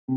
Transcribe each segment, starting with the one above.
A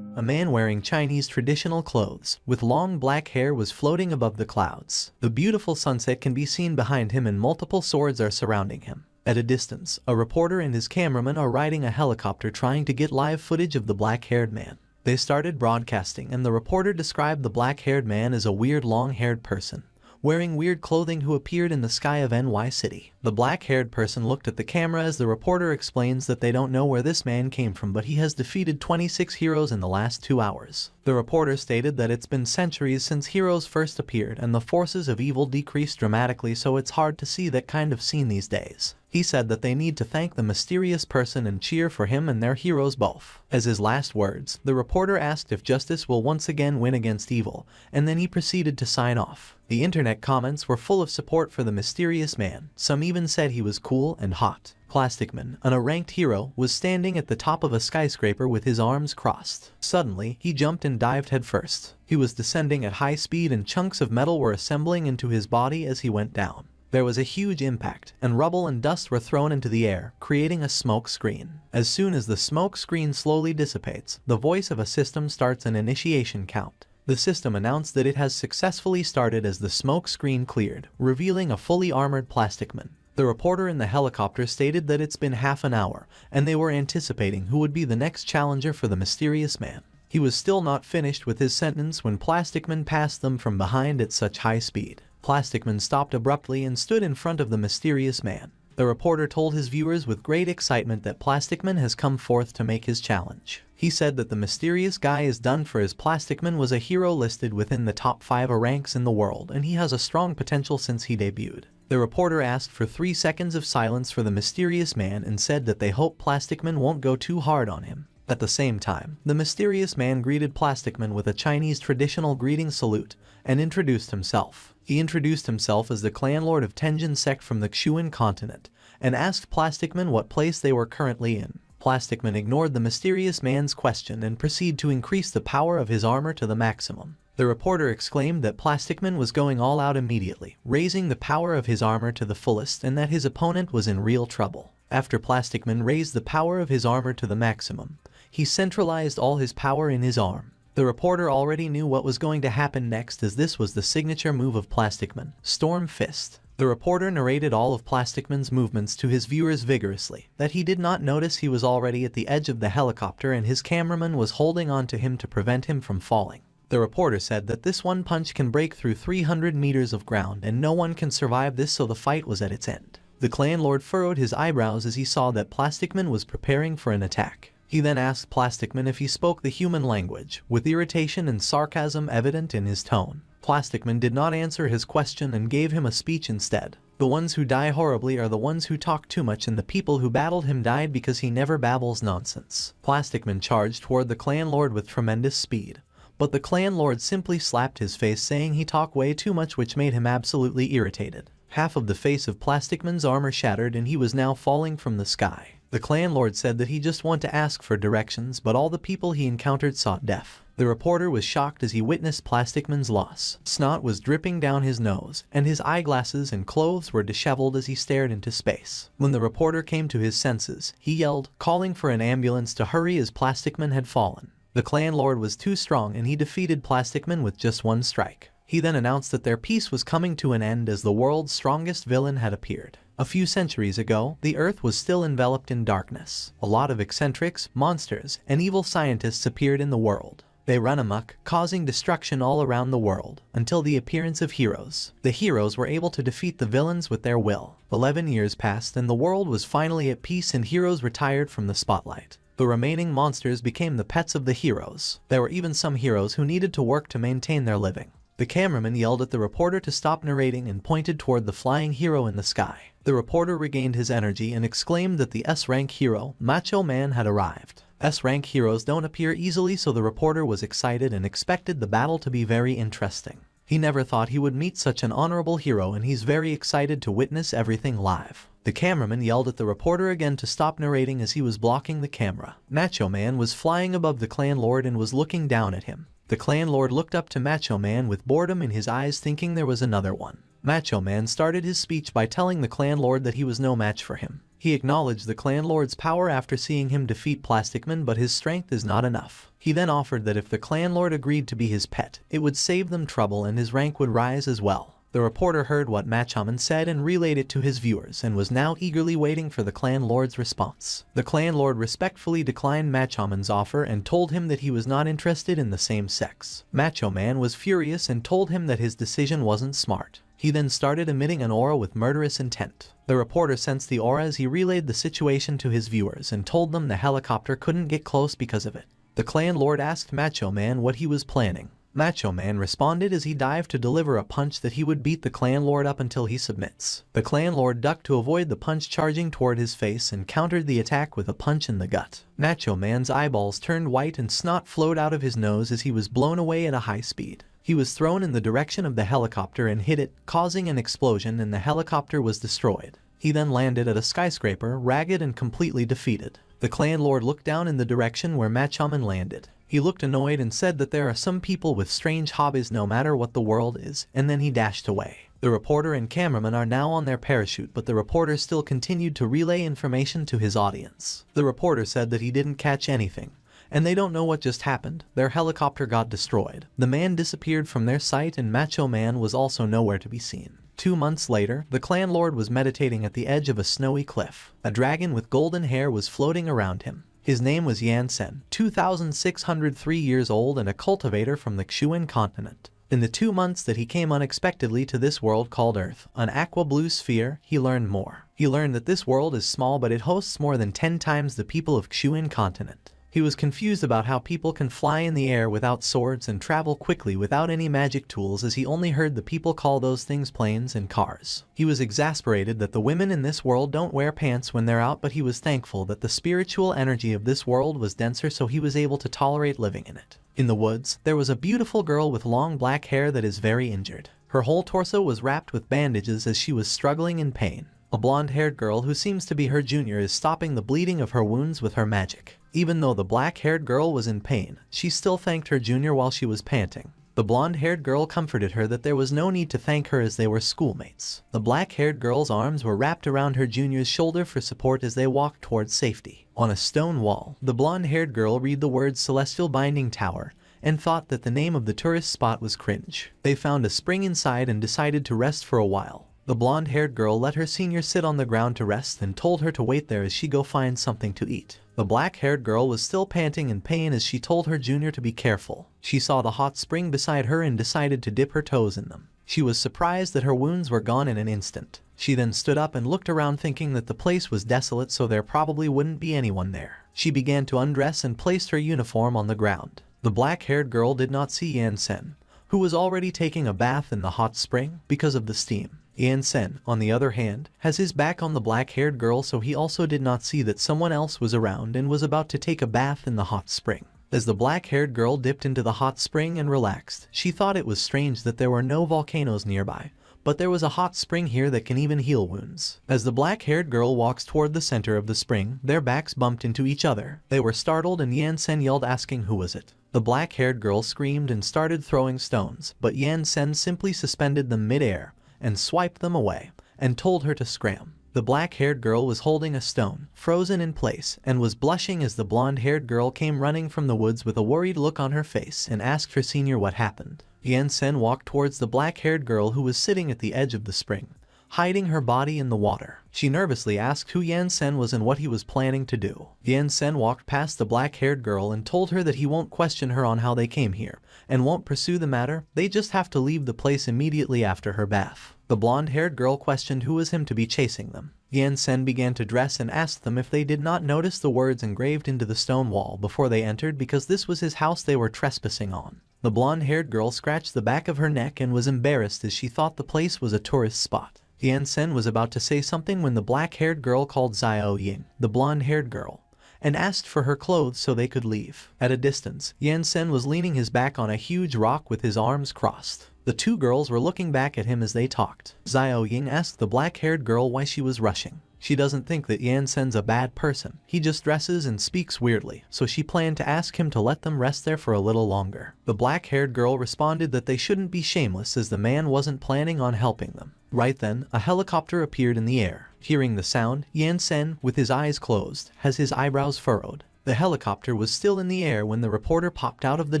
man wearing Chinese traditional clothes, with long black hair, was floating above the clouds. The beautiful sunset can be seen behind him and multiple swords are surrounding him. At a distance, a reporter and his cameraman are riding a helicopter trying to get live footage of the black-haired man. They started broadcasting and the reporter described the black-haired man as a weird long-haired person, wearing weird clothing who appeared in the sky of NY City. The black-haired person looked at the camera as the reporter explains that they don't know where this man came from, but he has defeated 26 heroes in the last 2 hours. The reporter stated that it's been centuries since heroes first appeared and the forces of evil decreased dramatically, so it's hard to see that kind of scene these days. He said that they need to thank the mysterious person and cheer for him and their heroes both. As his last words, the reporter asked if justice will once again win against evil, and then he proceeded to sign off. The internet comments were full of support for the mysterious man. Some even said he was cool and hot. Plasticman, an unranked hero, was standing at the top of a skyscraper with his arms crossed. Suddenly, he jumped and dived headfirst. He was descending at high speed and chunks of metal were assembling into his body as he went down. There was a huge impact, and rubble and dust were thrown into the air, creating a smoke screen. As soon as the smoke screen slowly dissipates, the voice of a system starts an initiation count. The system announced that it has successfully started as the smoke screen cleared, revealing a fully armored Plasticman. The reporter in the helicopter stated that it's been half an hour, and they were anticipating who would be the next challenger for the mysterious man. He was still not finished with his sentence when Plasticman passed them from behind at such high speed. Plasticman stopped abruptly and stood in front of the mysterious man. The reporter told his viewers with great excitement that Plasticman has come forth to make his challenge. He said that the mysterious guy is done for, as Plasticman was a hero listed within the top 5 ranks in the world and he has a strong potential since he debuted. The reporter asked for 3 seconds of silence for the mysterious man and said that they hope Plasticman won't go too hard on him. At the same time, the mysterious man greeted Plasticman with a Chinese traditional greeting salute and introduced himself. He introduced himself as the clan lord of Tenjin sect from the Xuan continent and asked Plasticman what place they were currently in. Plasticman ignored the mysterious man's question and proceeded to increase the power of his armor to the maximum. The reporter exclaimed that Plasticman was going all out immediately, raising the power of his armor to the fullest, and that his opponent was in real trouble. After Plasticman raised the power of his armor to the maximum, he centralized all his power in his arm. The reporter already knew what was going to happen next, as this was the signature move of Plasticman, Storm Fist. The reporter narrated all of Plasticman's movements to his viewers vigorously, that he did not notice he was already at the edge of the helicopter and his cameraman was holding on to him to prevent him from falling. The reporter said that this one punch can break through 300 meters of ground and no one can survive this, so the fight was at its end. The clan lord furrowed his eyebrows as he saw that Plasticman was preparing for an attack. He then asked Plasticman if he spoke the human language, with irritation and sarcasm evident in his tone. Plasticman did not answer his question and gave him a speech instead. The ones who die horribly are the ones who talk too much, and the people who battled him died because he never babbles nonsense. Plasticman charged toward the clan lord with tremendous speed, but the clan lord simply slapped his face, saying he talked way too much, which made him absolutely irritated. Half of the face of Plasticman's armor shattered and he was now falling from the sky. The clan lord said that he just wanted to ask for directions, but all the people he encountered sought death. The reporter was shocked as he witnessed Plasticman's loss. Snot was dripping down his nose, and his eyeglasses and clothes were disheveled as he stared into space. When the reporter came to his senses, he yelled, calling for an ambulance to hurry as Plasticman had fallen. The clan lord was too strong and he defeated Plasticman with just one strike. He then announced that their peace was coming to an end as the world's strongest villain had appeared. A few centuries ago, the Earth was still enveloped in darkness. A lot of eccentrics, monsters, and evil scientists appeared in the world. They ran amok, causing destruction all around the world, until the appearance of heroes. The heroes were able to defeat the villains with their will. 11 years passed and the world was finally at peace and heroes retired from the spotlight. The remaining monsters became the pets of the heroes. There were even some heroes who needed to work to maintain their living. The cameraman yelled at the reporter to stop narrating and pointed toward the flying hero in the sky. The reporter regained his energy and exclaimed that the S-rank hero, Macho Man, had arrived. S-rank heroes don't appear easily, so the reporter was excited and expected the battle to be very interesting. He never thought he would meet such an honorable hero and he's very excited to witness everything live. The cameraman yelled at the reporter again to stop narrating as he was blocking the camera. Macho Man was flying above the clan lord and was looking down at him. The clan lord looked up to Macho Man with boredom in his eyes, thinking there was another one. Macho Man started his speech by telling the clan lord that he was no match for him. He acknowledged the clan lord's power after seeing him defeat Plasticman, but his strength is not enough. He then offered that if the clan lord agreed to be his pet, it would save them trouble and his rank would rise as well. The reporter heard what Machaman said and relayed it to his viewers and was now eagerly waiting for the clan lord's response. The clan lord respectfully declined Machaman's offer and told him that he was not interested in the same sex. Macho Man was furious and told him that his decision wasn't smart. He then started emitting an aura with murderous intent. The reporter sensed the aura as he relayed the situation to his viewers and told them the helicopter couldn't get close because of it. The clan lord asked Macho Man what he was planning. Macho Man responded as he dived to deliver a punch that he would beat the clan lord up until he submits. The clan lord ducked to avoid the punch charging toward his face and countered the attack with a punch in the gut. Macho Man's eyeballs turned white and snot flowed out of his nose as he was blown away at a high speed. He was thrown in the direction of the helicopter and hit it, causing an explosion, and the helicopter was destroyed. He then landed at a skyscraper, ragged and completely defeated. The clan lord looked down in the direction where Machaman landed. He looked annoyed and said that there are some people with strange hobbies no matter what the world is, and then he dashed away. The reporter and cameraman are now on their parachute, but the reporter still continued to relay information to his audience. The reporter said that he didn't catch anything, and they don't know what just happened. Their helicopter got destroyed. The man disappeared from their sight and Macho Man was also nowhere to be seen. 2 months later, the clan lord was meditating at the edge of a snowy cliff. A dragon with golden hair was floating around him. His name was Yan Sen, 2,603 years old and a cultivator from the Xuan continent. In the 2 months that he came unexpectedly to this world called Earth, an aqua blue sphere, he learned more. He learned that this world is small but it hosts more than 10 times the people of Xuan continent. He was confused about how people can fly in the air without swords and travel quickly without any magic tools, as he only heard the people call those things planes and cars. He was exasperated that the women in this world don't wear pants when they're out, but he was thankful that the spiritual energy of this world was denser, so he was able to tolerate living in it. In the woods, there was a beautiful girl with long black hair that is very injured. Her whole torso was wrapped with bandages as she was struggling in pain. A blonde-haired girl who seems to be her junior is stopping the bleeding of her wounds with her magic. Even though the black-haired girl was in pain, she still thanked her junior while she was panting. The blonde-haired girl comforted her that there was no need to thank her as they were schoolmates. The black-haired girl's arms were wrapped around her junior's shoulder for support as they walked towards safety. On a stone wall, the blonde-haired girl read the words Celestial Binding Tower and thought that the name of the tourist spot was cringe. They found a spring inside and decided to rest for a while. The blonde-haired girl let her senior sit on the ground to rest and told her to wait there as she go find something to eat. The black-haired girl was still panting in pain as she told her junior to be careful. She saw the hot spring beside her and decided to dip her toes in them. She was surprised that her wounds were gone in an instant. She then stood up and looked around, thinking that the place was desolate, so there probably wouldn't be anyone there. She began to undress and placed her uniform on the ground. The black-haired girl did not see Yan Sen, who was already taking a bath in the hot spring because of the steam. Yan Sen, on the other hand, has his back on the black-haired girl, so he also did not see that someone else was around and was about to take a bath in the hot spring. As the black-haired girl dipped into the hot spring and relaxed, she thought it was strange that there were no volcanoes nearby, but there was a hot spring here that can even heal wounds. As the black-haired girl walks toward the center of the spring, their backs bumped into each other. They were startled and Yan Sen yelled, asking who was it. The black-haired girl screamed and started throwing stones, but Yan Sen simply suspended them mid-air and swiped them away, and told her to scram. The black-haired girl was holding a stone, frozen in place, and was blushing as the blonde-haired girl came running from the woods with a worried look on her face and asked her senior what happened. Yan Sen walked towards the black-haired girl who was sitting at the edge of the spring, hiding her body in the water. She nervously asked who Yan Sen was and what he was planning to do. Yan Sen walked past the black-haired girl and told her that he won't question her on how they came here, and won't pursue the matter. They just have to leave the place immediately after her bath. The blonde-haired girl questioned who was him to be chasing them. Yan Sen began to dress and asked them if they did not notice the words engraved into the stone wall before they entered, because this was his house they were trespassing on. The blonde-haired girl scratched the back of her neck and was embarrassed as she thought the place was a tourist spot. Yan Sen was about to say something when the black-haired girl called Xiao Ying, the blonde-haired girl, and asked for her clothes so they could leave. At a distance, Yan Sen was leaning his back on a huge rock with his arms crossed. The two girls were looking back at him as they talked. Xiao Ying asked the black-haired girl why she was rushing. She doesn't think that Yansen's a bad person. He just dresses and speaks weirdly, so she planned to ask him to let them rest there for a little longer. The black-haired girl responded that they shouldn't be shameless as the man wasn't planning on helping them. Right then, a helicopter appeared in the air. Hearing the sound, Yansen, with his eyes closed, has his eyebrows furrowed. The helicopter was still in the air when the reporter popped out of the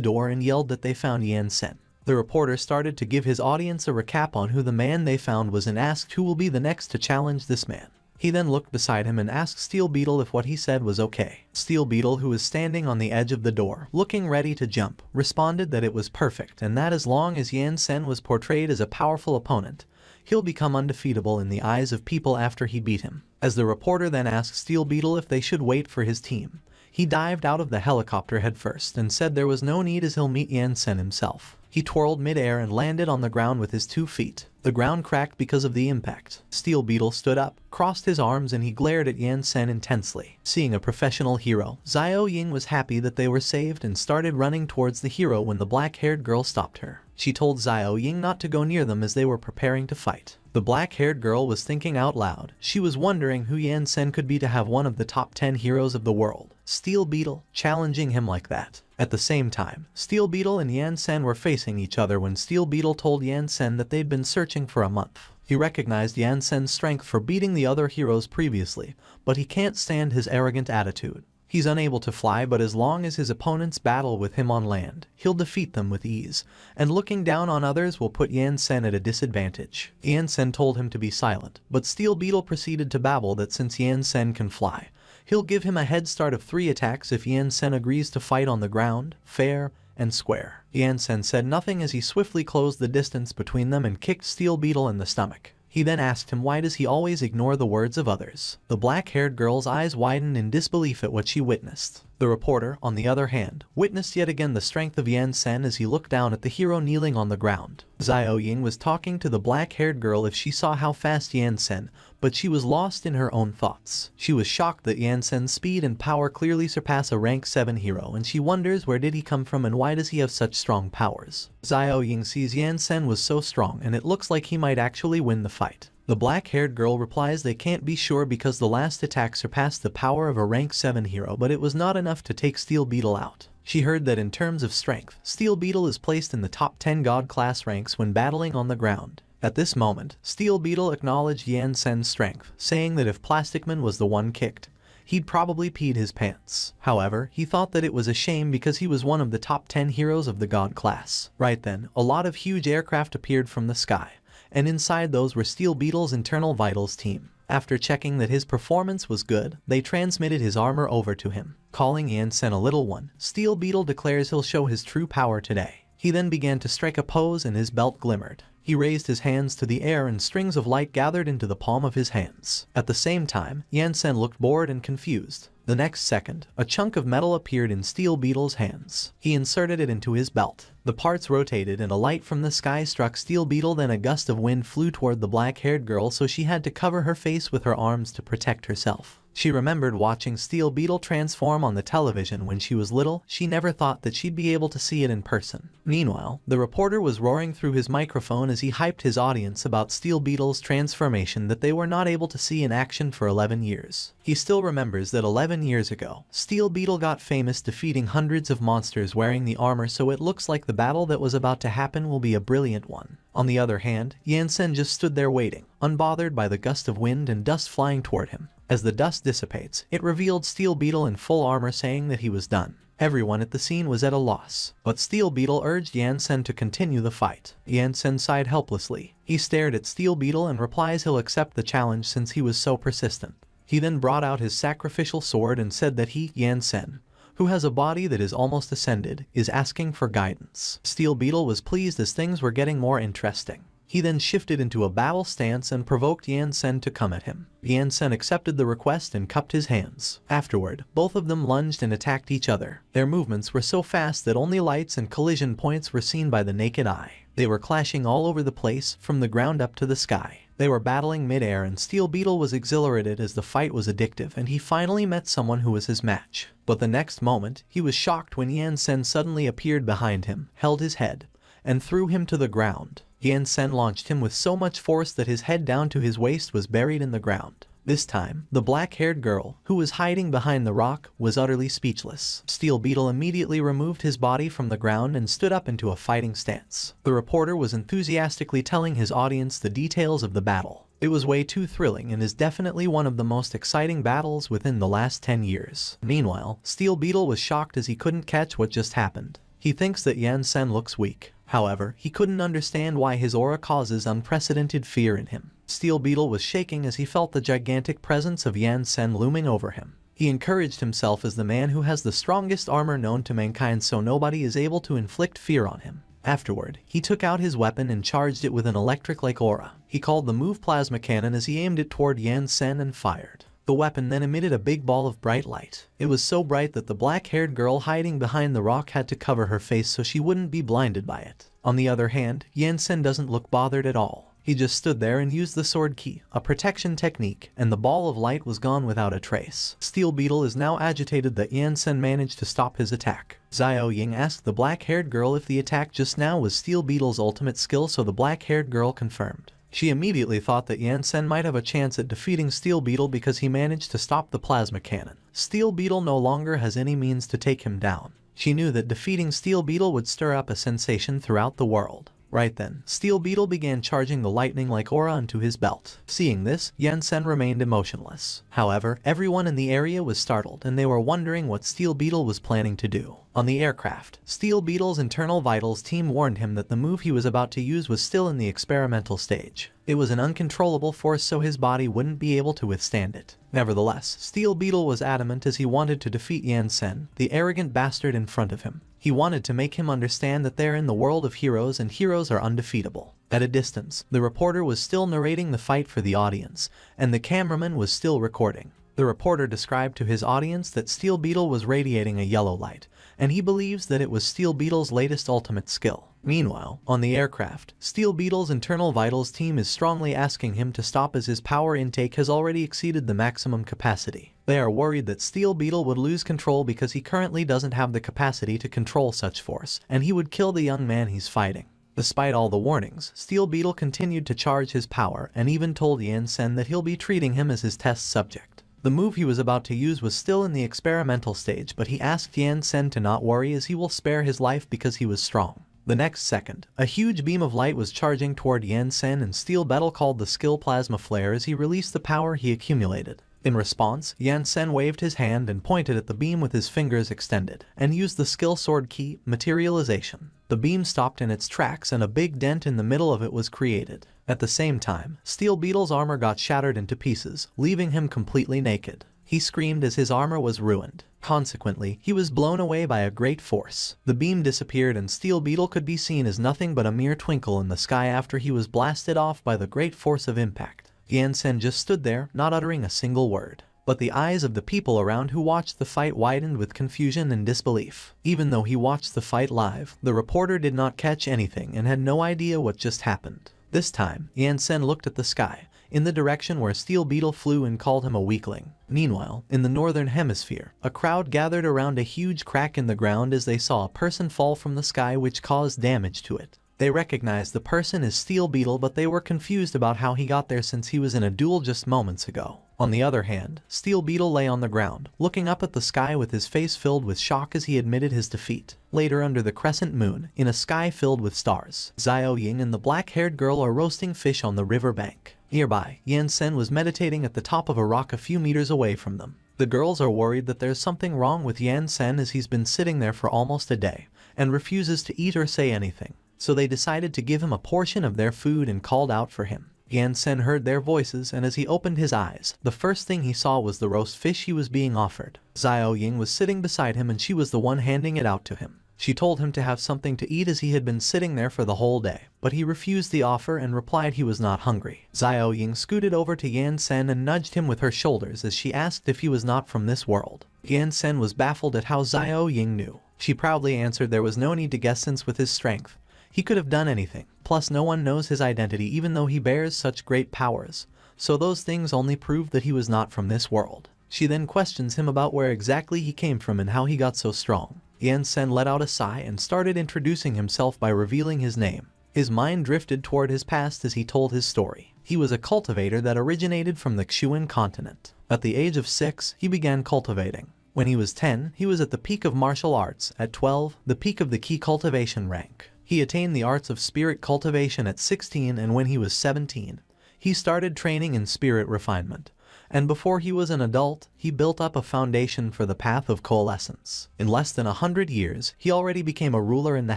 door and yelled that they found Yansen. The reporter started to give his audience a recap on who the man they found was and asked who will be the next to challenge this man. He then looked beside him and asked Steel Beetle if what he said was okay. Steel Beetle, who was standing on the edge of the door, looking ready to jump, responded that it was perfect and that as long as Yansen was portrayed as a powerful opponent, he'll become undefeatable in the eyes of people after he beat him. As the reporter then asked Steel Beetle if they should wait for his team, he dived out of the helicopter headfirst and said there was no need as he'll meet Yansen himself. He twirled mid-air and landed on the ground with his 2 feet. The ground cracked because of the impact. Steel Beetle stood up, crossed his arms, and he glared at Yansen intensely. Seeing a professional hero, Xiao Ying was happy that they were saved and started running towards the hero when the black-haired girl stopped her. She told Xiao Ying not to go near them as they were preparing to fight. The black-haired girl was thinking out loud. She was wondering who Yansen could be to have one of the top 10 heroes of the world. Steel Beetle, challenging him like that. At the same time, Steel Beetle and Yansen were facing each other when Steel Beetle told Yansen that they'd been searching for a month. He recognized Yansen's strength for beating the other heroes previously, but he can't stand his arrogant attitude. He's unable to fly, but as long as his opponents battle with him on land, he'll defeat them with ease, and looking down on others will put Yansen at a disadvantage. Yansen told him to be silent, but Steel Beetle proceeded to babble that since Yansen can fly, he'll give him a head start of 3 attacks if Yansen agrees to fight on the ground, fair, and square. Yansen said nothing as he swiftly closed the distance between them and kicked Steel Beetle in the stomach. He then asked him why does he always ignore the words of others. The black-haired girl's eyes widened in disbelief at what she witnessed. The reporter, on the other hand, witnessed yet again the strength of Yansen as he looked down at the hero kneeling on the ground. Xiao Ying was talking to the black-haired girl if she saw how fast Yansen, but she was lost in her own thoughts. She was shocked that Yansen's speed and power clearly surpass a rank 7 hero, and she wonders where did he come from and why does he have such strong powers. Xiao Ying sees Yansen was so strong and it looks like he might actually win the fight. The black-haired girl replies they can't be sure because the last attack surpassed the power of a rank 7 hero, but it was not enough to take Steel Beetle out. She heard that in terms of strength, Steel Beetle is placed in the top 10 god class ranks when battling on the ground. At this moment, Steel Beetle acknowledged Yansen's strength, saying that if Plasticman was the one kicked, he'd probably peed his pants. However, he thought that it was a shame because he was one of the top 10 heroes of the god class. Right then, a lot of huge aircraft appeared from the sky, and inside those were Steel Beetle's internal vitals team. After checking that his performance was good, they transmitted his armor over to him. Calling Yansen a little one, Steel Beetle declares he'll show his true power today. He then began to strike a pose and his belt glimmered. He raised his hands to the air and strings of light gathered into the palm of his hands. At the same time, Yansen looked bored and confused. The next second, a chunk of metal appeared in Steel Beetle's hands. He inserted it into his belt. The parts rotated and a light from the sky struck Steel Beetle, then a gust of wind flew toward the black-haired girl, so she had to cover her face with her arms to protect herself. She remembered watching Steel Beetle transform on the television when she was little. She never thought that she'd be able to see it in person. Meanwhile, the reporter was roaring through his microphone as he hyped his audience about Steel Beetle's transformation that they were not able to see in action for 11 years. He still remembers that 11 years ago, Steel Beetle got famous defeating hundreds of monsters wearing the armor, so it looks like the battle that was about to happen will be a brilliant one. On the other hand, Yansen just stood there waiting, unbothered by the gust of wind and dust flying toward him. As the dust dissipates, it revealed Steel Beetle in full armor saying that he was done. Everyone at the scene was at a loss, but Steel Beetle urged Yansen to continue the fight. Yansen sighed helplessly. He stared at Steel Beetle and replies he'll accept the challenge since he was so persistent. He then brought out his sacrificial sword and said that he, Yansen, who has a body that is almost ascended, is asking for guidance. Steel Beetle was pleased as things were getting more interesting. He then shifted into a battle stance and provoked Yansen to come at him. Yansen accepted the request and cupped his hands. Afterward, both of them lunged and attacked each other. Their movements were so fast that only lights and collision points were seen by the naked eye. They were clashing all over the place, from the ground up to the sky. They were battling mid-air and Steel Beetle was exhilarated as the fight was addictive and he finally met someone who was his match. But the next moment, he was shocked when Yansen suddenly appeared behind him, held his head, and threw him to the ground. Yansen launched him with so much force that his head down to his waist was buried in the ground. This time, the black-haired girl, who was hiding behind the rock, was utterly speechless. Steel Beetle immediately removed his body from the ground and stood up into a fighting stance. The reporter was enthusiastically telling his audience the details of the battle. It was way too thrilling and is definitely one of the most exciting battles within the last 10 years. Meanwhile, Steel Beetle was shocked as he couldn't catch what just happened. He thinks that Yan Sen looks weak. However, he couldn't understand why his aura causes unprecedented fear in him. Steel Beetle was shaking as he felt the gigantic presence of Yan Sen looming over him. He encouraged himself as the man who has the strongest armor known to mankind, so nobody is able to inflict fear on him. Afterward, he took out his weapon and charged it with an electric-like aura. He called the move Plasma Cannon as he aimed it toward Yan Sen and fired. The weapon then emitted a big ball of bright light. It was so bright that the black-haired girl hiding behind the rock had to cover her face so she wouldn't be blinded by it. On the other hand, Yan Sen doesn't look bothered at all. He just stood there and used the sword key, a protection technique, and the ball of light was gone without a trace. Steel Beetle is now agitated that Yan Sen managed to stop his attack. Xiao Ying asked the black-haired girl if the attack just now was Steel Beetle's ultimate skill, so the black-haired girl confirmed. She immediately thought that Yan Sen might have a chance at defeating Steel Beetle because he managed to stop the plasma cannon. Steel Beetle no longer has any means to take him down. She knew that defeating Steel Beetle would stir up a sensation throughout the world. Right then, Steel Beetle began charging the lightning-like aura into his belt. Seeing this, Yan Sen remained emotionless. However, everyone in the area was startled and they were wondering what Steel Beetle was planning to do. On the aircraft, Steel Beetle's internal vitals team warned him that the move he was about to use was still in the experimental stage. It was an uncontrollable force, so his body wouldn't be able to withstand it. Nevertheless, Steel Beetle was adamant as he wanted to defeat Yan Sen, the arrogant bastard in front of him. He wanted to make him understand that they're in the world of heroes and heroes are undefeatable. At a distance, the reporter was still narrating the fight for the audience, and the cameraman was still recording. The reporter described to his audience that Steel Beetle was radiating a yellow light, and he believes that it was Steel Beetle's latest ultimate skill. Meanwhile, on the aircraft, Steel Beetle's internal vitals team is strongly asking him to stop as his power intake has already exceeded the maximum capacity. They are worried that Steel Beetle would lose control because he currently doesn't have the capacity to control such force, and he would kill the young man he's fighting. Despite all the warnings, Steel Beetle continued to charge his power and even told Yan Sen that he'll be treating him as his test subject. The move he was about to use was still in the experimental stage, but he asked Yan Sen to not worry as he will spare his life because he was strong. The next second, a huge beam of light was charging toward Yan Sen, and Steel Beetle called the skill Plasma Flare as he released the power he accumulated. In response, Yan Sen waved his hand and pointed at the beam with his fingers extended, and used the skill sword key, Materialization. The beam stopped in its tracks and a big dent in the middle of it was created. At the same time, Steel Beetle's armor got shattered into pieces, leaving him completely naked. He screamed as his armor was ruined. Consequently, he was blown away by a great force. The beam disappeared and Steel Beetle could be seen as nothing but a mere twinkle in the sky after he was blasted off by the great force of impact. Yan Sen just stood there, not uttering a single word. But the eyes of the people around who watched the fight widened with confusion and disbelief. Even though he watched the fight live, the reporter did not catch anything and had no idea what just happened. This time, Yan Sen looked at the sky, in the direction where Steel Beetle flew, and called him a weakling. Meanwhile, in the northern hemisphere, a crowd gathered around a huge crack in the ground as they saw a person fall from the sky which caused damage to it. They recognized the person as Steel Beetle, but they were confused about how he got there since he was in a duel just moments ago. On the other hand, Steel Beetle lay on the ground, looking up at the sky with his face filled with shock as he admitted his defeat. Later, under the crescent moon, in a sky filled with stars, Xiao Ying and the black-haired girl are roasting fish on the river bank. Nearby, Yan Sen was meditating at the top of a rock a few meters away from them. The girls are worried that there's something wrong with Yan Sen as he's been sitting there for almost a day, and refuses to eat or say anything. So they decided to give him a portion of their food and called out for him. Yan Sen heard their voices, and as he opened his eyes, the first thing he saw was the roast fish he was being offered. Xiao Ying was sitting beside him and she was the one handing it out to him. She told him to have something to eat as he had been sitting there for the whole day, but he refused the offer and replied he was not hungry. Xiao Ying scooted over to Yan Sen and nudged him with her shoulders as she asked if he was not from this world. Yan Sen was baffled at how Xiao Ying knew. She proudly answered there was no need to guess since with his strength, he could have done anything. Plus no one knows his identity even though he bears such great powers, so those things only prove that he was not from this world. She then questions him about where exactly he came from and how he got so strong. Yan Sen let out a sigh and started introducing himself by revealing his name. His mind drifted toward his past as he told his story. He was a cultivator that originated from the Xuan continent. At the age of 6, he began cultivating. When he was 10, he was at the peak of martial arts. At 12, the peak of the Qi cultivation rank. He attained the arts of spirit cultivation at 16, and when he was 17, he started training in spirit refinement. And before he was an adult, he built up a foundation for the path of coalescence. In less than 100 years, he already became a ruler in the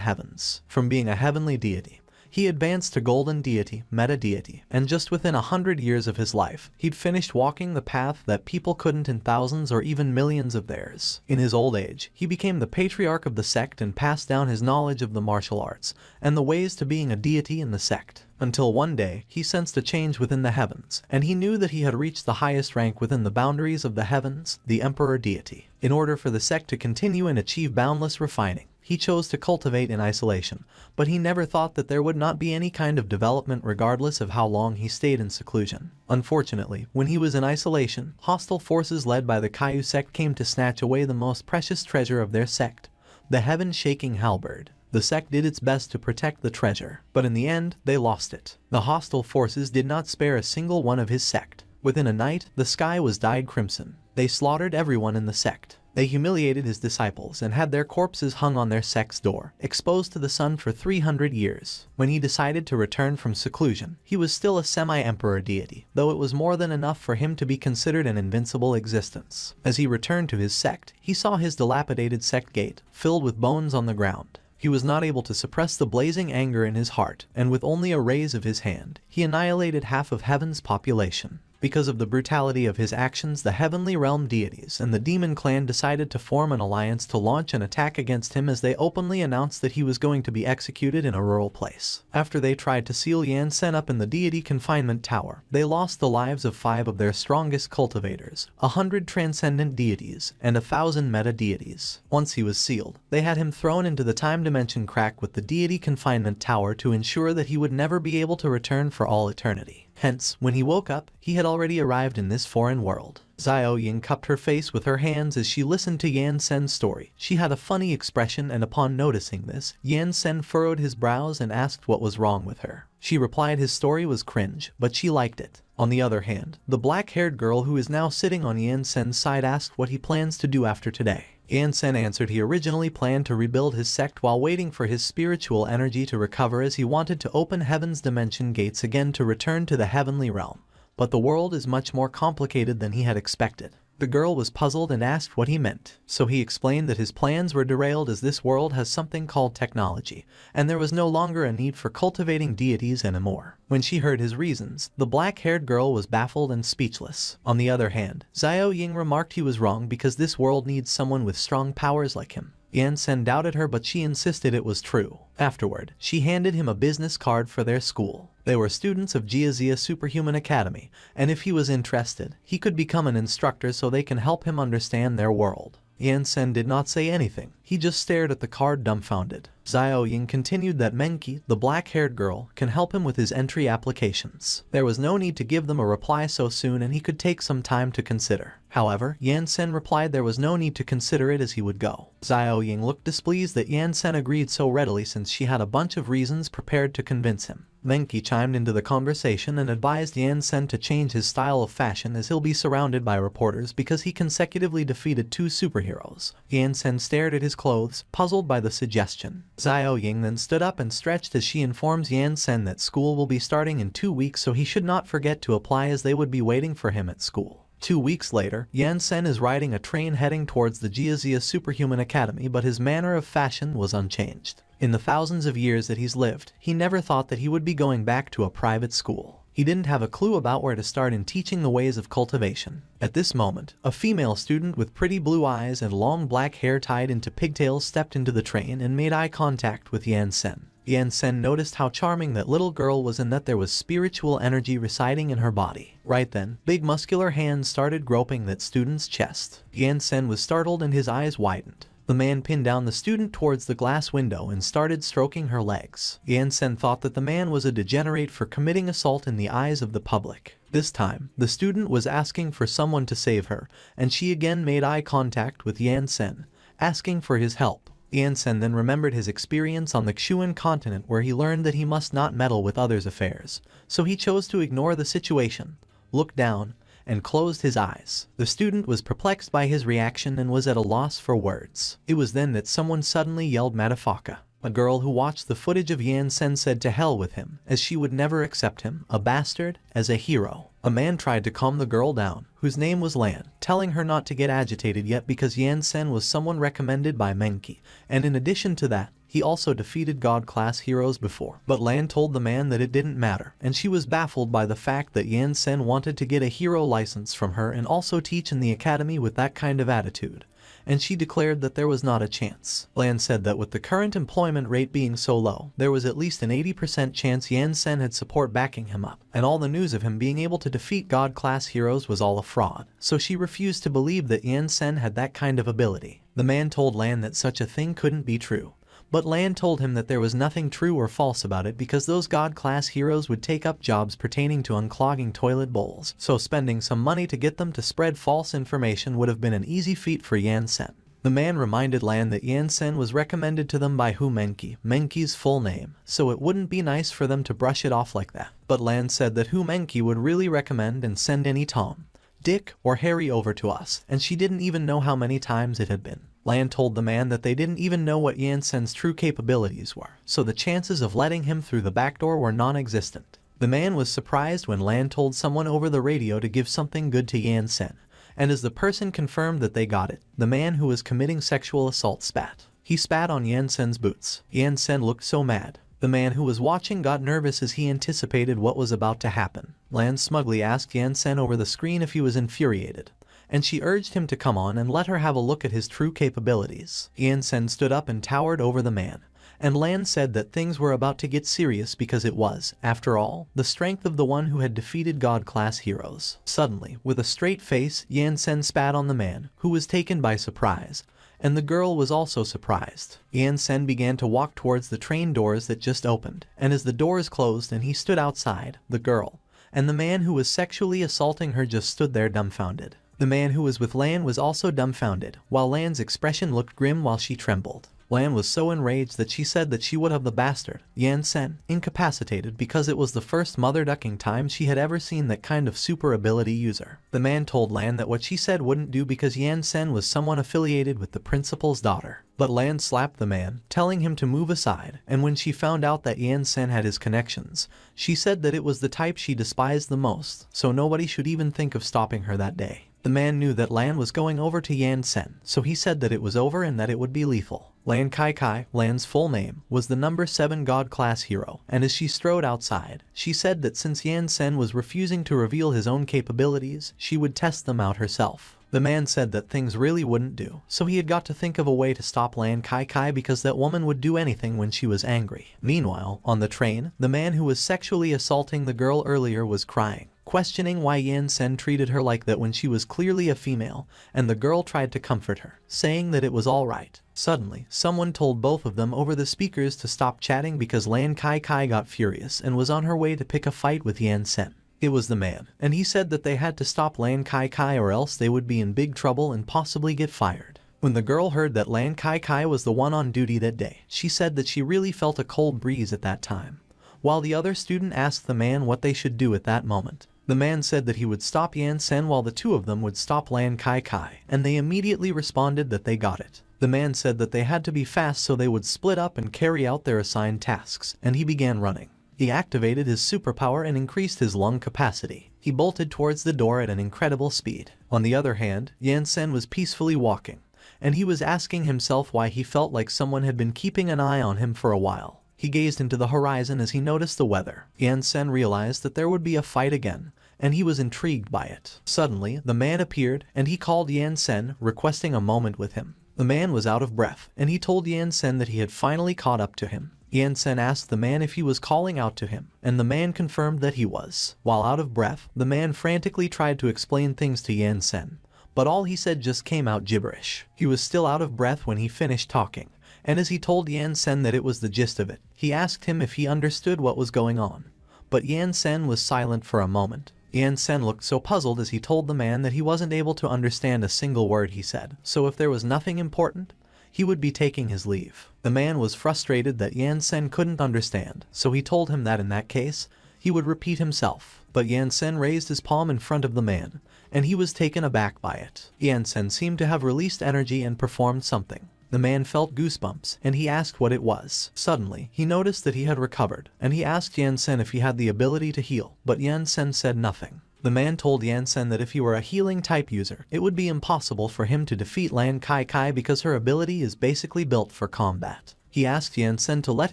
heavens. From being a heavenly deity, he advanced to golden deity, meta deity, and just within 100 years of his life, he'd finished walking the path that people couldn't in thousands or even millions of theirs. In his old age, he became the patriarch of the sect and passed down his knowledge of the martial arts and the ways to being a deity in the sect. Until one day, he sensed a change within the heavens, and he knew that he had reached the highest rank within the boundaries of the heavens, the emperor deity. In order for the sect to continue and achieve boundless refining, he chose to cultivate in isolation, but he never thought that there would not be any kind of development regardless of how long he stayed in seclusion. Unfortunately, when he was in isolation, hostile forces led by the Kaiyu sect came to snatch away the most precious treasure of their sect, the heaven-shaking halberd. The sect did its best to protect the treasure, but in the end, they lost it. The hostile forces did not spare a single one of his sect. Within a night, the sky was dyed crimson. They slaughtered everyone in the sect. They humiliated his disciples and had their corpses hung on their sect's door, exposed to the sun for 300 years. When he decided to return from seclusion, he was still a semi-emperor deity, though it was more than enough for him to be considered an invincible existence. As he returned to his sect, he saw his dilapidated sect gate, filled with bones on the ground. He was not able to suppress the blazing anger in his heart, and with only a raise of his hand, he annihilated half of heaven's population. Because of the brutality of his actions, the heavenly realm deities and the demon clan decided to form an alliance to launch an attack against him as they openly announced that he was going to be executed in a rural place. After they tried to seal Yan Sen up in the deity confinement tower, they lost the lives of 5 of their strongest cultivators, 100 transcendent deities, and 1,000 meta deities. Once he was sealed, they had him thrown into the time dimension crack with the deity confinement tower to ensure that he would never be able to return for all eternity. Hence, when he woke up, he had already arrived in this foreign world. Xiao Ying cupped her face with her hands as she listened to Yan Sen's story. She had a funny expression, and upon noticing this, Yan Sen furrowed his brows and asked what was wrong with her. She replied his story was cringe, but she liked it. On the other hand, the black-haired girl who is now sitting on Yan Sen's side asked what he plans to do after today. Yan Sen answered he originally planned to rebuild his sect while waiting for his spiritual energy to recover, as he wanted to open heaven's dimension gates again to return to the heavenly realm. But the world is much more complicated than he had expected. The girl was puzzled and asked what he meant, so he explained that his plans were derailed as this world has something called technology, and there was no longer a need for cultivating deities anymore. When she heard his reasons, the black-haired girl was baffled and speechless. On the other hand, Xiao Ying remarked he was wrong because this world needs someone with strong powers like him. Yan Sen doubted her, but she insisted it was true. Afterward, she handed him a business card for their school. They were students of Jiazia Superhuman Academy, and if he was interested, he could become an instructor so they can help him understand their world. Yan Sen did not say anything. He just stared at the card dumbfounded. Xiao Ying continued that Menqi, the black-haired girl, can help him with his entry applications. There was no need to give them a reply so soon, and he could take some time to consider. However, Yan Sen replied there was no need to consider it as he would go. Xiao Ying looked displeased that Yan Sen agreed so readily since she had a bunch of reasons prepared to convince him. Menqi chimed into the conversation and advised Yan Sen to change his style of fashion as he'll be surrounded by reporters because he consecutively defeated 2 superheroes. Yan Sen stared at his clothes, puzzled by the suggestion. Xiao Ying then stood up and stretched as she informs Yan Sen that school will be starting in 2 weeks, so he should not forget to apply as they would be waiting for him at school. 2 weeks later, Yan Sen is riding a train heading towards the Jiazia Superhuman Academy, but his manner of fashion was unchanged. In the thousands of years that he's lived, he never thought that he would be going back to a private school. He didn't have a clue about where to start in teaching the ways of cultivation. At this moment, a female student with pretty blue eyes and long black hair tied into pigtails stepped into the train and made eye contact with Yan Sen. Yan Sen noticed how charming that little girl was and that there was spiritual energy residing in her body. Right then, big muscular hands started groping that student's chest. Yan Sen was startled and his eyes widened. The man pinned down the student towards the glass window and started stroking her legs. Yan Sen thought that the man was a degenerate for committing assault in the eyes of the public. This time, the student was asking for someone to save her, and she again made eye contact with Yan Sen, asking for his help. Yan Sen then remembered his experience on the Xuan continent where he learned that he must not meddle with others' affairs, so he chose to ignore the situation, look down, and closed his eyes. The student was perplexed by his reaction and was at a loss for words. It was then that someone suddenly yelled Madafaka. A girl who watched the footage of Yan Sen said to hell with him, as she would never accept him, a bastard, as a hero. A man tried to calm the girl down, whose name was Lan, telling her not to get agitated yet because Yan Sen was someone recommended by Menki, and in addition to that, he also defeated God-class heroes before. But Lan told the man that it didn't matter, and she was baffled by the fact that Yan Sen wanted to get a hero license from her and also teach in the academy with that kind of attitude. And she declared that there was not a chance. Lan said that with the current employment rate being so low, there was at least an 80% chance Yan Sen had support backing him up, and all the news of him being able to defeat God-class heroes was all a fraud, so she refused to believe that Yan Sen had that kind of ability. The man told Lan that such a thing couldn't be true. But Lan told him that there was nothing true or false about it because those God-class heroes would take up jobs pertaining to unclogging toilet bowls, so spending some money to get them to spread false information would have been an easy feat for Yan Sen. The man reminded Lan that Yan Sen was recommended to them by Menki's full name, so it wouldn't be nice for them to brush it off like that. But Lan said that Menki would really recommend and send any Tom, Dick, or Harry over to us, and she didn't even know how many times it had been. Lan told the man that they didn't even know what Yan Sen's true capabilities were, so the chances of letting him through the back door were non-existent. The man was surprised when Lan told someone over the radio to give something good to Yan Sen, and as the person confirmed that they got it, the man who was committing sexual assault spat. He spat on Yan Sen's boots. Yan Sen looked so mad. The man who was watching got nervous as he anticipated what was about to happen. Lan smugly asked Yan Sen over the screen if he was infuriated, and she urged him to come on and let her have a look at his true capabilities. Yan Sen stood up and towered over the man, and Lan said that things were about to get serious because it was, after all, the strength of the one who had defeated God-class heroes. Suddenly, with a straight face, Yan Sen spat on the man, who was taken by surprise, and the girl was also surprised. Yan Sen began to walk towards the train doors that just opened, and as the doors closed and he stood outside, the girl, and the man who was sexually assaulting her just stood there dumbfounded. The man who was with Lan was also dumbfounded, while Lan's expression looked grim while she trembled. Lan was so enraged that she said that she would have the bastard, Yan Sen, incapacitated because it was the first mother-ducking time she had ever seen that kind of super ability user. The man told Lan that what she said wouldn't do because Yan Sen was someone affiliated with the principal's daughter. But Lan slapped the man, telling him to move aside, and when she found out that Yan Sen had his connections, she said that it was the type she despised the most, so nobody should even think of stopping her that day. The man knew that Lan was going over to Yan Sen, so he said that it was over and that it would be lethal. Lan Qi Qi, Lan's full name, was the number 7 God-class hero, and as she strode outside, she said that since Yan Sen was refusing to reveal his own capabilities, she would test them out herself. The man said that things really wouldn't do, so he had got to think of a way to stop Lan Qi Qi because that woman would do anything when she was angry. Meanwhile, on the train, the man who was sexually assaulting the girl earlier was crying, questioning why Yan Sen treated her like that when she was clearly a female, and the girl tried to comfort her, saying that it was all right. Suddenly, someone told both of them over the speakers to stop chatting because Lan Qi Qi got furious and was on her way to pick a fight with Yan Sen. It was the man, and he said that they had to stop Lan Qi Qi or else they would be in big trouble and possibly get fired. When the girl heard that Lan Qi Qi was the one on duty that day, she said that she really felt a cold breeze at that time. While the other student asked the man what they should do at that moment, the man said that he would stop Yan Sen while the two of them would stop Lan Qi Qi, and they immediately responded that they got it. The man said that they had to be fast so they would split up and carry out their assigned tasks, and he began running. He activated his superpower and increased his lung capacity. He bolted towards the door at an incredible speed. On the other hand, Yan Sen was peacefully walking, and he was asking himself why he felt like someone had been keeping an eye on him for a while. He gazed into the horizon as he noticed the weather. Yan Sen realized that there would be a fight again, and he was intrigued by it. Suddenly, the man appeared, and he called Yan Sen, requesting a moment with him. The man was out of breath, and he told Yan Sen that he had finally caught up to him. Yan Sen asked the man if he was calling out to him, and the man confirmed that he was. While out of breath, the man frantically tried to explain things to Yan Sen, but all he said just came out gibberish. He was still out of breath when he finished talking, and as he told Yan Sen that it was the gist of it, he asked him if he understood what was going on. But Yan Sen was silent for a moment. Yan Sen looked so puzzled as he told the man that he wasn't able to understand a single word he said, so if there was nothing important, he would be taking his leave. The man was frustrated that Yan Sen couldn't understand, so he told him that in that case, he would repeat himself. But Yan Sen raised his palm in front of the man, and he was taken aback by it. Yan Sen seemed to have released energy and performed something. The man felt goosebumps, and he asked what it was. Suddenly, he noticed that he had recovered, and he asked Yan Sen if he had the ability to heal, but Yan Sen said nothing. The man told Yan Sen that if he were a healing type user, it would be impossible for him to defeat Lan Qi Qi because her ability is basically built for combat. He asked Yan Sen to let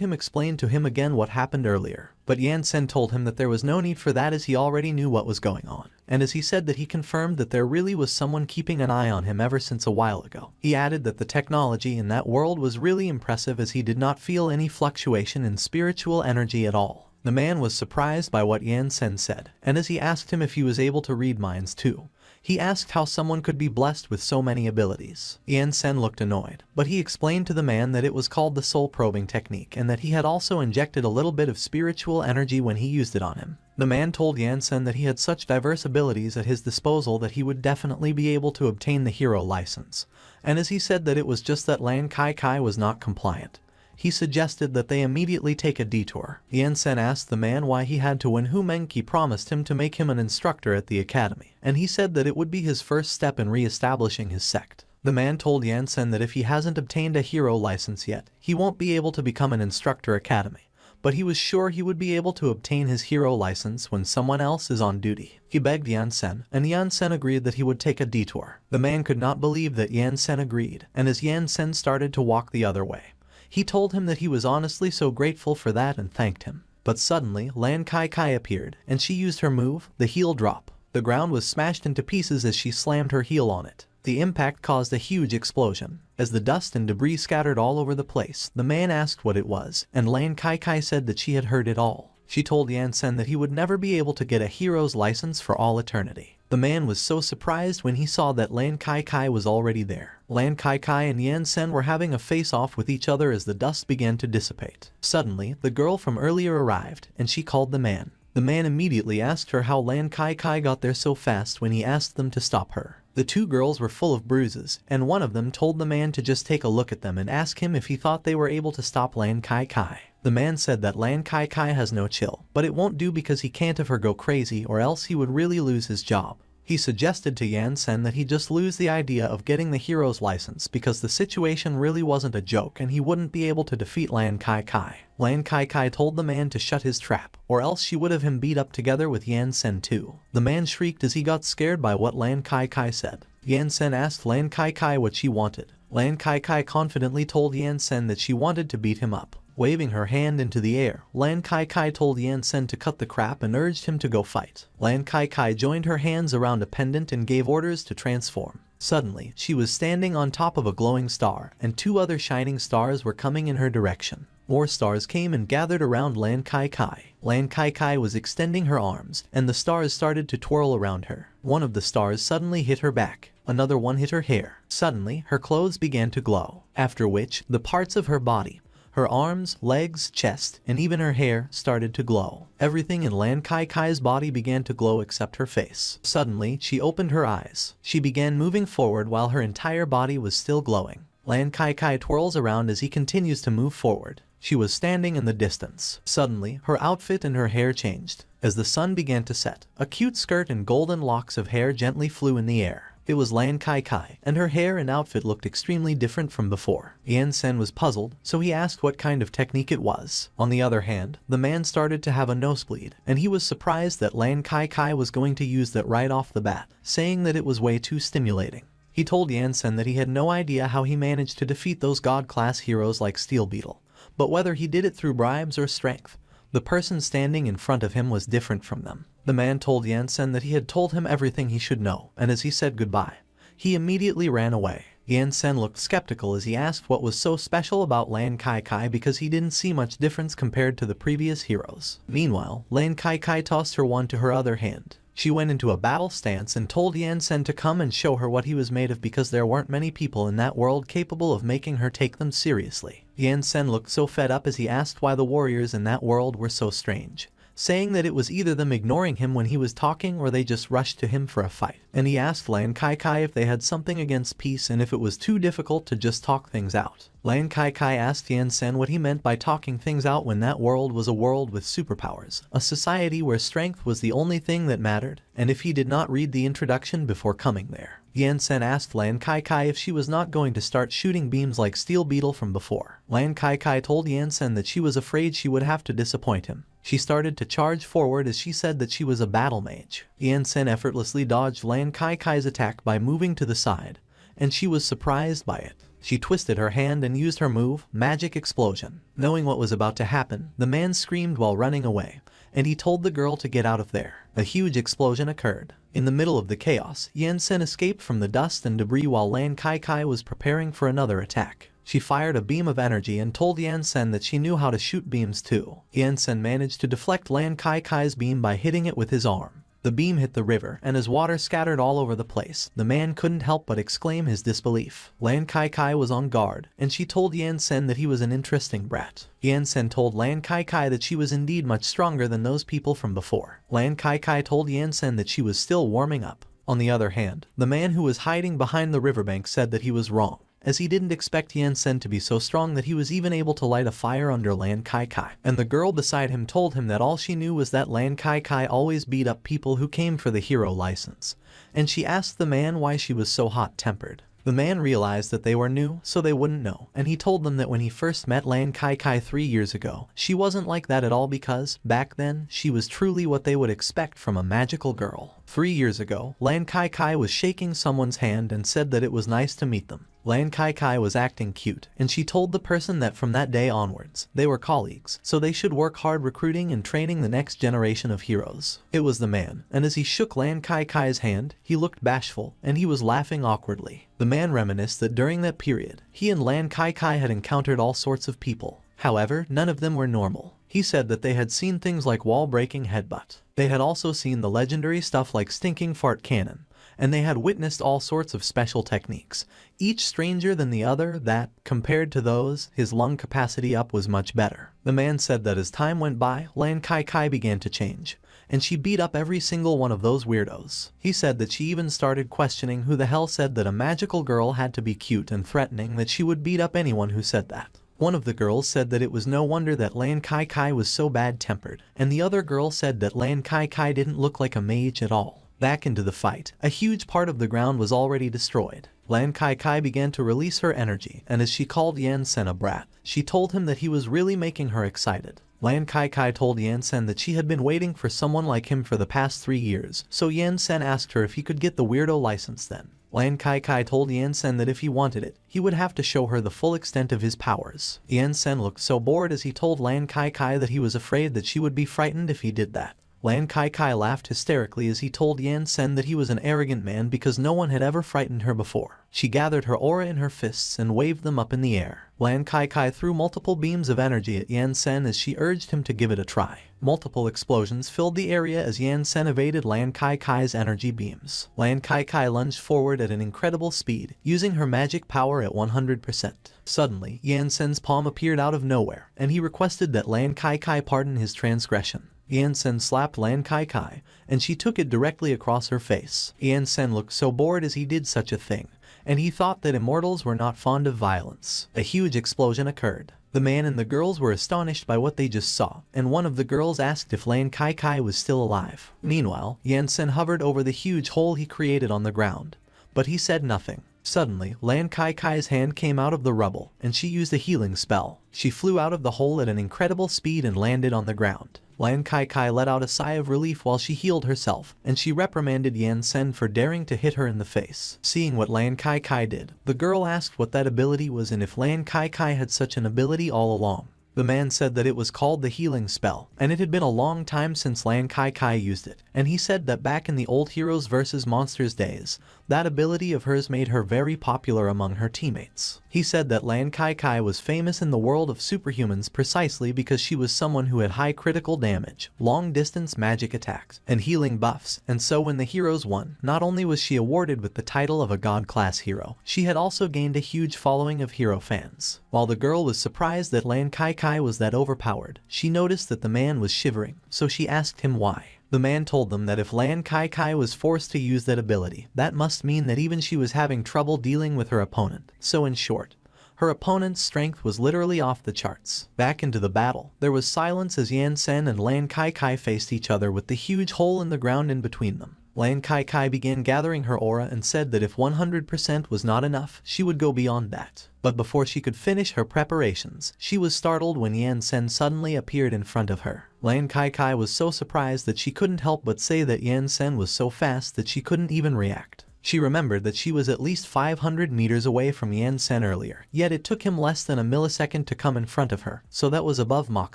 him explain to him again what happened earlier, but Yan Sen told him that there was no need for that as he already knew what was going on. And as he said that he confirmed that there really was someone keeping an eye on him ever since a while ago. He added that the technology in that world was really impressive as he did not feel any fluctuation in spiritual energy at all. The man was surprised by what Yan Sen said, and as he asked him if he was able to read minds too, he asked how someone could be blessed with so many abilities. Yan Sen looked annoyed, but he explained to the man that it was called the soul probing technique and that he had also injected a little bit of spiritual energy when he used it on him. The man told Yan Sen that he had such diverse abilities at his disposal that he would definitely be able to obtain the hero license, and as he said that it was just that Lan Qi Qi was not compliant, he suggested that they immediately take a detour. Yan Sen asked the man why he had to when Hu Mengqi promised him to make him an instructor at the academy, and he said that it would be his first step in re-establishing his sect. The man told Yan Sen that if he hasn't obtained a hero license yet, he won't be able to become an instructor academy, but he was sure he would be able to obtain his hero license when someone else is on duty. He begged Yan Sen, and Yan Sen agreed that he would take a detour. The man could not believe that Yan Sen agreed, and as Yan Sen started to walk the other way, he told him that he was honestly so grateful for that and thanked him. But suddenly, Lan Qi Qi appeared, and she used her move, the heel drop. The ground was smashed into pieces as she slammed her heel on it. The impact caused a huge explosion. As the dust and debris scattered all over the place, the man asked what it was, and Lan Qi Qi said that she had heard it all. She told Yan Sen that he would never be able to get a hero's license for all eternity. The man was so surprised when he saw that Lan Qi Qi was already there. Lan Qi Qi and Yan Sen were having a face-off with each other as the dust began to dissipate. Suddenly, the girl from earlier arrived, and she called the man. The man immediately asked her how Lan Qi Qi got there so fast when he asked them to stop her. The two girls were full of bruises, and one of them told the man to just take a look at them and ask him if he thought they were able to stop Lan Qi Qi. The man said that Lan Qi Qi has no chill, but it won't do because he can't have her go crazy or else he would really lose his job. He suggested to Yan Sen that he just lose the idea of getting the hero's license because the situation really wasn't a joke and he wouldn't be able to defeat Lan Qi Qi. Lan Qi Qi told the man to shut his trap, or else she would have him beat up together with Yan Sen too. The man shrieked as he got scared by what Lan Qi Qi said. Yan Sen asked Lan Qi Qi what she wanted. Lan Qi Qi confidently told Yan Sen that she wanted to beat him up. Waving her hand into the air, Lan Qi Qi told Yan Sen to cut the crap and urged him to go fight. Lan Qi Qi joined her hands around a pendant and gave orders to transform. Suddenly, she was standing on top of a glowing star, and two other shining stars were coming in her direction. More stars came and gathered around Lan Qi Qi. Lan Qi Qi was extending her arms, and the stars started to twirl around her. One of the stars suddenly hit her back. Another one hit her hair. Suddenly, her clothes began to glow, after which, the parts of her body, her arms, legs, chest, and even her hair started to glow. Everything in Lan Qi Qi's body began to glow except her face. Suddenly, she opened her eyes. She began moving forward while her entire body was still glowing. Lan Qi Qi twirls around as he continues to move forward. She was standing in the distance. Suddenly, her outfit and her hair changed. As the sun began to set, a cute skirt and golden locks of hair gently flew in the air. It was Lan Qi Qi, and her hair and outfit looked extremely different from before. Yan Sen was puzzled, so he asked what kind of technique it was. On the other hand, the man started to have a nosebleed, and he was surprised that Lan Qi Qi was going to use that right off the bat, saying that it was way too stimulating. He told Yan Sen that he had no idea how he managed to defeat those god-class heroes like Steel Beetle, but whether he did it through bribes or strength, the person standing in front of him was different from them. The man told Yan Sen that he had told him everything he should know, and as he said goodbye, he immediately ran away. Yan Sen looked skeptical as he asked what was so special about Lan Qi Qi because he didn't see much difference compared to the previous heroes. Meanwhile, Lan Qi Qi tossed her wand to her other hand. She went into a battle stance and told Yan Sen to come and show her what he was made of because there weren't many people in that world capable of making her take them seriously. Yan Sen looked so fed up as he asked why the warriors in that world were so strange. saying that it was either them ignoring him when he was talking or they just rushed to him for a fight. And he asked Lan Qi Qi if they had something against peace and if it was too difficult to just talk things out. Lan Qi Qi asked Yansen what he meant by talking things out when that world was a world with superpowers, a society where strength was the only thing that mattered, and if he did not read the introduction before coming there. Yansen asked Lan Qi Qi if she was not going to start shooting beams like Steel Beetle from before. Lan Qi Qi told Yansen that she was afraid she would have to disappoint him. She started to charge forward as she said that she was a battle mage. Yansen effortlessly dodged Lan Qi Qi's attack by moving to the side, and she was surprised by it. She twisted her hand and used her move, Magic Explosion. Knowing what was about to happen, the man screamed while running away, and he told the girl to get out of there. A huge explosion occurred. In the middle of the chaos, Yansen escaped from the dust and debris while Lan Qi Qi was preparing for another attack. She fired a beam of energy and told Yansen that she knew how to shoot beams too. Yansen managed to deflect Lan Qi Qi's beam by hitting it with his arm. The beam hit the river, and as water scattered all over the place, the man couldn't help but exclaim his disbelief. Lan Qi Qi was on guard, and she told Yansen that he was an interesting brat. Yansen told Lan Qi Qi that she was indeed much stronger than those people from before. Lan Qi Qi told Yansen that she was still warming up. On the other hand, the man who was hiding behind the riverbank said that he was wrong, as he didn't expect Yansen to be so strong that he was even able to light a fire under Lan Qi Qi. And the girl beside him told him that all she knew was that Lan Qi Qi always beat up people who came for the hero license, and she asked the man why she was so hot-tempered. The man realized that they were new, so they wouldn't know, and he told them that when he first met Lan Qi Qi 3 years ago, she wasn't like that at all because, back then, she was truly what they would expect from a magical girl. 3 years ago, Lan Qi Qi was shaking someone's hand and said that it was nice to meet them. Lan Qi Qi was acting cute, and she told the person that from that day onwards, they were colleagues, so they should work hard recruiting and training the next generation of heroes. It was the man, and as he shook Lan Qi Qi's hand, he looked bashful, and he was laughing awkwardly. The man reminisced that during that period, he and Lan Qi Qi had encountered all sorts of people. However, none of them were normal. He said that they had seen things like wall-breaking headbutt. They had also seen the legendary stuff like stinking fart cannon, and they had witnessed all sorts of special techniques, each stranger than the other that, compared to those, his lung capacity up was much better. The man said that as time went by, Lan Qi Qi began to change, and she beat up every single one of those weirdos. He said that she even started questioning who the hell said that a magical girl had to be cute and threatening that she would beat up anyone who said that. One of the girls said that it was no wonder that Lan Qi Qi was so bad-tempered, and the other girl said that Lan Qi Qi didn't look like a mage at all. Back into the fight, a huge part of the ground was already destroyed. Lan Qi Qi began to release her energy, and as she called Yansen a brat, she told him that he was really making her excited. Lan Qi Qi told Yansen that she had been waiting for someone like him for the past 3 years, so Yansen asked her if he could get the weirdo license then. Lan Qi Qi told Yansen that if he wanted it, he would have to show her the full extent of his powers. Yansen looked so bored as he told Lan Qi Qi that he was afraid that she would be frightened if he did that. Lan Qi Qi laughed hysterically as he told Yansen that he was an arrogant man because no one had ever frightened her before. She gathered her aura in her fists and waved them up in the air. Lan Qi Qi threw multiple beams of energy at Yansen as she urged him to give it a try. Multiple explosions filled the area as Yansen evaded Lan Qi Qi's energy beams. Lan Qi Qi lunged forward at an incredible speed, using her magic power at 100%. Suddenly, Yansen's palm appeared out of nowhere, and he requested that Lan Qi Qi pardon his transgression. Yansen slapped Lan Qi Qi, and she took it directly across her face. Yansen looked so bored as he did such a thing, and he thought that immortals were not fond of violence. A huge explosion occurred. The man and the girls were astonished by what they just saw, and one of the girls asked if Lan Qi Qi was still alive. Meanwhile, Yansen hovered over the huge hole he created on the ground, but he said nothing. Suddenly, Lan Qi Qi's hand came out of the rubble, and she used a healing spell. She flew out of the hole at an incredible speed and landed on the ground. Lan Qi Qi let out a sigh of relief while she healed herself, and she reprimanded Yansen for daring to hit her in the face. Seeing what Lan Qi Qi did, the girl asked what that ability was and if Lan Qi Qi had such an ability all along. The man said that it was called the healing spell, and it had been a long time since Lan Qi Qi used it, and he said that back in the old Heroes vs Monsters days, that ability of hers made her very popular among her teammates. He said that Lan Qi Qi was famous in the world of superhumans precisely because she was someone who had high critical damage, long-distance magic attacks, and healing buffs, and so when the heroes won, not only was she awarded with the title of a god-class hero, she had also gained a huge following of hero fans. While the girl was surprised that Lan Qi Qi was that overpowered, she noticed that the man was shivering, so she asked him why. The man told them that if Lan Qi Qi was forced to use that ability, that must mean that even she was having trouble dealing with her opponent. So in short, her opponent's strength was literally off the charts. Back into the battle, there was silence as Yan Sen and Lan Qi Qi faced each other with the huge hole in the ground in between them. Lan Qi Qi began gathering her aura and said that if 100% was not enough, she would go beyond that. But before she could finish her preparations, she was startled when Yan Sen suddenly appeared in front of her. Lan Qi Qi was so surprised that she couldn't help but say that Yan Sen was so fast that she couldn't even react. She remembered that she was at least 500 meters away from Yan Sen earlier, yet it took him less than a millisecond to come in front of her, so that was above Mach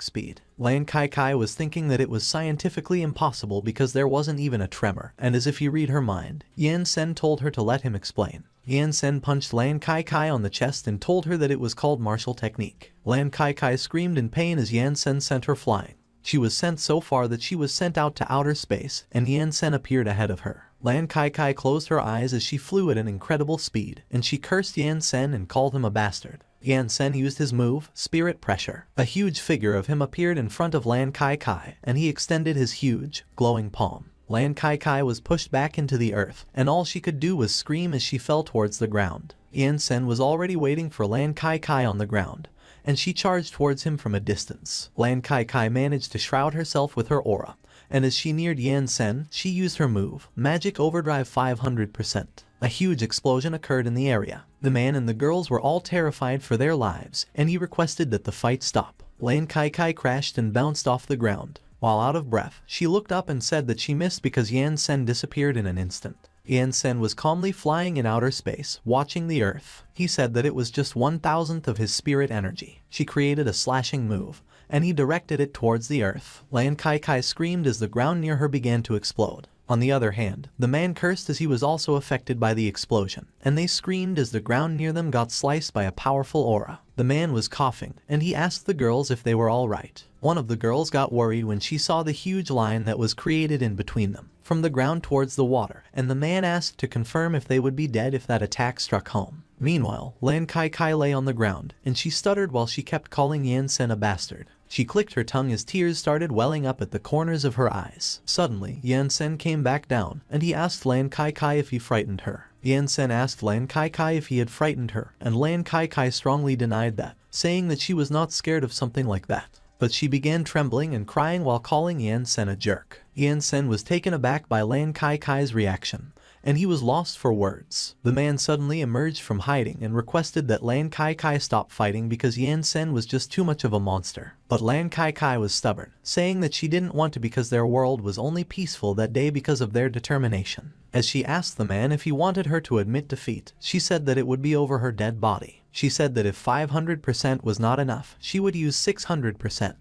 speed. Lan Qi Qi was thinking that it was scientifically impossible because there wasn't even a tremor, and as if he read her mind, Yan Sen told her to let him explain. Yan Sen punched Lan Qi Qi on the chest and told her that it was called martial technique. Lan Qi Qi screamed in pain as Yan Sen sent her flying. She was sent so far that she was sent out to outer space, and Yan Sen appeared ahead of her. Lan Qi Qi closed her eyes as she flew at an incredible speed, and she cursed Yan Sen and called him a bastard. Yan Sen used his move, Spirit Pressure. A huge figure of him appeared in front of Lan Qi Qi, and he extended his huge, glowing palm. Lan Qi Qi was pushed back into the earth, and all she could do was scream as she fell towards the ground. Yan Sen was already waiting for Lan Qi Qi on the ground, and she charged towards him from a distance. Lan Qi Qi managed to shroud herself with her aura, and as she neared Yan Sen, she used her move, Magic Overdrive 500%. A huge explosion occurred in the area. The man and the girls were all terrified for their lives, and he requested that the fight stop. Lan Qi Qi crashed and bounced off the ground. While out of breath, she looked up and said that she missed because Yan Sen disappeared in an instant. Yan Sen was calmly flying in outer space, watching the earth. He said that it was just 1,000th of his spirit energy. She created a slashing move, and he directed it towards the earth. Lan Qi Qi screamed as the ground near her began to explode. On the other hand, the man cursed as he was also affected by the explosion, and they screamed as the ground near them got sliced by a powerful aura. The man was coughing, and he asked the girls if they were all right. One of the girls got worried when she saw the huge line that was created in between them, from the ground towards the water, and the man asked to confirm if they would be dead if that attack struck home. Meanwhile, Lan Qi Qi lay on the ground, and she stuttered while she kept calling Yan Sen a bastard. She clicked her tongue as tears started welling up at the corners of her eyes. Suddenly, Yan Sen came back down, and he asked Lan Qi Qi if he frightened her. Yan Sen asked Lan Qi Qi if he had frightened her, and Lan Qi Qi strongly denied that, saying that she was not scared of something like that. But she began trembling and crying while calling Yan Sen a jerk. Yan Sen was taken aback by Lan Qi Qi's reaction, and he was lost for words. The man suddenly emerged from hiding and requested that Lan Qi Qi stop fighting because Yan Sen was just too much of a monster. But Lan Qi Qi was stubborn, saying that she didn't want to because their world was only peaceful that day because of their determination. As she asked the man if he wanted her to admit defeat, she said that it would be over her dead body. She said that if 500% was not enough, she would use 600%.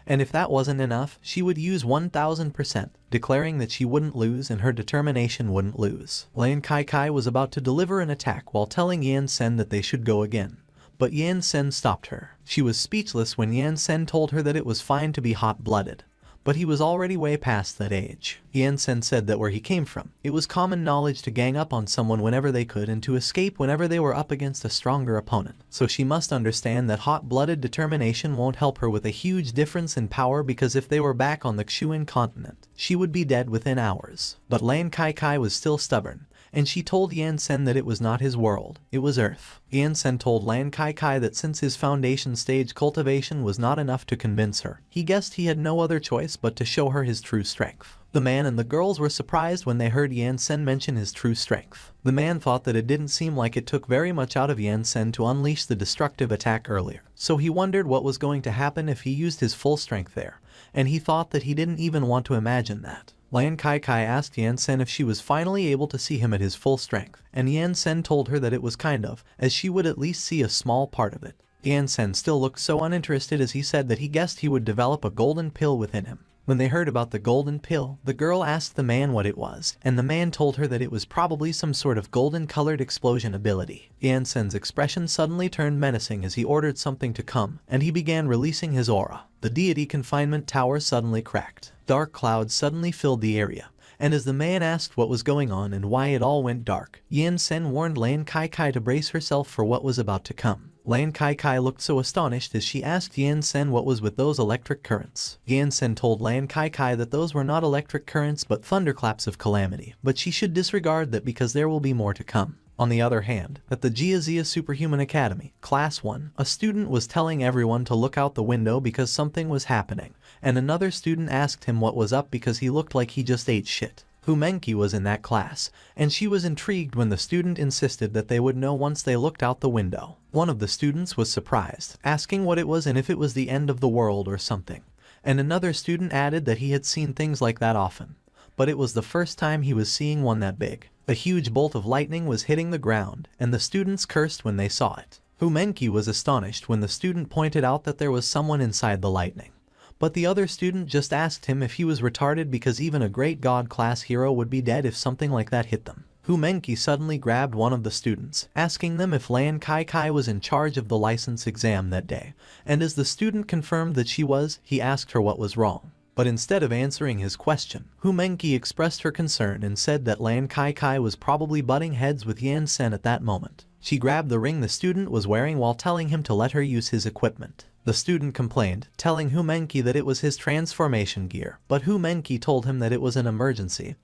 And if that wasn't enough, she would use 1000%, declaring that she wouldn't lose and her determination wouldn't lose. Lan Qi Qi was about to deliver an attack while telling Yan Sen that they should go again. But Yan Sen stopped her. She was speechless when Yan Sen told her that it was fine to be hot-blooded. But he was already way past that age. Yan Sen said that where he came from, it was common knowledge to gang up on someone whenever they could and to escape whenever they were up against a stronger opponent. So she must understand that hot-blooded determination won't help her with a huge difference in power because if they were back on the Xuan continent, she would be dead within hours. But Lan Qi Qi was still stubborn, and she told Yan Sen that it was not his world, it was Earth. Yan Sen told Lan Qi Qi that since his foundation stage cultivation was not enough to convince her, he guessed he had no other choice but to show her his true strength. The man and the girls were surprised when they heard Yan Sen mention his true strength. The man thought that it didn't seem like it took very much out of Yan Sen to unleash the destructive attack earlier, so he wondered what was going to happen if he used his full strength there, and he thought that he didn't even want to imagine that. Lan Qi Qi asked Yan Sen if she was finally able to see him at his full strength, and Yan Sen told her that it was kind of, as she would at least see a small part of it. Yan Sen still looked so uninterested as he said that he guessed he would develop a golden pill within him. When they heard about the golden pill, the girl asked the man what it was, and the man told her that it was probably some sort of golden-colored explosion ability. Yansen's expression suddenly turned menacing as he ordered something to come, and he began releasing his aura. The deity confinement tower suddenly cracked. Dark clouds suddenly filled the area, and as the man asked what was going on and why it all went dark, Yansen warned Lan Qi Qi to brace herself for what was about to come. Lan Qi Qi looked so astonished as she asked Yansen what was with those electric currents. Yansen told Lan Qi Qi that those were not electric currents but thunderclaps of calamity, but she should disregard that because there will be more to come. On the other hand, at the Jiazia Superhuman Academy, Class 1, a student was telling everyone to look out the window because something was happening, and another student asked him what was up because he looked like he just ate shit. Humenki was in that class, and she was intrigued when the student insisted that they would know once they looked out the window. One of the students was surprised, asking what it was and if it was the end of the world or something, and another student added that he had seen things like that often, but it was the first time he was seeing one that big. A huge bolt of lightning was hitting the ground, and the students cursed when they saw it. Humenki was astonished when the student pointed out that there was someone inside the lightning. But the other student just asked him if he was retarded because even a great god-class hero would be dead if something like that hit them. Humenki suddenly grabbed one of the students, asking them if Lan Qi Qi was in charge of the license exam that day, and as the student confirmed that she was, he asked her what was wrong. But instead of answering his question, Humenki expressed her concern and said that Lan Qi Qi was probably butting heads with Yansen at that moment. She grabbed the ring the student was wearing while telling him to let her use his equipment. The student complained, telling Humenki that it was his transformation gear, but Humenki told him that it was an emergency,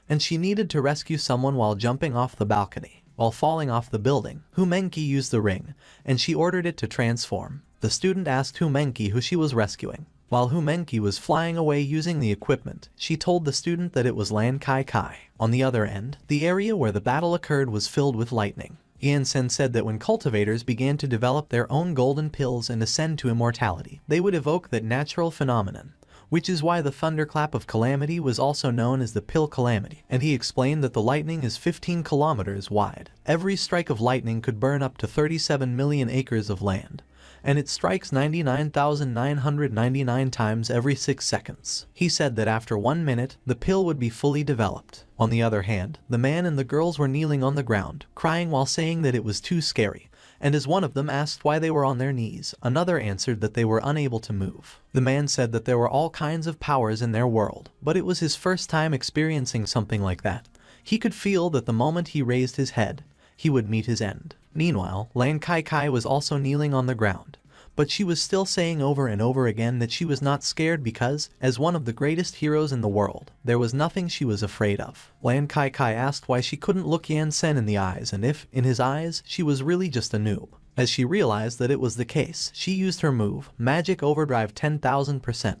and she needed to rescue someone while jumping off the balcony. While falling off the building, Humenki used the ring, and she ordered it to transform. The student asked Humenki who she was rescuing. While Humenki was flying away using the equipment, she told the student that it was Lan Qi Qi. On the other end, the area where the battle occurred was filled with lightning. Yansen said that when cultivators began to develop their own golden pills and ascend to immortality, they would evoke that natural phenomenon, which is why the thunderclap of calamity was also known as the pill calamity, and he explained that the lightning is 15 kilometers wide. Every strike of lightning could burn up to 37 million acres of land, and it strikes 99,999 times every 6 seconds. He said that after 1 minute, the pill would be fully developed. On the other hand, the man and the girls were kneeling on the ground, crying while saying that it was too scary, and as one of them asked why they were on their knees, another answered that they were unable to move. The man said that there were all kinds of powers in their world, but it was his first time experiencing something like that. He could feel that the moment he raised his head, he would meet his end. Meanwhile, Lan Qi Qi was also kneeling on the ground, but she was still saying over and over again that she was not scared because, as one of the greatest heroes in the world, there was nothing she was afraid of. Lan Qi Qi asked why she couldn't look Yansen in the eyes and if, in his eyes, she was really just a noob. As she realized that it was the case, she used her move, Magic Overdrive 10,000%,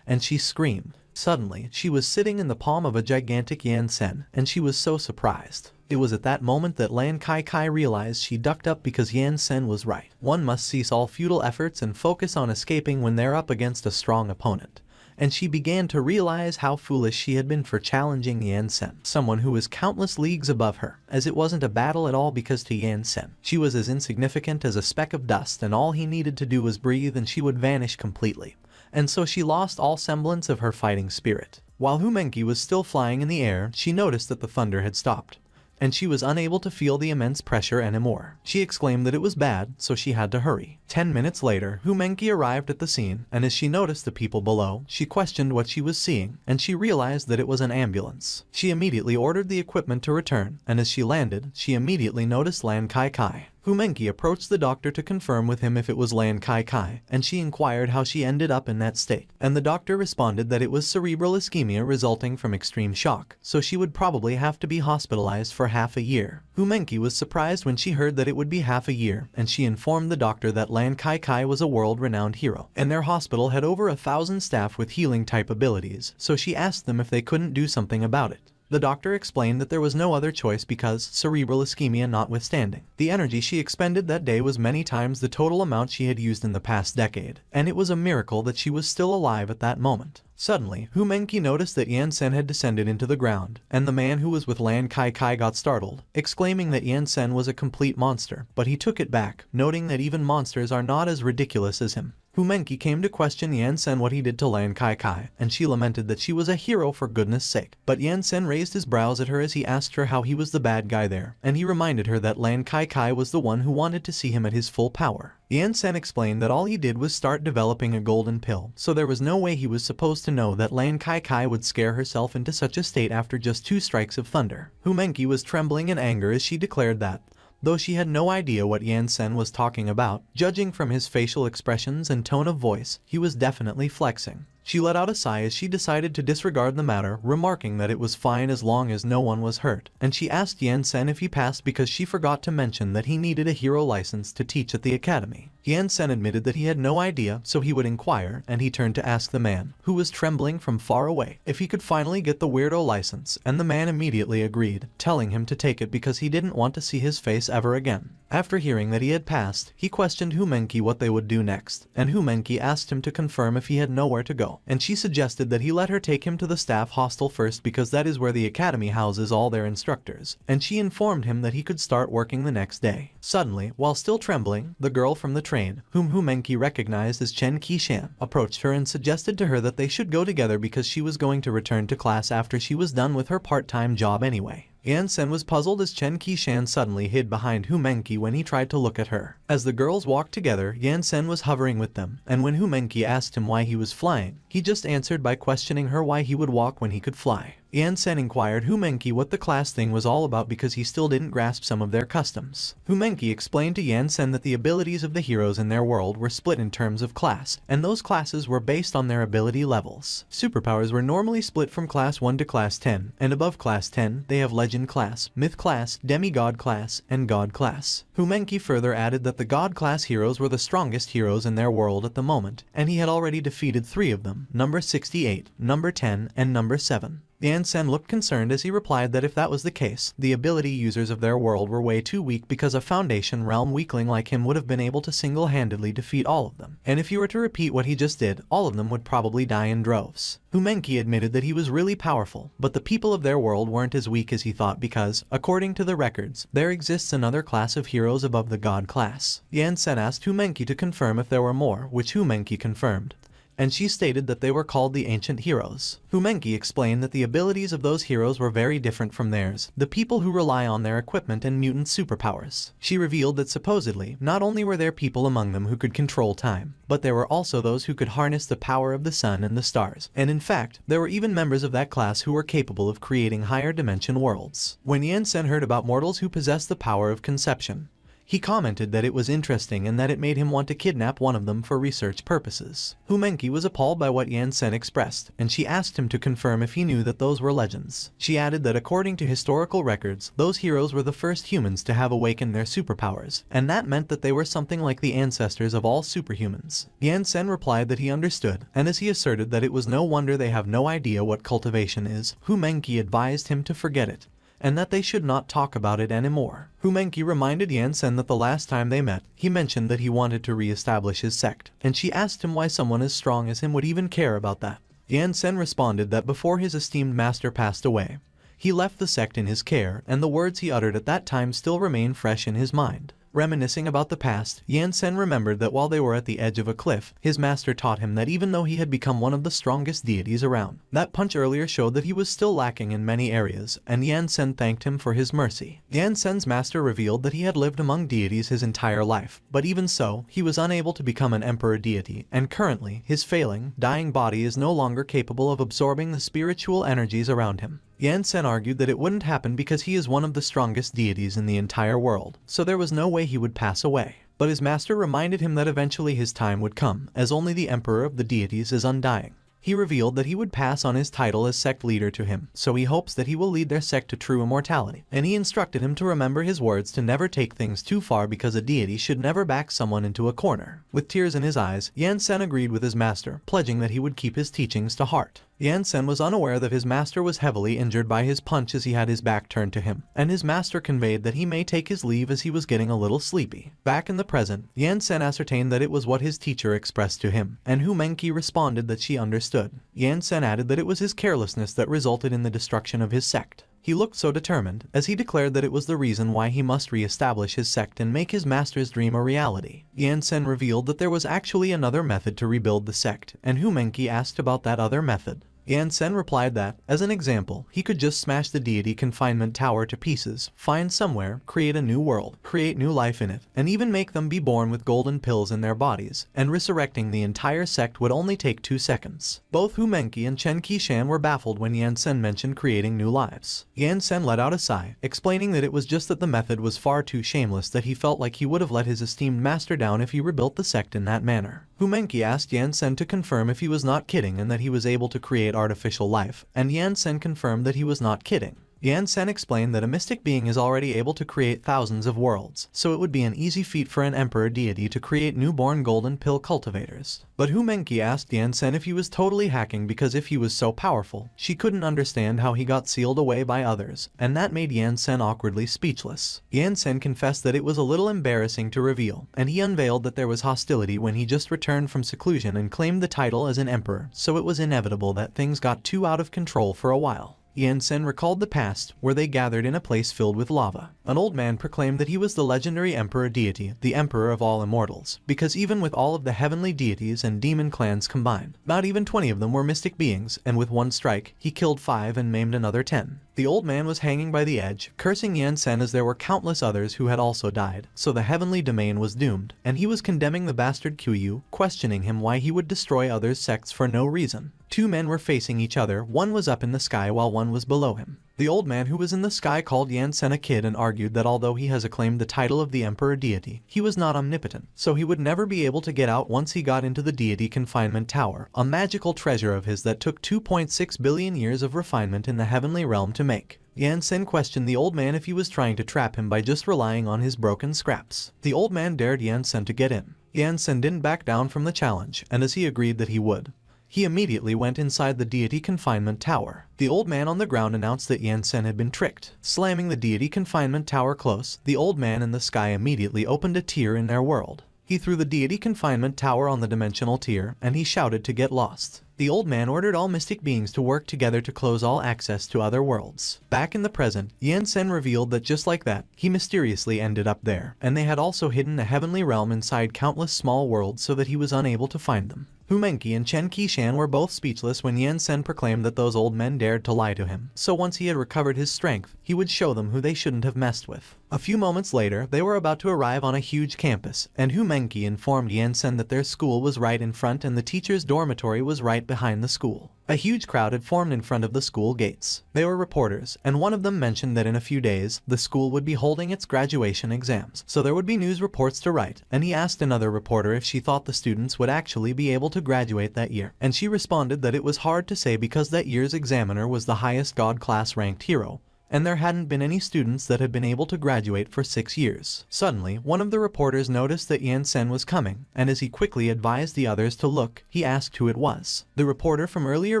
and she screamed. Suddenly, she was sitting in the palm of a gigantic Yansen, and she was so surprised. It was at that moment that Lan Qi Qi realized she ducked up because Yansen was right. One must cease all futile efforts and focus on escaping when they're up against a strong opponent. And she began to realize how foolish she had been for challenging Yansen, someone who was countless leagues above her, as it wasn't a battle at all because to Yansen, she was as insignificant as a speck of dust and all he needed to do was breathe and she would vanish completely. And so she lost all semblance of her fighting spirit. While Humenki was still flying in the air, she noticed that the thunder had stopped, and she was unable to feel the immense pressure anymore. She exclaimed that it was bad, so she had to hurry. 10 minutes later, Humenki arrived at the scene, and as she noticed the people below, she questioned what she was seeing, and she realized that it was an ambulance. She immediately ordered the equipment to return, and as she landed, she immediately noticed Lan Qi Qi. Humenki approached the doctor to confirm with him if it was Lan Qi Qi, and she inquired how she ended up in that state. And the doctor responded that it was cerebral ischemia resulting from extreme shock, so she would probably have to be hospitalized for half a year. Humenki was surprised when she heard that it would be half a year, and she informed the doctor that Lan Qi Qi was a world-renowned hero, and their hospital had over 1,000 staff with healing-type abilities, so she asked them if they couldn't do something about it. The doctor explained that there was no other choice because, cerebral ischemia notwithstanding, the energy she expended that day was many times the total amount she had used in the past decade, and it was a miracle that she was still alive at that moment. Suddenly, Humenki noticed that Yansen had descended into the ground, and the man who was with Lan Qi Qi got startled, exclaiming that Yansen was a complete monster, but he took it back, noting that even monsters are not as ridiculous as him. Menqi came to question Yan Sen what he did to Lan Qi Qi, and she lamented that she was a hero for goodness sake. But Yan Sen raised his brows at her as he asked her how he was the bad guy there, and he reminded her that Lan Qi Qi was the one who wanted to see him at his full power. Yan Sen explained that all he did was start developing a golden pill, so there was no way he was supposed to know that Lan Qi Qi would scare herself into such a state after just 2 strikes of thunder. Menqi was trembling in anger as she declared that, though she had no idea what Yan Sen was talking about, judging from his facial expressions and tone of voice, he was definitely flexing. She let out a sigh as she decided to disregard the matter, remarking that it was fine as long as no one was hurt, and she asked Yan Sen if he passed because she forgot to mention that he needed a hero license to teach at the academy. Yan Sen admitted that he had no idea, so he would inquire, and he turned to ask the man, who was trembling from far away, if he could finally get the weirdo license, and the man immediately agreed, telling him to take it because he didn't want to see his face ever again. After hearing that he had passed, he questioned Menqi what they would do next, and Menqi asked him to confirm if he had nowhere to go, and she suggested that he let her take him to the staff hostel first because that is where the academy houses all their instructors, and she informed him that he could start working the next day. Suddenly, while still trembling, the girl from the train, whom Menqi recognized as Chen Qishan, approached her and suggested to her that they should go together because she was going to return to class after she was done with her part-time job anyway. Yan Sen was puzzled as Chen Qishan suddenly hid behind Menqi when he tried to look at her. As the girls walked together, Yan Sen was hovering with them, and when Menqi asked him why he was flying, he just answered by questioning her why he would walk when he could fly. Yan Sen inquired Menqi what the class thing was all about because he still didn't grasp some of their customs. Menqi explained to Yan Sen that the abilities of the heroes in their world were split in terms of class, and those classes were based on their ability levels. Superpowers were normally split from class 1 to class 10, and above class 10, they have legend class, myth class, demigod class, and god class. Menqi further added that the god class heroes were the strongest heroes in their world at the moment, and he had already defeated 3 of them, number 68, number 10, and number 7. Yan Sen looked concerned as he replied that if that was the case, the ability users of their world were way too weak because a Foundation realm weakling like him would have been able to single-handedly defeat all of them. And if he were to repeat what he just did, all of them would probably die in droves. Menqi admitted that he was really powerful, but the people of their world weren't as weak as he thought because, according to the records, there exists another class of heroes above the god class. Yan Sen asked Menqi to confirm if there were more, which Menqi confirmed, and she stated that they were called the Ancient Heroes. Menqi explained that the abilities of those heroes were very different from theirs, the people who rely on their equipment and mutant superpowers. She revealed that supposedly, not only were there people among them who could control time, but there were also those who could harness the power of the sun and the stars, and in fact, there were even members of that class who were capable of creating higher dimension worlds. When Yan Sen heard about mortals who possessed the power of conception, he commented that it was interesting and that it made him want to kidnap one of them for research purposes. Menqi was appalled by what Yan Sen expressed, and she asked him to confirm if he knew that those were legends. She added that according to historical records, those heroes were the first humans to have awakened their superpowers, and that meant that they were something like the ancestors of all superhumans. Yan Sen replied that he understood, and as he asserted that it was no wonder they have no idea what cultivation is, Menqi advised him to forget it, and that they should not talk about it anymore. Menqi reminded Yan Sen that the last time they met, he mentioned that he wanted to re-establish his sect, and she asked him why someone as strong as him would even care about that. Yan Sen responded that before his esteemed master passed away, he left the sect in his care, and the words he uttered at that time still remain fresh in his mind. Reminiscing about the past, Yan Sen remembered that while they were at the edge of a cliff, his master taught him that even though he had become one of the strongest deities around, that punch earlier showed that he was still lacking in many areas, and Yan Sen thanked him for his mercy. Yan Sen's master revealed that he had lived among deities his entire life, but even so, he was unable to become an emperor deity, and currently, his failing, dying body is no longer capable of absorbing the spiritual energies around him. Yan Sen argued that it wouldn't happen because he is one of the strongest deities in the entire world, so there was no way he would pass away. But his master reminded him that eventually his time would come, as only the emperor of the deities is undying. He revealed that he would pass on his title as sect leader to him, so he hopes that he will lead their sect to true immortality, and he instructed him to remember his words to never take things too far because a deity should never back someone into a corner. With tears in his eyes, Yan Sen agreed with his master, pledging that he would keep his teachings to heart. Yan Sen was unaware that his master was heavily injured by his punch as he had his back turned to him, and his master conveyed that he may take his leave as he was getting a little sleepy. Back in the present, Yan Sen ascertained that it was what his teacher expressed to him, and Menqi responded that she understood. Yan Sen added that it was his carelessness that resulted in the destruction of his sect. He looked so determined, as he declared that it was the reason why he must re-establish his sect and make his master's dream a reality. Yansen revealed that there was actually another method to rebuild the sect, and Hu Menqi asked about that other method. Yansen replied that, as an example, he could just smash the deity confinement tower to pieces, find somewhere, create a new world, create new life in it, and even make them be born with golden pills in their bodies, and resurrecting the entire sect would only take 2 seconds. Both Hu Menqi and Chen Qishan were baffled when Yansen mentioned creating new lives. Yansen let out a sigh, explaining that it was just that the method was far too shameless, that he felt like he would have let his esteemed master down if he rebuilt the sect in that manner. Hu Menqi asked Yansen to confirm if he was not kidding and that he was able to create artificial life, and Yansen confirmed that he was not kidding. Yansen explained that a mystic being is already able to create thousands of worlds, so it would be an easy feat for an emperor deity to create newborn golden pill cultivators. But Hu Menqi asked Yansen if he was totally hacking because if he was so powerful, she couldn't understand how he got sealed away by others, and that made Yansen awkwardly speechless. Yansen confessed that it was a little embarrassing to reveal, and he unveiled that there was hostility when he just returned from seclusion and claimed the title as an emperor, so it was inevitable that things got too out of control for a while. Yansen recalled the past, where they gathered in a place filled with lava. An old man proclaimed that he was the legendary emperor deity, the emperor of all immortals, because even with all of the heavenly deities and demon clans combined, not even 20 of them were mystic beings, and with one strike, he killed 5 and maimed another 10. The old man was hanging by the edge, cursing Yansen as there were countless others who had also died, so the heavenly domain was doomed, and he was condemning the bastard Qiyu, questioning him why he would destroy others' sects for no reason. 2 men were facing each other, one was up in the sky while one was below him. The old man who was in the sky called Yansen a kid and argued that although he has acclaimed the title of the emperor deity, he was not omnipotent, so he would never be able to get out once he got into the deity confinement tower, a magical treasure of his that took 2.6 billion years of refinement in the heavenly realm to make. Yansen questioned the old man if he was trying to trap him by just relying on his broken scraps. The old man dared Yansen to get in. Yansen didn't back down from the challenge, and as he agreed that he would, he immediately went inside the deity confinement tower. The old man on the ground announced that Yansen had been tricked. Slamming the deity confinement tower close, the old man in the sky immediately opened a tier in their world. He threw the deity confinement tower on the dimensional tier, and he shouted to get lost. The old man ordered all mystic beings to work together to close all access to other worlds. Back in the present, Yansen revealed that just like that, he mysteriously ended up there, and they had also hidden a heavenly realm inside countless small worlds so that he was unable to find them. Hu Menqi and Chen Qishan were both speechless when Yansen proclaimed that those old men dared to lie to him, so once he had recovered his strength, he would show them who they shouldn't have messed with. A few moments later, they were about to arrive on a huge campus, and Hu Menqi informed Yansen that their school was right in front and the teacher's dormitory was right behind the school. A huge crowd had formed in front of the school gates. They were reporters, and one of them mentioned that in a few days, the school would be holding its graduation exams, so there would be news reports to write, and he asked another reporter if she thought the students would actually be able to graduate that year, and she responded that it was hard to say because that year's examiner was the highest God class ranked hero, and there hadn't been any students that had been able to graduate for 6 years. Suddenly, one of the reporters noticed that Yansen was coming, and as he quickly advised the others to look, he asked who it was. The reporter from earlier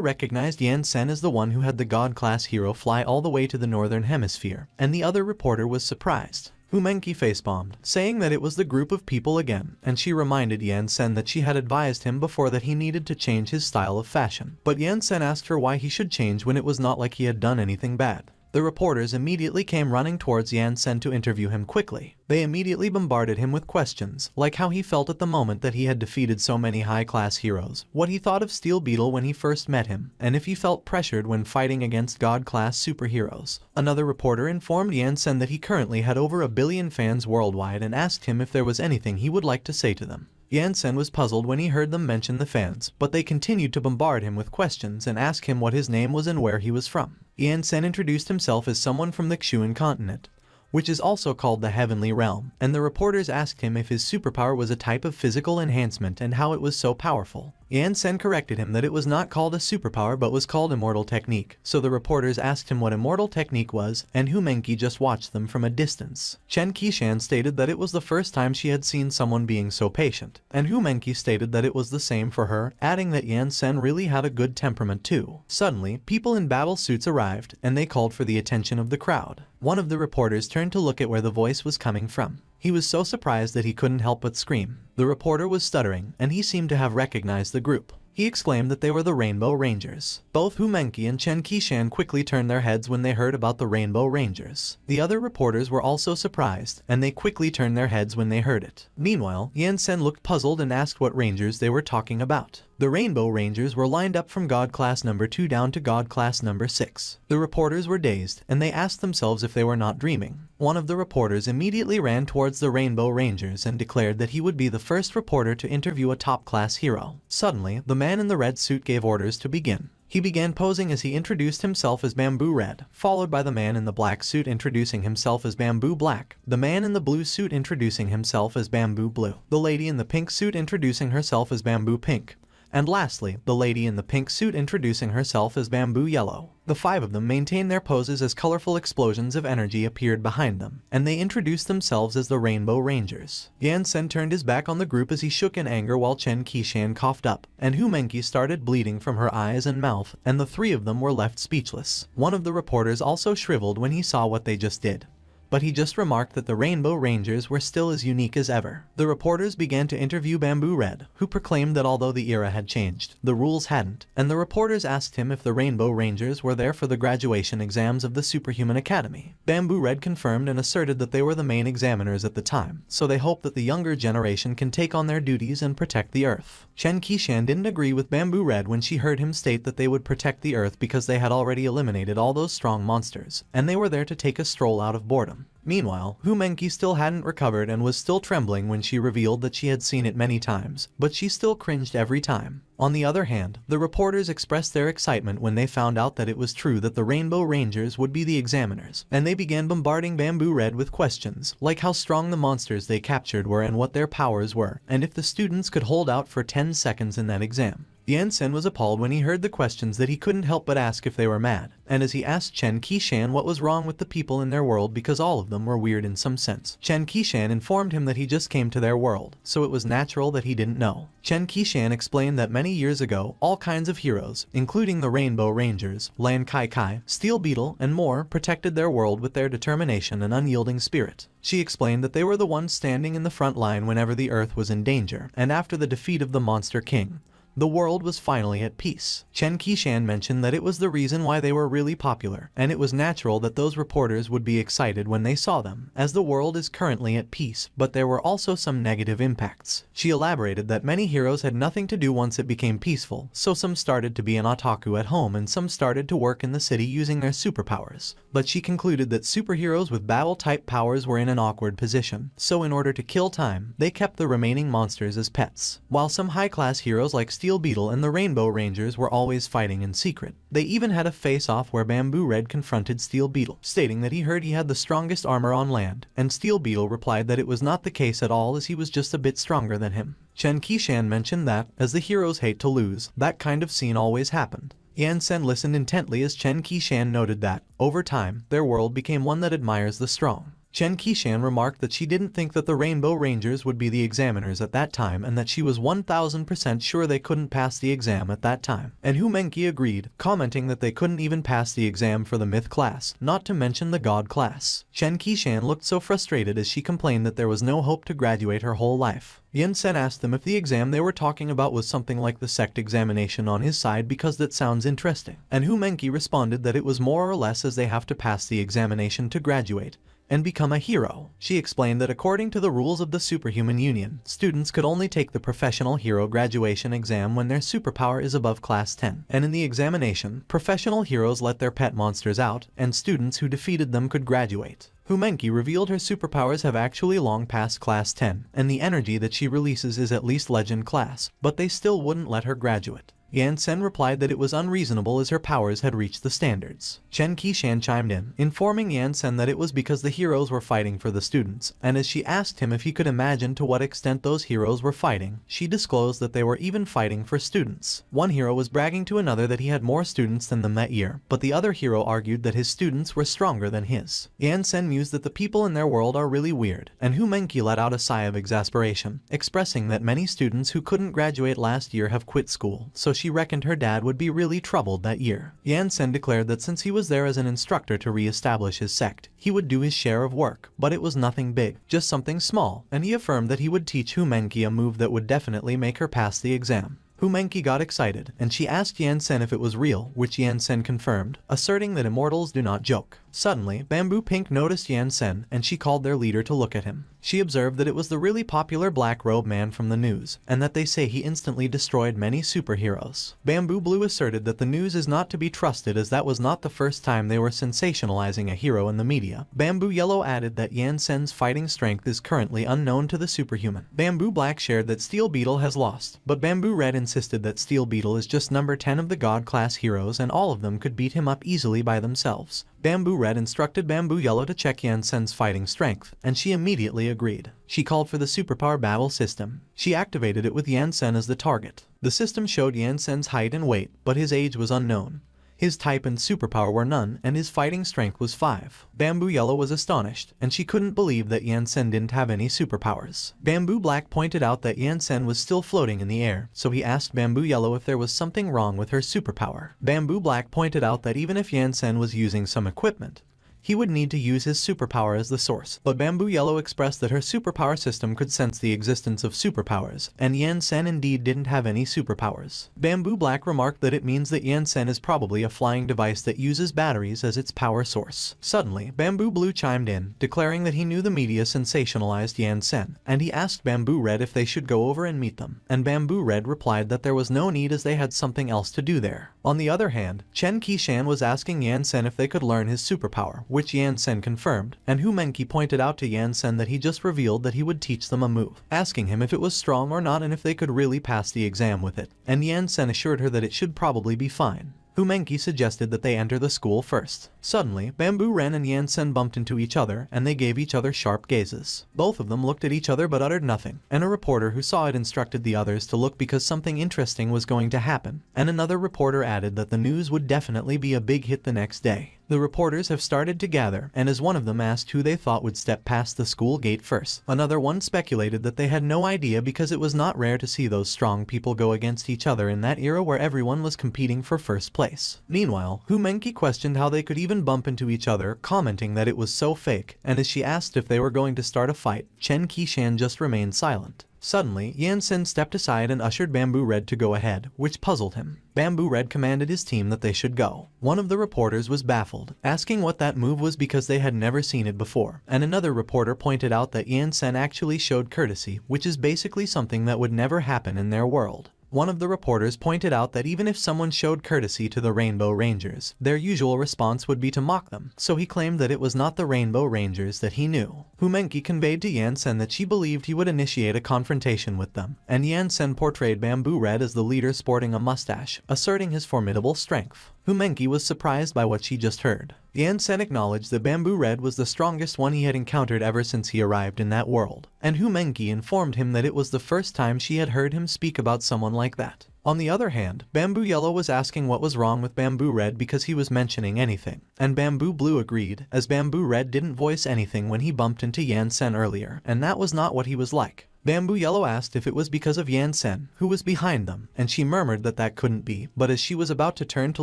recognized Yansen as the one who had the God-class hero fly all the way to the northern hemisphere, and the other reporter was surprised. Hu Menqi facebombed, saying that it was the group of people again, and she reminded Yansen that she had advised him before that he needed to change his style of fashion. But Yansen asked her why he should change when it was not like he had done anything bad. The reporters immediately came running towards Yansen to interview him quickly. They immediately bombarded him with questions, like how he felt at the moment that he had defeated so many high-class heroes, what he thought of Steel Beetle when he first met him, and if he felt pressured when fighting against God-class superheroes. Another reporter informed Yansen that he currently had over 1 billion fans worldwide and asked him if there was anything he would like to say to them. Yansen was puzzled when he heard them mention the fans, but they continued to bombard him with questions and ask him what his name was and where he was from. Yansen introduced himself as someone from the Xuan continent, which is also called the Heavenly Realm, and the reporters asked him if his superpower was a type of physical enhancement and how it was so powerful. Yansen corrected him that it was not called a superpower but was called Immortal Technique, so the reporters asked him what Immortal Technique was, and Hu Menqi just watched them from a distance. Chen Qishan stated that it was the first time she had seen someone being so patient, and Hu Menqi stated that it was the same for her, adding that Yansen really had a good temperament too. Suddenly, people in battle suits arrived, and they called for the attention of the crowd. One of the reporters turned to look at where the voice was coming from. He was so surprised that he couldn't help but scream. The reporter was stuttering, and he seemed to have recognized the group. He exclaimed that they were the Rainbow Rangers. Both Hu Menqi and Chen Qishan quickly turned their heads when they heard about the Rainbow Rangers. The other reporters were also surprised, and they quickly turned their heads when they heard it. Meanwhile, Yansen looked puzzled and asked what rangers they were talking about. The Rainbow Rangers were lined up from God Class number 2 down to God Class number 6. The reporters were dazed, and they asked themselves if they were not dreaming. One of the reporters immediately ran towards the Rainbow Rangers and declared that he would be the first reporter to interview a top-class hero. Suddenly, the man in the red suit gave orders to begin. He began posing as he introduced himself as Bamboo Red, followed by the man in the black suit introducing himself as Bamboo Black, the man in the blue suit introducing himself as Bamboo Blue, the lady in the pink suit introducing herself as Bamboo Pink, and lastly, the lady in the pink suit introducing herself as Bamboo Yellow. The five of them maintained their poses as colorful explosions of energy appeared behind them, and they introduced themselves as the Rainbow Rangers. Yansen turned his back on the group as he shook in anger while Chen Qishan coughed up, and Hu Menqi started bleeding from her eyes and mouth, and the three of them were left speechless. One of the reporters also shriveled when he saw what they just did, but he just remarked that the Rainbow Rangers were still as unique as ever. The reporters began to interview Bamboo Red, who proclaimed that although the era had changed, the rules hadn't, and the reporters asked him if the Rainbow Rangers were there for the graduation exams of the Superhuman Academy. Bamboo Red confirmed and asserted that they were the main examiners at the time, so they hope that the younger generation can take on their duties and protect the Earth. Chen Qishan didn't agree with Bamboo Red when she heard him state that they would protect the Earth because they had already eliminated all those strong monsters, and they were there to take a stroll out of boredom. Meanwhile, Hu Menqi still hadn't recovered and was still trembling when she revealed that she had seen it many times, but she still cringed every time. On the other hand, the reporters expressed their excitement when they found out that it was true that the Rainbow Rangers would be the examiners, and they began bombarding Bamboo Red with questions, like how strong the monsters they captured were and what their powers were, and if the students could hold out for 10 seconds in that exam. Yansen was appalled when he heard the questions that he couldn't help but ask if they were mad, and as he asked Chen Qishan what was wrong with the people in their world because all of them were weird in some sense. Chen Qishan informed him that he just came to their world, so it was natural that he didn't know. Chen Qishan explained that many years ago, all kinds of heroes, including the Rainbow Rangers, Lan Qi Qi, Steel Beetle, and more, protected their world with their determination and unyielding spirit. She explained that they were the ones standing in the front line whenever the Earth was in danger, and after the defeat of the Monster King, the world was finally at peace. Chen Qishan mentioned that it was the reason why they were really popular, and it was natural that those reporters would be excited when they saw them, as the world is currently at peace, but there were also some negative impacts. She elaborated that many heroes had nothing to do once it became peaceful, so some started to be an otaku at home and some started to work in the city using their superpowers. But she concluded that superheroes with battle-type powers were in an awkward position, so in order to kill time, they kept the remaining monsters as pets. While some high-class heroes like Steel Beetle and the Rainbow Rangers were always fighting in secret, they even had a face-off where Bamboo Red confronted Steel Beetle, stating that he heard he had the strongest armor on land, and Steel Beetle replied that it was not the case at all as he was just a bit stronger than him. Chen Qishan mentioned that, as the heroes hate to lose, that kind of scene always happened. Yansen listened intently as Chen Qishan noted that, over time, their world became one that admires the strong. Chen Qishan remarked that she didn't think that the Rainbow Rangers would be the examiners at that time and that she was 1000% sure they couldn't pass the exam at that time. And Hu Menqi agreed, commenting that they couldn't even pass the exam for the Myth class, not to mention the God class. Chen Qishan looked so frustrated as she complained that there was no hope to graduate her whole life. Yansen asked them if the exam they were talking about was something like the sect examination on his side because that sounds interesting. And Hu Menqi responded that it was more or less as they have to pass the examination to graduate and become a hero. She explained that according to the rules of the Superhuman Union, students could only take the professional hero graduation exam when their superpower is above class 10. And in the examination, professional heroes let their pet monsters out, and students who defeated them could graduate. Hu Menqi revealed her superpowers have actually long passed class 10, and the energy that she releases is at least legend class, but they still wouldn't let her graduate. Yansen replied that it was unreasonable as her powers had reached the standards. Chen Qishan chimed in, informing Yansen that it was because the heroes were fighting for the students, and as she asked him if he could imagine to what extent those heroes were fighting, she disclosed that they were even fighting for students. One hero was bragging to another that he had more students than them that year, but the other hero argued that his students were stronger than his. Yansen mused that the people in their world are really weird, and Hu Menqi let out a sigh of exasperation, expressing that many students who couldn't graduate last year have quit school, so she reckoned her dad would be really troubled that year. Yansen declared that since he was there as an instructor to re-establish his sect, he would do his share of work, but it was nothing big, just something small, and he affirmed that he would teach Hu Menqi a move that would definitely make her pass the exam. Humenki got excited, and she asked Yansen if it was real, which Yansen confirmed, asserting that immortals do not joke. Suddenly, Bamboo Pink noticed Yansen, and she called their leader to look at him. She observed that it was the really popular black robe man from the news, and that they say he instantly destroyed many superheroes. Bamboo Blue asserted that the news is not to be trusted, as that was not the first time they were sensationalizing a hero in the media. Bamboo Yellow added that Yansen's fighting strength is currently unknown to the superhuman. Bamboo Black shared that Steel Beetle has lost, but Bamboo Red insisted that Steel Beetle is just number 10 of the God-class heroes and all of them could beat him up easily by themselves. Bamboo Red instructed Bamboo Yellow to check Yansen's fighting strength, and she immediately agreed. She called for the superpower battle system. She activated it with Yansen as the target. The system showed Yansen's height and weight, but his age was unknown. His type and superpower were none, and his fighting strength was 5. Bamboo Yellow was astonished, and she couldn't believe that Yansen didn't have any superpowers. Bamboo Black pointed out that Yansen was still floating in the air, so he asked Bamboo Yellow if there was something wrong with her superpower. Bamboo Black pointed out that even if Yansen was using some equipment, he would need to use his superpower as the source. But Bamboo Yellow expressed that her superpower system could sense the existence of superpowers, and Yansen indeed didn't have any superpowers. Bamboo Black remarked that it means that Yansen is probably a flying device that uses batteries as its power source. Suddenly, Bamboo Blue chimed in, declaring that he knew the media sensationalized Yansen, and he asked Bamboo Red if they should go over and meet them, and Bamboo Red replied that there was no need as they had something else to do there. On the other hand, Chen Qishan was asking Yansen if they could learn his superpower, which Yansen confirmed, and Humenki pointed out to Yansen that he just revealed that he would teach them a move, asking him if it was strong or not and if they could really pass the exam with it, and Yansen assured her that it should probably be fine. Humenki suggested that they enter the school first. Suddenly, Bamboo Ren and Yansen bumped into each other, and they gave each other sharp gazes. Both of them looked at each other but uttered nothing, and a reporter who saw it instructed the others to look because something interesting was going to happen, and another reporter added that the news would definitely be a big hit the next day. The reporters have started to gather, and as one of them asked who they thought would step past the school gate first, another one speculated that they had no idea because it was not rare to see those strong people go against each other in that era where everyone was competing for first place. Meanwhile, Humenki questioned how they could even bump into each other, commenting that it was so fake, and as she asked if they were going to start a fight, Chen Qishan just remained silent. Suddenly, Yansen stepped aside and ushered Bamboo Red to go ahead, which puzzled him. Bamboo Red commanded his team that they should go. One of the reporters was baffled, asking what that move was because they had never seen it before, and another reporter pointed out that Yansen actually showed courtesy, which is basically something that would never happen in their world. One of the reporters pointed out that even if someone showed courtesy to the Rainbow Rangers, their usual response would be to mock them, so he claimed that it was not the Rainbow Rangers that he knew. Humenki conveyed to Yansen that she believed he would initiate a confrontation with them, and Yansen portrayed Bamboo Red as the leader sporting a mustache, asserting his formidable strength. Humenki was surprised by what she just heard. Yansen acknowledged that Bamboo Red was the strongest one he had encountered ever since he arrived in that world, and Humenki informed him that it was the first time she had heard him speak about someone like that. On the other hand, Bamboo Yellow was asking what was wrong with Bamboo Red because he was mentioning anything, and Bamboo Blue agreed, as Bamboo Red didn't voice anything when he bumped into Yansen earlier, and that was not what he was like. Bamboo Yellow asked if it was because of Yansen, who was behind them, and she murmured that that couldn't be, but as she was about to turn to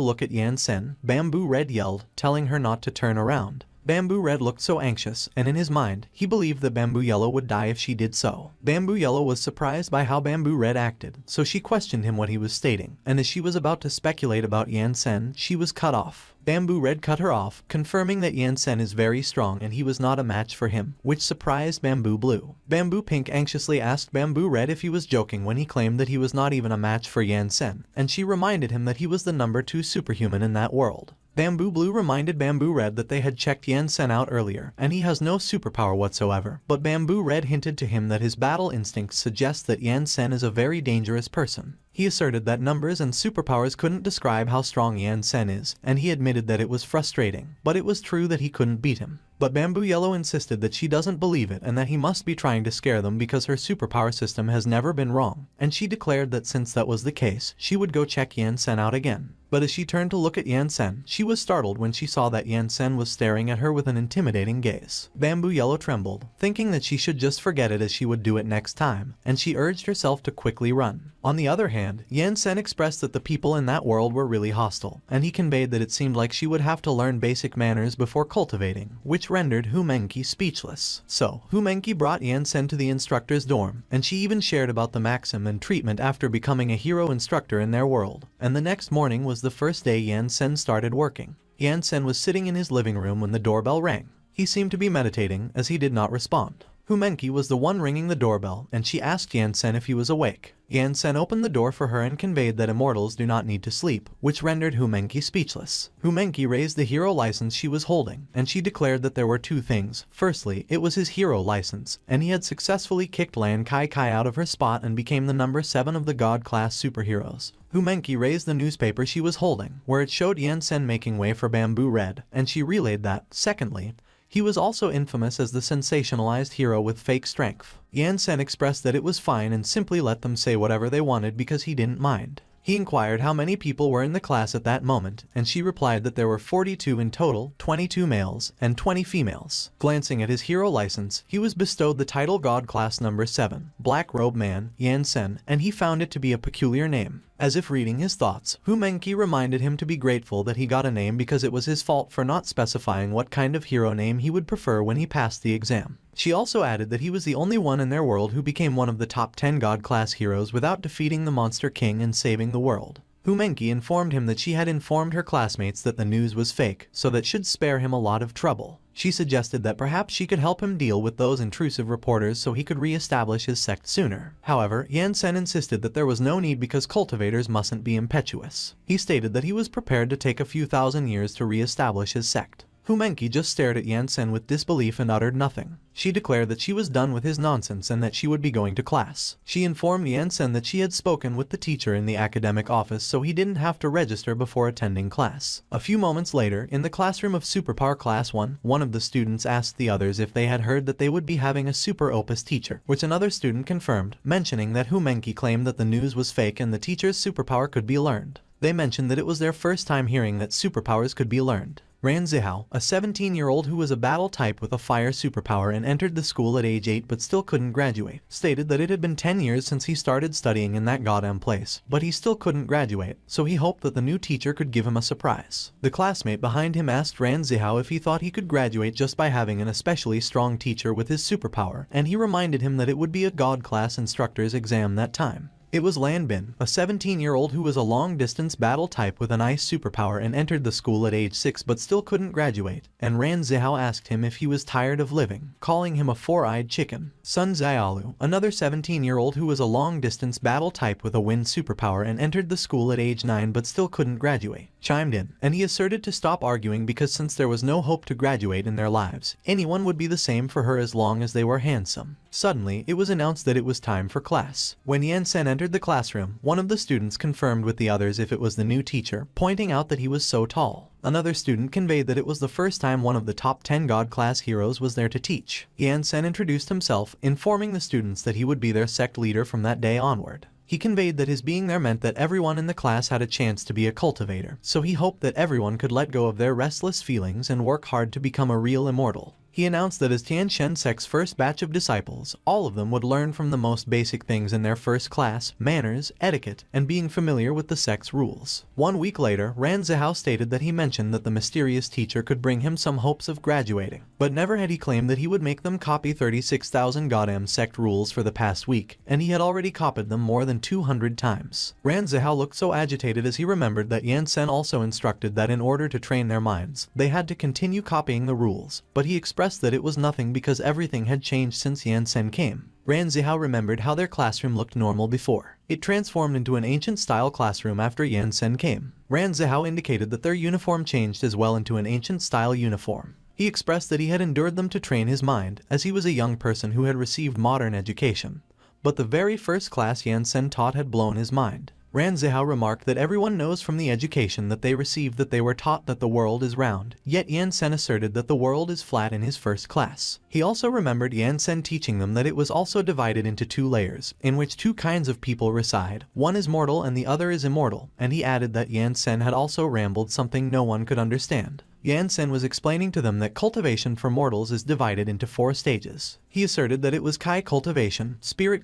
look at Yansen, Bamboo Red yelled, telling her not to turn around. Bamboo Red looked so anxious, and in his mind, he believed that Bamboo Yellow would die if she did so. Bamboo Yellow was surprised by how Bamboo Red acted, so she questioned him what he was stating, and as she was about to speculate about Yansen, she was cut off. Bamboo Red cut her off, confirming that Yansen is very strong and he was not a match for him, which surprised Bamboo Blue. Bamboo Pink anxiously asked Bamboo Red if he was joking when he claimed that he was not even a match for Yansen, and she reminded him that he was the number 2 superhuman in that world. Bamboo Blue reminded Bamboo Red that they had checked Yansen out earlier, and he has no superpower whatsoever, but Bamboo Red hinted to him that his battle instincts suggest that Yansen is a very dangerous person. He asserted that numbers and superpowers couldn't describe how strong Yansen is, and he admitted that it was frustrating, but it was true that he couldn't beat him. But Bamboo Yellow insisted that she doesn't believe it and that he must be trying to scare them because her superpower system has never been wrong, and she declared that since that was the case, she would go check Yansen out again. But as she turned to look at Yansen, she was startled when she saw that Yansen was staring at her with an intimidating gaze. Bamboo Yellow trembled, thinking that she should just forget it as she would do it next time, and she urged herself to quickly run. On the other hand, Yansen expressed that the people in that world were really hostile, and he conveyed that it seemed like she would have to learn basic manners before cultivating, which which rendered Humenki speechless. So, Humenki brought Yansen to the instructor's dorm, and she even shared about the maxim and treatment after becoming a hero instructor in their world. And the next morning was the first day Yansen started working. Yansen was sitting in his living room when the doorbell rang. He seemed to be meditating, as he did not respond. Humenki was the one ringing the doorbell, and she asked Yansen if he was awake. Yansen opened the door for her and conveyed that immortals do not need to sleep, which rendered Humenki speechless. Humenki raised the hero license she was holding, and she declared that there were two things. Firstly, it was his hero license, and he had successfully kicked Lan Qi Qi out of her spot and became the number 7 of the God-class superheroes. Humenki raised the newspaper she was holding, where it showed Yansen making way for Bamboo Red, and she relayed that, secondly, he was also infamous as the sensationalized hero with fake strength. Yansen expressed that it was fine and simply let them say whatever they wanted because he didn't mind. He inquired how many people were in the class at that moment, and she replied that there were 42 in total, 22 males, and 20 females. Glancing at his hero license, he was bestowed the title God Class Number 7, Black Robe Man, Yansen, and he found it to be a peculiar name. As if reading his thoughts, Humenki reminded him to be grateful that he got a name because it was his fault for not specifying what kind of hero name he would prefer when he passed the exam. She also added that he was the only one in their world who became one of the top 10 God-class heroes without defeating the Monster King and saving the world. Humenki informed him that she had informed her classmates that the news was fake, so that should spare him a lot of trouble. She suggested that perhaps she could help him deal with those intrusive reporters so he could re-establish his sect sooner. However, Yansen insisted that there was no need because cultivators mustn't be impetuous. He stated that he was prepared to take a few thousand years to re-establish his sect. Humenki just stared at Yansen with disbelief and uttered nothing. She declared that she was done with his nonsense and that she would be going to class. She informed Yansen that she had spoken with the teacher in the academic office so he didn't have to register before attending class. A few moments later, in the classroom of Superpower Class 1, one of the students asked the others if they had heard that they would be having a Super Opus teacher, which another student confirmed, mentioning that Humenki claimed that the news was fake and the teacher's superpower could be learned. They mentioned that it was their first time hearing that superpowers could be learned. Ran Zihao, a 17-year-old who was a battle type with a fire superpower and entered the school at age 8 but still couldn't graduate, stated that it had been 10 years since he started studying in that goddamn place, but he still couldn't graduate, so he hoped that the new teacher could give him a surprise. The classmate behind him asked Ran Zihao if he thought he could graduate just by having an especially strong teacher with his superpower, and he reminded him that it would be a God-class instructor's exam that time. It was Lan Bin, a 17-year-old who was a long-distance battle type with an ice superpower and entered the school at age 6 but still couldn't graduate, and Ran Zihao asked him if he was tired of living, calling him a four-eyed chicken. Sun Xiaolu, another 17-year-old who was a long-distance battle type with a wind superpower and entered the school at age 9 but still couldn't graduate, chimed in, and he asserted to stop arguing because since there was no hope to graduate in their lives, anyone would be the same for her as long as they were handsome. Suddenly, it was announced that it was time for class. When Yansen entered the classroom, one of the students confirmed with the others if it was the new teacher, pointing out that he was so tall. Another student conveyed that it was the first time one of the top 10 God-class heroes was there to teach. Yansen introduced himself, informing the students that he would be their sect leader from that day onward. He conveyed that his being there meant that everyone in the class had a chance to be a cultivator, so he hoped that everyone could let go of their restless feelings and work hard to become a real immortal. He announced that as Tiantian sect's first batch of disciples, all of them would learn from the most basic things in their first class, manners, etiquette, and being familiar with the sect's rules. 1 week later, Ran Zihao stated that he mentioned that the mysterious teacher could bring him some hopes of graduating, but never had he claimed that he would make them copy 36,000 goddamn sect rules for the past week, and he had already copied them more than 200 times. Ran Zihao looked so agitated as he remembered that Yansen also instructed that in order to train their minds, they had to continue copying the rules, but he expressed that it was nothing because everything had changed since Yansen came. Ran Zihao remembered how their classroom looked normal before. It transformed into an ancient-style classroom after Yansen came. Ran Zihao indicated that their uniform changed as well into an ancient-style uniform. He expressed that he had endured them to train his mind, as he was a young person who had received modern education. But the very first class Yansen taught had blown his mind. Ran Zihao remarked that everyone knows from the education that they received that they were taught that the world is round, yet Yansen asserted that the world is flat in his first class. He also remembered Yansen teaching them that it was also divided into 2 layers, in which 2 kinds of people reside, one is mortal and the other is immortal, and he added that Yansen had also rambled something no one could understand. Yan Sen was explaining to them that cultivation for mortals is divided into 4 stages. He asserted that it was Kai cultivation, spirit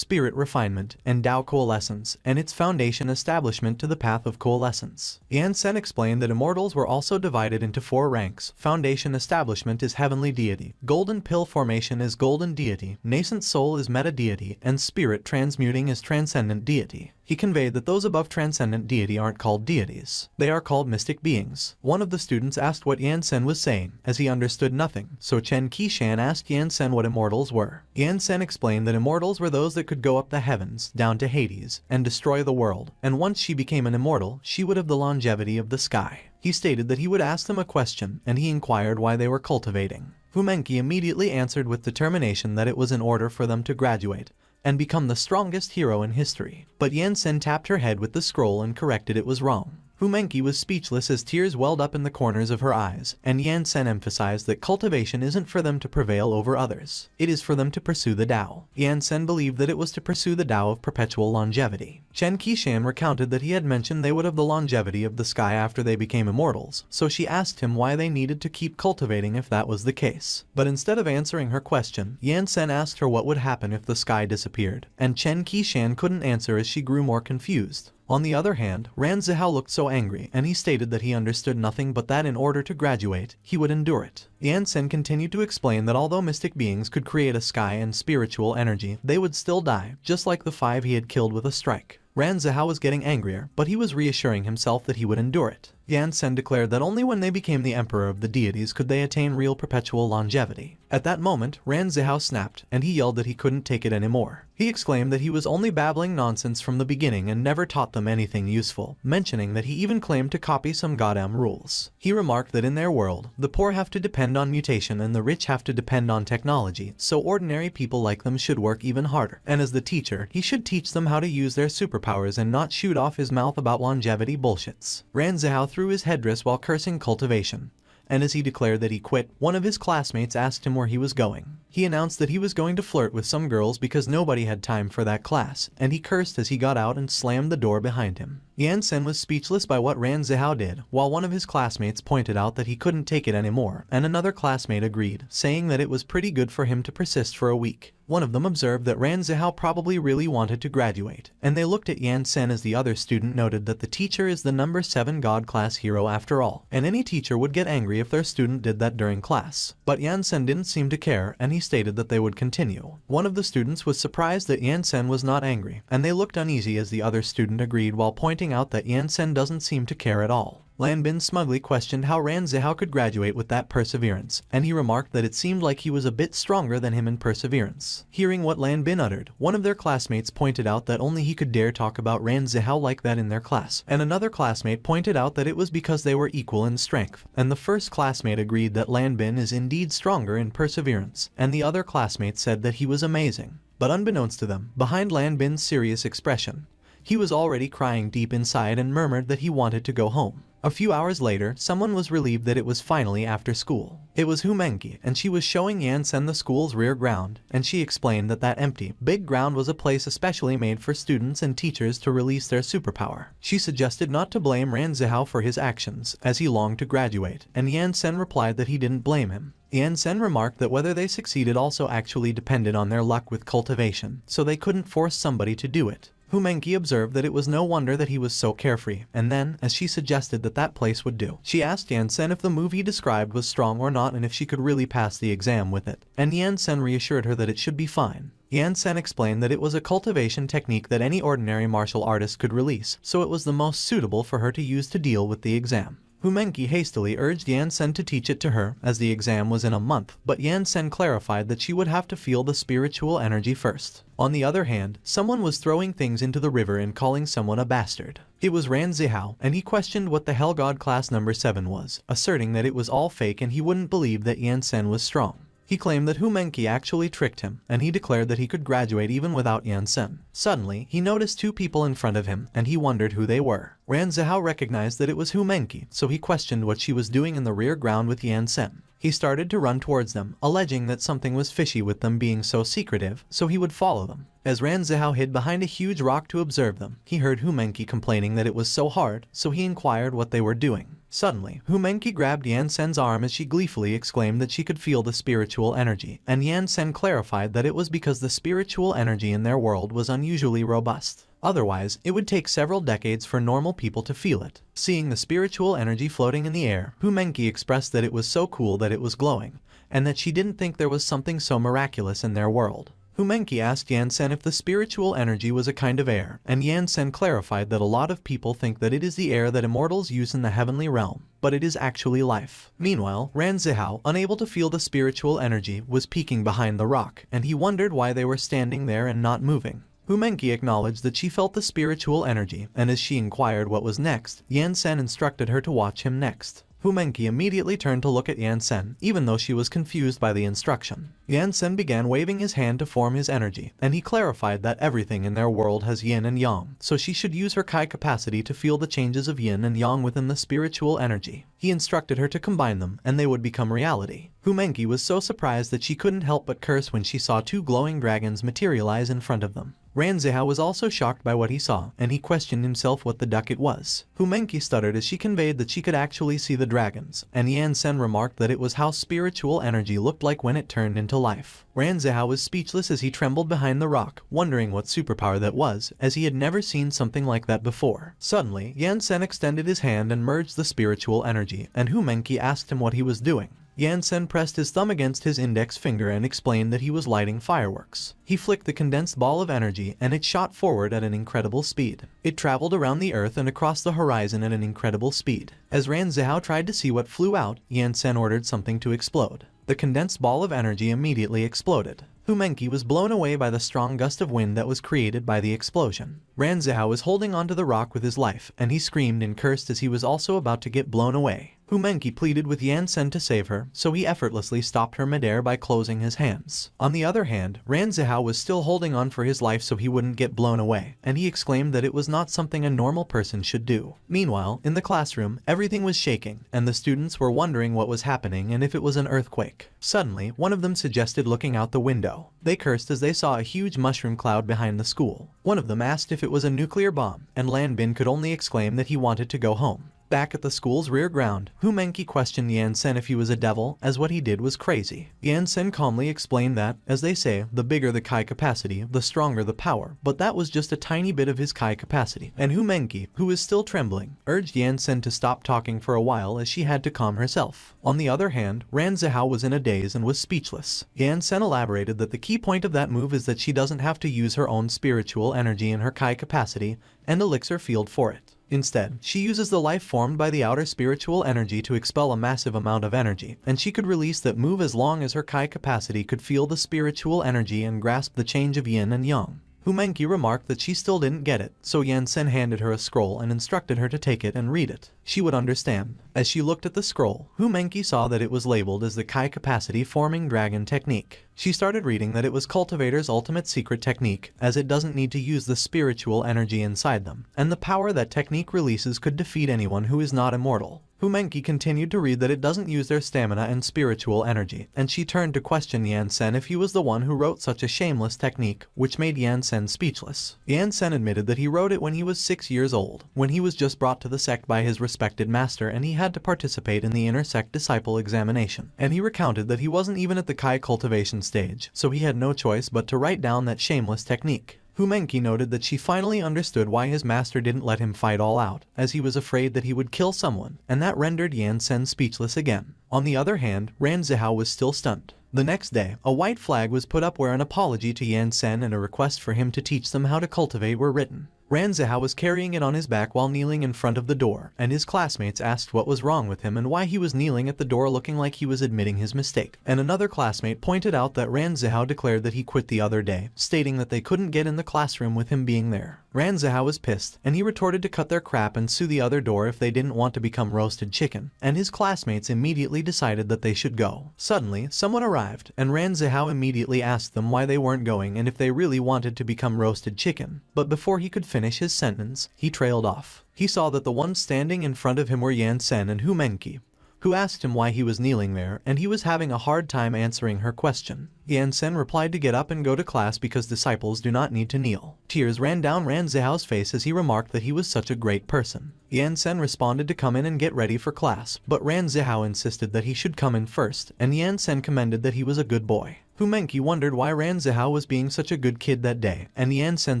refinement, and Tao coalescence, and its foundation establishment to the path of coalescence. Yan Sen explained that immortals were also divided into 4 ranks. Foundation establishment is heavenly deity, golden pill formation is golden deity, nascent soul is meta deity, and spirit transmuting is transcendent deity. He conveyed that those above transcendent deity aren't called deities. They are called mystic beings. One of the students asked what Yan Sen was saying, as he understood nothing, so Chen Qishan asked Yan Sen what immortals were. Yan Sen explained that immortals were those that could go up the heavens, down to Hades, and destroy the world, and once she became an immortal, she would have the longevity of the sky. He stated that he would ask them a question, and he inquired why they were cultivating. Fumenki immediately answered with determination that it was in order for them to graduate and become the strongest hero in history. But Yan Sen tapped her head with the scroll and corrected it was wrong. Fumenki was speechless as tears welled up in the corners of her eyes, and Yan Sen emphasized that cultivation isn't for them to prevail over others. It is for them to pursue the Tao. Yan Sen believed that it was to pursue the Tao of perpetual longevity. Chen Qishan recounted that he had mentioned they would have the longevity of the sky after they became immortals, so she asked him why they needed to keep cultivating if that was the case. But instead of answering her question, Yan Sen asked her what would happen if the sky disappeared, and Chen Qishan couldn't answer as she grew more confused. On the other hand, Ran Zihao looked so angry, and he stated that he understood nothing but that in order to graduate, he would endure it. Yan Sen continued to explain that although mystic beings could create a sky and spiritual energy, they would still die, just like the 5 he had killed with a strike. Ran Zihao was getting angrier, but he was reassuring himself that he would endure it. Yan Sen declared that only when they became the emperor of the deities could they attain real perpetual longevity. At that moment, Ran Zihao snapped, and he yelled that he couldn't take it anymore. He exclaimed that he was only babbling nonsense from the beginning and never taught them anything useful, mentioning that he even claimed to copy some goddamn rules. He remarked that in their world, the poor have to depend on mutation and the rich have to depend on technology, so ordinary people like them should work even harder. And as the teacher, he should teach them how to use their superpowers and not shoot off his mouth about longevity bullshits. Ran Zihao threw his headdress while cursing cultivation, and as he declared that he quit, one of his classmates asked him where he was going. He announced that he was going to flirt with some girls because nobody had time for that class, and he cursed as he got out and slammed the door behind him. Yan Sen was speechless by what Ran Zihao did, while one of his classmates pointed out that he couldn't take it anymore, and another classmate agreed, saying that it was pretty good for him to persist for a week. One of them observed that Ran Zihao probably really wanted to graduate, and they looked at Yan Sen as the other student noted that the teacher is the number 7 God class hero after all, and any teacher would get angry if their student did that during class. But Yan Sen didn't seem to care, and he stated that they would continue. One of the students was surprised that Yan Sen was not angry, and they looked uneasy as the other student agreed while pointing out that Yan Sen doesn't seem to care at all. Lan Bin smugly questioned how Ran Zihao could graduate with that perseverance, and he remarked that it seemed like he was a bit stronger than him in perseverance. Hearing what Lan Bin uttered, one of their classmates pointed out that only he could dare talk about Ran Zihao like that in their class, and another classmate pointed out that it was because they were equal in strength, and the first classmate agreed that Lan Bin is indeed stronger in perseverance, and the other classmate said that he was amazing. But unbeknownst to them, behind Lan Bin's serious expression, he was already crying deep inside and murmured that he wanted to go home. A few hours later, someone was relieved that it was finally after school. It was Humenki, and she was showing Yan Sen the school's rear ground, and she explained that that empty, big ground was a place especially made for students and teachers to release their superpower. She suggested not to blame Ran Zihao for his actions, as he longed to graduate, and Yan Sen replied that he didn't blame him. Yan Sen remarked that whether they succeeded also actually depended on their luck with cultivation, so they couldn't force somebody to do it. Humenki observed that it was no wonder that he was so carefree, and then, as she suggested that that place would do, she asked Yan Sen if the move he described was strong or not and if she could really pass the exam with it, and Yan Sen reassured her that it should be fine. Yan Sen explained that it was a cultivation technique that any ordinary martial artist could release, so it was the most suitable for her to use to deal with the exam. Humenki hastily urged Yan Sen to teach it to her, as the exam was in a month, but Yan Sen clarified that she would have to feel the spiritual energy first. On the other hand, someone was throwing things into the river and calling someone a bastard. It was Ran Zihao, and he questioned what the hell God class number 7 was, asserting that it was all fake and he wouldn't believe that Yan Sen was strong. He claimed that Humenki actually tricked him, and he declared that he could graduate even without Yan Sen. Suddenly, he noticed 2 people in front of him, and he wondered who they were. Ran Zihao recognized that it was Humenki, so he questioned what she was doing in the rear ground with Yan Sen. He started to run towards them, alleging that something was fishy with them being so secretive, so he would follow them. As Ran Zihao hid behind a huge rock to observe them, he heard Humenki complaining that it was so hard, so he inquired what they were doing. Suddenly, Humenki grabbed Yansen's arm as she gleefully exclaimed that she could feel the spiritual energy, and Yansen clarified that it was because the spiritual energy in their world was unusually robust. Otherwise, it would take several decades for normal people to feel it. Seeing the spiritual energy floating in the air, Humenki expressed that it was so cool that it was glowing, and that she didn't think there was something so miraculous in their world. Humenki asked Yansen if the spiritual energy was a kind of air, and Yansen clarified that a lot of people think that it is the air that immortals use in the heavenly realm, but it is actually life. Meanwhile, Ran Zihao, unable to feel the spiritual energy, was peeking behind the rock, and he wondered why they were standing there and not moving. Humenki acknowledged that she felt the spiritual energy, and as she inquired what was next, Yansen instructed her to watch him next. Humenki immediately turned to look at Yansen, even though she was confused by the instruction. Yansen began waving his hand to form his energy, and he clarified that everything in their world has yin and yang, so she should use her Kai capacity to feel the changes of yin and yang within the spiritual energy. He instructed her to combine them, and they would become reality. Humenki was so surprised that she couldn't help but curse when she saw two glowing dragons materialize in front of them. Ran Zihao was also shocked by what he saw, and he questioned himself what the duck it was. Humenki stuttered as she conveyed that she could actually see the dragons, and Yansen remarked that it was how spiritual energy looked like when it turned into life. Ran Zihao was speechless as he trembled behind the rock, wondering what superpower that was, as he had never seen something like that before. Suddenly, Yansen extended his hand and merged the spiritual energy, and Humenki asked him what he was doing. Yansen pressed his thumb against his index finger and explained that he was lighting fireworks. He flicked the condensed ball of energy and it shot forward at an incredible speed. It traveled around the earth and across the horizon at an incredible speed. As Ran Zihao tried to see what flew out, Yansen ordered something to explode. The condensed ball of energy immediately exploded. Humenki was blown away by the strong gust of wind that was created by the explosion. Ran Zihao was holding onto the rock with his life, and he screamed and cursed as he was also about to get blown away. Humenki pleaded with Yansen to save her, so he effortlessly stopped her midair by closing his hands. On the other hand, Ran Zihao was still holding on for his life so he wouldn't get blown away, and he exclaimed that it was not something a normal person should do. Meanwhile, in the classroom, everything was shaking, and the students were wondering what was happening and if it was an earthquake. Suddenly, one of them suggested looking out the window. They cursed as they saw a huge mushroom cloud behind the school. One of them asked if it was a nuclear bomb, and Lan Bin could only exclaim that he wanted to go home. Back at the school's rear ground, Humenki questioned Yansen if he was a devil, as what he did was crazy. Yansen calmly explained that, as they say, the bigger the Kai capacity, the stronger the power, but that was just a tiny bit of his Kai capacity. And Humenki, who was still trembling, urged Yansen to stop talking for a while as she had to calm herself. On the other hand, Ran Zihao was in a daze and was speechless. Yansen elaborated that the key point of that move is that she doesn't have to use her own spiritual energy in her Kai capacity and elixir field for it. Instead, she uses the life formed by the outer spiritual energy to expel a massive amount of energy, and she could release that move as long as her Kai capacity could feel the spiritual energy and grasp the change of yin and yang. Humenki remarked that she still didn't get it, so Yansen handed her a scroll and instructed her to take it and read it. She would understand. As she looked at the scroll, Humenki saw that it was labeled as the Kai Capacity Forming Dragon Technique. She started reading that it was Cultivator's ultimate secret technique, as it doesn't need to use the spiritual energy inside them, and the power that technique releases could defeat anyone who is not immortal. Humenki continued to read that it doesn't use their stamina and spiritual energy, and she turned to question Yansen if he was the one who wrote such a shameless technique, which made Yansen speechless. Yansen admitted that he wrote it when he was 6 years old, when he was just brought to the sect by his respected master and he had to participate in the inner sect disciple examination. And he recounted that he wasn't even at the Kai cultivation stage, so he had no choice but to write down that shameless technique. Humenki noted that she finally understood why his master didn't let him fight all out, as he was afraid that he would kill someone, and that rendered Yansen speechless again. On the other hand, Ran Zihao was still stunned. The next day, a white flag was put up where an apology to Yansen and a request for him to teach them how to cultivate were written. Ran Zihao was carrying it on his back while kneeling in front of the door, and his classmates asked what was wrong with him and why he was kneeling at the door looking like he was admitting his mistake. And another classmate pointed out that Ran Zihao declared that he quit the other day, stating that they couldn't get in the classroom with him being there. Ran Zihao was pissed, and he retorted to cut their crap and sue the other door if they didn't want to become roasted chicken, and his classmates immediately decided that they should go. Suddenly, someone arrived, and Ran Zihao immediately asked them why they weren't going and if they really wanted to become roasted chicken. But before he could finish his sentence, he trailed off. He saw that the ones standing in front of him were Yansen and Humenki. who asked him why he was kneeling there, and he was having a hard time answering her question. Yan Sen replied to get up and go to class because disciples do not need to kneel. Tears ran down Ran Zihao's face as he remarked that he was such a great person. Yan Sen responded to come in and get ready for class, but Ran Zihao insisted that he should come in first, and Yan Sen commended that he was a good boy. Fu Menqi wondered why Ran Zihao was being such a good kid that day, and Yan Sen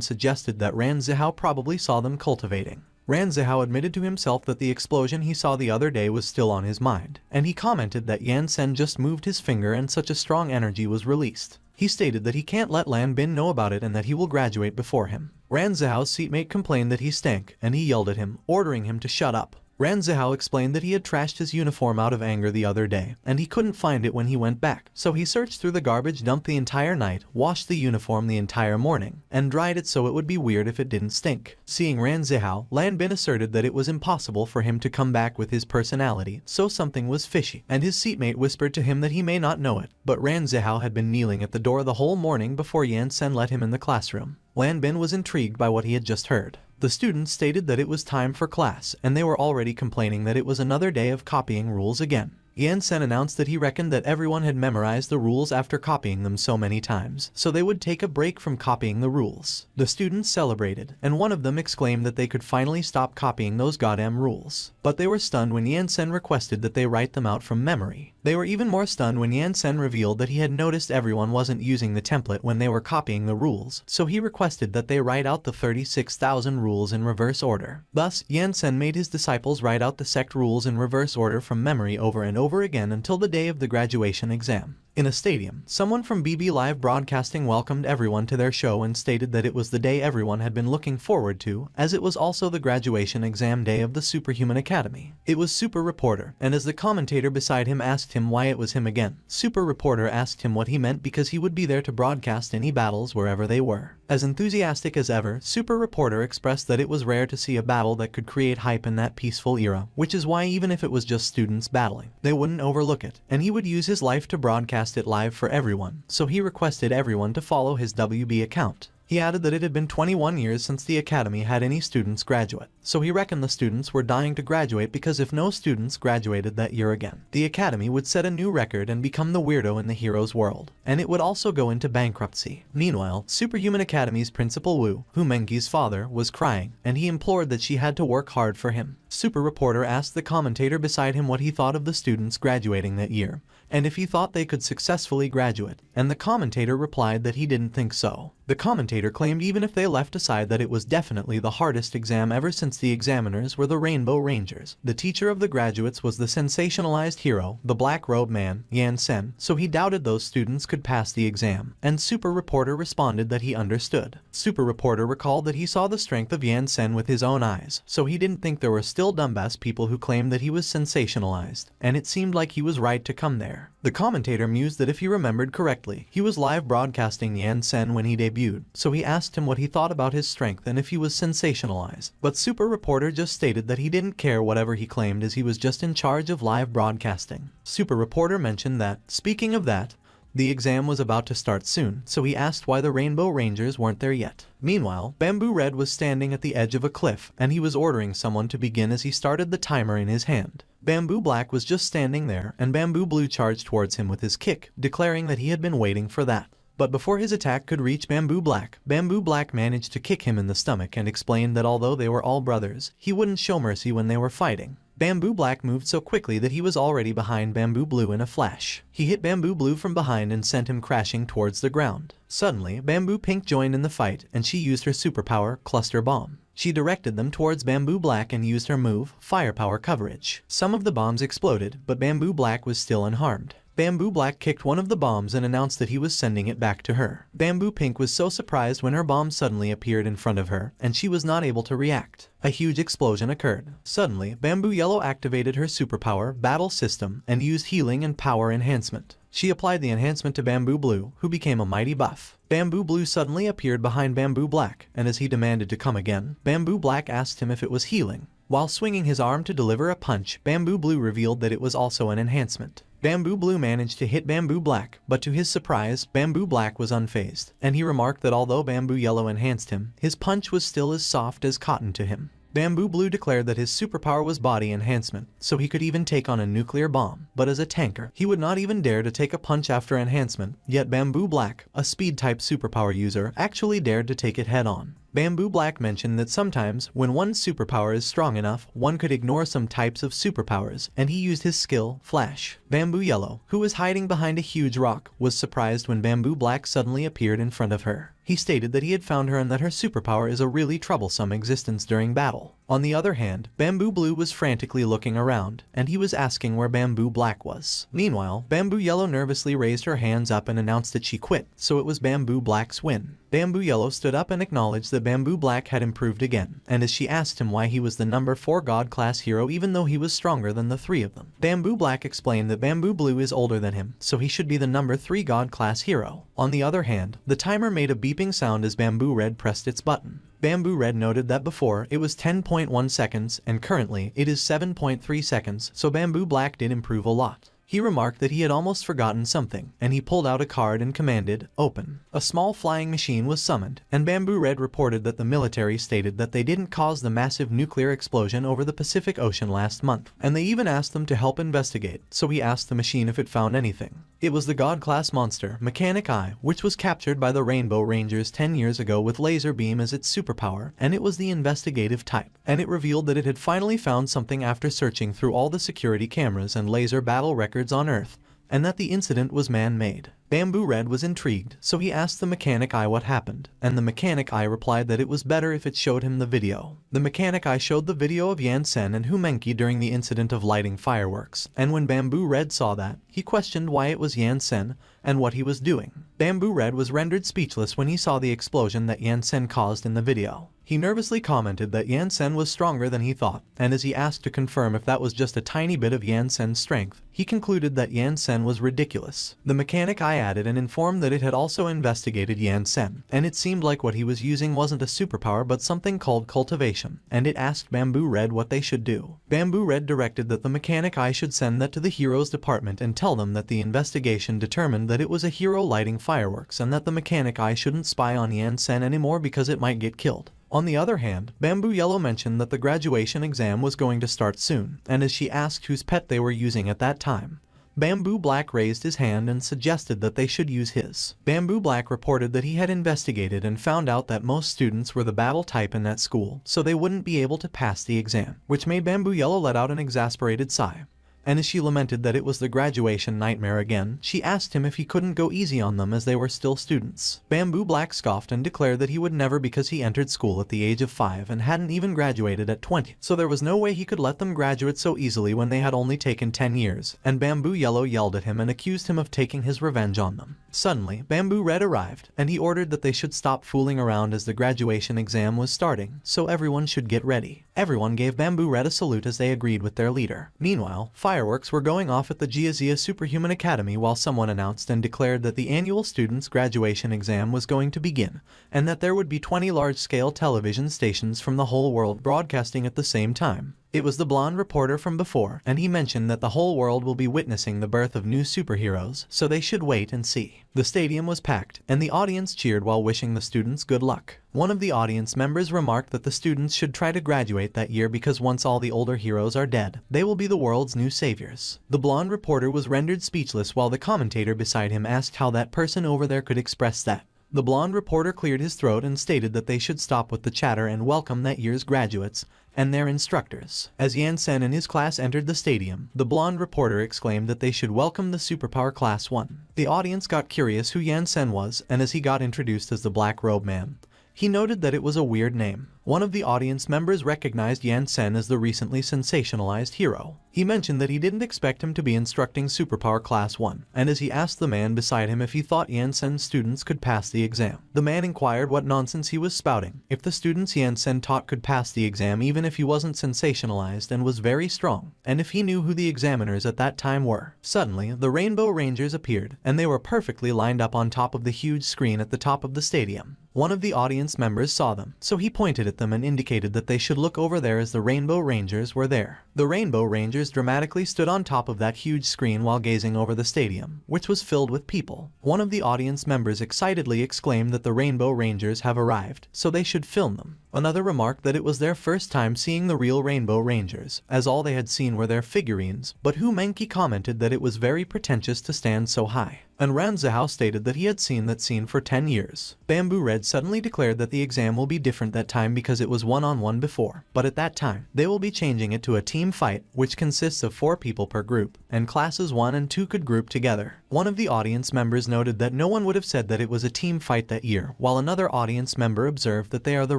suggested that Ran Zihao probably saw them cultivating. Ran Zihao admitted to himself that the explosion he saw the other day was still on his mind, and he commented that Yan Sen just moved his finger and such a strong energy was released. He stated that he can't let Lan Bin know about it and that he will graduate before him. Ran Zihao's seatmate complained that he stank, and he yelled at him, ordering him to shut up. Ran Zihao explained that he had trashed his uniform out of anger the other day, and he couldn't find it when he went back. So he searched through the garbage dump the entire night, washed the uniform the entire morning, and dried it so it would be weird if it didn't stink. Seeing Ran Zihao, Lan Bin asserted that it was impossible for him to come back with his personality, so something was fishy, and his seatmate whispered to him that he may not know it, but Ran Zihao had been kneeling at the door the whole morning before Yan Sen let him in the classroom. Lan Bin was intrigued by what he had just heard. The students stated that it was time for class, and they were already complaining that it was another day of copying rules again. Yan Sen announced that he reckoned that everyone had memorized the rules after copying them so many times, so they would take a break from copying the rules. The students celebrated, and one of them exclaimed that they could finally stop copying those goddamn rules. But they were stunned when Yan Sen requested that they write them out from memory. They were even more stunned when Yan Sen revealed that he had noticed everyone wasn't using the template when they were copying the rules, so he requested that they write out the 36,000 rules in reverse order. Thus, Yan Sen made his disciples write out the sect rules in reverse order from memory over and over again until the day of the graduation exam. In a stadium, someone from BB Live Broadcasting welcomed everyone to their show and stated that it was the day everyone had been looking forward to, as it was also the graduation exam day of the Superhuman Academy. It was Super Reporter, and as the commentator beside him asked him why it was him again, Super Reporter asked him what he meant because he would be there to broadcast any battles wherever they were. As enthusiastic as ever, Super Reporter expressed that it was rare to see a battle that could create hype in that peaceful era, which is why even if it was just students battling, they wouldn't overlook it, and he would use his life to broadcast it live for everyone, so he requested everyone to follow his WB account. He added that it had been 21 years since the academy had any students graduate, so he reckoned the students were dying to graduate because if no students graduated that year again, the academy would set a new record and become the weirdo in the hero's world, and it would also go into bankruptcy. Meanwhile, Superhuman Academy's principal Wu, Fu Menqi's father, was crying, and he implored that she had to work hard for him. Super Reporter asked the commentator beside him what he thought of the students graduating that year, and if he thought they could successfully graduate, and the commentator replied that he didn't think so. The commentator claimed even if they left aside that it was definitely the hardest exam ever since the examiners were the Rainbow Rangers. The teacher of the graduates was the sensationalized hero, the Black Robe Man, Yan Sen, so he doubted those students could pass the exam, and Super Reporter responded that he understood. Super Reporter recalled that he saw the strength of Yan Sen with his own eyes, so he didn't think there were still dumbass people who claimed that he was sensationalized, and it seemed like he was right to come there. The commentator mused that if he remembered correctly, he was live broadcasting Yan Sen when he debuted, so he asked him what he thought about his strength and if he was sensationalized. But Super Reporter just stated that he didn't care whatever he claimed as he was just in charge of live broadcasting. Super Reporter mentioned that, speaking of that, the exam was about to start soon, so he asked why the Rainbow Rangers weren't there yet. Meanwhile, Bamboo Red was standing at the edge of a cliff, and he was ordering someone to begin as he started the timer in his hand. Bamboo Black was just standing there, and Bamboo Blue charged towards him with his kick, declaring that he had been waiting for that. But before his attack could reach Bamboo Black managed to kick him in the stomach and explained that although they were all brothers, he wouldn't show mercy when they were fighting. Bamboo Black moved so quickly that he was already behind Bamboo Blue in a flash. He hit Bamboo Blue from behind and sent him crashing towards the ground. Suddenly, Bamboo Pink joined in the fight, and she used her superpower, Cluster Bomb. She directed them towards Bamboo Black and used her move, Firepower Coverage. Some of the bombs exploded, but Bamboo Black was still unharmed. Bamboo Black kicked one of the bombs and announced that he was sending it back to her. Bamboo Pink was so surprised when her bomb suddenly appeared in front of her, and she was not able to react. A huge explosion occurred. Suddenly, Bamboo Yellow activated her superpower, Battle System, and used Healing and Power Enhancement. She applied the enhancement to Bamboo Blue, who became a mighty buff. Bamboo Blue suddenly appeared behind Bamboo Black, and as he demanded to come again, Bamboo Black asked him if it was healing. While swinging his arm to deliver a punch, Bamboo Blue revealed that it was also an enhancement. Bamboo Blue managed to hit Bamboo Black, but to his surprise, Bamboo Black was unfazed, and he remarked that although Bamboo Yellow enhanced him, his punch was still as soft as cotton to him. Bamboo Blue declared that his superpower was body enhancement, so he could even take on a nuclear bomb, but as a tanker, he would not even dare to take a punch after enhancement, yet Bamboo Black, a speed-type superpower user, actually dared to take it head-on. Bamboo Black mentioned that sometimes, when one's superpower is strong enough, one could ignore some types of superpowers, and he used his skill, Flash. Bamboo Yellow, who was hiding behind a huge rock, was surprised when Bamboo Black suddenly appeared in front of her. He stated that he had found her and that her superpower is a really troublesome existence during battle. On the other hand, Bamboo Blue was frantically looking around, and he was asking where Bamboo Black was. Meanwhile, Bamboo Yellow nervously raised her hands up and announced that she quit, so it was Bamboo Black's win. Bamboo Yellow stood up and acknowledged that Bamboo Black had improved again, and as she asked him why he was the number 4 God-class hero even though he was stronger than the 3 of them, Bamboo Black explained that Bamboo Blue is older than him, so he should be the number 3 God-class hero. On the other hand, the timer made a beeping sound as Bamboo Red pressed its button. Bamboo Red noted that before, it was 10.1 seconds, and currently, it is 7.3 seconds, so Bamboo Black did improve a lot. He remarked that he had almost forgotten something, and he pulled out a card and commanded, "Open." A small flying machine was summoned, and Bamboo Red reported that the military stated that they didn't cause the massive nuclear explosion over the Pacific Ocean last month, and they even asked them to help investigate, so he asked the machine if it found anything. It was the God-class monster, Mechanic Eye, which was captured by the Rainbow Rangers 10 years ago with laser beam as its superpower, and it was the investigative type, and it revealed that it had finally found something after searching through all the security cameras and laser battle records on Earth, and that the incident was man-made. Bamboo Red was intrigued, so he asked the Mechanic Eye what happened, and the Mechanic Eye replied that it was better if it showed him the video. The Mechanic Eye showed the video of Yan Sen and Humenki during the incident of lighting fireworks, and when Bamboo Red saw that, he questioned why it was Yan Sen and what he was doing. Bamboo Red was rendered speechless when he saw the explosion that Yan Sen caused in the video. He nervously commented that Yan Sen was stronger than he thought, and as he asked to confirm if that was just a tiny bit of Yan Sen's strength, he concluded that Yan Sen was ridiculous. The Mechanic Eye added and informed that it had also investigated Yan Sen, and it seemed like what he was using wasn't a superpower but something called cultivation, and it asked Bamboo Red what they should do. Bamboo Red directed that the Mechanic Eye should send that to the Heroes Department and tell them that the investigation determined that it was a hero lighting fireworks and that the Mechanic Eye shouldn't spy on Yan Sen anymore because it might get killed. On the other hand, Bamboo Yellow mentioned that the graduation exam was going to start soon, and as she asked whose pet they were using at that time, Bamboo Black raised his hand and suggested that they should use his. Bamboo Black reported that he had investigated and found out that most students were the battle type in that school, so they wouldn't be able to pass the exam, which made Bamboo Yellow let out an exasperated sigh. And as she lamented that it was the graduation nightmare again, she asked him if he couldn't go easy on them as they were still students. Bamboo Black scoffed and declared that he would never because he entered school at the age of 5 and hadn't even graduated at 20, so there was no way he could let them graduate so easily when they had only taken 10 years, and Bamboo Yellow yelled at him and accused him of taking his revenge on them. Suddenly, Bamboo Red arrived, and he ordered that they should stop fooling around as the graduation exam was starting, so everyone should get ready. Everyone gave Bamboo Red a salute as they agreed with their leader. Meanwhile, fireworks were going off at the Jiazia Superhuman Academy while someone announced and declared that the annual students' graduation exam was going to begin, and that there would be 20 large-scale television stations from the whole world broadcasting at the same time. It was the blonde reporter from before, and he mentioned that the whole world will be witnessing the birth of new superheroes, so they should wait and see. The stadium was packed, and the audience cheered while wishing the students good luck. One of the audience members remarked that the students should try to graduate that year because once all the older heroes are dead, they will be the world's new saviors. The blonde reporter was rendered speechless while the commentator beside him asked how that person over there could express that. The blonde reporter cleared his throat and stated that they should stop with the chatter and welcome that year's graduates and their instructors. As Yan Sen and his class entered the stadium, the blonde reporter exclaimed that they should welcome the Superpower Class 1. The audience got curious who Yan Sen was, and as he got introduced as the Black Robe Man, he noted that it was a weird name. One of the audience members recognized Yan Sen as the recently sensationalized hero. He mentioned that he didn't expect him to be instructing Superpower Class 1, and as he asked the man beside him if he thought Yan Sen's students could pass the exam, the man inquired what nonsense he was spouting. If the students Yan Sen taught could pass the exam even if he wasn't sensationalized and was very strong, and if he knew who the examiners at that time were. Suddenly, the Rainbow Rangers appeared, and they were perfectly lined up on top of the huge screen at the top of the stadium. One of the audience members saw them, so he pointed at them and indicated that they should look over there as the Rainbow Rangers were there. The Rainbow Rangers dramatically stood on top of that huge screen while gazing over the stadium, which was filled with people. One of the audience members excitedly exclaimed that the Rainbow Rangers have arrived, so they should film them. Another remarked that it was their first time seeing the real Rainbow Rangers, as all they had seen were their figurines, but Hu Menqi commented that it was very pretentious to stand so high. And Ran Zihao stated that he had seen that scene for 10 years. Bamboo Red suddenly declared that the exam will be different that time because it was one-on-one before, but at that time, they will be changing it to a team fight, which consists of 4 people per group, and classes 1 and 2 could group together. One of the audience members noted that no one would have said that it was a team fight that year, while another audience member observed that they are the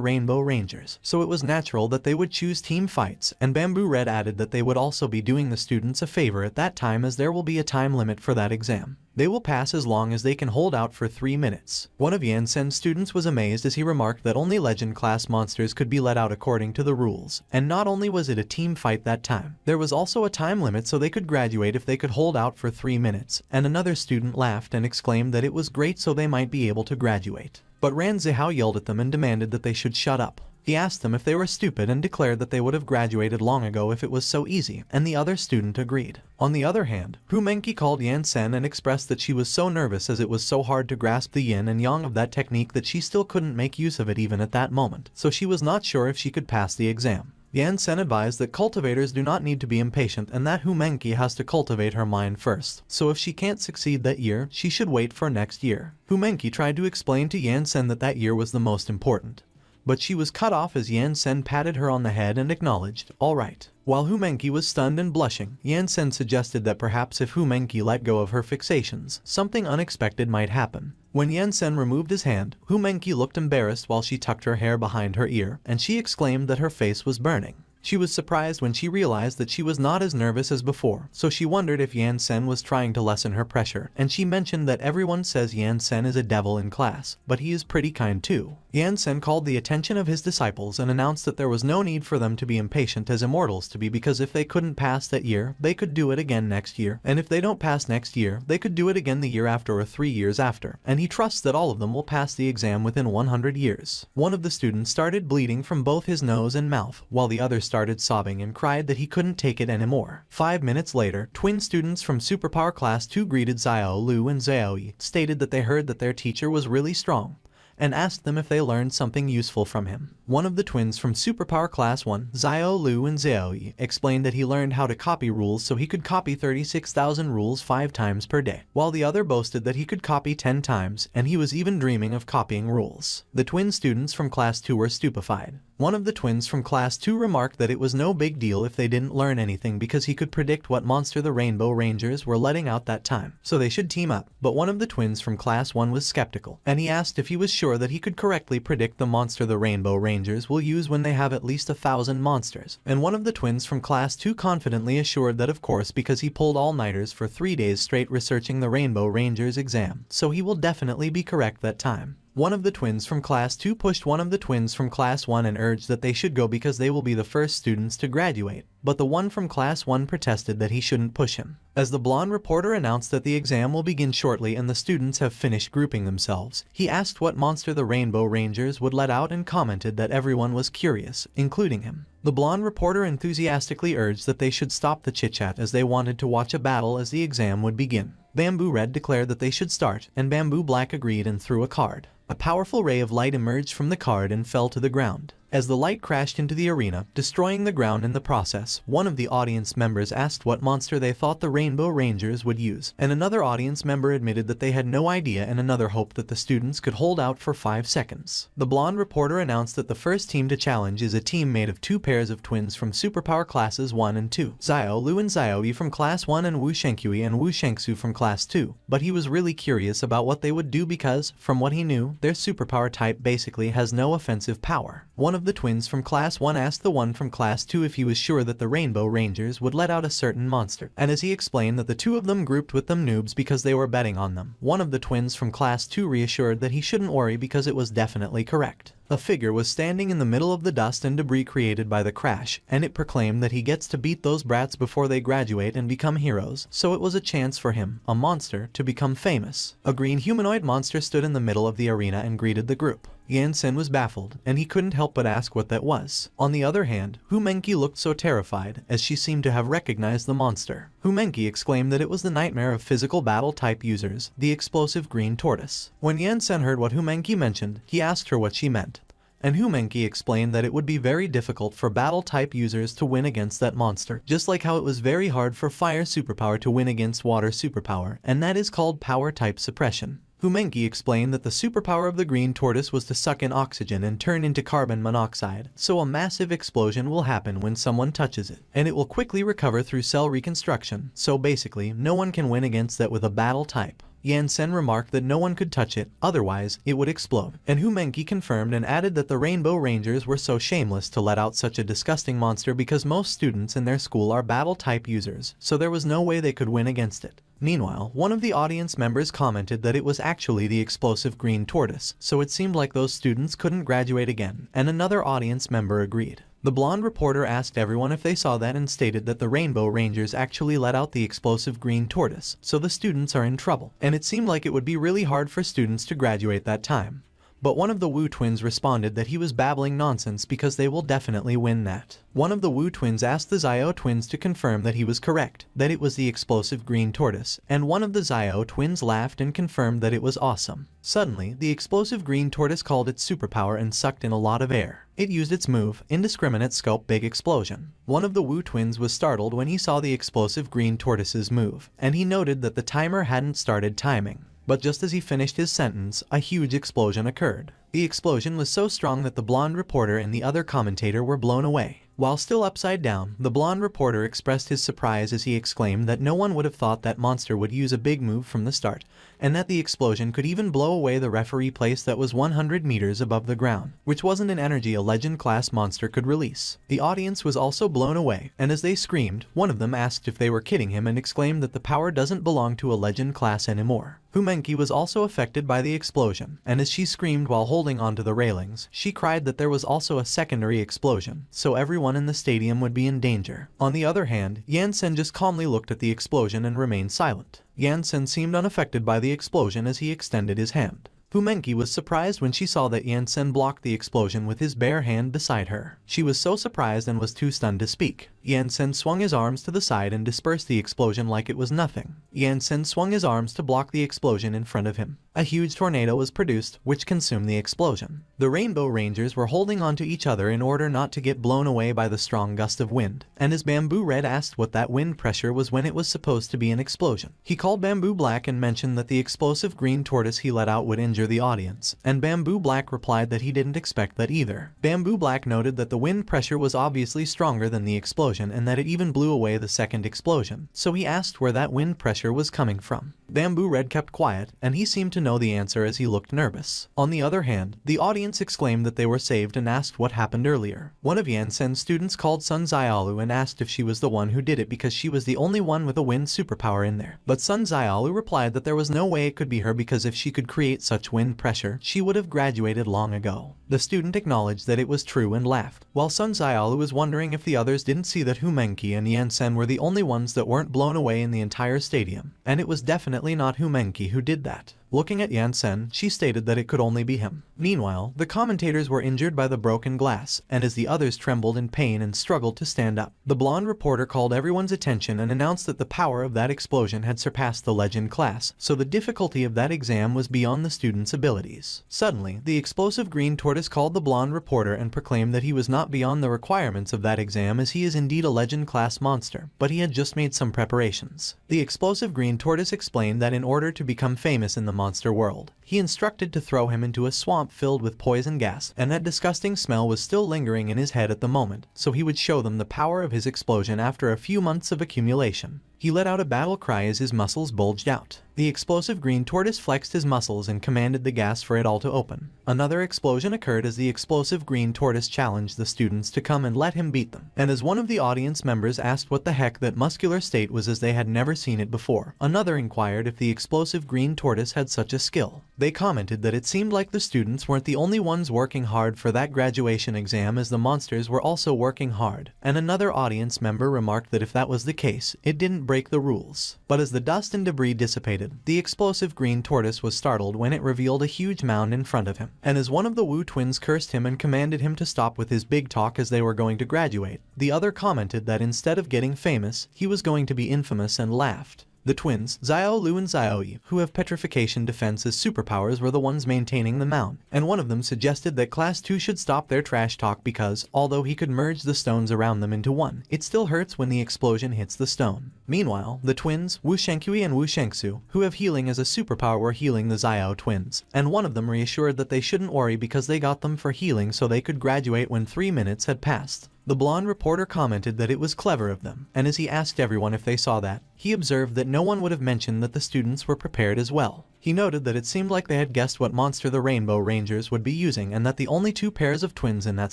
Rainbow Rangers, so it was natural that they would choose team fights, and Bamboo Red added that they would also be doing the students a favor at that time as there will be a time limit for that exam. They will pass as long as they can hold out for 3 minutes. One of Yansen's students was amazed as he remarked that only legend class monsters could be let out according to the rules, and not only was it a team fight that time, there was also a time limit so they could graduate if they could hold out for 3 minutes, and another student laughed and exclaimed that it was great so they might be able to graduate. But Ran Zihao yelled at them and demanded that they should shut up. He asked them if they were stupid and declared that they would have graduated long ago if it was so easy, and the other student agreed. On the other hand, Hu Menqi called Yansen and expressed that she was so nervous as it was so hard to grasp the yin and yang of that technique that she still couldn't make use of it even at that moment, so she was not sure if she could pass the exam. Yansen advised that cultivators do not need to be impatient and that Hu Menqi has to cultivate her mind first, so if she can't succeed that year, she should wait for next year. Hu Menqi tried to explain to Yansen that that year was the most important, but she was cut off as Yansen patted her on the head and acknowledged, "All right." While Hu Menqi was stunned and blushing, Yansen suggested that perhaps if Hu Menqi let go of her fixations, something unexpected might happen. When Yansen removed his hand, Hu Menqi looked embarrassed while she tucked her hair behind her ear, and she exclaimed that her face was burning. She was surprised when she realized that she was not as nervous as before, so she wondered if Yansen was trying to lessen her pressure, and she mentioned that everyone says Yansen is a devil in class, but he is pretty kind too. Yansen called the attention of his disciples and announced that there was no need for them to be impatient as immortals to be because if they couldn't pass that year, they could do it again next year, and if they don't pass next year, they could do it again the year after or 3 years after, and he trusts that all of them will pass the exam within 100 years. One of the students started bleeding from both his nose and mouth, while the other started sobbing and cried that he couldn't take it anymore. 5 minutes later, twin students from Superpower Class 2 greeted Xiao Lu and Xiao Yi, stated that they heard that their teacher was really strong, and asked them if they learned something useful from him. One of the twins from Superpower Class 1, Xiao Lu and Xiao Yi, explained that he learned how to copy rules so he could copy 36,000 rules 5 times per day, while the other boasted that he could copy 10 times, and he was even dreaming of copying rules. The twin students from Class 2 were stupefied. One of the twins from Class 2 remarked that it was no big deal if they didn't learn anything because he could predict what monster the Rainbow Rangers were letting out that time, so they should team up. But one of the twins from Class 1 was skeptical, and he asked if he was sure that he could correctly predict the monster the Rainbow Rangers will use when they have at least 1,000 monsters. And one of the twins from Class 2 confidently assured that of course because he pulled all-nighters for 3 days straight researching the Rainbow Rangers exam, so he will definitely be correct that time. One of the twins from Class 2 pushed one of the twins from Class 1 and urged that they should go because they will be the first students to graduate, but the one from Class 1 protested that he shouldn't push him. As the blonde reporter announced that the exam will begin shortly and the students have finished grouping themselves, he asked what monster the Rainbow Rangers would let out and commented that everyone was curious, including him. The blonde reporter enthusiastically urged that they should stop the chit-chat as they wanted to watch a battle as the exam would begin. Bamboo Red declared that they should start, and Bamboo Black agreed and threw a card. A powerful ray of light emerged from the card and fell to the ground. As the light crashed into the arena, destroying the ground in the process, one of the audience members asked what monster they thought the Rainbow Rangers would use, and another audience member admitted that they had no idea and another hoped that the students could hold out for 5 seconds. The blonde reporter announced that the first team to challenge is a team made of 2 pairs of twins from Superpower Classes 1 and 2, Xiao Lu and Xiao Yi from Class 1 and Wu Shenkui and Wu Shengsu from Class 2, but he was really curious about what they would do because, from what he knew, their superpower type basically has no offensive power. One of the twins from Class 1 asked the one from Class 2 if he was sure that the Rainbow Rangers would let out a certain monster, and as he explained that the 2 of them grouped with them noobs because they were betting on them, one of the twins from Class 2 reassured that he shouldn't worry because it was definitely correct. A figure was standing in the middle of the dust and debris created by the crash, and it proclaimed that he gets to beat those brats before they graduate and become heroes, so it was a chance for him, a monster, to become famous. A green humanoid monster stood in the middle of the arena and greeted the group. Yansen was baffled, and he couldn't help but ask what that was. On the other hand, Hu Menqi looked so terrified, as she seemed to have recognized the monster. Hu Menqi exclaimed that it was the nightmare of physical battle type users, the explosive green tortoise. When Yansen heard what Hu Menqi mentioned, he asked her what she meant, and Humenki explained that it would be very difficult for battle-type users to win against that monster, just like how it was very hard for fire superpower to win against water superpower, and that is called power-type suppression. Humenki explained that the superpower of the green tortoise was to suck in oxygen and turn into carbon monoxide, so a massive explosion will happen when someone touches it, and it will quickly recover through cell reconstruction, so basically no one can win against that with a battle type. Yansen remarked that no one could touch it, otherwise it would explode, and Humenki confirmed and added that the Rainbow Rangers were so shameless to let out such a disgusting monster because most students in their school are battle-type users, so there was no way they could win against it. Meanwhile, one of the audience members commented that it was actually the explosive green tortoise, so it seemed like those students couldn't graduate again, and another audience member agreed. The blonde reporter asked everyone if they saw that and stated that the Rainbow Rangers actually let out the explosive green tortoise, so the students are in trouble, and it seemed like it would be really hard for students to graduate that time. But one of the Wu twins responded that he was babbling nonsense because they will definitely win that. One of the Wu twins asked the Zio twins to confirm that he was correct, that it was the explosive green tortoise, and one of the Zio twins laughed and confirmed that it was awesome. Suddenly, the explosive green tortoise called its superpower and sucked in a lot of air. It used its move, Indiscriminate Scope Big Explosion. One of the Wu twins was startled when he saw the explosive green tortoise's move, and he noted that the timer hadn't started timing. But just as he finished his sentence, a huge explosion occurred. The explosion was so strong that the blonde reporter and the other commentator were blown away. While still upside down, the blonde reporter expressed his surprise as he exclaimed that no one would have thought that monster would use a big move from the start, and that the explosion could even blow away the referee place that was 100 meters above the ground, which wasn't an energy a legend-class monster could release. The audience was also blown away, and as they screamed, one of them asked if they were kidding him and exclaimed that the power doesn't belong to a legend class anymore. Humenki was also affected by the explosion, and as she screamed while holding onto the railings, she cried that there was also a secondary explosion, so everyone in the stadium would be in danger. On the other hand, Yansen just calmly looked at the explosion and remained silent. Yansen seemed unaffected by the explosion as he extended his hand. Humenki was surprised when she saw that Yansen blocked the explosion with his bare hand beside her. She was so surprised and was too stunned to speak. Yansen swung his arms to the side and dispersed the explosion like it was nothing. Yansen swung his arms to block the explosion in front of him. A huge tornado was produced, which consumed the explosion. The Rainbow Rangers were holding onto each other in order not to get blown away by the strong gust of wind, and as Bamboo Red asked what that wind pressure was when it was supposed to be an explosion. He called Bamboo Black and mentioned that the explosive green tortoise he let out would injure the audience, and Bamboo Black replied that he didn't expect that either. Bamboo Black noted that the wind pressure was obviously stronger than the explosion and that it even blew away the second explosion, so he asked where that wind pressure was coming from. Bamboo Red kept quiet, and he seemed to know the answer as he looked nervous. On the other hand, the audience exclaimed that they were saved and asked what happened earlier. One of Yansen's students called Sun Xiaolu and asked if she was the one who did it because she was the only one with a wind superpower in there. But Sun Xiaolu replied that there was no way it could be her because if she could create such wind pressure, she would have graduated long ago. The student acknowledged that it was true and laughed, while Sun Xiaolu was wondering if the others didn't see that Humenki and Yansen were the only ones that weren't blown away in the entire stadium, and it was definitely not Humenki who did that. Looking at Yansen, she stated that it could only be him. Meanwhile, the commentators were injured by the broken glass, and as the others trembled in pain and struggled to stand up, the blonde reporter called everyone's attention and announced that the power of that explosion had surpassed the legend class, so the difficulty of that exam was beyond the students' abilities. Suddenly, the explosive green tortoise called the blonde reporter and proclaimed that he was not beyond the requirements of that exam as he is indeed a legend class monster, but he had just made some preparations. The explosive green tortoise explained that in order to become famous in the monster world, he instructed to throw him into a swamp filled with poison gas, and that disgusting smell was still lingering in his head at the moment, so he would show them the power of his explosion after a few months of accumulation. He let out a battle cry as his muscles bulged out. The explosive green tortoise flexed his muscles and commanded the gas for it all to open. Another explosion occurred as the explosive green tortoise challenged the students to come and let him beat them. And as one of the audience members asked what the heck that muscular state was as they had never seen it before, another inquired if the explosive green tortoise had such a skill. They commented that it seemed like the students weren't the only ones working hard for that graduation exam as the monsters were also working hard, and another audience member remarked that if that was the case, it didn't break the rules. But as the dust and debris dissipated, the explosive green tortoise was startled when it revealed a huge mound in front of him, and as one of the Wu twins cursed him and commanded him to stop with his big talk as they were going to graduate, the other commented that instead of getting famous, he was going to be infamous and laughed. The twins, Xiao Lu and Xiao Yi, who have petrification defense as superpowers, were the ones maintaining the mound, and one of them suggested that Class 2 should stop their trash talk because, although he could merge the stones around them into one, it still hurts when the explosion hits the stone. Meanwhile, the twins, Wu Shenkui and Wu Shengsu, who have healing as a superpower, were healing the Xiao twins, and one of them reassured that they shouldn't worry because they got them for healing so they could graduate when 3 minutes had passed. The blonde reporter commented that it was clever of them, and as he asked everyone if they saw that, he observed that no one would have mentioned that the students were prepared as well. He noted that it seemed like they had guessed what monster the Rainbow Rangers would be using and that the only 2 pairs of twins in that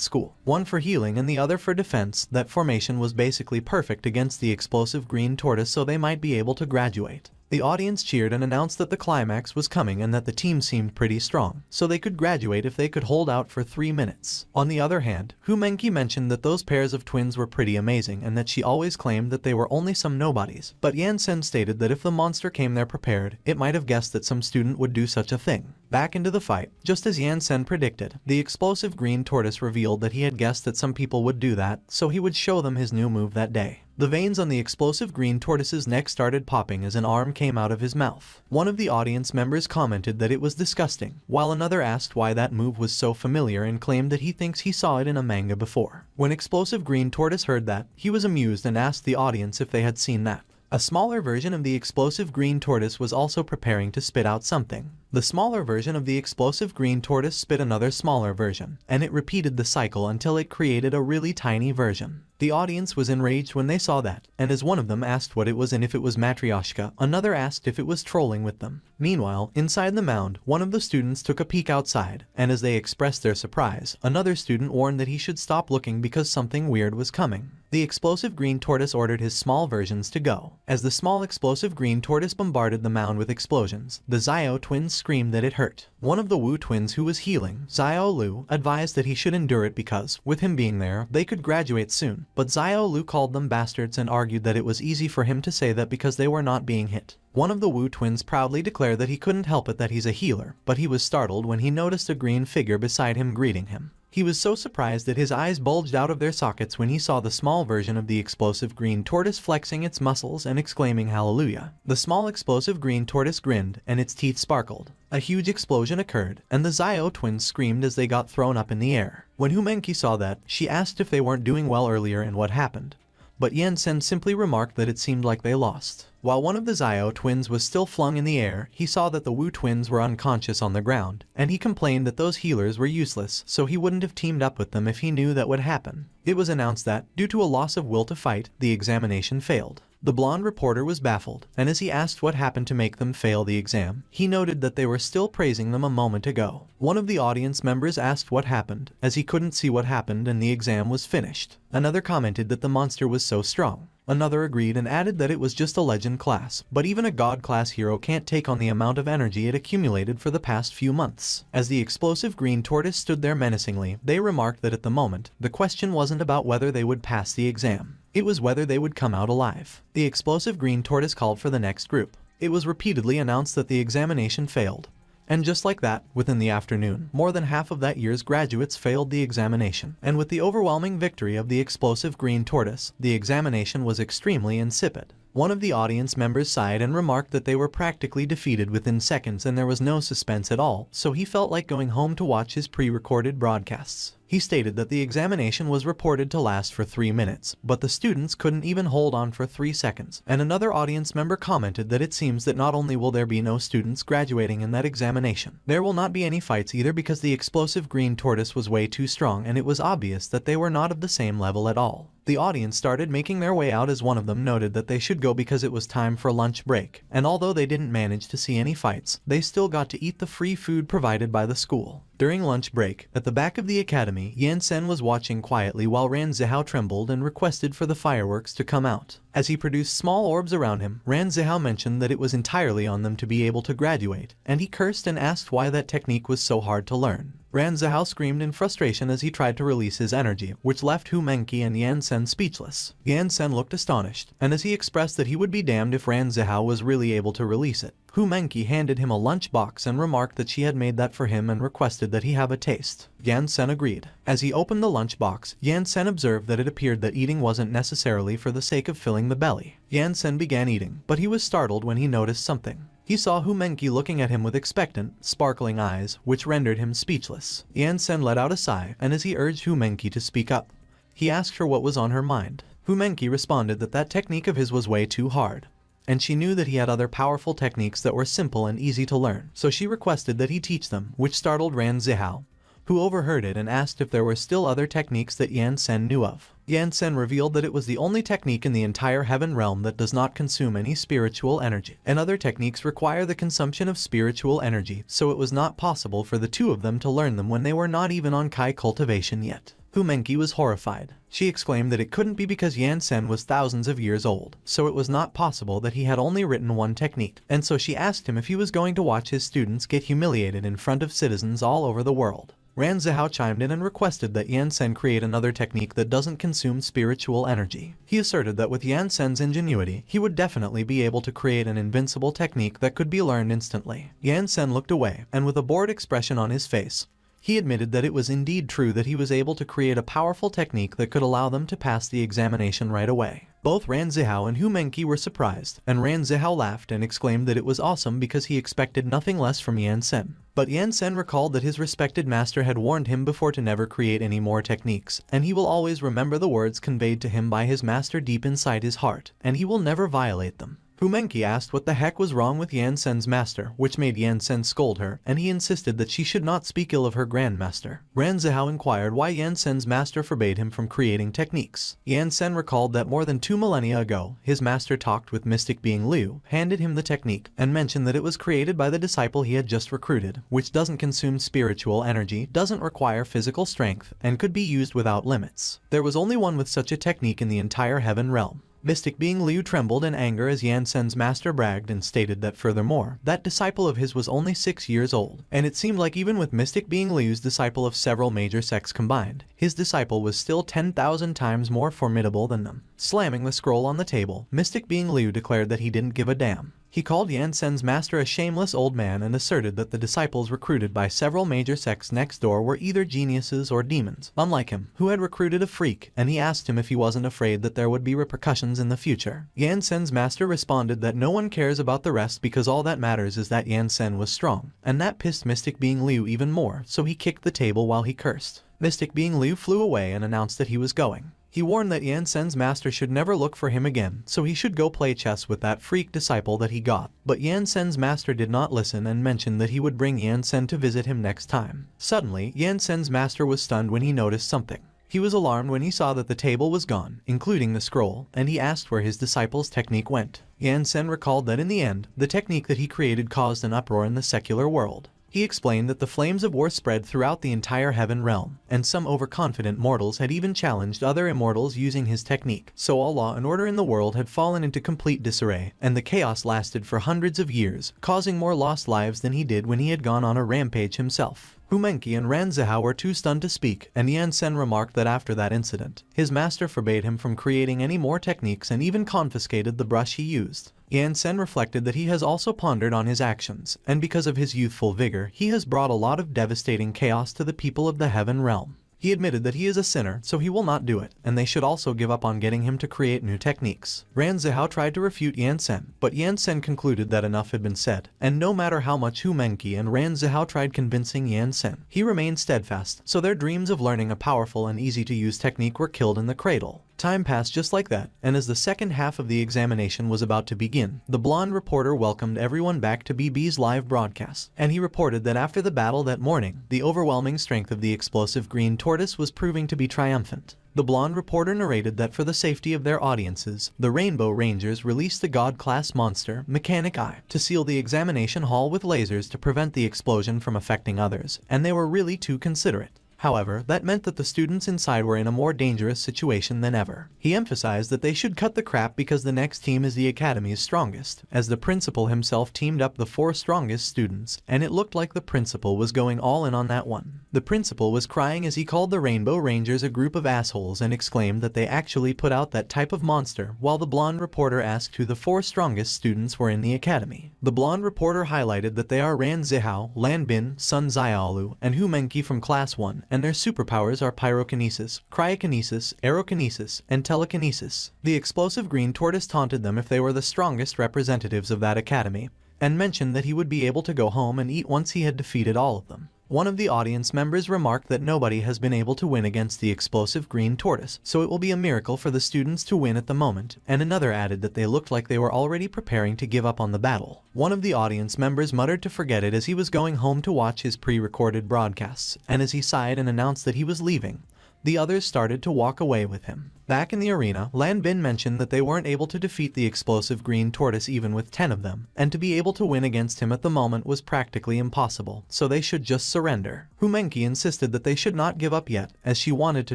school, one for healing and the other for defense, that formation was basically perfect against the explosive green tortoise so they might be able to graduate. The audience cheered and announced that the climax was coming and that the team seemed pretty strong, so they could graduate if they could hold out for 3 minutes. On the other hand, Hu Menqi mentioned that those pairs of twins were pretty amazing and that she always claimed that they were only some nobodies, but Yan Sen stated that if the monster came there prepared, it might have guessed that some student would do such a thing. Back into the fight, just as Yan Sen predicted, the explosive green tortoise revealed that he had guessed that some people would do that, so he would show them his new move that day. The veins on the explosive green tortoise's neck started popping as an arm came out of his mouth. One of the audience members commented that it was disgusting, while another asked why that move was so familiar and claimed that he thinks he saw it in a manga before. When explosive green tortoise heard that, he was amused and asked the audience if they had seen that. A smaller version of the explosive green tortoise was also preparing to spit out something. The smaller version of the explosive green tortoise spit another smaller version, and it repeated the cycle until it created a really tiny version. The audience was enraged when they saw that, and as one of them asked what it was and if it was Matryoshka, another asked if it was trolling with them. Meanwhile, inside the mound, one of the students took a peek outside, and as they expressed their surprise, another student warned that he should stop looking because something weird was coming. The explosive green tortoise ordered his small versions to go. As the small explosive green tortoise bombarded the mound with explosions, the Xiao twins screamed that it hurt. One of the Wu twins who was healing, Xiao Lu, advised that he should endure it because, with him being there, they could graduate soon. But Xiao Lu called them bastards and argued that it was easy for him to say that because they were not being hit. One of the Wu twins proudly declared that he couldn't help it that he's a healer, but he was startled when he noticed a green figure beside him greeting him. He was so surprised that his eyes bulged out of their sockets when he saw the small version of the explosive green tortoise flexing its muscles and exclaiming hallelujah. The small explosive green tortoise grinned, and its teeth sparkled. A huge explosion occurred, and the Xiao twins screamed as they got thrown up in the air. When Hu Menqi saw that, she asked if they weren't doing well earlier and what happened. But Yan Sen simply remarked that it seemed like they lost. While one of the Xiao twins was still flung in the air, he saw that the Wu twins were unconscious on the ground, and he complained that those healers were useless, so he wouldn't have teamed up with them if he knew that would happen. It was announced that, due to a loss of will to fight, the examination failed. The blonde reporter was baffled, and as he asked what happened to make them fail the exam, he noted that they were still praising them a moment ago. One of the audience members asked what happened, as he couldn't see what happened and the exam was finished. Another commented that the monster was so strong. Another agreed and added that it was just a legend class, but even a god class hero can't take on the amount of energy it accumulated for the past few months. As the explosive green tortoise stood there menacingly, they remarked that at the moment, the question wasn't about whether they would pass the exam. It was whether they would come out alive. The explosive green tortoise called for the next group. It was repeatedly announced that the examination failed. And just like that, within the afternoon, more than half of that year's graduates failed the examination. And with the overwhelming victory of the explosive green tortoise, the examination was extremely insipid. One of the audience members sighed and remarked that they were practically defeated within seconds and there was no suspense at all, so he felt like going home to watch his pre-recorded broadcasts. He stated that the examination was reported to last for 3 minutes, but the students couldn't even hold on for 3 seconds. And another audience member commented that it seems that not only will there be no students graduating in that examination, there will not be any fights either because the explosive green tortoise was way too strong and it was obvious that they were not of the same level at all. The audience started making their way out as one of them noted that they should go because it was time for lunch break, and although they didn't manage to see any fights, they still got to eat the free food provided by the school. During lunch break, at the back of the academy, Yan Sen was watching quietly while Ran Zihao trembled and requested for the fireworks to come out. As he produced small orbs around him, Ran Zihao mentioned that it was entirely on them to be able to graduate, and he cursed and asked why that technique was so hard to learn. Ran Zihao screamed in frustration as he tried to release his energy, which left Hu Menqi and Yan Sen speechless. Yan Sen looked astonished, and as he expressed that he would be damned if Ran Zihao was really able to release it, Hu Mengqi handed him a lunchbox and remarked that she had made that for him and requested that he have a taste. Yan Sen agreed. As he opened the lunchbox, Yan Sen observed that it appeared that eating wasn't necessarily for the sake of filling the belly. Yan Sen began eating, but he was startled when he noticed something. He saw Hu Mengqi looking at him with expectant, sparkling eyes, which rendered him speechless. Yan Sen let out a sigh, and as he urged Hu Mengqi to speak up, he asked her what was on her mind. Hu Mengqi responded that that technique of his was way too hard, and she knew that he had other powerful techniques that were simple and easy to learn, so she requested that he teach them, which startled Ran Zihao, who overheard it and asked if there were still other techniques that Yan Sen knew of. Yan Sen revealed that it was the only technique in the entire heaven realm that does not consume any spiritual energy, and other techniques require the consumption of spiritual energy, so it was not possible for the two of them to learn them when they were not even on Kai cultivation yet. Hu Mengqi was horrified. She exclaimed that it couldn't be because Yan Sen was thousands of years old, so it was not possible that he had only written one technique, and so she asked him if he was going to watch his students get humiliated in front of citizens all over the world. Ran Zihao chimed in and requested that Yan Sen create another technique that doesn't consume spiritual energy. He asserted that with Yan Sen's ingenuity, he would definitely be able to create an invincible technique that could be learned instantly. Yan Sen looked away, and with a bored expression on his face, he admitted that it was indeed true that he was able to create a powerful technique that could allow them to pass the examination right away. Both Ran Zihao and Hu Mengqi were surprised, and Ran Zihao laughed and exclaimed that it was awesome because he expected nothing less from Yan Sen. But Yan Sen recalled that his respected master had warned him before to never create any more techniques, and he will always remember the words conveyed to him by his master deep inside his heart, and he will never violate them. Hu Mengqi asked what the heck was wrong with Yan Sen's master, which made Yan Sen scold her, and he insisted that she should not speak ill of her grandmaster. Ran Zihao inquired why Yan Sen's master forbade him from creating techniques. Yan Sen recalled that more than 2 millennia ago, his master talked with mystic being Liu, handed him the technique, and mentioned that it was created by the disciple he had just recruited, which doesn't consume spiritual energy, doesn't require physical strength, and could be used without limits. There was only one with such a technique in the entire heaven realm. Mystic being Liu trembled in anger as Yan Sen's master bragged and stated that furthermore, that disciple of his was only 6 years old, and it seemed like even with Mystic being Liu's disciple of several major sects combined, his disciple was still 10,000 times more formidable than them. Slamming the scroll on the table, Mystic being Liu declared that he didn't give a damn. He called Yan Sen's master a shameless old man and asserted that the disciples recruited by several major sects next door were either geniuses or demons, unlike him, who had recruited a freak, and he asked him if he wasn't afraid that there would be repercussions in the future. Yan Sen's master responded that no one cares about the rest because all that matters is that Yan Sen was strong, and that pissed Mystic being Liu even more, so he kicked the table while he cursed. Mystic being Liu flew away and announced that he was going. He warned that Yan Sen's master should never look for him again, so he should go play chess with that freak disciple that he got. But Yan Sen's master did not listen and mentioned that he would bring Yan Sen to visit him next time. Suddenly, Yan Sen's master was stunned when he noticed something. He was alarmed when he saw that the table was gone, including the scroll, and he asked where his disciple's technique went. Yan Sen recalled that in the end, the technique that he created caused an uproar in the secular world. He explained that the flames of war spread throughout the entire heaven realm, and some overconfident mortals had even challenged other immortals using his technique, so all law and order in the world had fallen into complete disarray, and the chaos lasted for hundreds of years, causing more lost lives than he did when he had gone on a rampage himself. Hu Mengqi and Ran Zihao were too stunned to speak, and Yan Sen remarked that after that incident, his master forbade him from creating any more techniques and even confiscated the brush he used. Yan Sen reflected that he has also pondered on his actions, and because of his youthful vigor, he has brought a lot of devastating chaos to the people of the heaven realm. He admitted that he is a sinner, so he will not do it, and they should also give up on getting him to create new techniques. Ran Zihao tried to refute Yan Sen, but Yan Sen concluded that enough had been said, and no matter how much Hu Mengqi and Ran Zihao tried convincing Yan Sen, he remained steadfast, so their dreams of learning a powerful and easy-to-use technique were killed in the cradle. Time passed just like that, and as the second half of the examination was about to begin, the blonde reporter welcomed everyone back to BB's live broadcast, and he reported that after the battle that morning, the overwhelming strength of the explosive green tortoise was proving to be triumphant. The blonde reporter narrated that for the safety of their audiences, the Rainbow Rangers released the God-class monster, Mechanic Eye, to seal the examination hall with lasers to prevent the explosion from affecting others, and they were really too considerate. However, that meant that the students inside were in a more dangerous situation than ever. He emphasized that they should cut the crap because the next team is the academy's strongest, as the principal himself teamed up the 4 strongest students, and it looked like the principal was going all in on that one. The principal was crying as he called the Rainbow Rangers a group of assholes and exclaimed that they actually put out that type of monster, while the blonde reporter asked who the 4 strongest students were in the academy. The blonde reporter highlighted that they are Ran Zihao, Lan Bin, Sun Xiaolu, and Hu Menqi from Class 1, and their superpowers are pyrokinesis, cryokinesis, aerokinesis, and telekinesis. The explosive green tortoise taunted them if they were the strongest representatives of that academy, and mentioned that he would be able to go home and eat once he had defeated all of them. One of the audience members remarked that nobody has been able to win against the explosive green tortoise, so it will be a miracle for the students to win at the moment, and another added that they looked like they were already preparing to give up on the battle. One of the audience members muttered to forget it as he was going home to watch his pre-recorded broadcasts, and as he sighed and announced that he was leaving, the others started to walk away with him. Back in the arena, Lan Bin mentioned that they weren't able to defeat the explosive green tortoise even with 10 of them, and to be able to win against him at the moment was practically impossible, so they should just surrender. Hu Menqi insisted that they should not give up yet, as she wanted to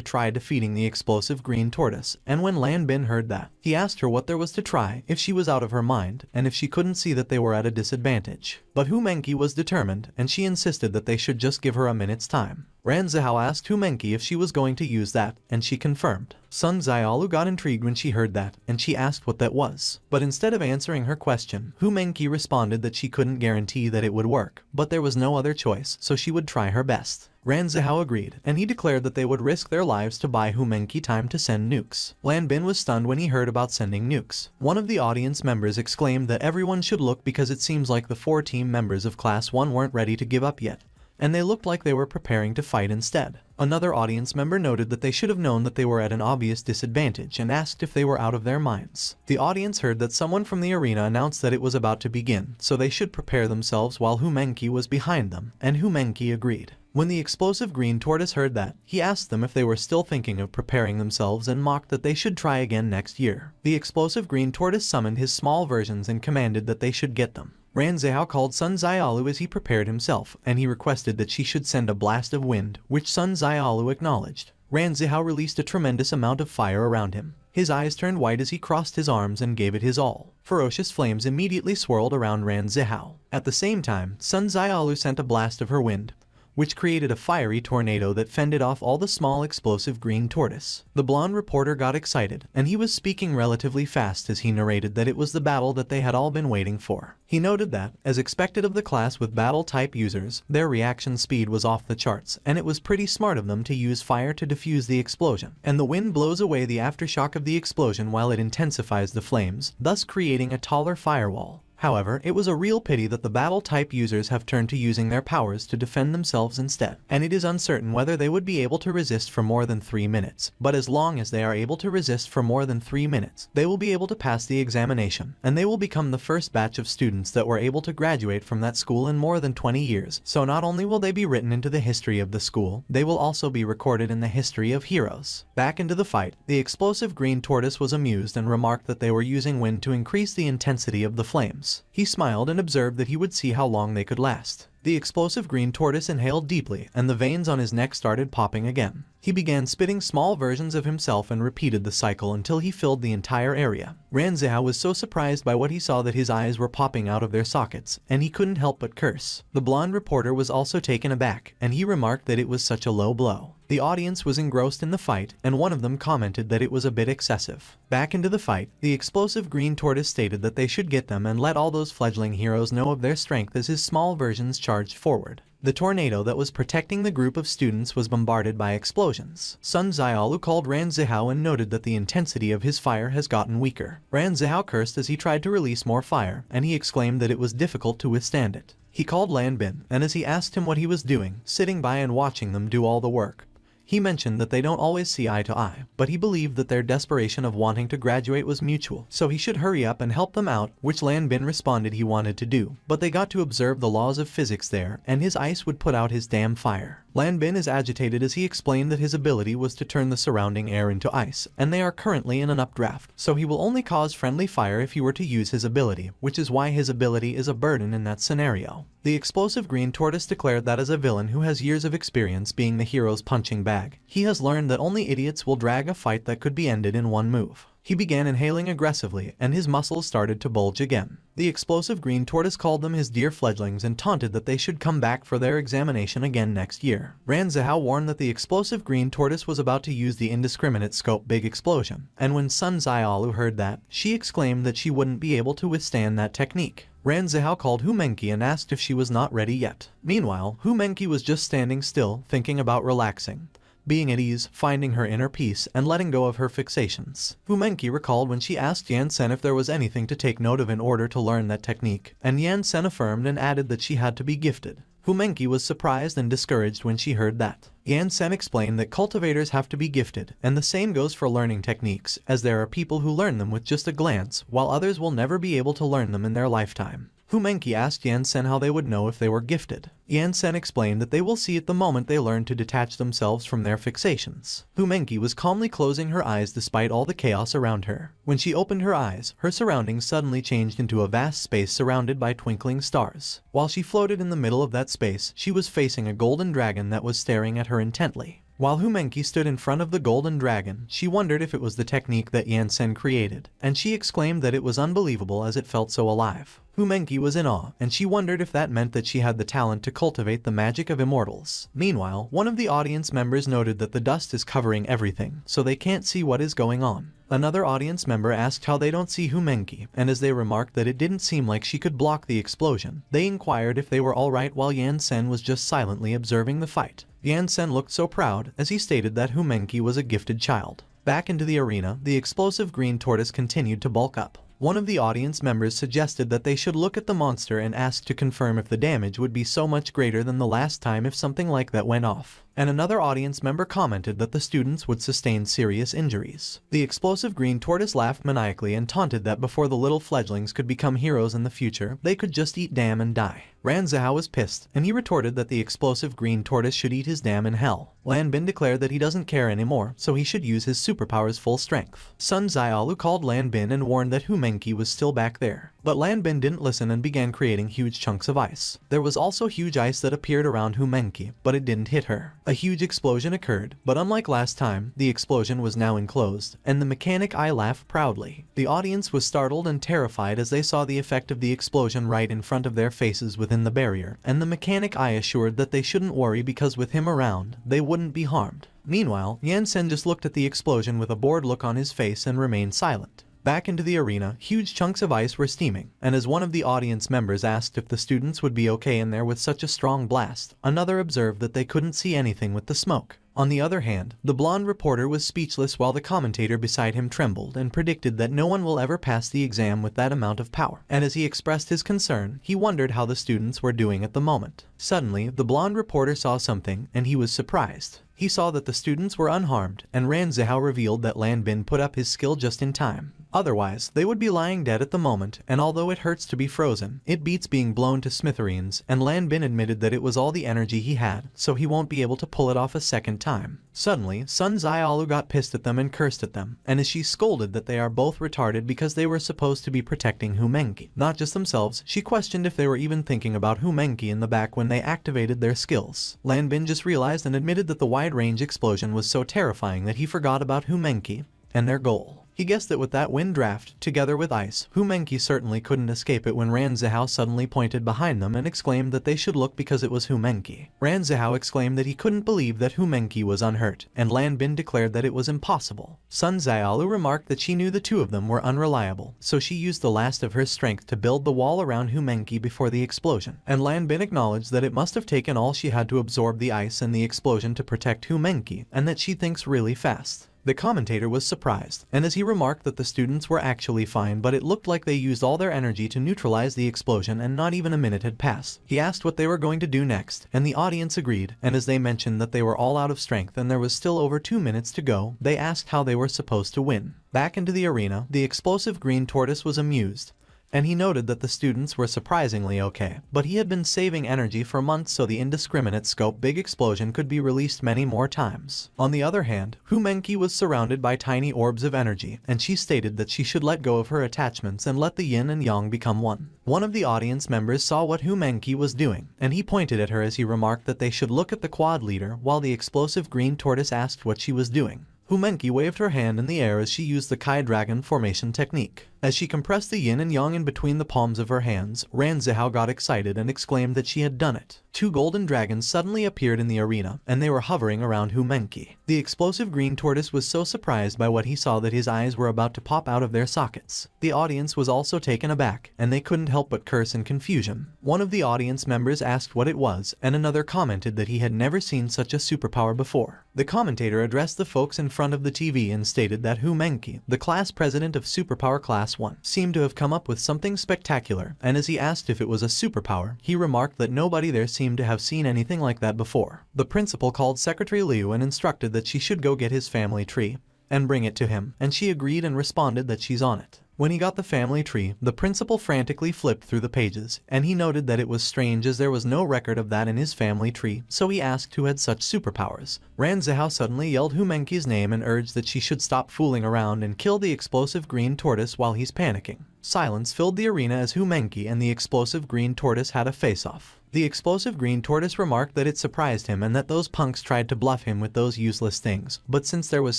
try defeating the explosive green tortoise, and when Lan Bin heard that, he asked her what there was to try, if she was out of her mind, and if she couldn't see that they were at a disadvantage. But Hu Menqi was determined, and she insisted that they should just give her a minute's time. Ran Zihao asked Hu Menqi if she was going to use that, and she confirmed. Sun Xiaolu got intrigued when she heard that, and she asked what that was. But instead of answering her question, Hu Menqi responded that she couldn't guarantee that it would work, but there was no other choice, so she would try her best. Ran Zihao agreed, and he declared that they would risk their lives to buy Hu Menqi time to send nukes. Lan Bin was stunned when he heard about sending nukes. One of the audience members exclaimed that everyone should look because it seems like the 4 team members of Class 1 weren't ready to give up yet, and they looked like they were preparing to fight instead. Another audience member noted that they should have known that they were at an obvious disadvantage and asked if they were out of their minds. The audience heard that someone from the arena announced that it was about to begin, so they should prepare themselves while Hu Menqi was behind them, and Hu Menqi agreed. When the explosive green tortoise heard that, he asked them if they were still thinking of preparing themselves and mocked that they should try again next year. The explosive green tortoise summoned his small versions and commanded that they should get them. Ran Zihao called Sun Xiaolu as he prepared himself, and he requested that she should send a blast of wind, which Sun Xiaolu acknowledged. Ran Zihao released a tremendous amount of fire around him. His eyes turned white as he crossed his arms and gave it his all. Ferocious flames immediately swirled around Ran Zihao. At the same time, Sun Xiaolu sent a blast of her wind, which created a fiery tornado that fended off all the small explosive green tortoise. The blonde reporter got excited, and he was speaking relatively fast as he narrated that it was the battle that they had all been waiting for. He noted that, as expected of the class with battle-type users, their reaction speed was off the charts, and it was pretty smart of them to use fire to defuse the explosion. And the wind blows away the aftershock of the explosion while it intensifies the flames, thus creating a taller firewall. However, it was a real pity that the battle-type users have turned to using their powers to defend themselves instead, and it is uncertain whether they would be able to resist for more than 3 minutes. But as long as they are able to resist for more than 3 minutes, they will be able to pass the examination, and they will become the first batch of students that were able to graduate from that school in more than 20 years. So not only will they be written into the history of the school, they will also be recorded in the history of heroes. Back into the fight, the explosive green tortoise was amused and remarked that they were using wind to increase the intensity of the flames. He smiled and observed that he would see how long they could last. The explosive green tortoise inhaled deeply, and the veins on his neck started popping again. He began spitting small versions of himself and repeated the cycle until he filled the entire area. Ran Zihao was so surprised by what he saw that his eyes were popping out of their sockets, and he couldn't help but curse. The blonde reporter was also taken aback, and he remarked that it was such a low blow. The audience was engrossed in the fight, and one of them commented that it was a bit excessive. Back into the fight, the explosive green tortoise stated that they should get them and let all those fledgling heroes know of their strength as his small versions charged forward. The tornado that was protecting the group of students was bombarded by explosions. Sun Xiaolu called Ran Zihao and noted that the intensity of his fire has gotten weaker. Ran Zihao cursed as he tried to release more fire, and he exclaimed that it was difficult to withstand it. He called Lan Bin, and as he asked him what he was doing, sitting by and watching them do all the work, He mentioned that they don't always see eye to eye, but he believed that their desperation of wanting to graduate was mutual, so he should hurry up and help them out, which Lan Bin responded he wanted to do, but they got to observe the laws of physics there, and his ice would put out his damn fire. Lan Bin is agitated as he explained that his ability was to turn the surrounding air into ice, and they are currently in an updraft, so he will only cause friendly fire if he were to use his ability, which is why his ability is a burden in that scenario. The explosive green tortoise declared that as a villain who has years of experience being the hero's punching bag, he has learned that only idiots will drag a fight that could be ended in one move. He began inhaling aggressively, and his muscles started to bulge again. The explosive green tortoise called them his dear fledglings and taunted that they should come back for their examination again next year. Ran Zihao warned that the explosive green tortoise was about to use the indiscriminate scope big explosion, and when Sun Xiaolu heard that, she exclaimed that she wouldn't be able to withstand that technique. Ran Zihao called Hu Menqi and asked if she was not ready yet. Meanwhile, Hu Menqi was just standing still, thinking about relaxing, being at ease, finding her inner peace, and letting go of her fixations. Hu Menqi recalled when she asked Yan Sen if there was anything to take note of in order to learn that technique, and Yan Sen affirmed and added that she had to be gifted. Hu Menqi was surprised and discouraged when she heard that. Yan Sen explained that cultivators have to be gifted, and the same goes for learning techniques, as there are people who learn them with just a glance, while others will never be able to learn them in their lifetime. Hu Menqi asked Yan Sen how they would know if they were gifted. Yan Sen explained that they will see it the moment they learn to detach themselves from their fixations. Hu Menqi was calmly closing her eyes despite all the chaos around her. When she opened her eyes, her surroundings suddenly changed into a vast space surrounded by twinkling stars. While she floated in the middle of that space, she was facing a golden dragon that was staring at her intently. While Hu Menqi stood in front of the golden dragon, she wondered if it was the technique that Yan Sen created, and she exclaimed that it was unbelievable as it felt so alive. Hu Menqi was in awe, and she wondered if that meant that she had the talent to cultivate the magic of immortals. Meanwhile, one of the audience members noted that the dust is covering everything, so they can't see what is going on. Another audience member asked how they don't see Hu Menqi, and as they remarked that it didn't seem like she could block the explosion, they inquired if they were alright while Yan Sen was just silently observing the fight. Yan Sen looked so proud as he stated that Hu Menqi was a gifted child. Back into the arena, the explosive green tortoise continued to bulk up. One of the audience members suggested that they should look at the monster and ask to confirm if the damage would be so much greater than the last time if something like that went off. And another audience member commented that the students would sustain serious injuries. The explosive green tortoise laughed maniacally and taunted that before the little fledglings could become heroes in the future, they could just eat damn and die. Ran Zihao was pissed, and he retorted that the explosive green tortoise should eat his damn in hell. Lan Bin declared that he doesn't care anymore, so he should use his superpowers full strength. Sun Xiaolu called Lan Bin and warned that Hu Menqi was still back there. But Lan Bin didn't listen and began creating huge chunks of ice. There was also huge ice that appeared around Hu Menqi, but it didn't hit her. A huge explosion occurred, but unlike last time, the explosion was now enclosed, and the mechanic eye laughed proudly. The audience was startled and terrified as they saw the effect of the explosion right in front of their faces within the barrier, and the mechanic eye assured that they shouldn't worry because with him around, they wouldn't be harmed. Meanwhile, Yan Sen just looked at the explosion with a bored look on his face and remained silent. Back into the arena, huge chunks of ice were steaming, and as one of the audience members asked if the students would be okay in there with such a strong blast, another observed that they couldn't see anything with the smoke. On the other hand, the blonde reporter was speechless while the commentator beside him trembled and predicted that no one will ever pass the exam with that amount of power. And as he expressed his concern, he wondered how the students were doing at the moment. Suddenly, the blonde reporter saw something, and he was surprised. He saw that the students were unharmed, and Ran Zihao revealed that Lan Bin put up his skill just in time. Otherwise, they would be lying dead at the moment, and although it hurts to be frozen, it beats being blown to smithereens, and Lan Bin admitted that it was all the energy he had, so he won't be able to pull it off a second time. Suddenly, Sun Xiaolu got pissed at them and cursed at them, and as she scolded that they are both retarded because they were supposed to be protecting Hu Menqi, not just themselves, she questioned if they were even thinking about Hu Menqi in the back when they activated their skills. Lan Bin just realized and admitted that the wide-range explosion was so terrifying that he forgot about Hu Menqi and their goal. He guessed that with that wind draft, together with ice, Hu Menqi certainly couldn't escape it when Ran Zihao suddenly pointed behind them and exclaimed that they should look because it was Hu Menqi. Ran Zihao exclaimed that he couldn't believe that Hu Menqi was unhurt, and Lan Bin declared that it was impossible. Sun Xiaolu remarked that she knew the two of them were unreliable, so she used the last of her strength to build the wall around Hu Menqi before the explosion, and Lan Bin acknowledged that it must have taken all she had to absorb the ice and the explosion to protect Hu Menqi, and that she thinks really fast. The commentator was surprised, and as he remarked that the students were actually fine but it looked like they used all their energy to neutralize the explosion and not even a minute had passed. He asked what they were going to do next, and the audience agreed, and as they mentioned that they were all out of strength and there was still over 2 minutes to go, they asked how they were supposed to win. Back into the arena, the explosive green tortoise was amused, and he noted that the students were surprisingly okay. But he had been saving energy for months so the indiscriminate scope big explosion could be released many more times. On the other hand, Humenki was surrounded by tiny orbs of energy, and she stated that she should let go of her attachments and let the yin and yang become one. One of the audience members saw what Humenki was doing, and he pointed at her as he remarked that they should look at the quad leader while the explosive green tortoise asked what she was doing. Humenki waved her hand in the air as she used the Kai Dragon formation technique. As she compressed the yin and yang in between the palms of her hands, Ran Zihao got excited and exclaimed that she had done it. 2 golden dragons suddenly appeared in the arena, and they were hovering around Humenki. The explosive green tortoise was so surprised by what he saw that his eyes were about to pop out of their sockets. The audience was also taken aback, and they couldn't help but curse in confusion. One of the audience members asked what it was, and another commented that he had never seen such a superpower before. The commentator addressed the folks in front of the TV and stated that Humenki, the class president of Superpower Class 1, seemed to have come up with something spectacular, and as he asked if it was a superpower, he remarked that nobody there seemed to have seen anything like that before. The principal called Secretary Liu and instructed that she should go get his family tree and bring it to him, and she agreed and responded that she's on it. When he got the family tree, the principal frantically flipped through the pages, and he noted that it was strange as there was no record of that in his family tree, so he asked who had such superpowers. Ran Zihao suddenly yelled Humenki's name and urged that she should stop fooling around and kill the explosive green tortoise while he's panicking. Silence filled the arena as Humenki and the explosive green tortoise had a face-off. The explosive green tortoise remarked that it surprised him and that those punks tried to bluff him with those useless things, but since there was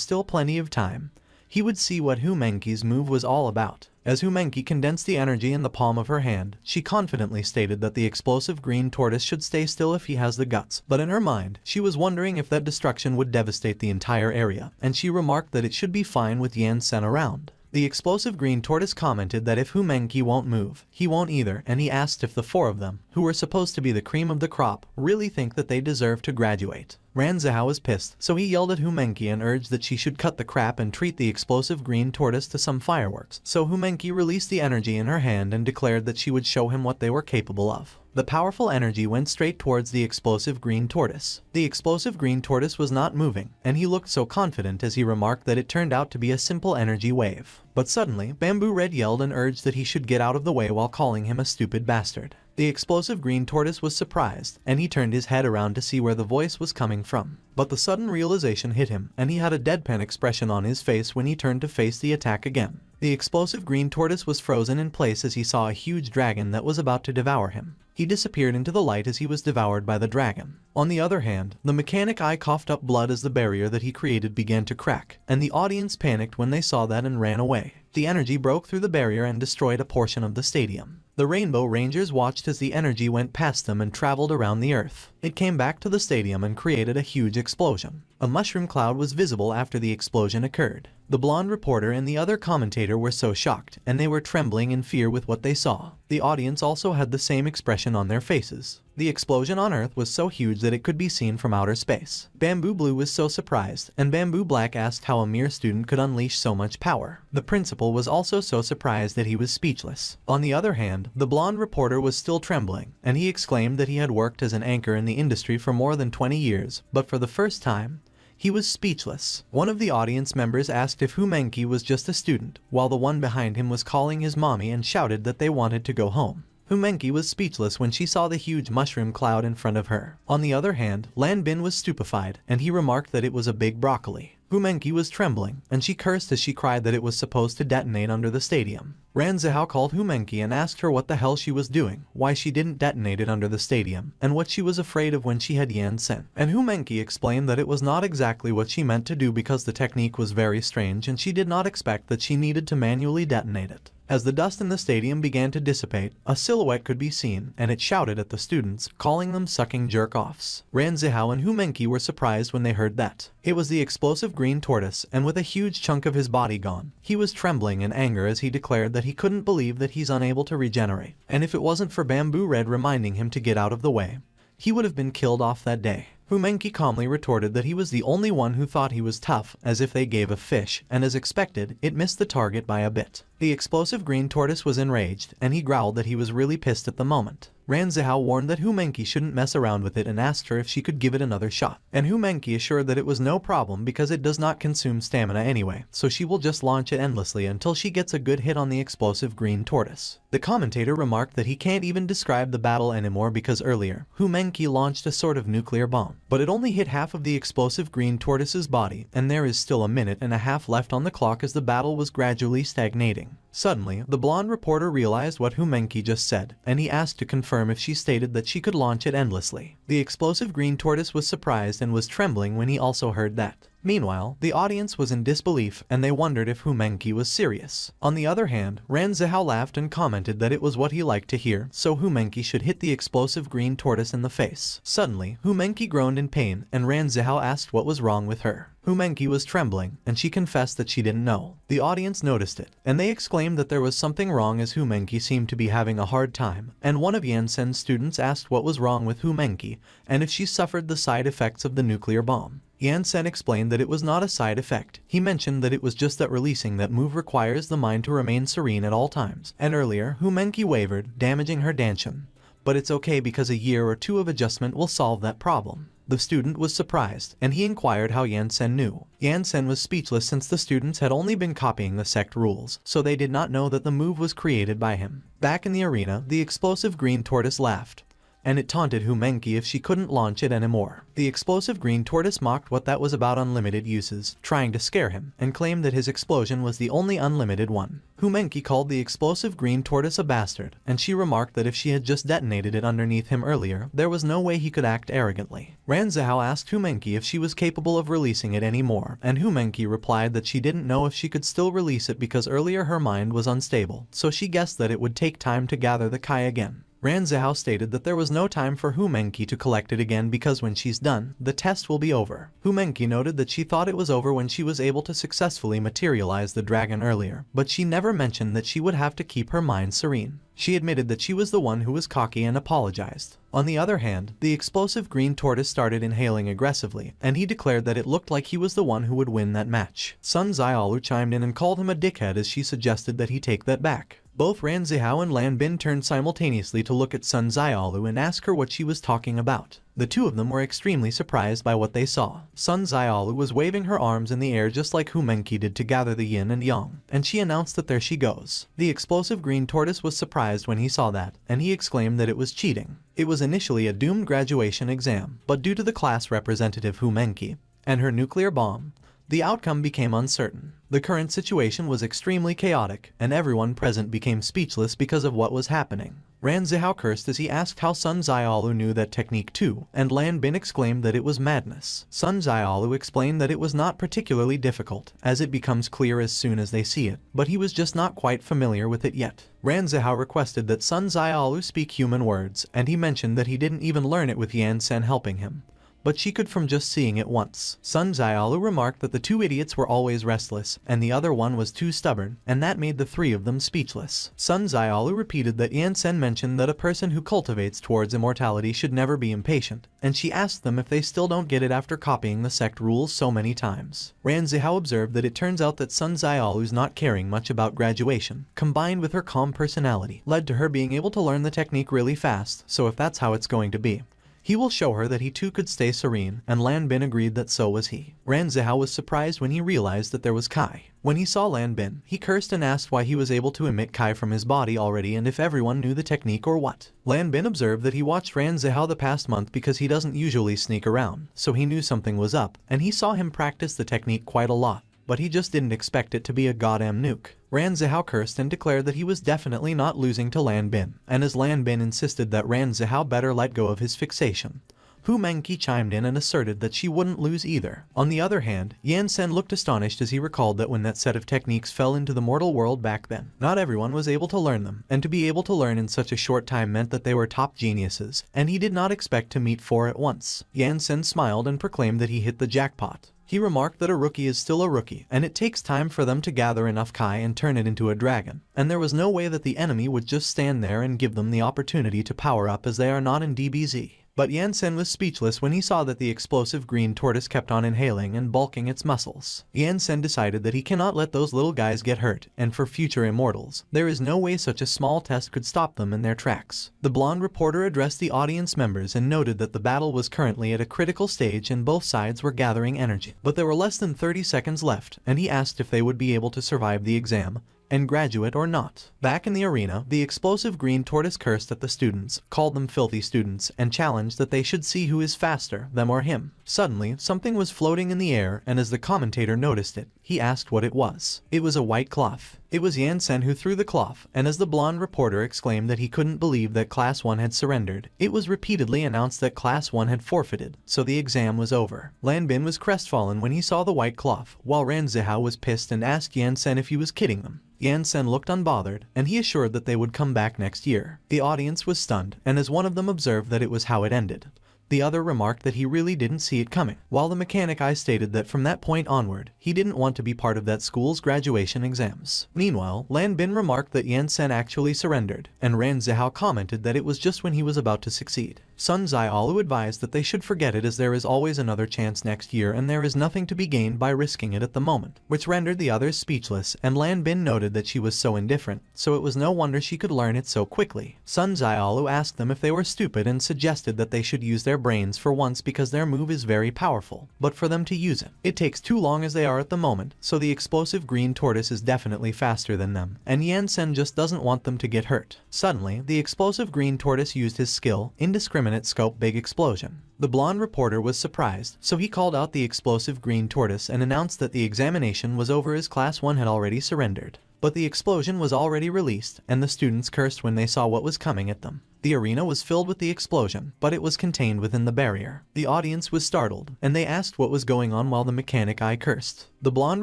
still plenty of time, he would see what Humenki's move was all about. As Humenki condensed the energy in the palm of her hand, she confidently stated that the explosive green tortoise should stay still if he has the guts. But in her mind, she was wondering if that destruction would devastate the entire area, and she remarked that it should be fine with Yan Sen around. The explosive green tortoise commented that if Humenki won't move, he won't either, and he asked if the 4 of them, who were supposed to be the cream of the crop, really think that they deserve to graduate. Ran Zihao was pissed, so he yelled at Humenki and urged that she should cut the crap and treat the explosive green tortoise to some fireworks. So Humenki released the energy in her hand and declared that she would show him what they were capable of. The powerful energy went straight towards the explosive green tortoise. The explosive green tortoise was not moving, and he looked so confident as he remarked that it turned out to be a simple energy wave. But suddenly, Bamboo Red yelled and urged that he should get out of the way while calling him a stupid bastard. The explosive green tortoise was surprised, and he turned his head around to see where the voice was coming from. But the sudden realization hit him, and he had a deadpan expression on his face when he turned to face the attack again. The explosive green tortoise was frozen in place as he saw a huge dragon that was about to devour him. He disappeared into the light as he was devoured by the dragon. On the other hand, the mechanic eye coughed up blood as the barrier that he created began to crack, and the audience panicked when they saw that and ran away. The energy broke through the barrier and destroyed a portion of the stadium. The Rainbow Rangers watched as the energy went past them and traveled around the earth. It came back to the stadium and created a huge explosion. A mushroom cloud was visible after the explosion occurred. The blonde reporter and the other commentator were so shocked, and they were trembling in fear with what they saw. The audience also had the same expression on their faces. The explosion on Earth was so huge that it could be seen from outer space. Bamboo Blue was so surprised, and Bamboo Black asked how a mere student could unleash so much power. The principal was also so surprised that he was speechless. On the other hand, the blonde reporter was still trembling, and he exclaimed that he had worked as an anchor in the industry for more than 20 years, but for the first time, he was speechless. One of the audience members asked if Humenki was just a student, while the one behind him was calling his mommy and shouted that they wanted to go home. Humenki was speechless when she saw the huge mushroom cloud in front of her. On the other hand, Lan Bin was stupefied, and he remarked that it was a big broccoli. Humenki was trembling, and she cursed as she cried that it was supposed to detonate under the stadium. Ran Zihao called Humenki and asked her what the hell she was doing, why she didn't detonate it under the stadium, and what she was afraid of when she had Yan Sen. And Humenki explained that it was not exactly what she meant to do because the technique was very strange and she did not expect that she needed to manually detonate it. As the dust in the stadium began to dissipate, a silhouette could be seen, and it shouted at the students, calling them sucking jerk-offs. Ran Zihao and Humenki were surprised when they heard that. It was the explosive green tortoise, and with a huge chunk of his body gone. He was trembling in anger as he declared that he couldn't believe that he's unable to regenerate, and if it wasn't for Bamboo Red reminding him to get out of the way, he would have been killed off that day. Hu Mengqi calmly retorted that he was the only one who thought he was tough, as if they gave a fish, and as expected, it missed the target by a bit. The explosive green tortoise was enraged, and he growled that he was really pissed at the moment. Ran Zihao warned that Hu Mengqi shouldn't mess around with it and asked her if she could give it another shot. And Hu Mengqi assured that it was no problem because it does not consume stamina anyway, so she will just launch it endlessly until she gets a good hit on the explosive green tortoise. The commentator remarked that he can't even describe the battle anymore because earlier, Hu Mengqi launched a sort of nuclear bomb, but it only hit half of the explosive green tortoise's body, and there is still a minute and a half left on the clock as the battle was gradually stagnating. Suddenly, the blonde reporter realized what Hu Mengqi just said, and he asked to confirm if she stated that she could launch it endlessly. The explosive green tortoise was surprised and was trembling when he also heard that. Meanwhile, the audience was in disbelief and they wondered if Hu Mengqi was serious. On the other hand, Ran Zihao laughed and commented that it was what he liked to hear, so Hu Mengqi should hit the explosive green tortoise in the face. Suddenly, Hu Mengqi groaned in pain and Ran Zihao asked what was wrong with her. Hu Mengqi was trembling, and she confessed that she didn't know. The audience noticed it, and they exclaimed that there was something wrong as Hu Mengqi seemed to be having a hard time, and one of Yansen's students asked what was wrong with Hu Mengqi, and if she suffered the side effects of the nuclear bomb. Yansen explained that it was not a side effect. He mentioned that it was just that releasing that move requires the mind to remain serene at all times, and earlier, Hu Mengqi wavered, damaging her danshin. But it's okay because a year or two of adjustment will solve that problem. The student was surprised, and he inquired how Yansen knew. Yansen was speechless since the students had only been copying the sect rules, so they did not know that the move was created by him. Back in the arena, the explosive green tortoise laughed, and it taunted Hu Mengqi if she couldn't launch it anymore. The explosive green tortoise mocked what that was about unlimited uses, trying to scare him, and claimed that his explosion was the only unlimited one. Hu Mengqi called the explosive green tortoise a bastard, and she remarked that if she had just detonated it underneath him earlier, there was no way he could act arrogantly. Ran Zihao asked Hu Mengqi if she was capable of releasing it anymore, and Hu Mengqi replied that she didn't know if she could still release it because earlier her mind was unstable, so she guessed that it would take time to gather the Kai again. Ran Zihao stated that there was no time for Hu Mengqi to collect it again because when she's done, the test will be over. Hu Mengqi noted that she thought it was over when she was able to successfully materialize the dragon earlier, but she never mentioned that she would have to keep her mind serene. She admitted that she was the one who was cocky and apologized. On the other hand, the explosive green tortoise started inhaling aggressively, and he declared that it looked like he was the one who would win that match. Sun Xiaolu chimed in and called him a dickhead as she suggested that he take that back. Both Ran Zihao and Lan Bin turned simultaneously to look at Sun Xiaolu and ask her what she was talking about. The two of them were extremely surprised by what they saw. Sun Xiaolu was waving her arms in the air just like Hu Mengqi did to gather the yin and yang, and she announced that there she goes. The explosive green tortoise was surprised when he saw that, and he exclaimed that it was cheating. It was initially a doomed graduation exam, but due to the class representative Hu Mengqi and her nuclear bomb, the outcome became uncertain. The current situation was extremely chaotic, and everyone present became speechless because of what was happening. Ran Zihao cursed as he asked how Sun Xiaolu knew that technique too, and Lan Bin exclaimed that it was madness. Sun Xiaolu explained that it was not particularly difficult, as it becomes clear as soon as they see it, but he was just not quite familiar with it yet. Ran Zihao requested that Sun Xiaolu speak human words, and he mentioned that he didn't even learn it with Yansen helping him, but she could from just seeing it once. Sun Xiaolu remarked that the two idiots were always restless, and the other one was too stubborn, and that made the three of them speechless. Sun Xiaolu repeated that Yansen mentioned that a person who cultivates towards immortality should never be impatient, and she asked them if they still don't get it after copying the sect rules so many times. Ran Zihao observed that it turns out that Sun Xiaolu's not caring much about graduation, combined with her calm personality, led to her being able to learn the technique really fast, so if that's how it's going to be, he will show her that he too could stay serene, and Lan Bin agreed that so was he. Ran Zihao was surprised when he realized that there was Kai. When he saw Lan Bin, he cursed and asked why he was able to emit Kai from his body already and if everyone knew the technique or what. Lan Bin observed that he watched Ran Zihao the past month because he doesn't usually sneak around, so he knew something was up, and he saw him practice the technique quite a lot, but he just didn't expect it to be a goddamn nuke. Ran Zihao cursed and declared that he was definitely not losing to Lan Bin, and as Lan Bin insisted that Ran Zihao better let go of his fixation, Hu Mengqi chimed in and asserted that she wouldn't lose either. On the other hand, Yansen looked astonished as he recalled that when that set of techniques fell into the mortal world back then, not everyone was able to learn them, and to be able to learn in such a short time meant that they were top geniuses, and he did not expect to meet four at once. Yansen smiled and proclaimed that he hit the jackpot. He remarked that a rookie is still a rookie, and it takes time for them to gather enough Kai and turn it into a dragon, and there was no way that the enemy would just stand there and give them the opportunity to power up as they are not in DBZ. But Yansen was speechless when he saw that the explosive green tortoise kept on inhaling and bulking its muscles. Yansen decided that he cannot let those little guys get hurt, and for future immortals, there is no way such a small test could stop them in their tracks. The blonde reporter addressed the audience members and noted that the battle was currently at a critical stage and both sides were gathering energy. But there were less than 30 seconds left, and he asked if they would be able to survive the exam and graduate or not. Back in the arena, the explosive green tortoise cursed at the students, called them filthy students, and challenged that they should see who is faster, them or him. Suddenly, something was floating in the air, and as the commentator noticed it, he asked what it was. It was a white cloth. It was Yansen who threw the cloth, and as the blonde reporter exclaimed that he couldn't believe that Class 1 had surrendered, it was repeatedly announced that Class 1 had forfeited, so the exam was over. Lan Bin was crestfallen when he saw the white cloth, while Ran Zihao was pissed and asked Yansen if he was kidding them. Yansen looked unbothered, and he assured that they would come back next year. The audience was stunned, and as one of them observed that it was how it ended, the other remarked that he really didn't see it coming, while the mechanic eye stated that from that point onward, he didn't want to be part of that school's graduation exams. Meanwhile, Lan Bin remarked that Yansen actually surrendered, and Ran Zihao commented that it was just when he was about to succeed. Sun Zaialu advised that they should forget it as there is always another chance next year and there is nothing to be gained by risking it at the moment, which rendered the others speechless, and Lan Bin noted that she was so indifferent, so it was no wonder she could learn it so quickly. Sun Zaialu asked them if they were stupid and suggested that they should use their brains for once because their move is very powerful, but for them to use it, it takes too long as they are at the moment, so the explosive green tortoise is definitely faster than them, and Yansen just doesn't want them to get hurt. Suddenly, the explosive green tortoise used his skill, indiscriminate scope big explosion. The blonde reporter was surprised, so he called out the explosive green tortoise and announced that the examination was over as Class 1 had already surrendered. But the explosion was already released, and the students cursed when they saw what was coming at them. The arena was filled with the explosion, but it was contained within the barrier. The audience was startled, and they asked what was going on while the mechanic eye cursed. The blonde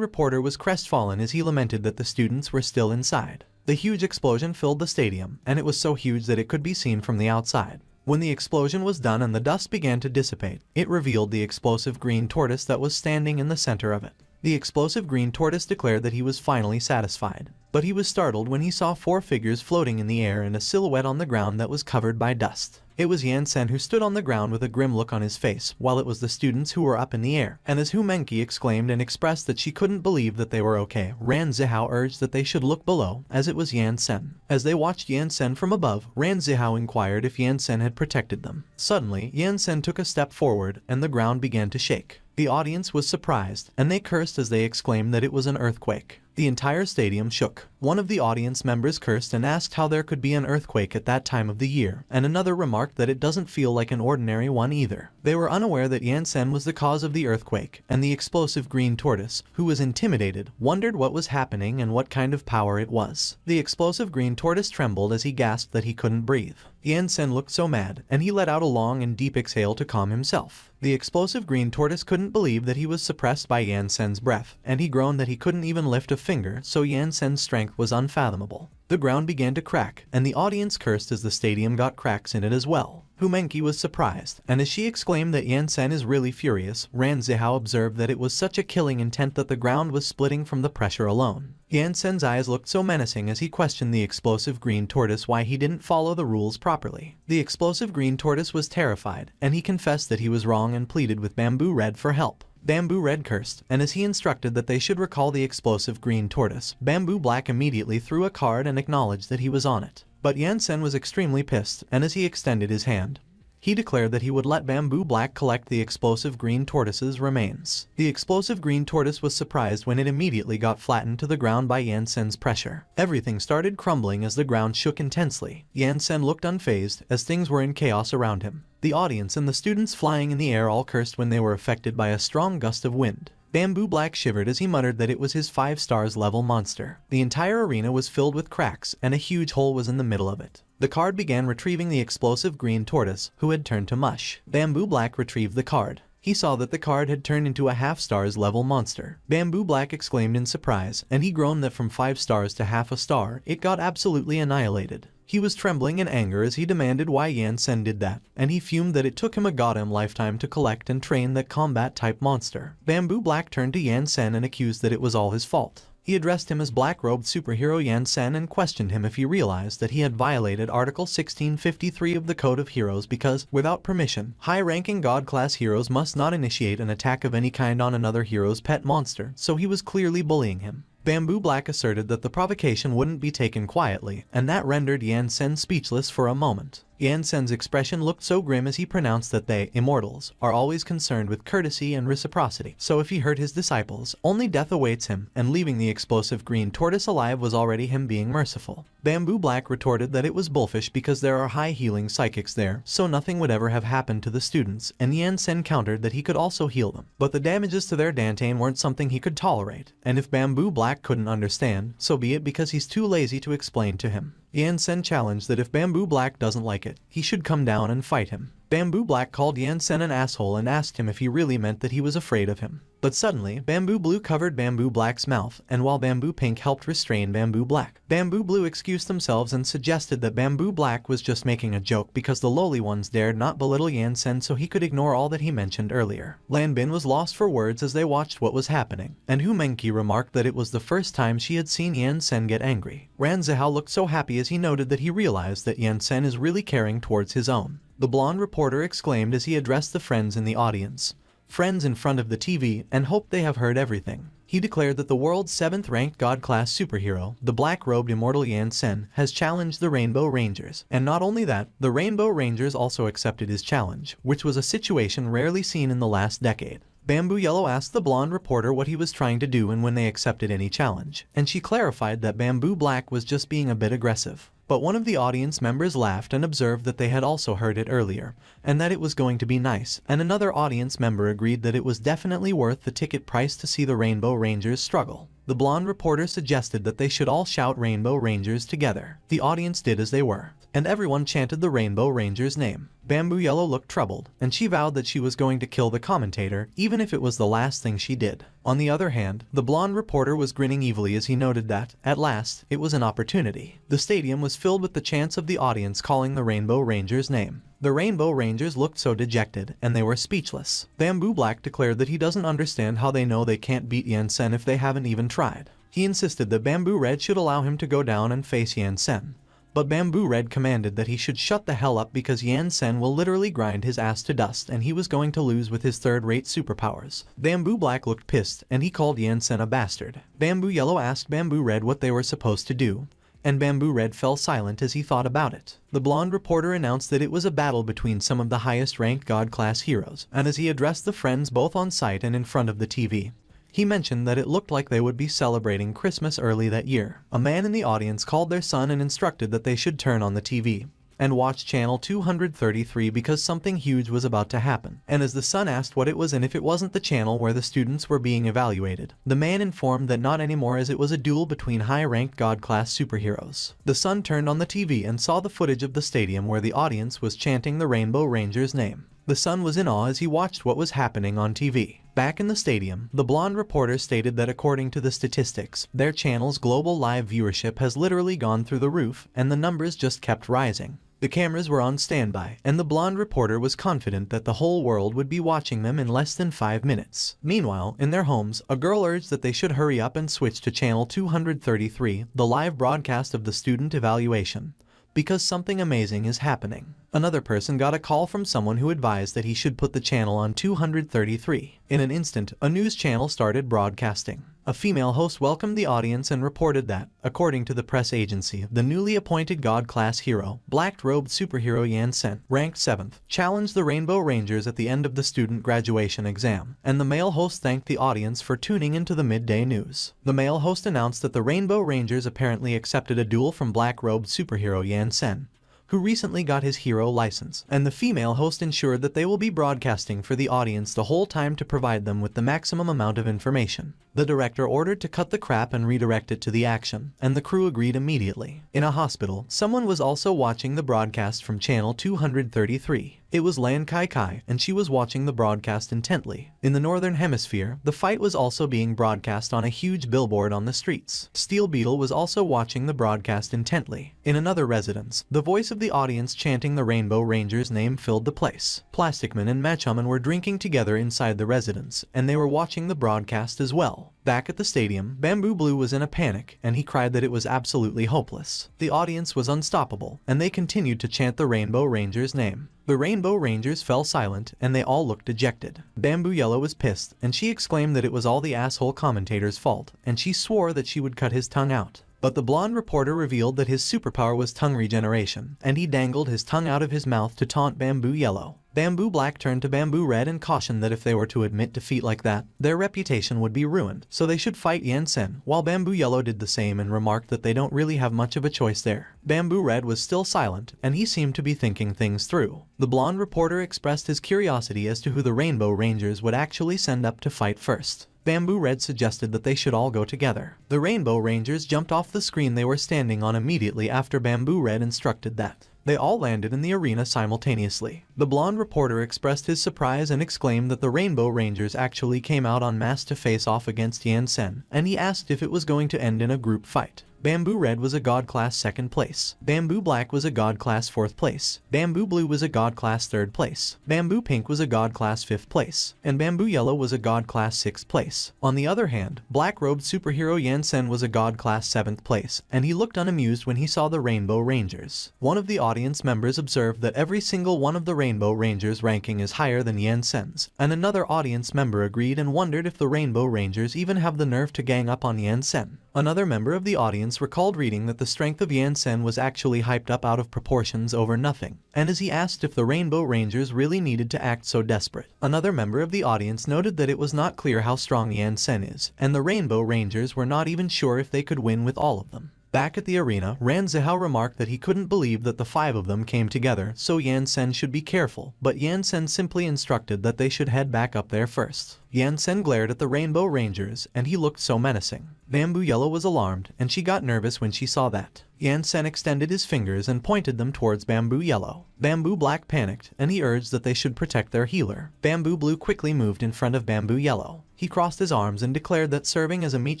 reporter was crestfallen as he lamented that the students were still inside. The huge explosion filled the stadium, and it was so huge that it could be seen from the outside. When the explosion was done and the dust began to dissipate, it revealed the explosive green tortoise that was standing in the center of it. The explosive green tortoise declared that he was finally satisfied, but he was startled when he saw 4 figures floating in the air and a silhouette on the ground that was covered by dust. It was Yansen who stood on the ground with a grim look on his face, while it was the students who were up in the air, and as Hu Menqi exclaimed and expressed that she couldn't believe that they were okay, Ran Zihao urged that they should look below, as it was Yansen. As they watched Yansen from above, Ran Zihao inquired if Yansen had protected them. Suddenly, Yansen took a step forward, and the ground began to shake. The audience was surprised, and they cursed as they exclaimed that it was an earthquake. The entire stadium shook. One of the audience members cursed and asked how there could be an earthquake at that time of the year, and another remarked that it doesn't feel like an ordinary one either. They were unaware that Yansen was the cause of the earthquake, and the explosive green tortoise, who was intimidated, wondered what was happening and what kind of power it was. The explosive green tortoise trembled as he gasped that he couldn't breathe. Yansen looked so mad, and he let out a long and deep exhale to calm himself. The explosive green tortoise couldn't believe that he was suppressed by Yansen's breath, and he groaned that he couldn't even lift a finger, so Yansen's strength was unfathomable. The ground began to crack, and the audience cursed as the stadium got cracks in it as well. Hu Menqi was surprised, and as she exclaimed that Yansen is really furious, Ran Zihao observed that it was such a killing intent that the ground was splitting from the pressure alone. Yansen's eyes looked so menacing as he questioned the explosive green tortoise why he didn't follow the rules properly. The explosive green tortoise was terrified, and he confessed that he was wrong and pleaded with Bamboo Red for help. Bamboo Red cursed, and as he instructed that they should recall the explosive green tortoise, Bamboo Black immediately threw a card and acknowledged that he was on it. But Yansen was extremely pissed, and as he extended his hand, he declared that he would let Bamboo Black collect the explosive green tortoise's remains. The explosive green tortoise was surprised when it immediately got flattened to the ground by Yansen's pressure. Everything started crumbling as the ground shook intensely. Yansen looked unfazed, as things were in chaos around him. The audience and the students flying in the air all cursed when they were affected by a strong gust of wind. Bamboo Black shivered as he muttered that it was his 5 stars level monster. The entire arena was filled with cracks, and a huge hole was in the middle of it. The card began retrieving the explosive green tortoise, who had turned to mush. Bamboo Black retrieved the card. He saw that the card had turned into a half stars level monster. Bamboo Black exclaimed in surprise, and he groaned that from 5 stars to half a star, it got absolutely annihilated. He was trembling in anger as he demanded why Yansen did that, and he fumed that it took him a goddamn lifetime to collect and train that combat-type monster. Bamboo Black turned to Yansen and accused that it was all his fault. He addressed him as black-robed superhero Yan Sen and questioned him if he realized that he had violated Article 1653 of the Code of Heroes because, without permission, high-ranking God-class heroes must not initiate an attack of any kind on another hero's pet monster, so he was clearly bullying him. Bamboo Black asserted that the provocation wouldn't be taken quietly, and that rendered Yan Sen speechless for a moment. Yan Sen's expression looked so grim as he pronounced that they, immortals, are always concerned with courtesy and reciprocity, so if he hurt his disciples, only death awaits him, and leaving the explosive green tortoise alive was already him being merciful. Bamboo Black retorted that it was bullfish because there are high healing psychics there, so nothing would ever have happened to the students, and Yan Sen countered that he could also heal them. But the damages to their Dantane weren't something he could tolerate, and if Bamboo Black couldn't understand, so be it, because he's too lazy to explain to him. Yan Sen challenged that if Bamboo Black doesn't like it, he should come down and fight him. Bamboo Black called Yan Sen an asshole and asked him if he really meant that he was afraid of him. But suddenly, Bamboo Blue covered Bamboo Black's mouth, and while Bamboo Pink helped restrain Bamboo Black, Bamboo Blue excused themselves and suggested that Bamboo Black was just making a joke because the lowly ones dared not belittle Yan Sen so he could ignore all that he mentioned earlier. Lan Bin was lost for words as they watched what was happening, and Hu Mengqi remarked that it was the first time she had seen Yan Sen get angry. Ran Zihao looked so happy as he noted that he realized that Yan Sen is really caring towards his own. The blonde reporter exclaimed as he addressed the friends in the audience. Friends in front of the TV, and hoped they have heard everything. He declared that the world's 7th-ranked God-class superhero, the black-robed immortal Yan Sen, has challenged the Rainbow Rangers. And not only that, the Rainbow Rangers also accepted his challenge, which was a situation rarely seen in the last decade. Bamboo Yellow asked the blonde reporter what he was trying to do and when they accepted any challenge, and she clarified that Bamboo Black was just being a bit aggressive. But one of the audience members laughed and observed that they had also heard it earlier, and that it was going to be nice, and another audience member agreed that it was definitely worth the ticket price to see the Rainbow Rangers struggle. The blonde reporter suggested that they should all shout Rainbow Rangers together. The audience did as they were, and everyone chanted the Rainbow Rangers' name. Bamboo Yellow looked troubled, and she vowed that she was going to kill the commentator, even if it was the last thing she did. On the other hand, the blonde reporter was grinning evilly as he noted that, at last, it was an opportunity. The stadium was filled with the chants of the audience calling the Rainbow Rangers' name. The Rainbow Rangers looked so dejected, and they were speechless. Bamboo Black declared that he doesn't understand how they know they can't beat Yan Sen if they haven't even tried. He insisted that Bamboo Red should allow him to go down and face Yan Sen. But Bamboo Red commanded that he should shut the hell up because Yan Sen will literally grind his ass to dust and he was going to lose with his third-rate superpowers. Bamboo Black looked pissed and he called Yan Sen a bastard. Bamboo Yellow asked Bamboo Red what they were supposed to do, and Bamboo Red fell silent as he thought about it. The blonde reporter announced that it was a battle between some of the highest-ranked God-class heroes, and as he addressed the friends both on site and in front of the TV, he mentioned that it looked like they would be celebrating Christmas early that year. A man in the audience called their son and instructed that they should turn on the TV and watch channel 233 because something huge was about to happen. And as the son asked what it was and if it wasn't the channel where the students were being evaluated, the man informed that not anymore as it was a duel between high-ranked God-class superheroes. The son turned on the TV and saw the footage of the stadium where the audience was chanting the Rainbow Rangers' name. The son was in awe as he watched what was happening on TV. Back in the stadium, the blonde reporter stated that according to the statistics, their channel's global live viewership has literally gone through the roof, and the numbers just kept rising. The cameras were on standby, and the blonde reporter was confident that the whole world would be watching them in less than 5 minutes. Meanwhile, in their homes, a girl urged that they should hurry up and switch to channel 233, the live broadcast of the student evaluation, because something amazing is happening. Another person got a call from someone who advised that he should put the channel on 233. In an instant, a news channel started broadcasting. A female host welcomed the audience and reported that, according to the press agency, the newly appointed God-class hero, black-robed superhero Yan Sen, ranked 7th, challenged the Rainbow Rangers at the end of the student graduation exam, and the male host thanked the audience for tuning into the midday news. The male host announced that the Rainbow Rangers apparently accepted a duel from black-robed superhero Yan Sen, who recently got his hero license, and the female host ensured that they will be broadcasting for the audience the whole time to provide them with the maximum amount of information. The director ordered to cut the crap and redirect it to the action, and the crew agreed immediately. In a hospital, someone was also watching the broadcast from channel 233. It was Lan Qi Qi, and she was watching the broadcast intently. In the northern hemisphere, the fight was also being broadcast on a huge billboard on the streets. Steel Beetle was also watching the broadcast intently. In another residence, the voice of the audience chanting the Rainbow Rangers' name filled the place. Plasticman and Machoman were drinking together inside the residence, and they were watching the broadcast as well. Back at the stadium, Bamboo Blue was in a panic, and he cried that it was absolutely hopeless. The audience was unstoppable, and they continued to chant the Rainbow Ranger's name. The Rainbow Rangers fell silent, and they all looked dejected. Bamboo Yellow was pissed, and she exclaimed that it was all the asshole commentator's fault, and she swore that she would cut his tongue out. But the blonde reporter revealed that his superpower was tongue regeneration, and he dangled his tongue out of his mouth to taunt Bamboo Yellow. Bamboo Black turned to Bamboo Red and cautioned that if they were to admit defeat like that, their reputation would be ruined, so they should fight Yansen, while Bamboo Yellow did the same and remarked that they don't really have much of a choice there. Bamboo Red was still silent, and he seemed to be thinking things through. The blonde reporter expressed his curiosity as to who the Rainbow Rangers would actually send up to fight first. Bamboo Red suggested that they should all go together. The Rainbow Rangers jumped off the screen they were standing on immediately after Bamboo Red instructed that. They all landed in the arena simultaneously. The blonde reporter expressed his surprise and exclaimed that the Rainbow Rangers actually came out en masse to face off against Yansen, and he asked if it was going to end in a group fight. Bamboo Red was a God Class 2nd place. Bamboo Black was a God Class 4th place. Bamboo Blue was a God Class 3rd place. Bamboo Pink was a God Class 5th place. And Bamboo Yellow was a God Class 6th place. On the other hand, black-robed superhero Yansen was a God Class 7th place, and he looked unamused when he saw the Rainbow Rangers. One of the audience members observed that every single one of the Rainbow Rangers' ranking is higher than Yansen's, and another audience member agreed and wondered if the Rainbow Rangers even have the nerve to gang up on Yansen. Another member of the audience recalled reading that the strength of Yansen was actually hyped up out of proportions over nothing, and as he asked if the Rainbow Rangers really needed to act so desperate. Another member of the audience noted that it was not clear how strong Yansen is, and the Rainbow Rangers were not even sure if they could win with all of them. Back at the arena, Ran Zihao remarked that he couldn't believe that the 5 of them came together, so Yansen should be careful, but Yansen simply instructed that they should head back up there first. Yansen glared at the Rainbow Rangers, and he looked so menacing. Bamboo Yellow was alarmed, and she got nervous when she saw that. Yansen extended his fingers and pointed them towards Bamboo Yellow. Bamboo Black panicked, and he urged that they should protect their healer. Bamboo Blue quickly moved in front of Bamboo Yellow. He crossed his arms and declared that serving as a meat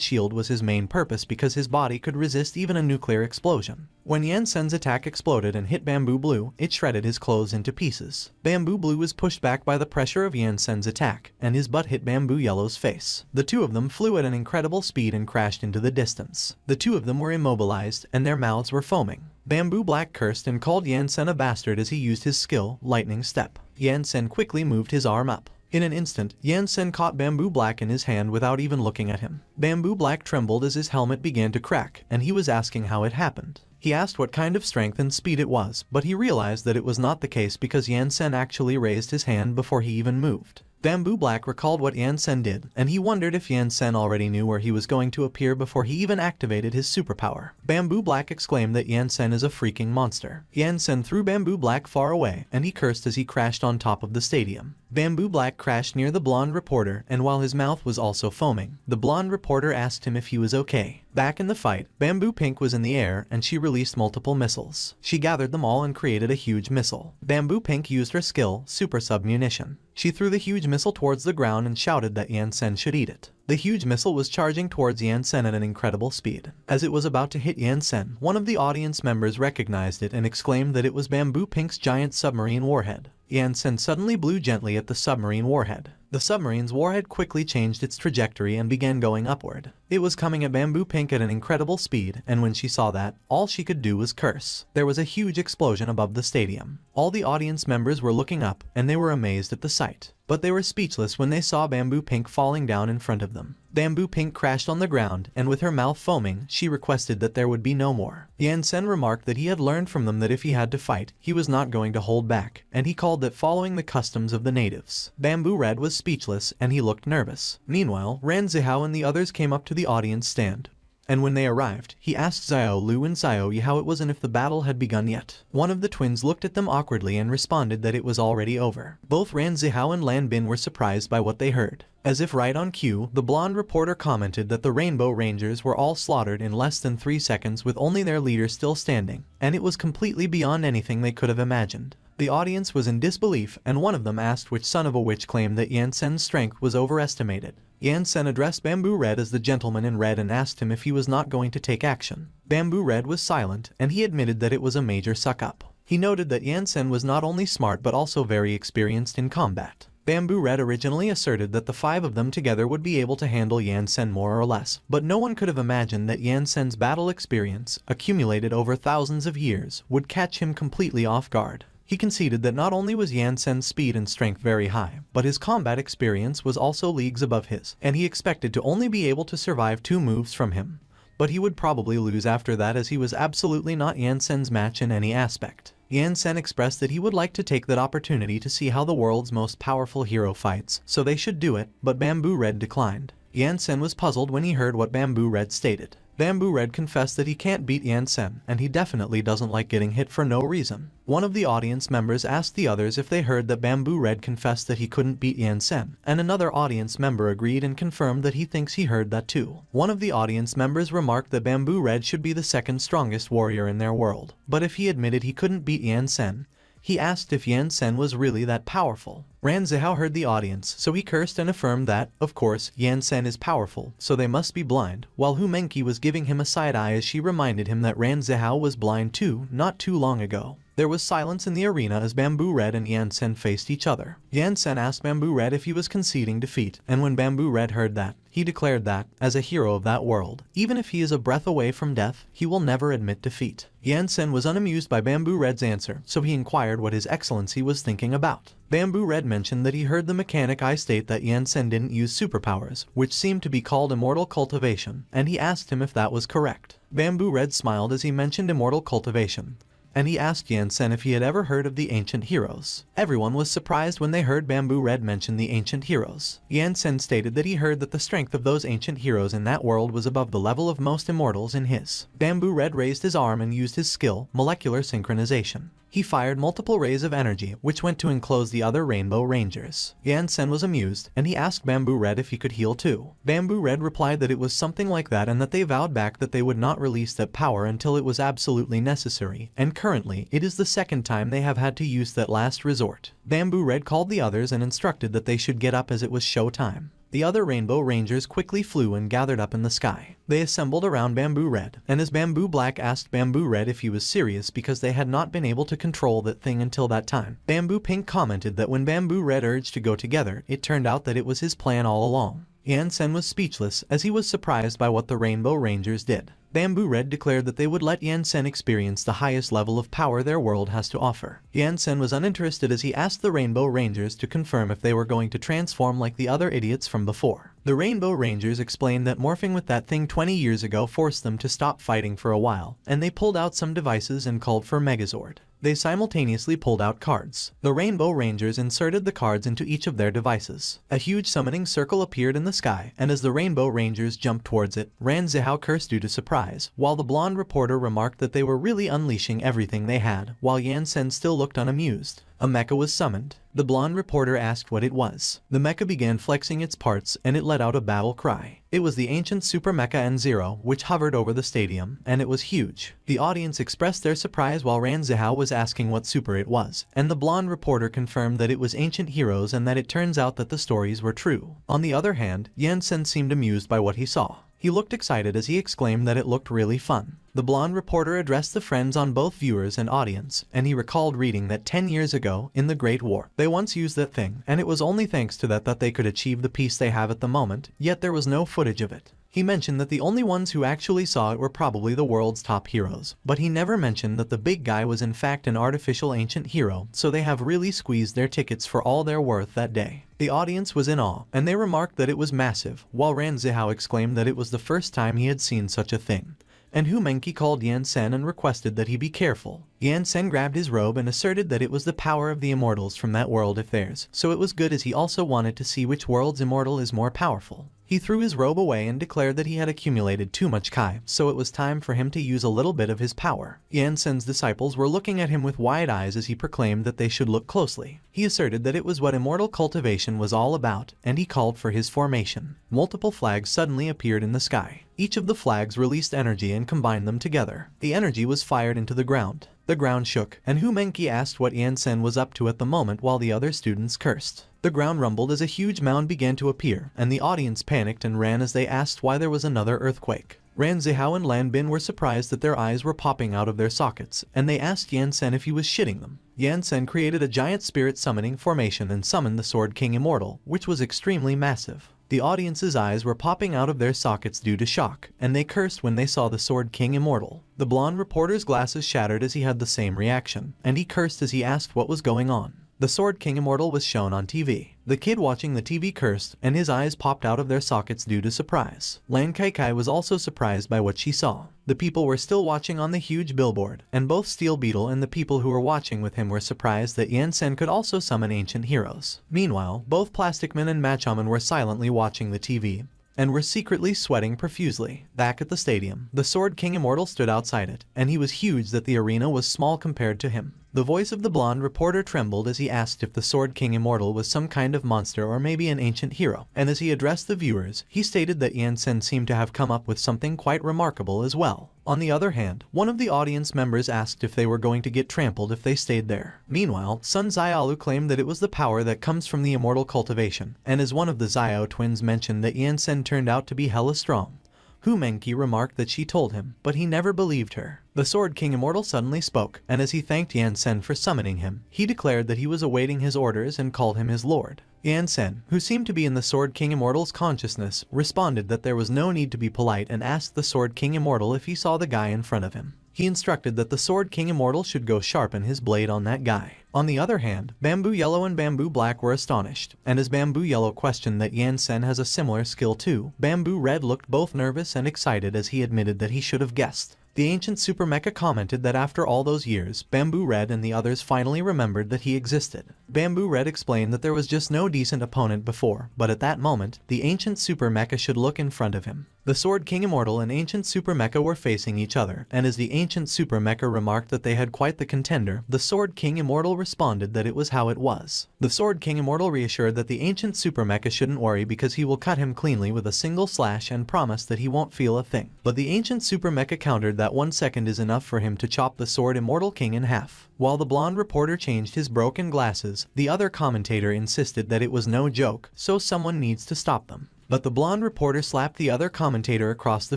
shield was his main purpose because his body could resist even a nuclear explosion. When Yansen's attack exploded and hit Bamboo Blue, it shredded his clothes into pieces. Bamboo Blue was pushed back by the pressure of Yansen's attack, and his butt hit Bamboo Yellow's face. The two of them flew at an incredible speed and crashed into the distance. The two of them were immobilized, and their mouths were foaming. Bamboo Black cursed and called Yansen a bastard as he used his skill, Lightning Step. Yansen quickly moved his arm up. In an instant, Yansen caught Bamboo Black in his hand without even looking at him. Bamboo Black trembled as his helmet began to crack, and he was asking how it happened. He asked what kind of strength and speed it was, but he realized that it was not the case because Yansen actually raised his hand before he even moved. Bamboo Black recalled what Yansen did, and he wondered if Yansen already knew where he was going to appear before he even activated his superpower. Bamboo Black exclaimed that Yansen is a freaking monster. Yansen threw Bamboo Black far away, and he cursed as he crashed on top of the stadium. Bamboo Black crashed near the blonde reporter, and while his mouth was also foaming, the blonde reporter asked him if he was okay. Back in the fight, Bamboo Pink was in the air, and she released multiple missiles. She gathered them all and created a huge missile. Bamboo Pink used her skill, Super Submunition. She threw the huge missile towards the ground and shouted that Yansen should eat it. The huge missile was charging towards Yansen at an incredible speed. As it was about to hit Yansen, one of the audience members recognized it and exclaimed that it was Bamboo Pink's giant submarine warhead. Yansen suddenly blew gently at the submarine warhead. The submarine's warhead quickly changed its trajectory and began going upward. It was coming at Bamboo Pink at an incredible speed, and when she saw that, all she could do was curse. There was a huge explosion above the stadium. All the audience members were looking up, and they were amazed at the sight. But they were speechless when they saw Bamboo Pink falling down in front of them. Bamboo Pink crashed on the ground, and with her mouth foaming, she requested that there would be no more. Yansen remarked that he had learned from them that if he had to fight, he was not going to hold back, and he called that following the customs of the natives. Bamboo Red was speechless, and he looked nervous. Meanwhile, Ran Zihao and the others came up to the audience stand. And when they arrived, he asked Xiao Lu and Xiao Yi how it was and if the battle had begun yet. One of the twins looked at them awkwardly and responded that it was already over. Both Ran Zihao and Lan Bin were surprised by what they heard. As if right on cue, the blonde reporter commented that the Rainbow Rangers were all slaughtered in less than 3 seconds with only their leader still standing, and it was completely beyond anything they could have imagined. The audience was in disbelief, and one of them asked which son of a witch claimed that Yansen's strength was overestimated. Yansen addressed Bamboo Red as the gentleman in red and asked him if he was not going to take action. Bamboo Red was silent, and he admitted that it was a major suck-up. He noted that Yansen was not only smart but also very experienced in combat. Bamboo Red originally asserted that the 5 of them together would be able to handle Yansen more or less, but no one could have imagined that Yansen's battle experience, accumulated over thousands of years, would catch him completely off guard. He conceded that not only was Yansen's speed and strength very high, but his combat experience was also leagues above his, and he expected to only be able to survive 2 moves from him. But he would probably lose after that, as he was absolutely not Yansen's match in any aspect. Yansen expressed that he would like to take that opportunity to see how the world's most powerful hero fights, so they should do it, but Bamboo Red declined. Yansen was puzzled when he heard what Bamboo Red stated. Bamboo Red confessed that he can't beat Yansen, and he definitely doesn't like getting hit for no reason. One of the audience members asked the others if they heard that Bamboo Red confessed that he couldn't beat Yansen, and another audience member agreed and confirmed that he thinks he heard that too. One of the audience members remarked that Bamboo Red should be the 2nd strongest warrior in their world, but if he admitted he couldn't beat Yansen, he asked if Yansen was really that powerful. Ran Zihao heard the audience, so he cursed and affirmed that, of course, Yansen is powerful, so they must be blind, while Hu Menqi was giving him a side-eye as she reminded him that Ran Zihao was blind too, not too long ago. There was silence in the arena as Bamboo Red and Yansen faced each other. Yansen asked Bamboo Red if he was conceding defeat, and when Bamboo Red heard that, he declared that, as a hero of that world, even if he is a breath away from death, he will never admit defeat. Yansen was unamused by Bamboo Red's answer, so he inquired what His Excellency was thinking about. Bamboo Red mentioned that he heard the mechanic I state that Yansen didn't use superpowers, which seemed to be called immortal cultivation, and he asked him if that was correct. Bamboo Red smiled as he mentioned immortal cultivation, and he asked Yansen if he had ever heard of the ancient heroes. Everyone was surprised when they heard Bamboo Red mention the ancient heroes. Yansen stated that he heard that the strength of those ancient heroes in that world was above the level of most immortals in his. Bamboo Red raised his arm and used his skill, molecular synchronization. He fired multiple rays of energy, which went to enclose the other Rainbow Rangers. Yansen was amused, and he asked Bamboo Red if he could heal too. Bamboo Red replied that it was something like that and that they vowed back that they would not release that power until it was absolutely necessary, and currently, it is the 2nd time they have had to use that last resort. Bamboo Red called the others and instructed that they should get up as it was show time. The other Rainbow Rangers quickly flew and gathered up in the sky. They assembled around Bamboo Red, and as Bamboo Black asked Bamboo Red if he was serious because they had not been able to control that thing until that time, Bamboo Pink commented that when Bamboo Red urged to go together, it turned out that it was his plan all along. Yansen was speechless as he was surprised by what the Rainbow Rangers did. Bamboo Red declared that they would let Yansen experience the highest level of power their world has to offer. Yansen was uninterested as he asked the Rainbow Rangers to confirm if they were going to transform like the other idiots from before. The Rainbow Rangers explained that morphing with that thing 20 years ago forced them to stop fighting for a while, and they pulled out some devices and called for Megazord. They simultaneously pulled out cards. The Rainbow Rangers inserted the cards into each of their devices. A huge summoning circle appeared in the sky, and as the Rainbow Rangers jumped towards it, Ran Zihao cursed due to surprise, while the blonde reporter remarked that they were really unleashing everything they had, while Yansen still looked unamused. A mecha was summoned. The blonde reporter asked what it was. The mecha began flexing its parts, and it let out a battle cry. It was the ancient Super Mecha N0, which hovered over the stadium, and it was huge. The audience expressed their surprise while Ran Zihao was asking what super it was, and the blonde reporter confirmed that it was ancient heroes and that it turns out that the stories were true. On the other hand, Yansen seemed amused by what he saw. He looked excited as he exclaimed that it looked really fun. The blonde reporter addressed the friends on both viewers and audience, and he recalled reading that 10 years ago, in the Great War, they once used that thing, and it was only thanks to that they could achieve the peace they have at the moment, yet there was no footage of it. He mentioned that the only ones who actually saw it were probably the world's top heroes, but he never mentioned that the big guy was in fact an artificial ancient hero, so they have really squeezed their tickets for all they're worth that day. The audience was in awe, and they remarked that it was massive, while Ran Zihao exclaimed that it was the first time he had seen such a thing. And Hu Menqi called Yansen and requested that he be careful. Yansen grabbed his robe and asserted that it was the power of the immortals from that world if theirs, so it was good as he also wanted to see which world's immortal is more powerful. He threw his robe away and declared that he had accumulated too much Kai, so it was time for him to use a little bit of his power. Yansen's disciples were looking at him with wide eyes as he proclaimed that they should look closely. He asserted that it was what immortal cultivation was all about, and he called for his formation. Multiple flags suddenly appeared in the sky. Each of the flags released energy and combined them together. The energy was fired into the ground. The ground shook, and Hu Menqi asked what Yansen was up to at the moment while the other students cursed. The ground rumbled as a huge mound began to appear, and the audience panicked and ran as they asked why there was another earthquake. Ran Zihao and Lan Bin were surprised that their eyes were popping out of their sockets, and they asked Yan Sen if he was shitting them. Yan Sen created a giant spirit summoning formation and summoned the Sword King Immortal, which was extremely massive. The audience's eyes were popping out of their sockets due to shock, and they cursed when they saw the Sword King Immortal. The blonde reporter's glasses shattered as he had the same reaction, and he cursed as he asked what was going on. The Sword King Immortal was shown on TV. The kid watching the TV cursed, and his eyes popped out of their sockets due to surprise. Lan Qi Qi was also surprised by what she saw. The people were still watching on the huge billboard, and both Steel Beetle and the people who were watching with him were surprised that Yan Sen could also summon ancient heroes. Meanwhile, both Plastic Man and Machaman were silently watching the TV, and were secretly sweating profusely. Back at the stadium, the Sword King Immortal stood outside it, and he was huge that the arena was small compared to him. The voice of the blonde reporter trembled as he asked if the Sword King Immortal was some kind of monster or maybe an ancient hero, and as he addressed the viewers, he stated that Yan Sen seemed to have come up with something quite remarkable as well. On the other hand, one of the audience members asked if they were going to get trampled if they stayed there. Meanwhile, Sun Xiaolu claimed that it was the power that comes from the immortal cultivation, and as one of the Xiao twins mentioned that Yan Sen turned out to be hella strong. Hu Mengqi remarked that she told him, but he never believed her. The Sword King Immortal suddenly spoke, and as he thanked Yan Sen for summoning him, he declared that he was awaiting his orders and called him his lord. Yan Sen, who seemed to be in the Sword King Immortal's consciousness, responded that there was no need to be polite and asked the Sword King Immortal if he saw the guy in front of him. He instructed that the Sword King Immortal should go sharpen his blade on that guy. On the other hand, Bamboo Yellow and Bamboo Black were astonished, and as Bamboo Yellow questioned that Yan Sen has a similar skill too, Bamboo Red looked both nervous and excited as he admitted that he should have guessed. The ancient Super Mecha commented that after all those years, Bamboo Red and the others finally remembered that he existed. Bamboo Red explained that there was just no decent opponent before, but at that moment, the ancient Super Mecha should look in front of him. The Sword King Immortal and ancient Super Mecha were facing each other, and as the ancient Super Mecha remarked that they had quite the contender, the Sword King Immortal responded that it was how it was. The Sword King Immortal reassured that the ancient Super Mecha shouldn't worry because he will cut him cleanly with a single slash and promised that he won't feel a thing. But the ancient Super Mecha countered that 1 second is enough for him to chop the Sword Immortal King in half. While the blonde reporter changed his broken glasses, the other commentator insisted that it was no joke, so someone needs to stop them. But the blonde reporter slapped the other commentator across the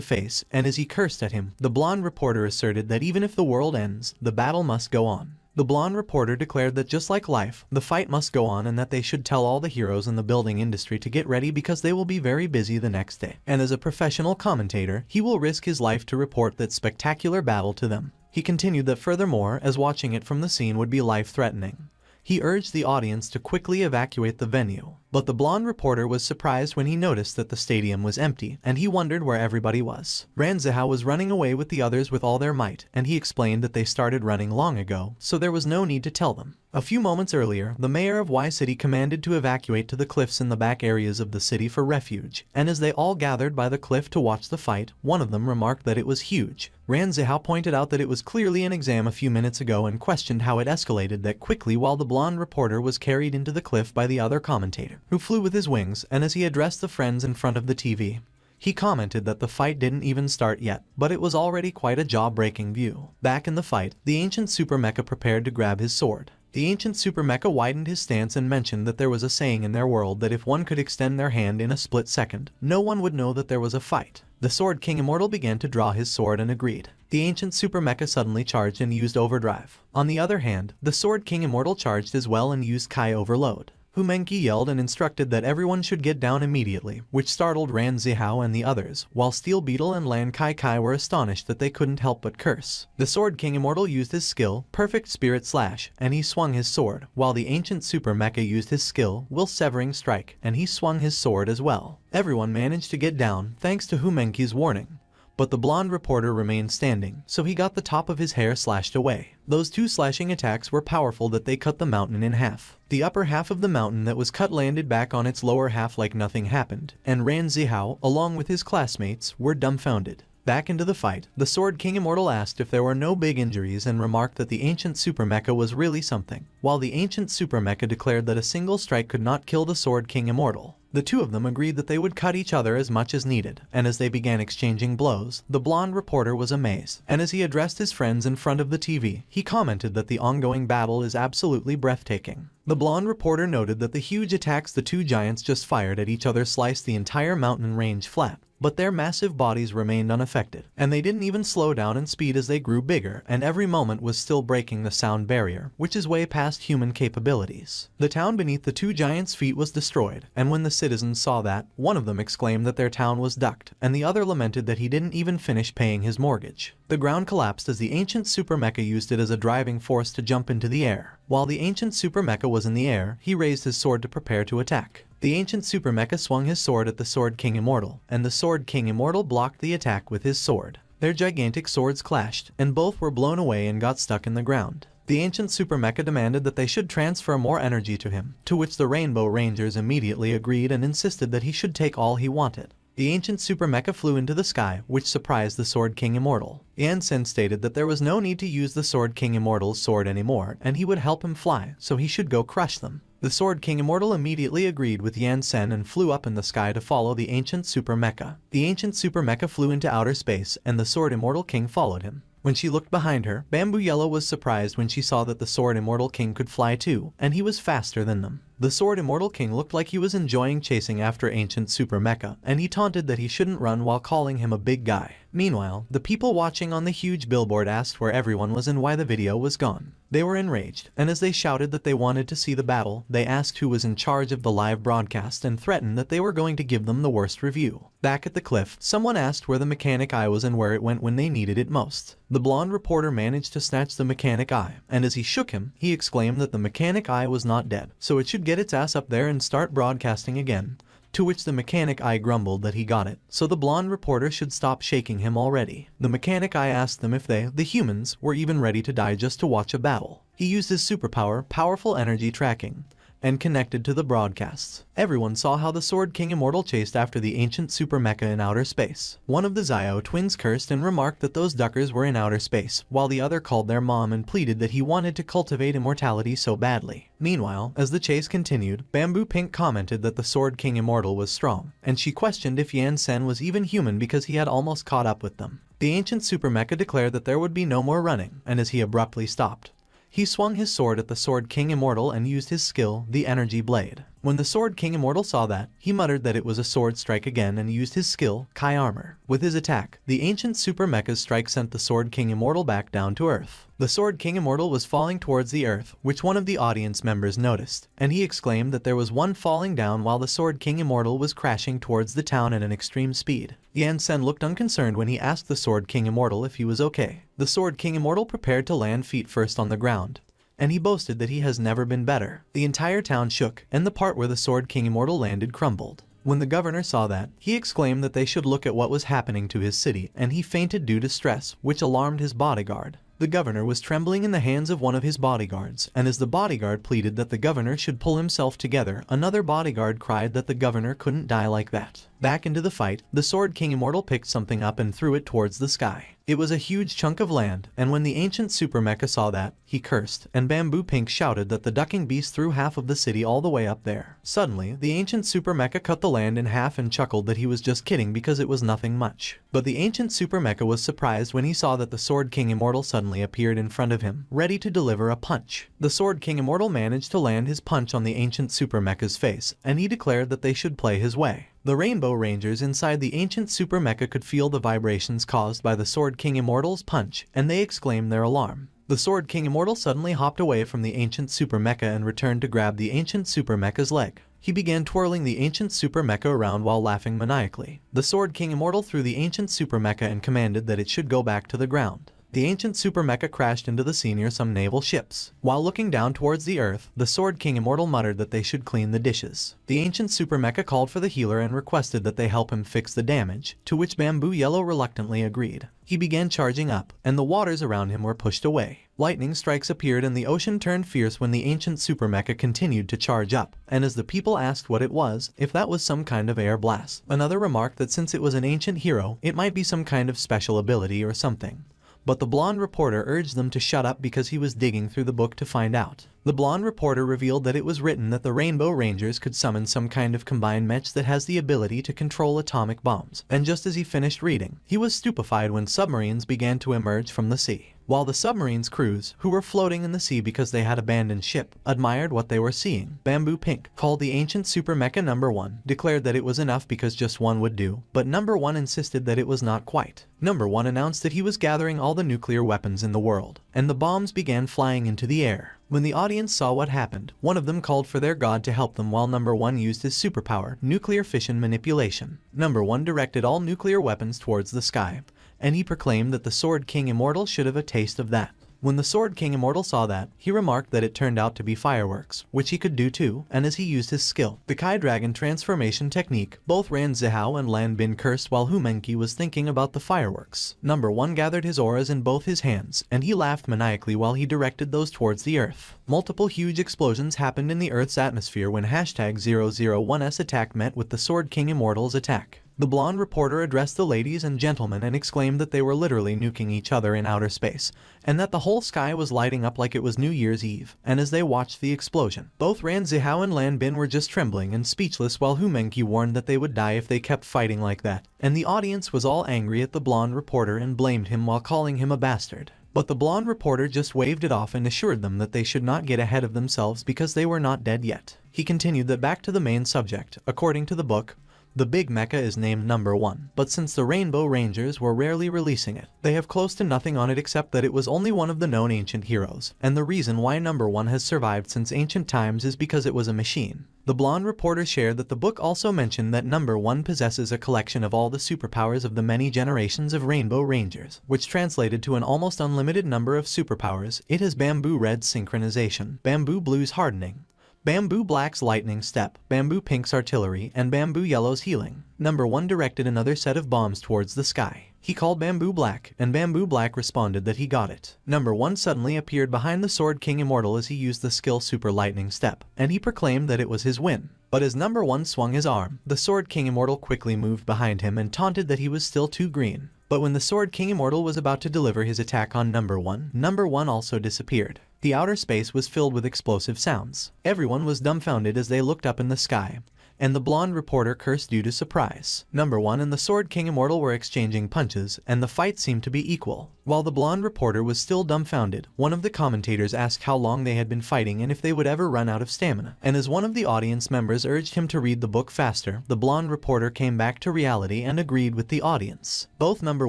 face, and as he cursed at him, the blonde reporter asserted that even if the world ends, the battle must go on. The blonde reporter declared that just like life, the fight must go on and that they should tell all the heroes in the building industry to get ready because they will be very busy the next day. And as a professional commentator, he will risk his life to report that spectacular battle to them. He continued that furthermore, as watching it from the scene would be life-threatening. He urged the audience to quickly evacuate the venue. But the blonde reporter was surprised when he noticed that the stadium was empty, and he wondered where everybody was. Ran Zihao was running away with the others with all their might, and he explained that they started running long ago, so there was no need to tell them. A few moments earlier, the mayor of Y City commanded to evacuate to the cliffs in the back areas of the city for refuge, and as they all gathered by the cliff to watch the fight, one of them remarked that it was huge. Ran Zihao pointed out that it was clearly an exam a few minutes ago and questioned how it escalated that quickly while the blonde reporter was carried into the cliff by the other commentator, who flew with his wings, and as he addressed the friends in front of the TV, he commented that the fight didn't even start yet, but it was already quite a jaw-breaking view. Back in the fight, the ancient Super Mecha prepared to grab his sword. The ancient Super Mecha widened his stance and mentioned that there was a saying in their world that if one could extend their hand in a split second, no one would know that there was a fight. The Sword King Immortal began to draw his sword and agreed. The ancient Super Mecha suddenly charged and used overdrive. On the other hand, the Sword King Immortal charged as well and used Kai Overload. Hu Mengqi yelled and instructed that everyone should get down immediately, which startled Ran Zihao and the others, while Steel Beetle and Lan Qi Qi were astonished that they couldn't help but curse. The Sword King Immortal used his skill, Perfect Spirit Slash, and he swung his sword, while the ancient Super Mecha used his skill, Will Severing Strike, and he swung his sword as well. Everyone managed to get down, thanks to Hu Mengqi's warning. But the blonde reporter remained standing, so he got the top of his hair slashed away. Those two slashing attacks were powerful that they cut the mountain in half. The upper half of the mountain that was cut landed back on its lower half like nothing happened, and Ran Zihao, along with his classmates, were dumbfounded. Back into the fight, the Sword King Immortal asked if there were no big injuries and remarked that the ancient Super Mecha was really something, while the ancient Super Mecha declared that a single strike could not kill the Sword King Immortal. The two of them agreed that they would cut each other as much as needed, and as they began exchanging blows, the blonde reporter was amazed, and as he addressed his friends in front of the TV, he commented that the ongoing battle is absolutely breathtaking. The blonde reporter noted that the huge attacks the two giants just fired at each other sliced the entire mountain range flat, but their massive bodies remained unaffected, and they didn't even slow down in speed as they grew bigger, and every moment was still breaking the sound barrier, which is way past human capabilities. The town beneath the two giants' feet was destroyed, and when the citizens saw that, one of them exclaimed that their town was ducked, and the other lamented that he didn't even finish paying his mortgage. The ground collapsed as the ancient super mecha used it as a driving force to jump into the air. While the ancient super mecha was in the air, he raised his sword to prepare to attack. The ancient super mecha swung his sword at the Sword King Immortal, and the Sword King Immortal blocked the attack with his sword. Their gigantic swords clashed, and both were blown away and got stuck in the ground. The ancient super mecha demanded that they should transfer more energy to him, to which the Rainbow Rangers immediately agreed and insisted that he should take all he wanted. The ancient super mecha flew into the sky, which surprised the Sword King Immortal. Yan Sen stated that there was no need to use the Sword King Immortal's sword anymore, and he would help him fly, so he should go crush them. The Sword King Immortal immediately agreed with Yan Sen and flew up in the sky to follow the ancient super mecha. The ancient super mecha flew into outer space, and the Sword Immortal King followed him. When she looked behind her, Bamboo Yellow was surprised when she saw that the Sword Immortal King could fly too, and he was faster than them. The Sword Immortal King looked like he was enjoying chasing after ancient super mecha, and he taunted that he shouldn't run while calling him a big guy. Meanwhile, the people watching on the huge billboard asked where everyone was and why the video was gone. They were enraged, and as they shouted that they wanted to see the battle, they asked who was in charge of the live broadcast and threatened that they were going to give them the worst review. Back at the cliff, someone asked where the mechanic eye was and where it went when they needed it most. The blonde reporter managed to snatch the mechanic eye, and as he shook him, he exclaimed that the mechanic eye was not dead, so it should get its ass up there and start broadcasting again. To which the mechanic eye grumbled that he got it, so the blonde reporter should stop shaking him already. The mechanic eye asked them if they, the humans, were even ready to die just to watch a battle. He used his superpower, powerful energy tracking, and connected to the broadcasts. Everyone saw how the Sword King Immortal chased after the ancient super mecha in outer space. One of the Zio twins cursed and remarked that those duckers were in outer space, while the other called their mom and pleaded that he wanted to cultivate immortality so badly. Meanwhile, as the chase continued, Bamboo Pink commented that the Sword King Immortal was strong, and she questioned if Yan Sen was even human because he had almost caught up with them. The ancient super mecha declared that there would be no more running, and as he abruptly stopped, he swung his sword at the Sword King Immortal and used his skill, the Energy Blade. When the Sword King Immortal saw that, he muttered that it was a sword strike again and used his skill, Kai Armor. With his attack, the ancient super mecha's strike sent the Sword King Immortal back down to Earth. The Sword King Immortal was falling towards the Earth, which one of the audience members noticed, and he exclaimed that there was one falling down while the Sword King Immortal was crashing towards the town at an extreme speed. Yan Sen looked unconcerned when he asked the Sword King Immortal if he was okay. The Sword King Immortal prepared to land feet first on the ground, and he boasted that he has never been better. The entire town shook, and the part where the Sword King Immortal landed crumbled. When the governor saw that, he exclaimed that they should look at what was happening to his city, and he fainted due to stress, which alarmed his bodyguard. The governor was trembling in the hands of one of his bodyguards, and as the bodyguard pleaded that the governor should pull himself together, another bodyguard cried that the governor couldn't die like that. Back into the fight, the Sword King Immortal picked something up and threw it towards the sky. It was a huge chunk of land, and when the ancient super mecha saw that, he cursed, and Bamboo Pink shouted that the ducking beast threw half of the city all the way up there. Suddenly, the ancient super mecha cut the land in half and chuckled that he was just kidding because it was nothing much. But the ancient super mecha was surprised when he saw that the Sword King Immortal suddenly appeared in front of him, ready to deliver a punch. The Sword King Immortal managed to land his punch on the ancient super mecha's face, and he declared that they should play his way. The Rainbow Rangers inside the ancient super mecha could feel the vibrations caused by the Sword King Immortal's punch, and they exclaimed their alarm. The Sword King Immortal suddenly hopped away from the ancient super mecha and returned to grab the ancient super mecha's leg. He began twirling the ancient super mecha around while laughing maniacally. The Sword King Immortal threw the ancient super mecha and commanded that it should go back to the ground. The ancient super mecha crashed into the sea near some naval ships. While looking down towards the earth, the Sword King Immortal muttered that they should clean the dishes. The ancient super mecha called for the healer and requested that they help him fix the damage, to which Bamboo Yellow reluctantly agreed. He began charging up, and the waters around him were pushed away. Lightning strikes appeared and the ocean turned fierce when the ancient super mecha continued to charge up, and as the people asked what it was, if that was some kind of air blast, another remarked that since it was an ancient hero, it might be some kind of special ability or something. But the blonde reporter urged them to shut up because he was digging through the book to find out. The blonde reporter revealed that it was written that the Rainbow Rangers could summon some kind of combined mech that has the ability to control atomic bombs, and just as he finished reading, he was stupefied when submarines began to emerge from the sea. while the submarine's crews, who were floating in the sea because they had abandoned ship, admired what they were seeing. Bamboo Pink, called the ancient super mecha number 1, declared that it was enough because just one would do, but number 1 insisted that it was not quite. Number 1 announced that he was gathering all the nuclear weapons in the world, and the bombs began flying into the air. When the audience saw what happened, one of them called for their god to help them while number 1 used his superpower, nuclear fission manipulation. Number 1 directed all nuclear weapons towards the sky, and he proclaimed that the Sword King Immortal should have a taste of that. When the Sword King Immortal saw that, he remarked that it turned out to be fireworks, which he could do too, and as he used his skill, the Kai Dragon transformation technique, both Ran Zihao and Lan Bin cursed while Humenki was thinking about the fireworks. Number 1 gathered his auras in both his hands, and he laughed maniacally while he directed those towards the earth. Multiple huge explosions happened in the Earth's atmosphere when #001's attack met with the Sword King Immortal's attack. The blonde reporter addressed the ladies and gentlemen and exclaimed that they were literally nuking each other in outer space, and that the whole sky was lighting up like it was New Year's Eve. And as they watched the explosion, both Ran Zihao and Lan Bin were just trembling and speechless while Humenki warned that they would die if they kept fighting like that. And the audience was all angry at the blonde reporter and blamed him while calling him a bastard. But the blonde reporter just waved it off and assured them that they should not get ahead of themselves because they were not dead yet. He continued that back to the main subject, according to the book, the big mecha is named number 1, but since the Rainbow Rangers were rarely releasing it, they have close to nothing on it except that it was only one of the known ancient heroes, and the reason why number 1 has survived since ancient times is because it was a machine. The blonde reporter shared that the book also mentioned that number 1 possesses a collection of all the superpowers of the many generations of Rainbow Rangers, which translated to an almost unlimited number of superpowers. It has Bamboo Red's synchronization, Bamboo Blue's hardening, Bamboo Black's lightning step, Bamboo Pink's artillery, and Bamboo Yellow's healing. Number 1 directed another set of bombs towards the sky. He called Bamboo Black, and Bamboo Black responded that he got it. Number 1 suddenly appeared behind the Sword King Immortal as he used the skill Super Lightning Step, and he proclaimed that it was his win. But as number 1 swung his arm, the Sword King Immortal quickly moved behind him and taunted that he was still too green. But when the Sword King Immortal was about to deliver his attack on number 1 also disappeared. The outer space was filled with explosive sounds. Everyone was dumbfounded as they looked up in the sky, and the blonde reporter cursed due to surprise. Number 1 and the Sword King Immortal were exchanging punches, and the fight seemed to be equal. While the blonde reporter was still dumbfounded, one of the commentators asked how long they had been fighting and if they would ever run out of stamina. And as one of the audience members urged him to read the book faster, the blonde reporter came back to reality and agreed with the audience. Both number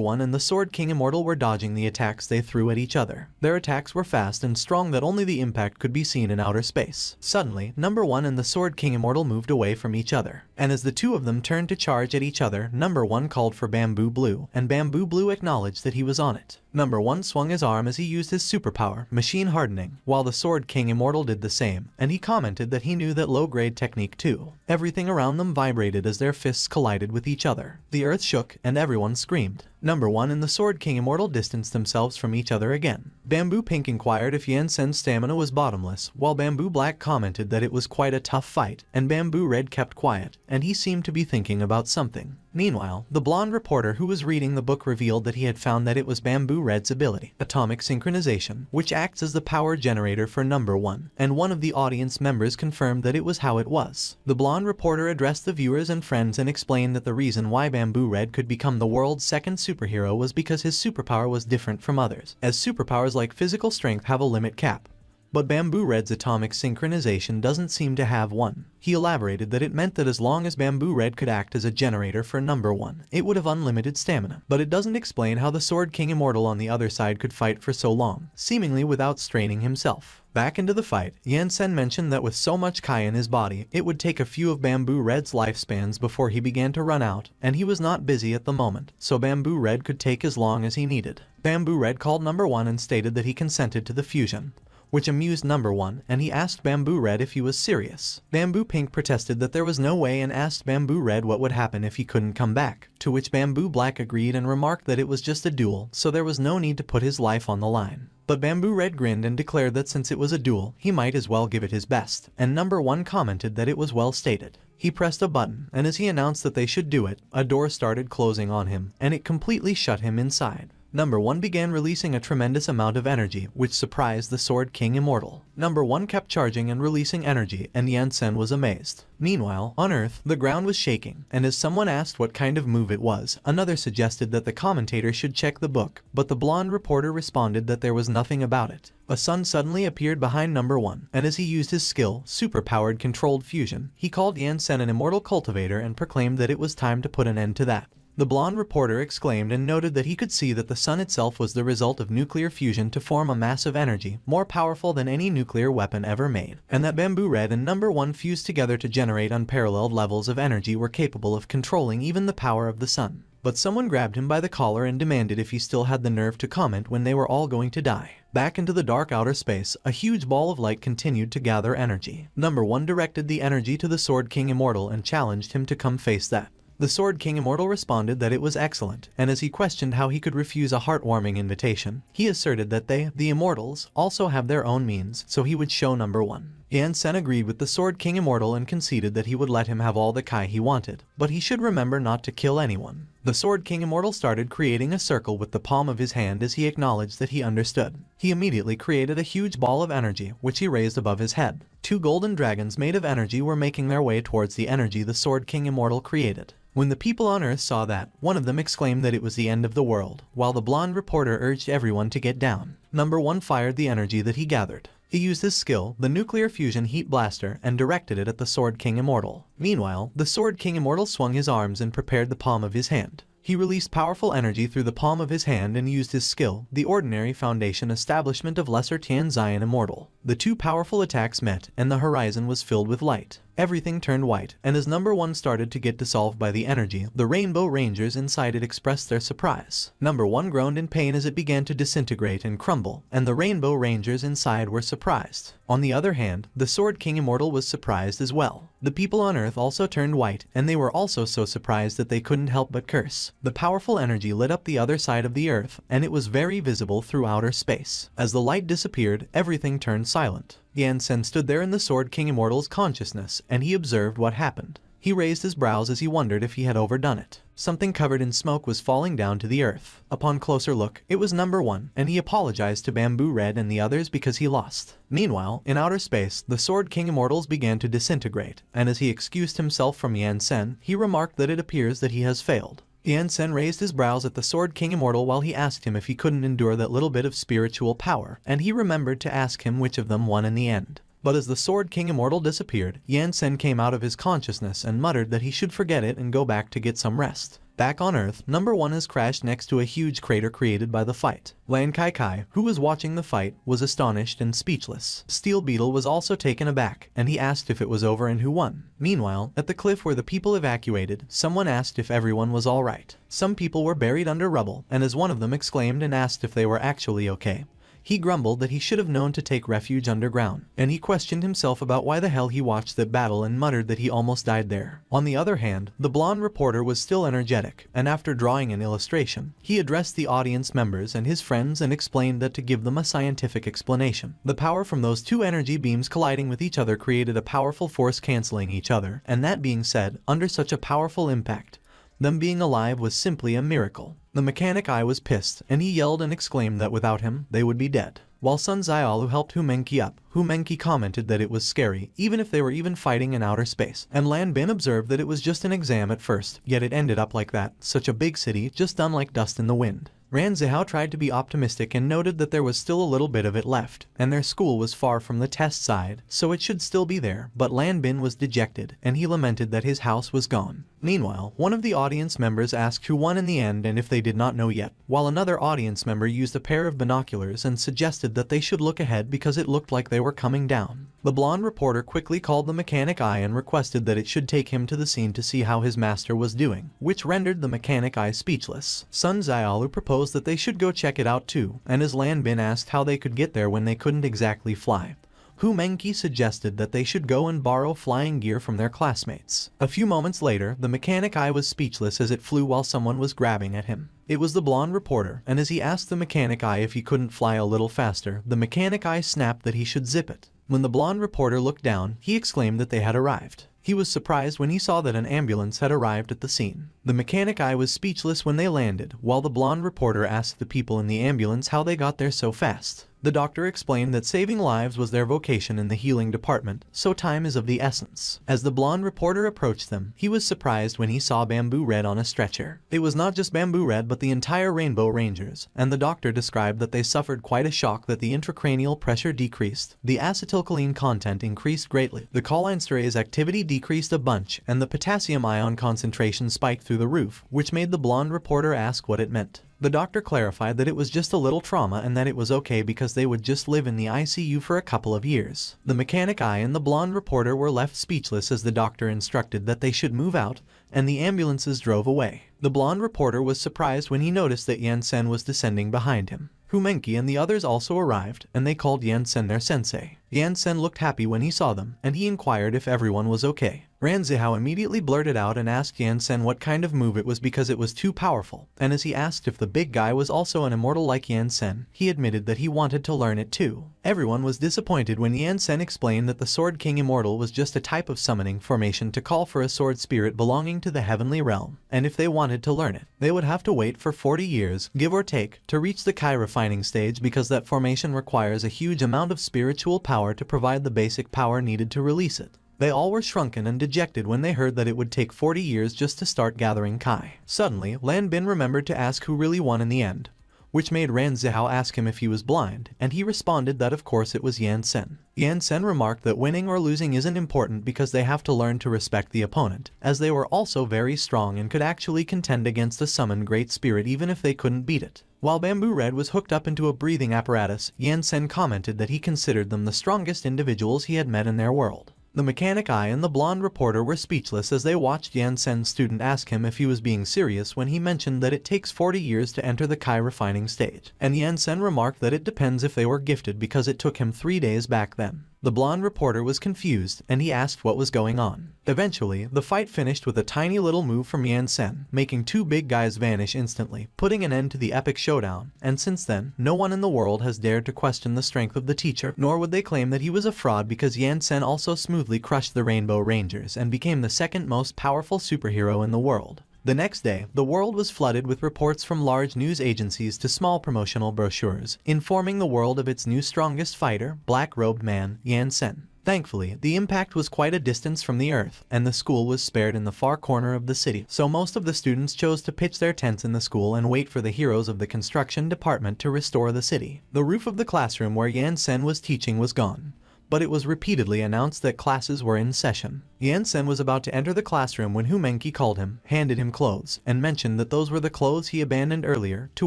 1 and the Sword King Immortal were dodging the attacks they threw at each other. Their attacks were fast and strong that only the impact could be seen in outer space. Suddenly, number 1 and the Sword King Immortal moved away from each other, and as the two of them turned to charge at each other, number 1 called for Bamboo Blue, and Bamboo Blue acknowledged that he was on it. Number 1 swung his arm as he used his superpower, Machine Hardening, while the Sword King Immortal did the same, and he commented that he knew that low-grade technique too. Everything around them vibrated as their fists collided with each other. The earth shook, and everyone screamed. Number 1 and the Sword King Immortal distanced themselves from each other again. Bamboo Pink inquired if Yansen's stamina was bottomless, while Bamboo Black commented that it was quite a tough fight, and Bamboo Red kept quiet, and he seemed to be thinking about something. Meanwhile, the blonde reporter who was reading the book revealed that he had found that it was Bamboo Red's ability, Atomic Synchronization, which acts as the power generator for number 1, and one of the audience members confirmed that it was how it was. The blonde reporter addressed the viewers and friends and explained that the reason why Bamboo Red could become the world's second superhero was because his superpower was different from others, as superpowers like physical strength have a limit cap. But Bamboo Red's atomic synchronization doesn't seem to have one. He elaborated that it meant that as long as Bamboo Red could act as a generator for number 1, it would have unlimited stamina. But it doesn't explain how the Sword King Immortal on the other side could fight for so long, seemingly without straining himself. Back into the fight, Yansen mentioned that with so much Kai in his body, it would take a few of Bamboo Red's lifespans before he began to run out, and he was not busy at the moment, so Bamboo Red could take as long as he needed. Bamboo Red called number 1 and stated that he consented to the fusion, which amused number 1, and he asked Bamboo Red if he was serious. Bamboo Pink protested that there was no way and asked Bamboo Red what would happen if he couldn't come back, to which Bamboo Black agreed and remarked that it was just a duel, so there was no need to put his life on the line. But Bamboo Red grinned and declared that since it was a duel, he might as well give it his best, and number 1 commented that it was well stated. He pressed a button, and as he announced that they should do it, a door started closing on him, and it completely shut him inside. Number 1 began releasing a tremendous amount of energy, which surprised the Sword King Immortal. Number 1 kept charging and releasing energy, and Yansen was amazed. Meanwhile, on Earth, the ground was shaking, and as someone asked what kind of move it was, another suggested that the commentator should check the book, but the blonde reporter responded that there was nothing about it. A sun suddenly appeared behind number 1, and as he used his skill, superpowered controlled fusion, he called Yansen an immortal cultivator and proclaimed that it was time to put an end to that. The blonde reporter exclaimed and noted that he could see that the sun itself was the result of nuclear fusion to form a massive energy, more powerful than any nuclear weapon ever made, and that Bamboo Red and number 1 fused together to generate unparalleled levels of energy were capable of controlling even the power of the sun. But someone grabbed him by the collar and demanded if he still had the nerve to comment when they were all going to die. Back into the dark outer space, a huge ball of light continued to gather energy. Number 1 directed the energy to the Sword King Immortal and challenged him to come face that. The Sword King Immortal responded that it was excellent, and as he questioned how he could refuse a heartwarming invitation, he asserted that they, the Immortals, also have their own means, so he would show number 1. Yansen agreed with the Sword King Immortal and conceded that he would let him have all the Kai he wanted, but he should remember not to kill anyone. The Sword King Immortal started creating a circle with the palm of his hand as he acknowledged that he understood. He immediately created a huge ball of energy, which he raised above his head. 2 golden dragons made of energy were making their way towards the energy the Sword King Immortal created. When the people on Earth saw that, one of them exclaimed that it was the end of the world, while the blonde reporter urged everyone to get down. Number 1 fired the energy that he gathered. He used his skill, the nuclear fusion heat blaster, and directed it at the Sword King Immortal. Meanwhile, the Sword King Immortal swung his arms and prepared the palm of his hand. He released powerful energy through the palm of his hand and used his skill, the ordinary foundation establishment of Lesser Tianzian Immortal. The 2 powerful attacks met, and the horizon was filled with light. Everything turned white, and as number 1 started to get dissolved by the energy, the Rainbow Rangers inside it expressed their surprise. Number 1 groaned in pain as it began to disintegrate and crumble, and the Rainbow Rangers inside were surprised. On the other hand, the Sword King Immortal was surprised as well. The people on Earth also turned white, and they were also so surprised that they couldn't help but curse. The powerful energy lit up the other side of the Earth, and it was very visible through outer space. As the light disappeared, everything turned silent. Yansen stood there in the Sword King Immortal's consciousness, and he observed what happened. He raised his brows as he wondered if he had overdone it. Something covered in smoke was falling down to the earth. Upon closer look, it was number 1, and he apologized to Bamboo Red and the others because he lost. Meanwhile, in outer space, the Sword King Immortals began to disintegrate, and as he excused himself from Yansen, he remarked that it appears that he has failed. Yansen raised his brows at the Sword King Immortal while he asked him if he couldn't endure that little bit of spiritual power, and he remembered to ask him which of them won in the end. But as the Sword King Immortal disappeared, Yansen came out of his consciousness and muttered that he should forget it and go back to get some rest. Back on Earth, number 1 has crashed next to a huge crater created by the fight. Lan Qi Qi, who was watching the fight, was astonished and speechless. Steel Beetle was also taken aback, and he asked if it was over and who won. Meanwhile, at the cliff where the people evacuated, someone asked if everyone was alright. Some people were buried under rubble, and as one of them exclaimed and asked if they were actually okay, he grumbled that he should have known to take refuge underground, and he questioned himself about why the hell he watched that battle and muttered that he almost died there. On the other hand, the blonde reporter was still energetic, and after drawing an illustration, he addressed the audience members and his friends and explained that to give them a scientific explanation, the power from those 2 energy beams colliding with each other created a powerful force canceling each other, and that being said, under such a powerful impact, them being alive was simply a miracle. The mechanic Eye was pissed, and he yelled and exclaimed that without him, they would be dead. While Sun Xiaolu helped Hu Mengqi up, Hu Mengqi commented that it was scary, even if they were even fighting in outer space, and Lan Bin observed that it was just an exam at first, yet it ended up like that, such a big city, just done like dust in the wind. Ran Zihao tried to be optimistic and noted that there was still a little bit of it left, and their school was far from the test side, so it should still be there, but Lan Bin was dejected, and he lamented that his house was gone. Meanwhile, one of the audience members asked who won in the end and if they did not know yet, while another audience member used a pair of binoculars and suggested that they should look ahead because it looked like they were coming down. The blonde reporter quickly called the mechanic Eye and requested that it should take him to the scene to see how his master was doing, which rendered the mechanic Eye speechless. Sun Xiaolu proposed that they should go check it out too, and as Lan Bin asked how they could get there when they couldn't exactly fly, Hu Mengqi suggested that they should go and borrow flying gear from their classmates. A few moments later, the mechanic Eye was speechless as it flew while someone was grabbing at him. It was the blonde reporter, and as he asked the mechanic Eye if he couldn't fly a little faster, the mechanic Eye snapped that he should zip it. When the blonde reporter looked down, he exclaimed that they had arrived. He was surprised when he saw that an ambulance had arrived at the scene. The mechanic eye was speechless when they landed, while the blonde reporter asked the people in the ambulance how they got there so fast. The doctor explained that saving lives was their vocation in the healing department, so time is of the essence. As the blonde reporter approached them, he was surprised when he saw Bamboo Red on a stretcher. It was not just Bamboo Red but the entire Rainbow Rangers, and the doctor described that they suffered quite a shock that the intracranial pressure decreased, the acetylcholine content increased greatly, the cholinesterase activity decreased a bunch, and the potassium ion concentration spiked through the roof, which made the blonde reporter ask what it meant. The doctor clarified that it was just a little trauma and that it was okay because they would just live in the ICU for a couple of years. The mechanic eye and the blonde reporter were left speechless as the doctor instructed that they should move out, and the ambulances drove away. The blonde reporter was surprised when he noticed that Yansen was descending behind him. Humenki and the others also arrived, and they called Yansen their sensei. Yansen looked happy when he saw them, and he inquired if everyone was okay. Ranzihao immediately blurted out and asked Yansen what kind of move it was because it was too powerful, and as he asked if the big guy was also an immortal like Yansen, he admitted that he wanted to learn it too. Everyone was disappointed when Yansen explained that the Sword King Immortal was just a type of summoning formation to call for a sword spirit belonging to the heavenly realm, and if they wanted to learn it, they would have to wait for 40 years, give or take, to reach the Kai refining stage because that formation requires a huge amount of spiritual power to provide the basic power needed to release it. They all were shrunken and dejected when they heard that it would take 40 years just to start gathering Kai. Suddenly, Lan Bin remembered to ask who really won in the end, which made Ranzihao ask him if he was blind, and he responded that of course it was Yansen. Yansen remarked that winning or losing isn't important because they have to learn to respect the opponent, as they were also very strong and could actually contend against a summoned great spirit even if they couldn't beat it. While Bamboo Red was hooked up into a breathing apparatus, Yansen commented that he considered them the strongest individuals he had met in their world. The mechanic eye and the blonde reporter were speechless as they watched Yansen's student ask him if he was being serious when he mentioned that it takes 40 years to enter the Kai refining stage, and Yansen remarked that it depends if they were gifted because it took him 3 days back then. The blonde reporter was confused, and he asked what was going on. Eventually, the fight finished with a tiny little move from Yansen, making two big guys vanish instantly, putting an end to the epic showdown, and since then, no one in the world has dared to question the strength of the teacher, nor would they claim that he was a fraud because Yansen also smoothly crushed the Rainbow Rangers and became the second most powerful superhero in the world. The next day, the world was flooded with reports from large news agencies to small promotional brochures, informing the world of its new strongest fighter, black-robed man, Yansen. Thankfully, the impact was quite a distance from the earth, and the school was spared in the far corner of the city, so most of the students chose to pitch their tents in the school and wait for the heroes of the construction department to restore the city. The roof of the classroom where Yansen was teaching was gone, but it was repeatedly announced that classes were in session. Yansen was about to enter the classroom when Humenki called him, handed him clothes, and mentioned that those were the clothes he abandoned earlier, to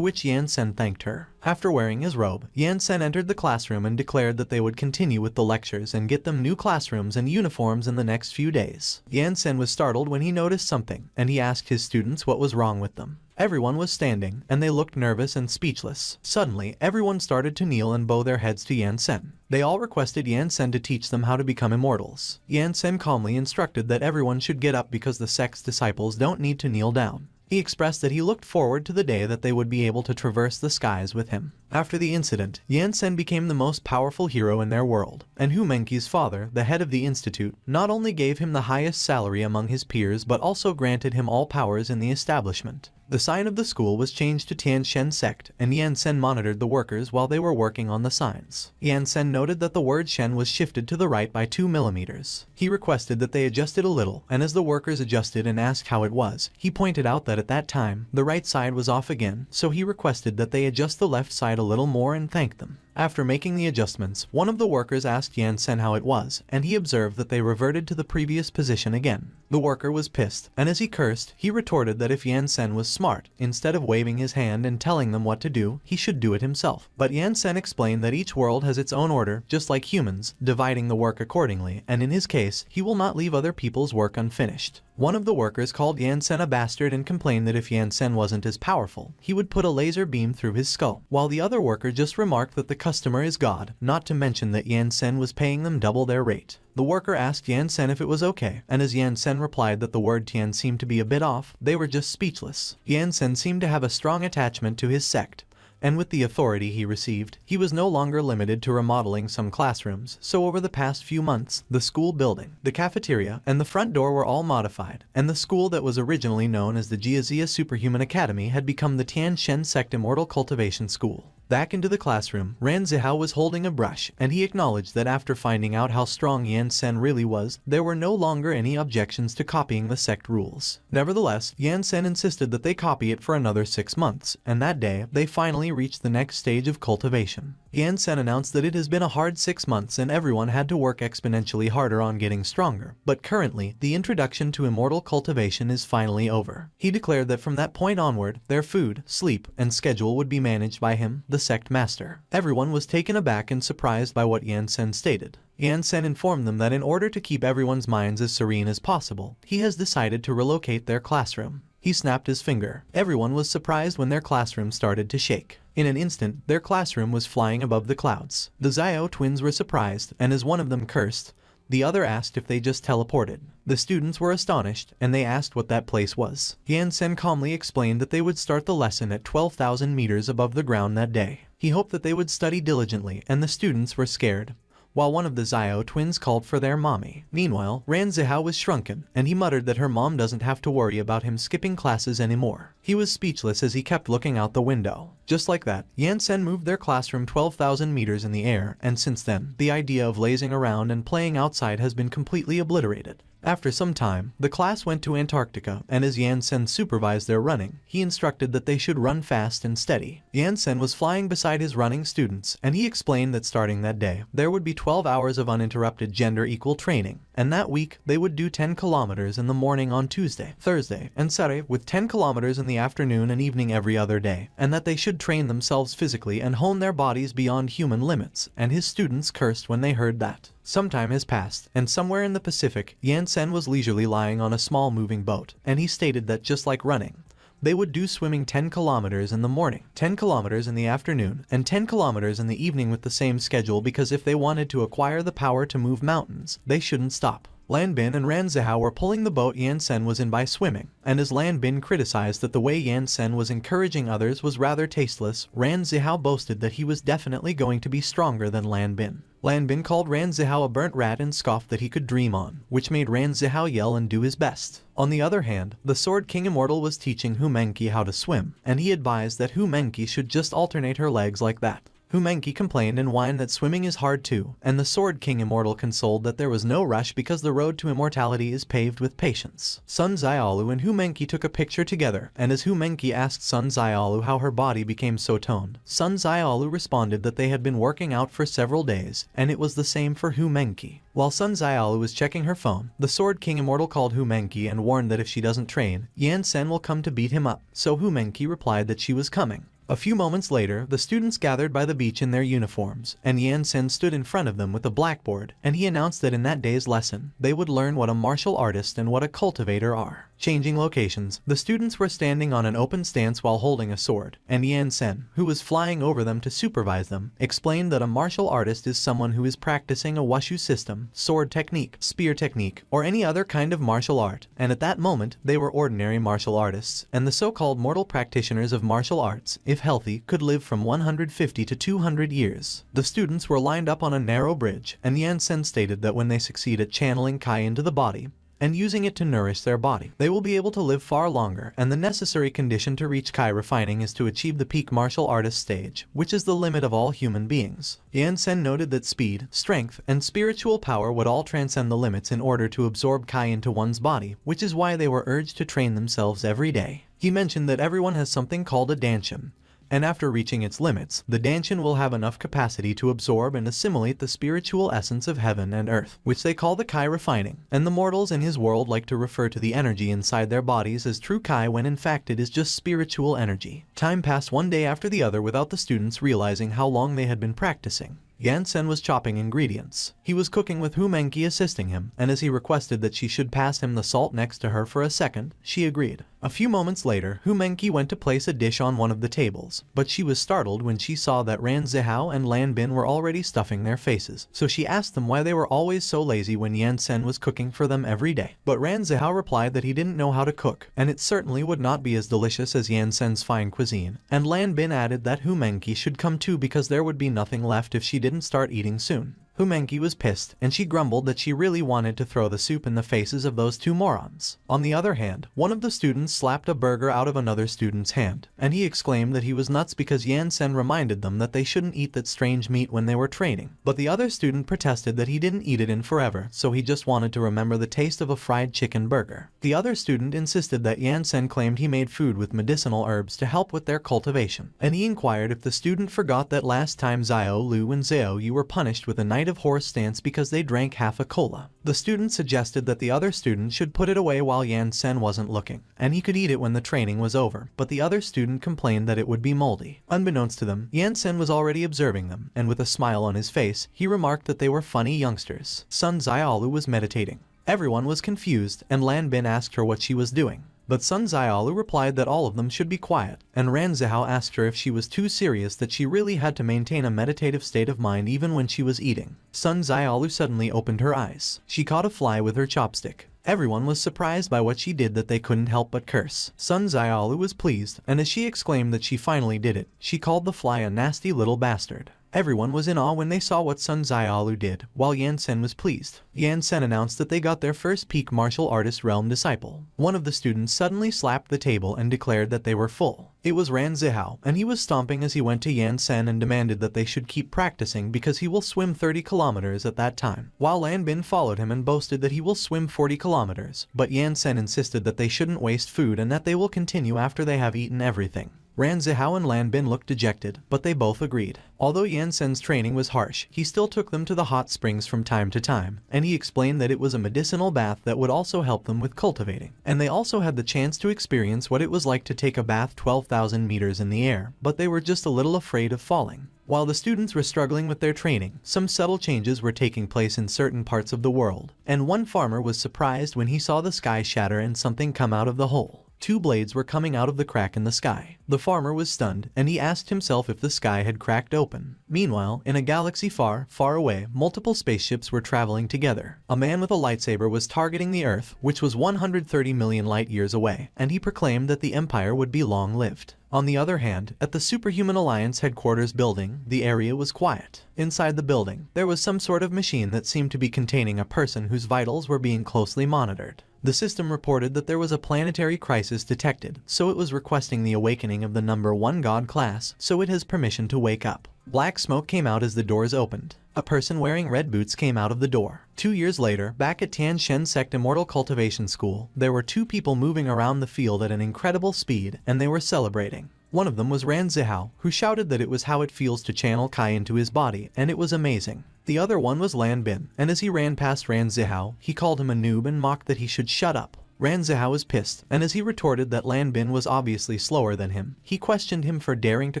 which Yansen thanked her. After wearing his robe, Yansen entered the classroom and declared that they would continue with the lectures and get them new classrooms and uniforms in the next few days. Yansen was startled when he noticed something, and he asked his students what was wrong with them. Everyone was standing, and they looked nervous and speechless. Suddenly, everyone started to kneel and bow their heads to Yansen. They all requested Yansen to teach them how to become immortals. Yansen calmly instructed that everyone should get up because the sect's disciples don't need to kneel down. He expressed that he looked forward to the day that they would be able to traverse the skies with him. After the incident, Yansen became the most powerful hero in their world, and Humenki's father, the head of the institute, not only gave him the highest salary among his peers but also granted him all powers in the establishment. The sign of the school was changed to Tianshen sect, and Yansen monitored the workers while they were working on the signs. Yansen noted that the word Shen was shifted to the right by 2 millimeters. He requested that they adjust it a little, and as the workers adjusted and asked how it was, he pointed out that at that time, the right side was off again, so he requested that they adjust the left side a little more and thanked them. After making the adjustments, one of the workers asked Yansen how it was, and he observed that they reverted to the previous position again. The worker was pissed, and as he cursed, he retorted that if Yansen was smart, instead of waving his hand and telling them what to do, he should do it himself. But Yansen explained that each world has its own order, just like humans, dividing the work accordingly, and in his case, he will not leave other people's work unfinished. One of the workers called Yansen a bastard and complained that if Yansen wasn't as powerful, he would put a laser beam through his skull, while the other worker just remarked that the customer is God, not to mention that Yansen was paying them double their rate. The worker asked Yansen if it was okay, and as Yansen replied that the word Tian seemed to be a bit off, they were just speechless. Yansen seemed to have a strong attachment to his sect, And with the authority he received, he was no longer limited to remodeling some classrooms, so over the past few months, the school building, the cafeteria, and the front door were all modified, and the school that was originally known as the Jiazia Superhuman Academy had become the Tianshen Sect Immortal Cultivation School. Back into the classroom, Ran Zihao was holding a brush, and he acknowledged that after finding out how strong Yan Sen really was, there were no longer any objections to copying the sect rules. Nevertheless, Yan Sen insisted that they copy it for another 6 months, and that day, they finally reached the next stage of cultivation. Yan Sen announced that it has been a hard 6 months and everyone had to work exponentially harder on getting stronger, but currently, the introduction to immortal cultivation is finally over. He declared that from that point onward, their food, sleep, and schedule would be managed by him, the sect master. Everyone was taken aback and surprised by what Yan Sen stated. Yan Sen informed them that in order to keep everyone's minds as serene as possible, he has decided to relocate their classroom. He snapped his finger. Everyone was surprised when their classroom started to shake. In an instant, their classroom was flying above the clouds. The Zhao twins were surprised, and as one of them cursed, the other asked if they just teleported. The students were astonished, and they asked what that place was. Yan Sen calmly explained that they would start the lesson at 12,000 meters above the ground that day. He hoped that they would study diligently, and the students were scared, while one of the Zhao twins called for their mommy. Meanwhile, Ran Zihao was shrunken, and he muttered that her mom doesn't have to worry about him skipping classes anymore. He was speechless as he kept looking out the window. Just like that, Yan Sen moved their classroom 12,000 meters in the air, and since then, the idea of lazing around and playing outside has been completely obliterated. After some time, the class went to Antarctica, and as Yan Sen supervised their running, he instructed that they should run fast and steady. Yan Sen was flying beside his running students, and he explained that starting that day, there would be 12 hours of uninterrupted gender-equal training, and that week, they would do 10 kilometers in the morning on Tuesday, Thursday, and Saturday, with 10 kilometers in the afternoon and evening every other day, and that they should train themselves physically and hone their bodies beyond human limits, and his students cursed when they heard that. Some time has passed, and somewhere in the Pacific, Yan Sen was leisurely lying on a small moving boat, and he stated that just like running, they would do swimming 10 kilometers in the morning, 10 kilometers in the afternoon, and 10 kilometers in the evening with the same schedule because if they wanted to acquire the power to move mountains, they shouldn't stop. Lan Bin and Ran Zihao were pulling the boat Yan Sen was in by swimming, and as Lan Bin criticized that the way Yan Sen was encouraging others was rather tasteless, Ran Zihao boasted that he was definitely going to be stronger than Lan Bin. Lan Bin called Ran Zihao a burnt rat and scoffed that he could dream on, which made Ran Zihao yell and do his best. On the other hand, the Sword King Immortal was teaching Hu Menqi how to swim, and he advised that Hu Menqi should just alternate her legs like that. Hu Menqi complained and whined that swimming is hard too, and the Sword King Immortal consoled that there was no rush because the road to immortality is paved with patience. Sun Xiaolu and Hu Menqi took a picture together, and as Hu Menqi asked Sun Xiaolu how her body became so toned, Sun Xiaolu responded that they had been working out for several days, and it was the same for Hu Menqi. While Sun Xiaolu was checking her phone, the Sword King Immortal called Hu Menqi and warned that if she doesn't train, Yan Sen will come to beat him up, so Hu Menqi replied that she was coming. A few moments later, the students gathered by the beach in their uniforms, and Yan Sen stood in front of them with a blackboard, and he announced that in that day's lesson, they would learn what a martial artist and what a cultivator are. Changing locations, the students were standing on an open stance while holding a sword, and Yan Sen, who was flying over them to supervise them, explained that a martial artist is someone who is practicing a wushu system, sword technique, spear technique, or any other kind of martial art, and at that moment, they were ordinary martial artists, and the so-called mortal practitioners of martial arts, if healthy, could live from 150 to 200 years. The students were lined up on a narrow bridge, and Yan Sen stated that when they succeed at channeling Kai into the body, and using it to nourish their body, they will be able to live far longer, and the necessary condition to reach Kai refining is to achieve the peak martial artist stage, which is the limit of all human beings. Yan Sen noted that speed, strength, and spiritual power would all transcend the limits in order to absorb Kai into one's body, which is why they were urged to train themselves every day. He mentioned that everyone has something called a danshin, and after reaching its limits, the danshin will have enough capacity to absorb and assimilate the spiritual essence of heaven and earth, which they call the Kai refining, and the mortals in his world like to refer to the energy inside their bodies as true Kai when in fact it is just spiritual energy. Time passed one day after the other without the students realizing how long they had been practicing. Yan Sen was chopping ingredients. He was cooking with Hu Mengqi assisting him, and as he requested that she should pass him the salt next to her for a second, she agreed. A few moments later, Hu Mengqi went to place a dish on one of the tables, but she was startled when she saw that Ran Zihao and Lan Bin were already stuffing their faces, so she asked them why they were always so lazy when Yan Sen was cooking for them every day. But Ran Zihao replied that he didn't know how to cook, and it certainly would not be as delicious as Yan Sen's fine cuisine, and Lan Bin added that Hu Mengqi should come too because there would be nothing left if she didn't start eating soon. Hu Mengqi was pissed, and she grumbled that she really wanted to throw the soup in the faces of those two morons. On the other hand, one of the students slapped a burger out of another student's hand, and he exclaimed that he was nuts because Yan Sen reminded them that they shouldn't eat that strange meat when they were training. But the other student protested that he didn't eat it in forever, so he just wanted to remember the taste of a fried chicken burger. The other student insisted that Yan Sen claimed he made food with medicinal herbs to help with their cultivation, and he inquired if the student forgot that last time Zhao Lu and Zhao Yu were punished with a night of horse stance because they drank half a cola. The student suggested that the other student should put it away while Yan Sen wasn't looking, and he could eat it when the training was over, but the other student complained that it would be moldy. Unbeknownst to them, Yan Sen was already observing them, and with a smile on his face, he remarked that they were funny youngsters. Sun Xiaolu was meditating. Everyone was confused, and Lan Bin asked her what she was doing. But Sun Xiaolu replied that all of them should be quiet, and Ran Zihao asked her if she was too serious that she really had to maintain a meditative state of mind even when she was eating. Sun Xiaolu suddenly opened her eyes. She caught a fly with her chopstick. Everyone was surprised by what she did that they couldn't help but curse. Sun Xiaolu was pleased, and as she exclaimed that she finally did it, she called the fly a nasty little bastard. Everyone was in awe when they saw what Sun Xiaolu did, while Yan Sen was pleased. Yan Sen announced that they got their first peak martial artist realm disciple. One of the students suddenly slapped the table and declared that they were full. It was Ran Zihao, and he was stomping as he went to Yan Sen and demanded that they should keep practicing because he will swim 30 kilometers at that time. While Lan Bin followed him and boasted that he will swim 40 kilometers, but Yan Sen insisted that they shouldn't waste food and that they will continue after they have eaten everything. Ran Zihao and Lan Bin looked dejected, but they both agreed. Although Yan Sen's training was harsh, he still took them to the hot springs from time to time, and he explained that it was a medicinal bath that would also help them with cultivating. And they also had the chance to experience what it was like to take a bath 12,000 meters in the air, but they were just a little afraid of falling. While the students were struggling with their training, some subtle changes were taking place in certain parts of the world, and one farmer was surprised when he saw the sky shatter and something come out of the hole. Two blades were coming out of the crack in the sky. The farmer was stunned, and he asked himself if the sky had cracked open. Meanwhile, in a galaxy far, far away, multiple spaceships were traveling together. A man with a lightsaber was targeting the Earth, which was 130 million light years away, and he proclaimed that the Empire would be long-lived. On the other hand, at the Superhuman Alliance headquarters building, the area was quiet. Inside the building, there was some sort of machine that seemed to be containing a person whose vitals were being closely monitored. The system reported that there was a planetary crisis detected, so it was requesting the awakening of the number 1 God class, so it has permission to wake up. Black smoke came out as the doors opened. A person wearing red boots came out of the door. 2 years later, back at Tianshan Sect Immortal Cultivation School, there were two people moving around the field at an incredible speed, and they were celebrating. One of them was Ran Zihao, who shouted that it was how it feels to channel Kai into his body, and it was amazing. The other one was Lan Bin, and as he ran past Ran Zihao, he called him a noob and mocked that he should shut up. Ran Zihao was pissed, and as he retorted that Lan Bin was obviously slower than him, he questioned him for daring to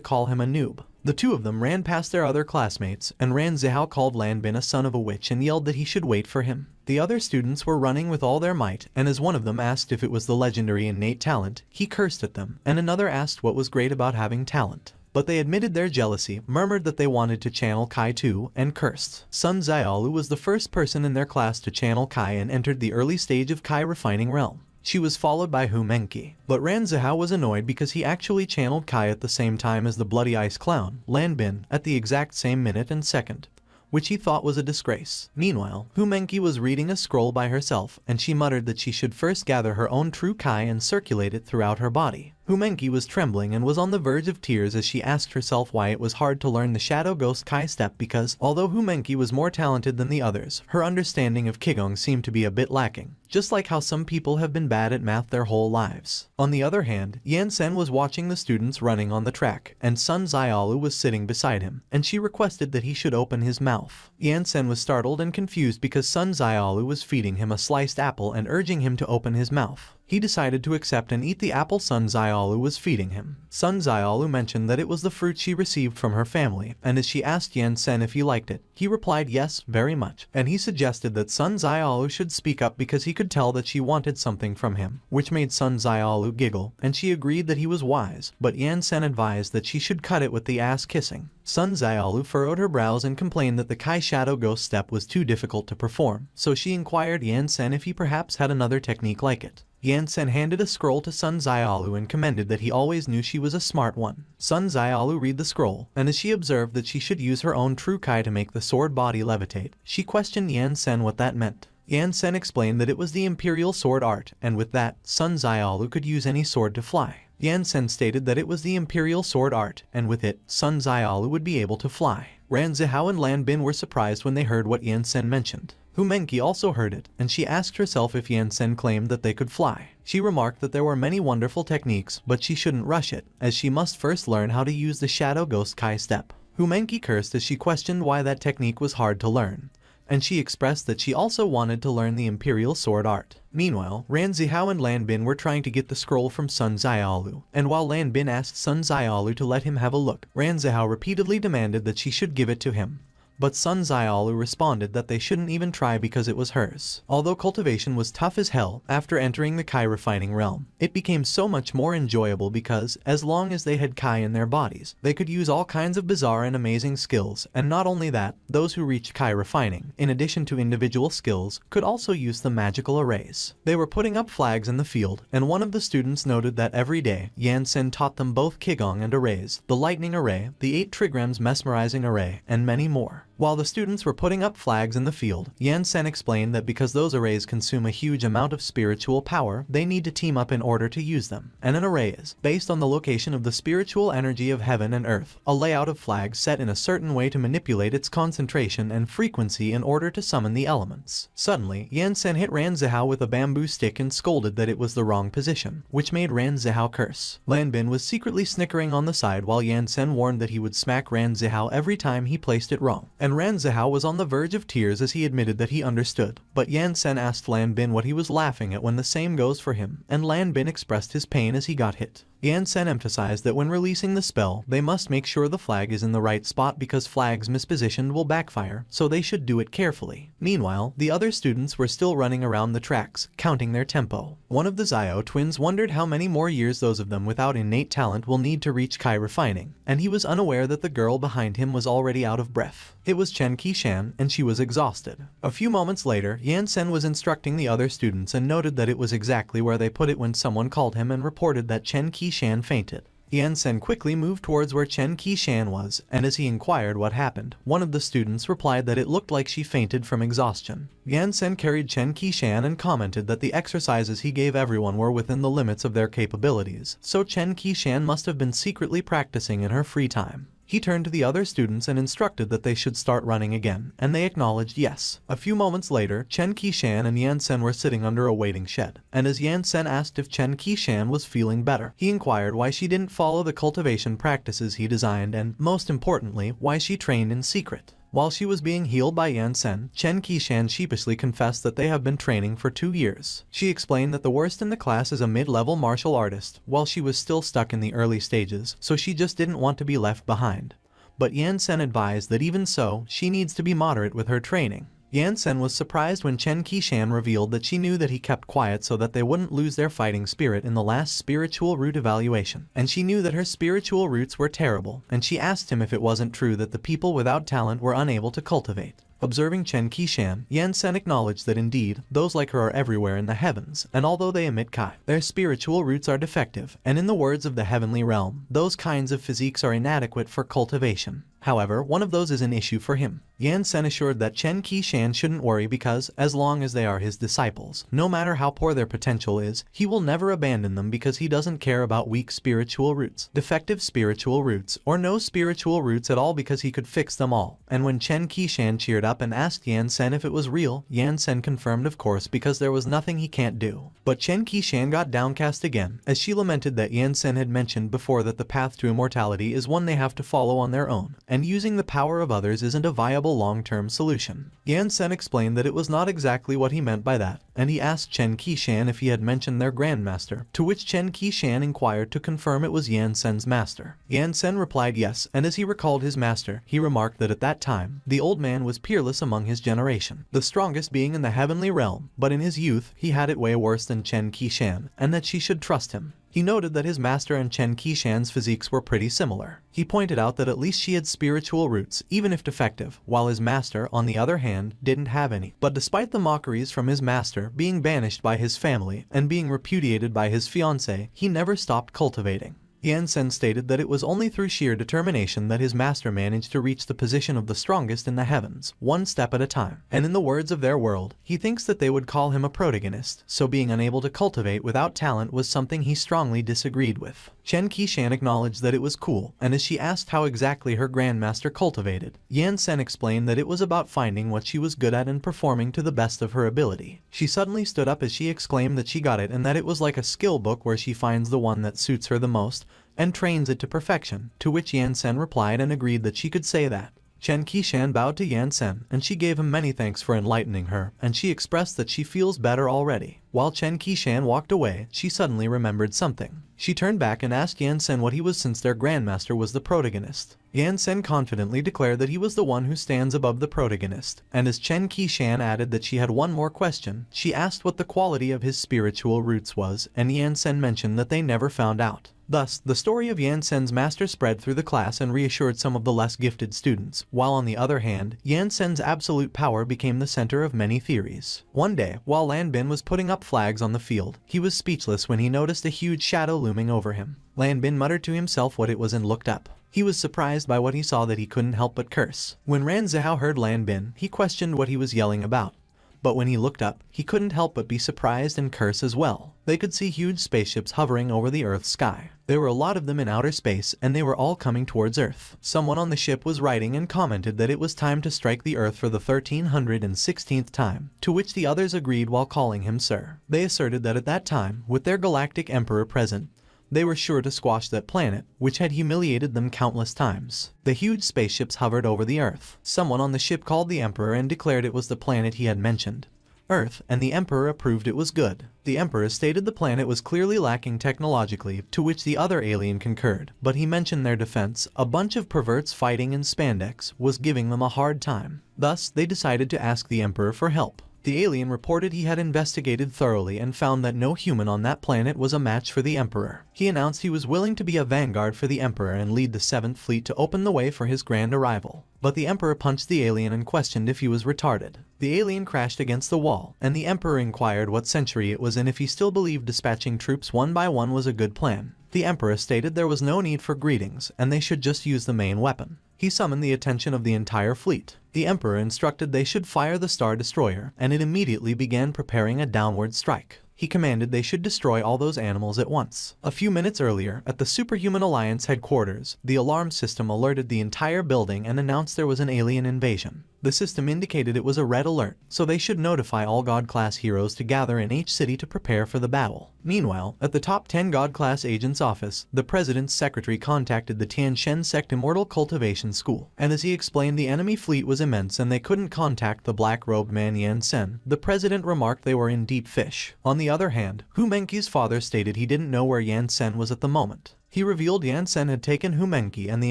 call him a noob. The two of them ran past their other classmates, and Ran Zihao called Lan Bin a son of a witch and yelled that he should wait for him. The other students were running with all their might, and as one of them asked if it was the legendary innate talent, he cursed at them, and another asked what was great about having talent. But they admitted their jealousy, murmured that they wanted to channel Kai too, and cursed. Sun Xiaolu was the first person in their class to channel Kai and entered the early stage of Kai refining realm. She was followed by Hu Mengqi. But Ran Zihao was annoyed because he actually channeled Kai at the same time as the Bloody Ice Clown, Lan Bin, at the exact same minute and second, which he thought was a disgrace. Meanwhile, Hu Mengqi was reading a scroll by herself, and she muttered that she should first gather her own true Kai and circulate it throughout her body. Hu Mengqi was trembling and was on the verge of tears as she asked herself why it was hard to learn the Shadow Ghost Kai step because, although Hu Mengqi was more talented than the others, her understanding of Qigong seemed to be a bit lacking, just like how some people have been bad at math their whole lives. On the other hand, Yan Sen was watching the students running on the track, and Sun Xiaolu was sitting beside him, and she requested that he should open his mouth. Yan Sen was startled and confused because Sun Xiaolu was feeding him a sliced apple and urging him to open his mouth. He decided to accept and eat the apple Sun Xiaolu was feeding him. Sun Xiaolu mentioned that it was the fruit she received from her family, and as she asked Yan Sen if he liked it, he replied yes, very much, and he suggested that Sun Xiaolu should speak up because he could tell that she wanted something from him, which made Sun Xiaolu giggle, and she agreed that he was wise, but Yan Sen advised that she should cut it with the ass kissing. Sun Xiaolu furrowed her brows and complained that the Kai Shadow Ghost step was too difficult to perform, so she inquired Yan Sen if he perhaps had another technique like it. Yan Sen handed a scroll to Sun Xiaolu and commended that he always knew she was a smart one. Sun Xiaolu read the scroll, and as she observed that she should use her own true Kai to make the sword body levitate, she questioned Yan Sen what that meant. Yan Sen explained that it was the imperial sword art, and with that, Sun Xiaolu could use any sword to fly. Yan Sen stated that it was the imperial sword art, and with it, Sun Xiaolu would be able to fly. Ran Zihao and Lan Bin were surprised when they heard what Yan Sen mentioned. Hu Menqi also heard it, and she asked herself if Yan Sen claimed that they could fly. She remarked that there were many wonderful techniques, but she shouldn't rush it, as she must first learn how to use the Shadow Ghost Kai step. Hu Menqi cursed as she questioned why that technique was hard to learn, and she expressed that she also wanted to learn the imperial sword art. Meanwhile, Ran Zihao and Lan Bin were trying to get the scroll from Sun Xiaolu, and while Lan Bin asked Sun Xiaolu to let him have a look, Ran Zihao repeatedly demanded that she should give it to him. But Sun Xiaolu responded that they shouldn't even try because it was hers. Although cultivation was tough as hell, after entering the Kai refining realm, it became so much more enjoyable because, as long as they had Kai in their bodies, they could use all kinds of bizarre and amazing skills, and not only that, those who reached Kai refining, in addition to individual skills, could also use the magical arrays. They were putting up flags in the field, and one of the students noted that every day, Yan Sen taught them both Qigong and arrays, the lightning array, the 8 trigrams mesmerizing array, and many more. While the students were putting up flags in the field, Yan Sen explained that because those arrays consume a huge amount of spiritual power, they need to team up in order to use them. And an array is, based on the location of the spiritual energy of heaven and earth, a layout of flags set in a certain way to manipulate its concentration and frequency in order to summon the elements. Suddenly, Yan Sen hit Ran Zihao with a bamboo stick and scolded that it was the wrong position, which made Ran Zihao curse. Lan Bin was secretly snickering on the side while Yan Sen warned that he would smack Ran Zihao every time he placed it wrong. And Ran Zihao was on the verge of tears as he admitted that he understood, but Yan Sen asked Lan Bin what he was laughing at when the same goes for him, and Lan Bin expressed his pain as he got hit. Yan Sen emphasized that when releasing the spell, they must make sure the flag is in the right spot because flags mispositioned will backfire, so they should do it carefully. Meanwhile, the other students were still running around the tracks, counting their tempo. One of the Xiao twins wondered how many more years those of them without innate talent will need to reach Kai refining, and he was unaware that the girl behind him was already out of breath. It was Chen Qishan, and she was exhausted. A few moments later, Yan Sen was instructing the other students and noted that it was exactly where they put it when someone called him and reported that Chen Qishan fainted. Yan Sen quickly moved towards where Chen Qishan was, and as he inquired what happened, one of the students replied that it looked like she fainted from exhaustion. Yan Sen carried Chen Qishan and commented that the exercises he gave everyone were within the limits of their capabilities, so Chen Qishan must have been secretly practicing in her free time. He turned to the other students and instructed that they should start running again, and they acknowledged yes. A few moments later, Chen Qishan and Yan Sen were sitting under a waiting shed, and as Yan Sen asked if Chen Qishan was feeling better, he inquired why she didn't follow the cultivation practices he designed and, most importantly, why she trained in secret. While she was being healed by Yan Sen, Chen Qishan sheepishly confessed that they have been training for 2 years. She explained that the worst in the class is a mid-level martial artist, while she was still stuck in the early stages, so she just didn't want to be left behind. But Yan Sen advised that even so, she needs to be moderate with her training. Yan Sen was surprised when Chen Qishan revealed that she knew that he kept quiet so that they wouldn't lose their fighting spirit in the last spiritual root evaluation, and she knew that her spiritual roots were terrible, and she asked him if it wasn't true that the people without talent were unable to cultivate. Observing Chen Qishan, Yan Sen acknowledged that indeed, those like her are everywhere in the heavens, and although they emit Kai, their spiritual roots are defective, and in the words of the heavenly realm, those kinds of physiques are inadequate for cultivation. However, one of those is an issue for him. Yan Sen assured that Chen Qishan shouldn't worry because, as long as they are his disciples, no matter how poor their potential is, he will never abandon them because he doesn't care about weak spiritual roots, defective spiritual roots, or no spiritual roots at all because he could fix them all. And when Chen Qishan cheered up and asked Yan Sen if it was real, Yan Sen confirmed of course because there was nothing he can't do. But Chen Qishan got downcast again, as she lamented that Yan Sen had mentioned before that the path to immortality is one they have to follow on their own, and using the power of others isn't a viable long-term solution. Yan Sen explained that it was not exactly what he meant by that, and he asked Chen Qishan if he had mentioned their grandmaster, to which Chen Qishan inquired to confirm it was Yan Sen's master. Yan Sen replied yes, and as he recalled his master, he remarked that at that time, the old man was peerless among his generation, the strongest being in the heavenly realm, but in his youth, he had it way worse than Chen Qishan, and that she should trust him. He noted that his master and Chen Qishan's physiques were pretty similar. He pointed out that at least she had spiritual roots, even if defective, while his master, on the other hand, didn't have any. But despite the mockeries from his master, being banished by his family, and being repudiated by his fiancée, he never stopped cultivating. Yan Sen stated that it was only through sheer determination that his master managed to reach the position of the strongest in the heavens, one step at a time. And in the words of their world, he thinks that they would call him a protagonist, so being unable to cultivate without talent was something he strongly disagreed with. Chen Qishan acknowledged that it was cool, and as she asked how exactly her grandmaster cultivated, Yan Sen explained that it was about finding what she was good at and performing to the best of her ability. She suddenly stood up as she exclaimed that she got it and that it was like a skill book where she finds the one that suits her the most, and trains it to perfection, to which Yan Sen replied and agreed that she could say that. Chen Qishan bowed to Yan Sen, and she gave him many thanks for enlightening her, and she expressed that she feels better already. While Chen Qishan walked away, she suddenly remembered something. She turned back and asked Yan Sen what he was since their grandmaster was the protagonist. Yan Sen confidently declared that he was the one who stands above the protagonist, and as Chen Qishan added that she had one more question, she asked what the quality of his spiritual roots was, and Yan Sen mentioned that they never found out. Thus, the story of Yan Sen's master spread through the class and reassured some of the less gifted students, while on the other hand, Yan Sen's absolute power became the center of many theories. One day, while Lan Bin was putting up flags on the field, he was speechless when he noticed a huge shadow looming over him. Lan Bin muttered to himself what it was and looked up. He was surprised by what he saw that he couldn't help but curse. When Ran Zhao heard Lan Bin, he questioned what he was yelling about. But when he looked up, he couldn't help but be surprised and curse as well. They could see huge spaceships hovering over the Earth's sky. There were a lot of them in outer space, and they were all coming towards Earth. Someone on the ship was writing and commented that it was time to strike the Earth for the 1316th time, to which the others agreed while calling him Sir. They asserted that at that time, with their galactic emperor present, they were sure to squash that planet, which had humiliated them countless times. The huge spaceships hovered over the Earth. Someone on the ship called the Emperor and declared it was the planet he had mentioned, Earth, and the Emperor approved it was good. The Emperor stated the planet was clearly lacking technologically, to which the other alien concurred, but he mentioned their defense, a bunch of perverts fighting in spandex, was giving them a hard time. Thus, they decided to ask the Emperor for help. The alien reported he had investigated thoroughly and found that no human on that planet was a match for the Emperor. He announced he was willing to be a vanguard for the Emperor and lead the 7th Fleet to open the way for his grand arrival. But the Emperor punched the alien and questioned if he was retarded. The alien crashed against the wall, and the Emperor inquired what century it was in if he still believed dispatching troops one by one was a good plan. The Emperor stated there was no need for greetings, and they should just use the main weapon. He summoned the attention of the entire fleet. The Emperor instructed they should fire the Star Destroyer, and it immediately began preparing a downward strike. He commanded they should destroy all those animals at once. A few minutes earlier, at the Superhuman Alliance headquarters, the alarm system alerted the entire building and announced there was an alien invasion. The system indicated it was a red alert, so they should notify all God-class heroes to gather in each city to prepare for the battle. Meanwhile, at the top 10 God-class agents' office, the president's secretary contacted the Tiantian Sect Immortal Cultivation School, and as he explained the enemy fleet was immense and they couldn't contact the black-robed man Yan Sen, the president remarked they were in deep fish. On the other hand, Hu Menqi's father stated he didn't know where Yan Sen was at the moment. He revealed Yan Sen had taken Hu Menqi and the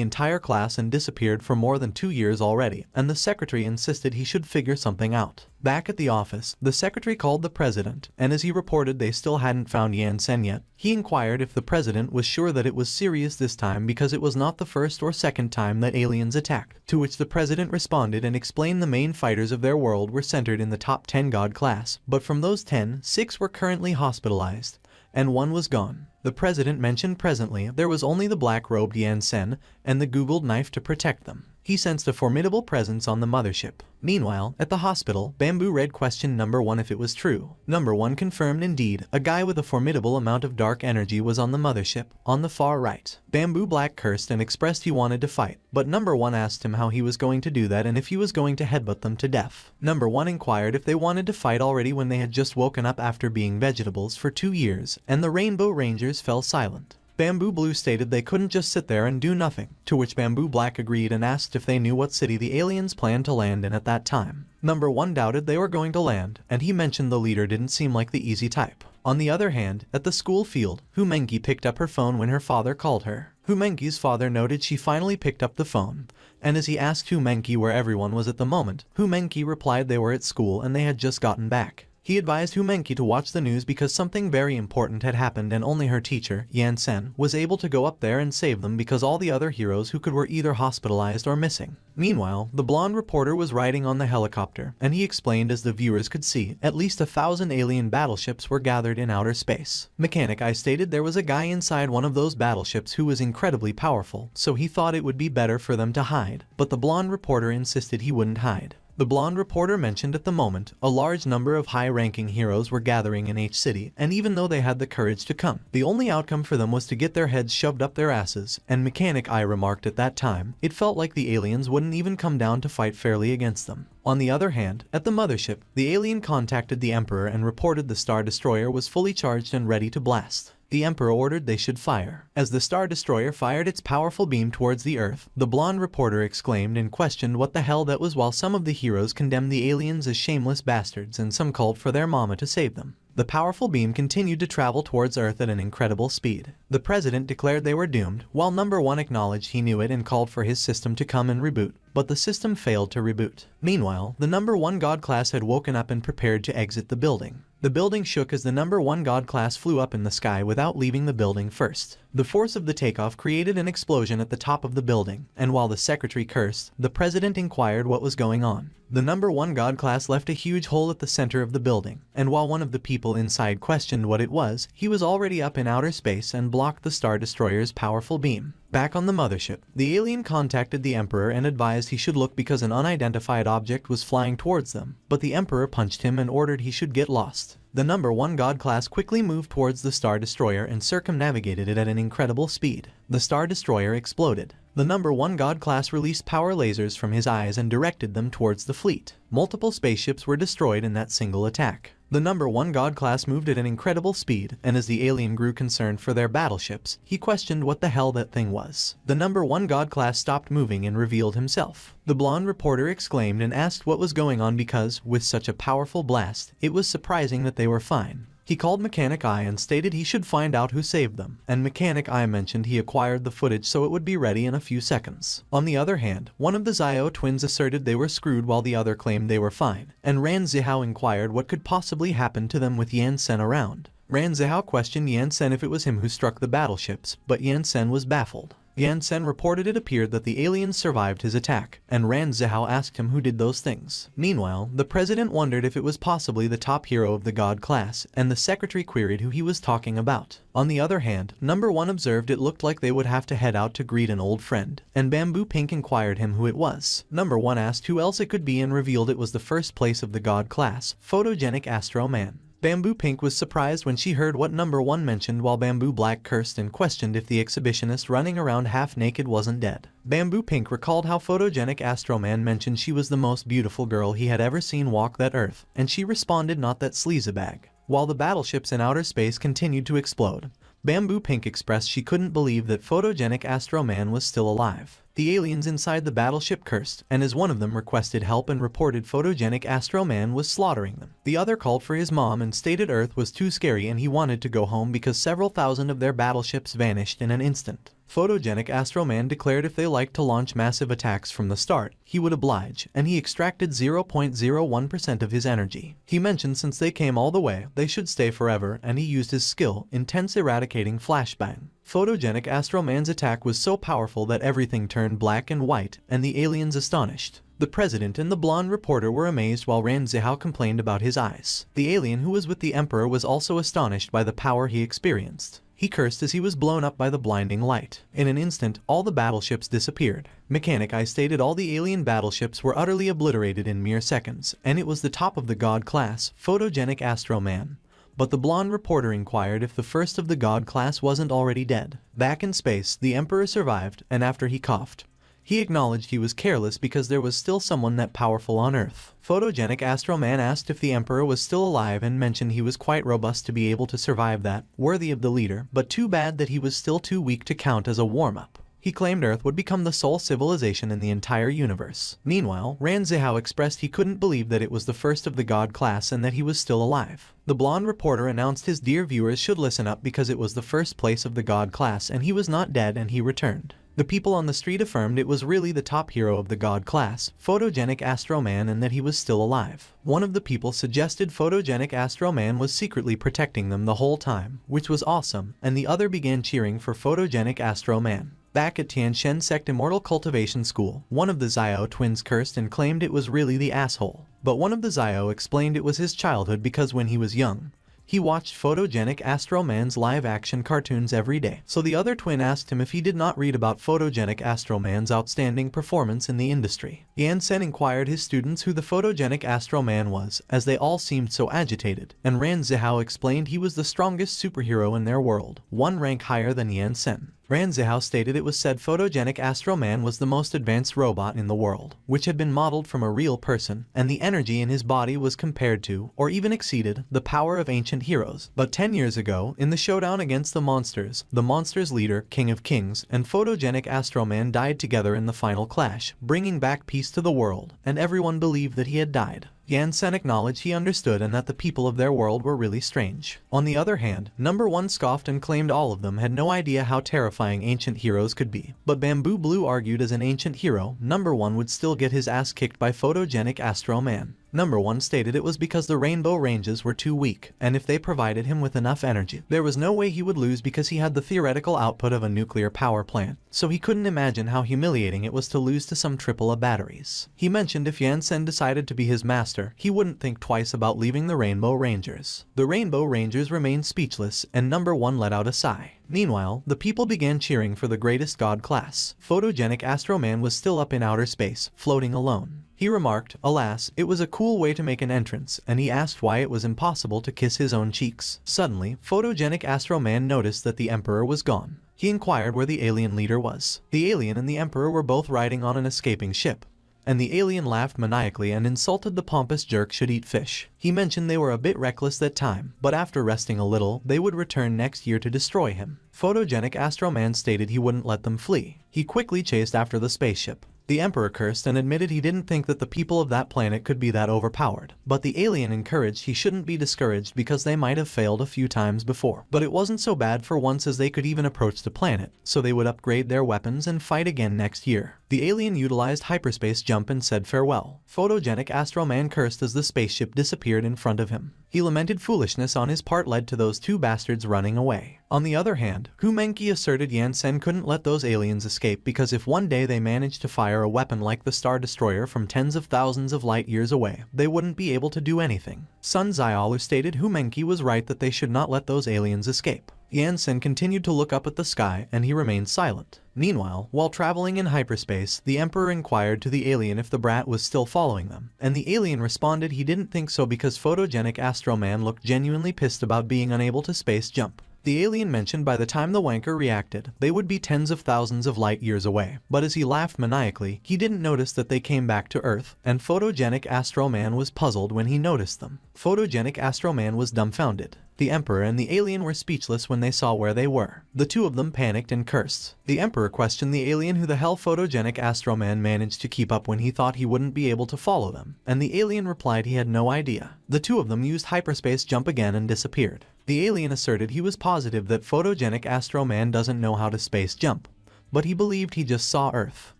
entire class and disappeared for more than 2 years already, and the secretary insisted he should figure something out. Back at the office, the secretary called the president, and as he reported they still hadn't found Yan Sen yet, he inquired if the president was sure that it was serious this time because it was not the first or second time that aliens attacked, to which the president responded and explained the main fighters of their world were centered in the top 10 God class, but from those 10, 6 were currently hospitalized, and 1 was gone. The president mentioned presently there was only the black-robed Yan Sen and the googled knife to protect them. He sensed a formidable presence on the mothership. Meanwhile, at the hospital, Bamboo read question number 1 if it was true. Number 1 confirmed indeed, a guy with a formidable amount of dark energy was on the mothership, on the far right. Bamboo Black cursed and expressed he wanted to fight, but number 1 asked him how he was going to do that and if he was going to headbutt them to death. Number 1 inquired if they wanted to fight already when they had just woken up after being vegetables for 2 years, and the Rainbow Rangers fell silent. Bamboo Blue stated they couldn't just sit there and do nothing, to which Bamboo Black agreed and asked if they knew what city the aliens planned to land in at that time. Number 1 doubted they were going to land, and he mentioned the leader didn't seem like the easy type. On the other hand, at the school field, Humenki picked up her phone when her father called her. Humenki's father noted she finally picked up the phone, and as he asked Humenki where everyone was at the moment, Humenki replied they were at school and they had just gotten back. He advised Humenki to watch the news because something very important had happened and only her teacher, Yansen, was able to go up there and save them because all the other heroes who could were either hospitalized or missing. Meanwhile, the blonde reporter was riding on the helicopter, and he explained as the viewers could see, at least 1,000 alien battleships were gathered in outer space. Mechanic Eye stated there was a guy inside one of those battleships who was incredibly powerful, so he thought it would be better for them to hide, but the blonde reporter insisted he wouldn't hide. The blonde reporter mentioned at the moment, a large number of high-ranking heroes were gathering in each city, and even though they had the courage to come, the only outcome for them was to get their heads shoved up their asses, and Mechanic Eye remarked at that time, it felt like the aliens wouldn't even come down to fight fairly against them. On the other hand, at the mothership, the alien contacted the Emperor and reported the Star Destroyer was fully charged and ready to blast. The Emperor ordered they should fire. As the Star Destroyer fired its powerful beam towards the Earth, the blonde reporter exclaimed and questioned what the hell that was, while some of the heroes condemned the aliens as shameless bastards and some called for their mama to save them. The powerful beam continued to travel towards Earth at an incredible speed. The president declared they were doomed, while Number 1 acknowledged he knew it and called for his system to come and reboot, but the system failed to reboot. Meanwhile, the Number 1 God class had woken up and prepared to exit the building. The building shook as the Number 1 God class flew up in the sky without leaving the building first. The force of the takeoff created an explosion at the top of the building, and while the secretary cursed, the president inquired what was going on. The Number 1 God class left a huge hole at the center of the building, and while one of the people inside questioned what it was, he was already up in outer space and blocked the Star Destroyer's powerful beam. Back on the mothership, the alien contacted the Emperor and advised he should look because an unidentified object was flying towards them, but the Emperor punched him and ordered he should get lost. The Number 1 God class quickly moved towards the Star Destroyer and circumnavigated it at an incredible speed. The Star Destroyer exploded. The Number 1 God class released power lasers from his eyes and directed them towards the fleet. Multiple spaceships were destroyed in that single attack. The Number 1 God class moved at an incredible speed, and as the alien grew concerned for their battleships, he questioned what the hell that thing was. The Number 1 God class stopped moving and revealed himself. The blonde reporter exclaimed and asked what was going on because, with such a powerful blast, it was surprising that they were fine. He called Mechanic Eye and stated he should find out who saved them, and Mechanic Eye mentioned he acquired the footage so it would be ready in a few seconds. On the other hand, one of the Zio twins asserted they were screwed while the other claimed they were fine, and Ran Zihao inquired what could possibly happen to them with Yansen around. Ran Zihao questioned Yansen if it was him who struck the battleships, but Yansen was baffled. Yansen reported it appeared that the aliens survived his attack, and Ran Zihao asked him who did those things. Meanwhile, the president wondered if it was possibly the top hero of the God class, and the secretary queried who he was talking about. On the other hand, Number 1 observed it looked like they would have to head out to greet an old friend, and Bamboo Pink inquired him who it was. Number 1 asked who else it could be and revealed it was the first place of the God class, Photogenic Astro Man. Bamboo Pink was surprised when she heard what Number 1 mentioned, while Bamboo Black cursed and questioned if the exhibitionist running around half naked wasn't dead. Bamboo Pink recalled how Photogenic Astro Man mentioned she was the most beautiful girl he had ever seen walk that earth, and she responded not that sleazebag. While the battleships in outer space continued to explode, Bamboo Pink expressed she couldn't believe that Photogenic Astro Man was still alive. The aliens inside the battleship cursed, and as one of them requested help and reported Photogenic Astro Man was slaughtering them. The other called for his mom and stated Earth was too scary and he wanted to go home because several thousand of their battleships vanished in an instant. Photogenic Astro Man declared if they liked to launch massive attacks from the start, he would oblige, and he extracted 0.01% of his energy. He mentioned since they came all the way, they should stay forever, and he used his skill, Intense Eradicating Flashbang. Photogenic Astro Man's attack was so powerful that everything turned black and white, and the aliens astonished. The president and the blonde reporter were amazed while Ran Zihao complained about his eyes. The alien who was with the Emperor was also astonished by the power he experienced. He cursed as he was blown up by the blinding light. In an instant, all the battleships disappeared. Mechanic Eye stated all the alien battleships were utterly obliterated in mere seconds, and it was the top of the God class, Photogenic Astro Man. But the blonde reporter inquired if the first of the God class wasn't already dead. Back in space, the Emperor survived, and after he coughed, He acknowledged he was careless because there was still someone that powerful on Earth. Photogenic Astro Man asked if the Emperor was still alive and mentioned he was quite robust to be able to survive that, worthy of the leader, but too bad that he was still too weak to count as a warm-up. He claimed Earth would become the sole civilization in the entire universe. Meanwhile, Ran Zihao expressed he couldn't believe that it was the first of the god class and that he was still alive. The blonde reporter announced his dear viewers should listen up because it was the first place of the god class and he was not dead and he returned. The people on the street affirmed it was really the top hero of the god class, Photogenic Astro Man, and that he was still alive. One of the people suggested Photogenic Astro Man was secretly protecting them the whole time, which was awesome, and the other began cheering for Photogenic Astro Man. Back at Tiantian Sect Immortal Cultivation School, one of the Xiao twins cursed and claimed it was really the asshole. But one of the Xiao explained it was his childhood because when he was young, he watched Photogenic Astro Man's live-action cartoons every day. So the other twin asked him if he did not read about Photogenic Astro Man's outstanding performance in the industry. Yan Sen inquired his students who the Photogenic Astro Man was, as they all seemed so agitated, and Ran Zihao explained he was the strongest superhero in their world, one rank higher than Yan Sen. Ran Zihao stated it was said Photogenic Astro Man was the most advanced robot in the world, which had been modeled from a real person, and the energy in his body was compared to, or even exceeded, the power of ancient heroes. But 10 years ago, in the showdown against the monsters leader, King of Kings, and Photogenic Astro Man died together in the final clash, bringing back peace to the world, and everyone believed that he had died. Yan Sen acknowledged he understood and that the people of their world were really strange. On the other hand, Number 1 scoffed and claimed all of them had no idea how terrifying ancient heroes could be. But Bamboo Blue argued as an ancient hero, Number 1 would still get his ass kicked by Photogenic Astro Man. Number 1 stated it was because the Rainbow Ranges were too weak, and if they provided him with enough energy, there was no way he would lose because he had the theoretical output of a nuclear power plant, so he couldn't imagine how humiliating it was to lose to some AAA batteries. He mentioned if Yan Sen decided to be his master, he wouldn't think twice about leaving the Rainbow Rangers. The Rainbow Rangers remained speechless, and Number 1 let out a sigh. Meanwhile, the people began cheering for the greatest god class. Photogenic Astro Man was still up in outer space, floating alone. He remarked, alas, it was a cool way to make an entrance, and he asked why it was impossible to kiss his own cheeks. Suddenly, Photogenic Astro Man noticed that the Emperor was gone. He inquired where the alien leader was. The alien and the Emperor were both riding on an escaping ship, and the alien laughed maniacally and insulted the pompous jerk should eat fish. He mentioned they were a bit reckless that time, but after resting a little, they would return next year to destroy him. Photogenic Astro Man stated he wouldn't let them flee. He quickly chased after the spaceship. The Emperor cursed and admitted he didn't think that the people of that planet could be that overpowered. But the alien encouraged he shouldn't be discouraged because they might have failed a few times before. But it wasn't so bad for once as they could even approach the planet, so they would upgrade their weapons and fight again next year. The alien utilized hyperspace jump and said farewell. Photogenic Astro Man cursed as the spaceship disappeared in front of him. He lamented foolishness on his part led to those two bastards running away. On the other hand, Humenki asserted Yan Sen couldn't let those aliens escape because if one day they managed to fire a weapon like the Star Destroyer from tens of thousands of light years away, they wouldn't be able to do anything. Sun Xiaolu stated Humenki was right that they should not let those aliens escape. Yan Sen continued to look up at the sky and he remained silent. Meanwhile, while traveling in hyperspace, the Emperor inquired to the alien if the brat was still following them, and the alien responded he didn't think so because Photogenic Astro Man looked genuinely pissed about being unable to space jump. The alien mentioned by the time the wanker reacted, they would be tens of thousands of light years away, but as he laughed maniacally, he didn't notice that they came back to Earth, and Photogenic Astro Man was puzzled when he noticed them. Photogenic Astro Man was dumbfounded. The Emperor and the alien were speechless when they saw where they were. The two of them panicked and cursed. The Emperor questioned the alien who the hell Photogenic Astro Man managed to keep up when he thought he wouldn't be able to follow them, and the alien replied he had no idea. The two of them used hyperspace jump again and disappeared. The alien asserted he was positive that Photogenic Astro Man doesn't know how to space jump, but he believed he just saw Earth.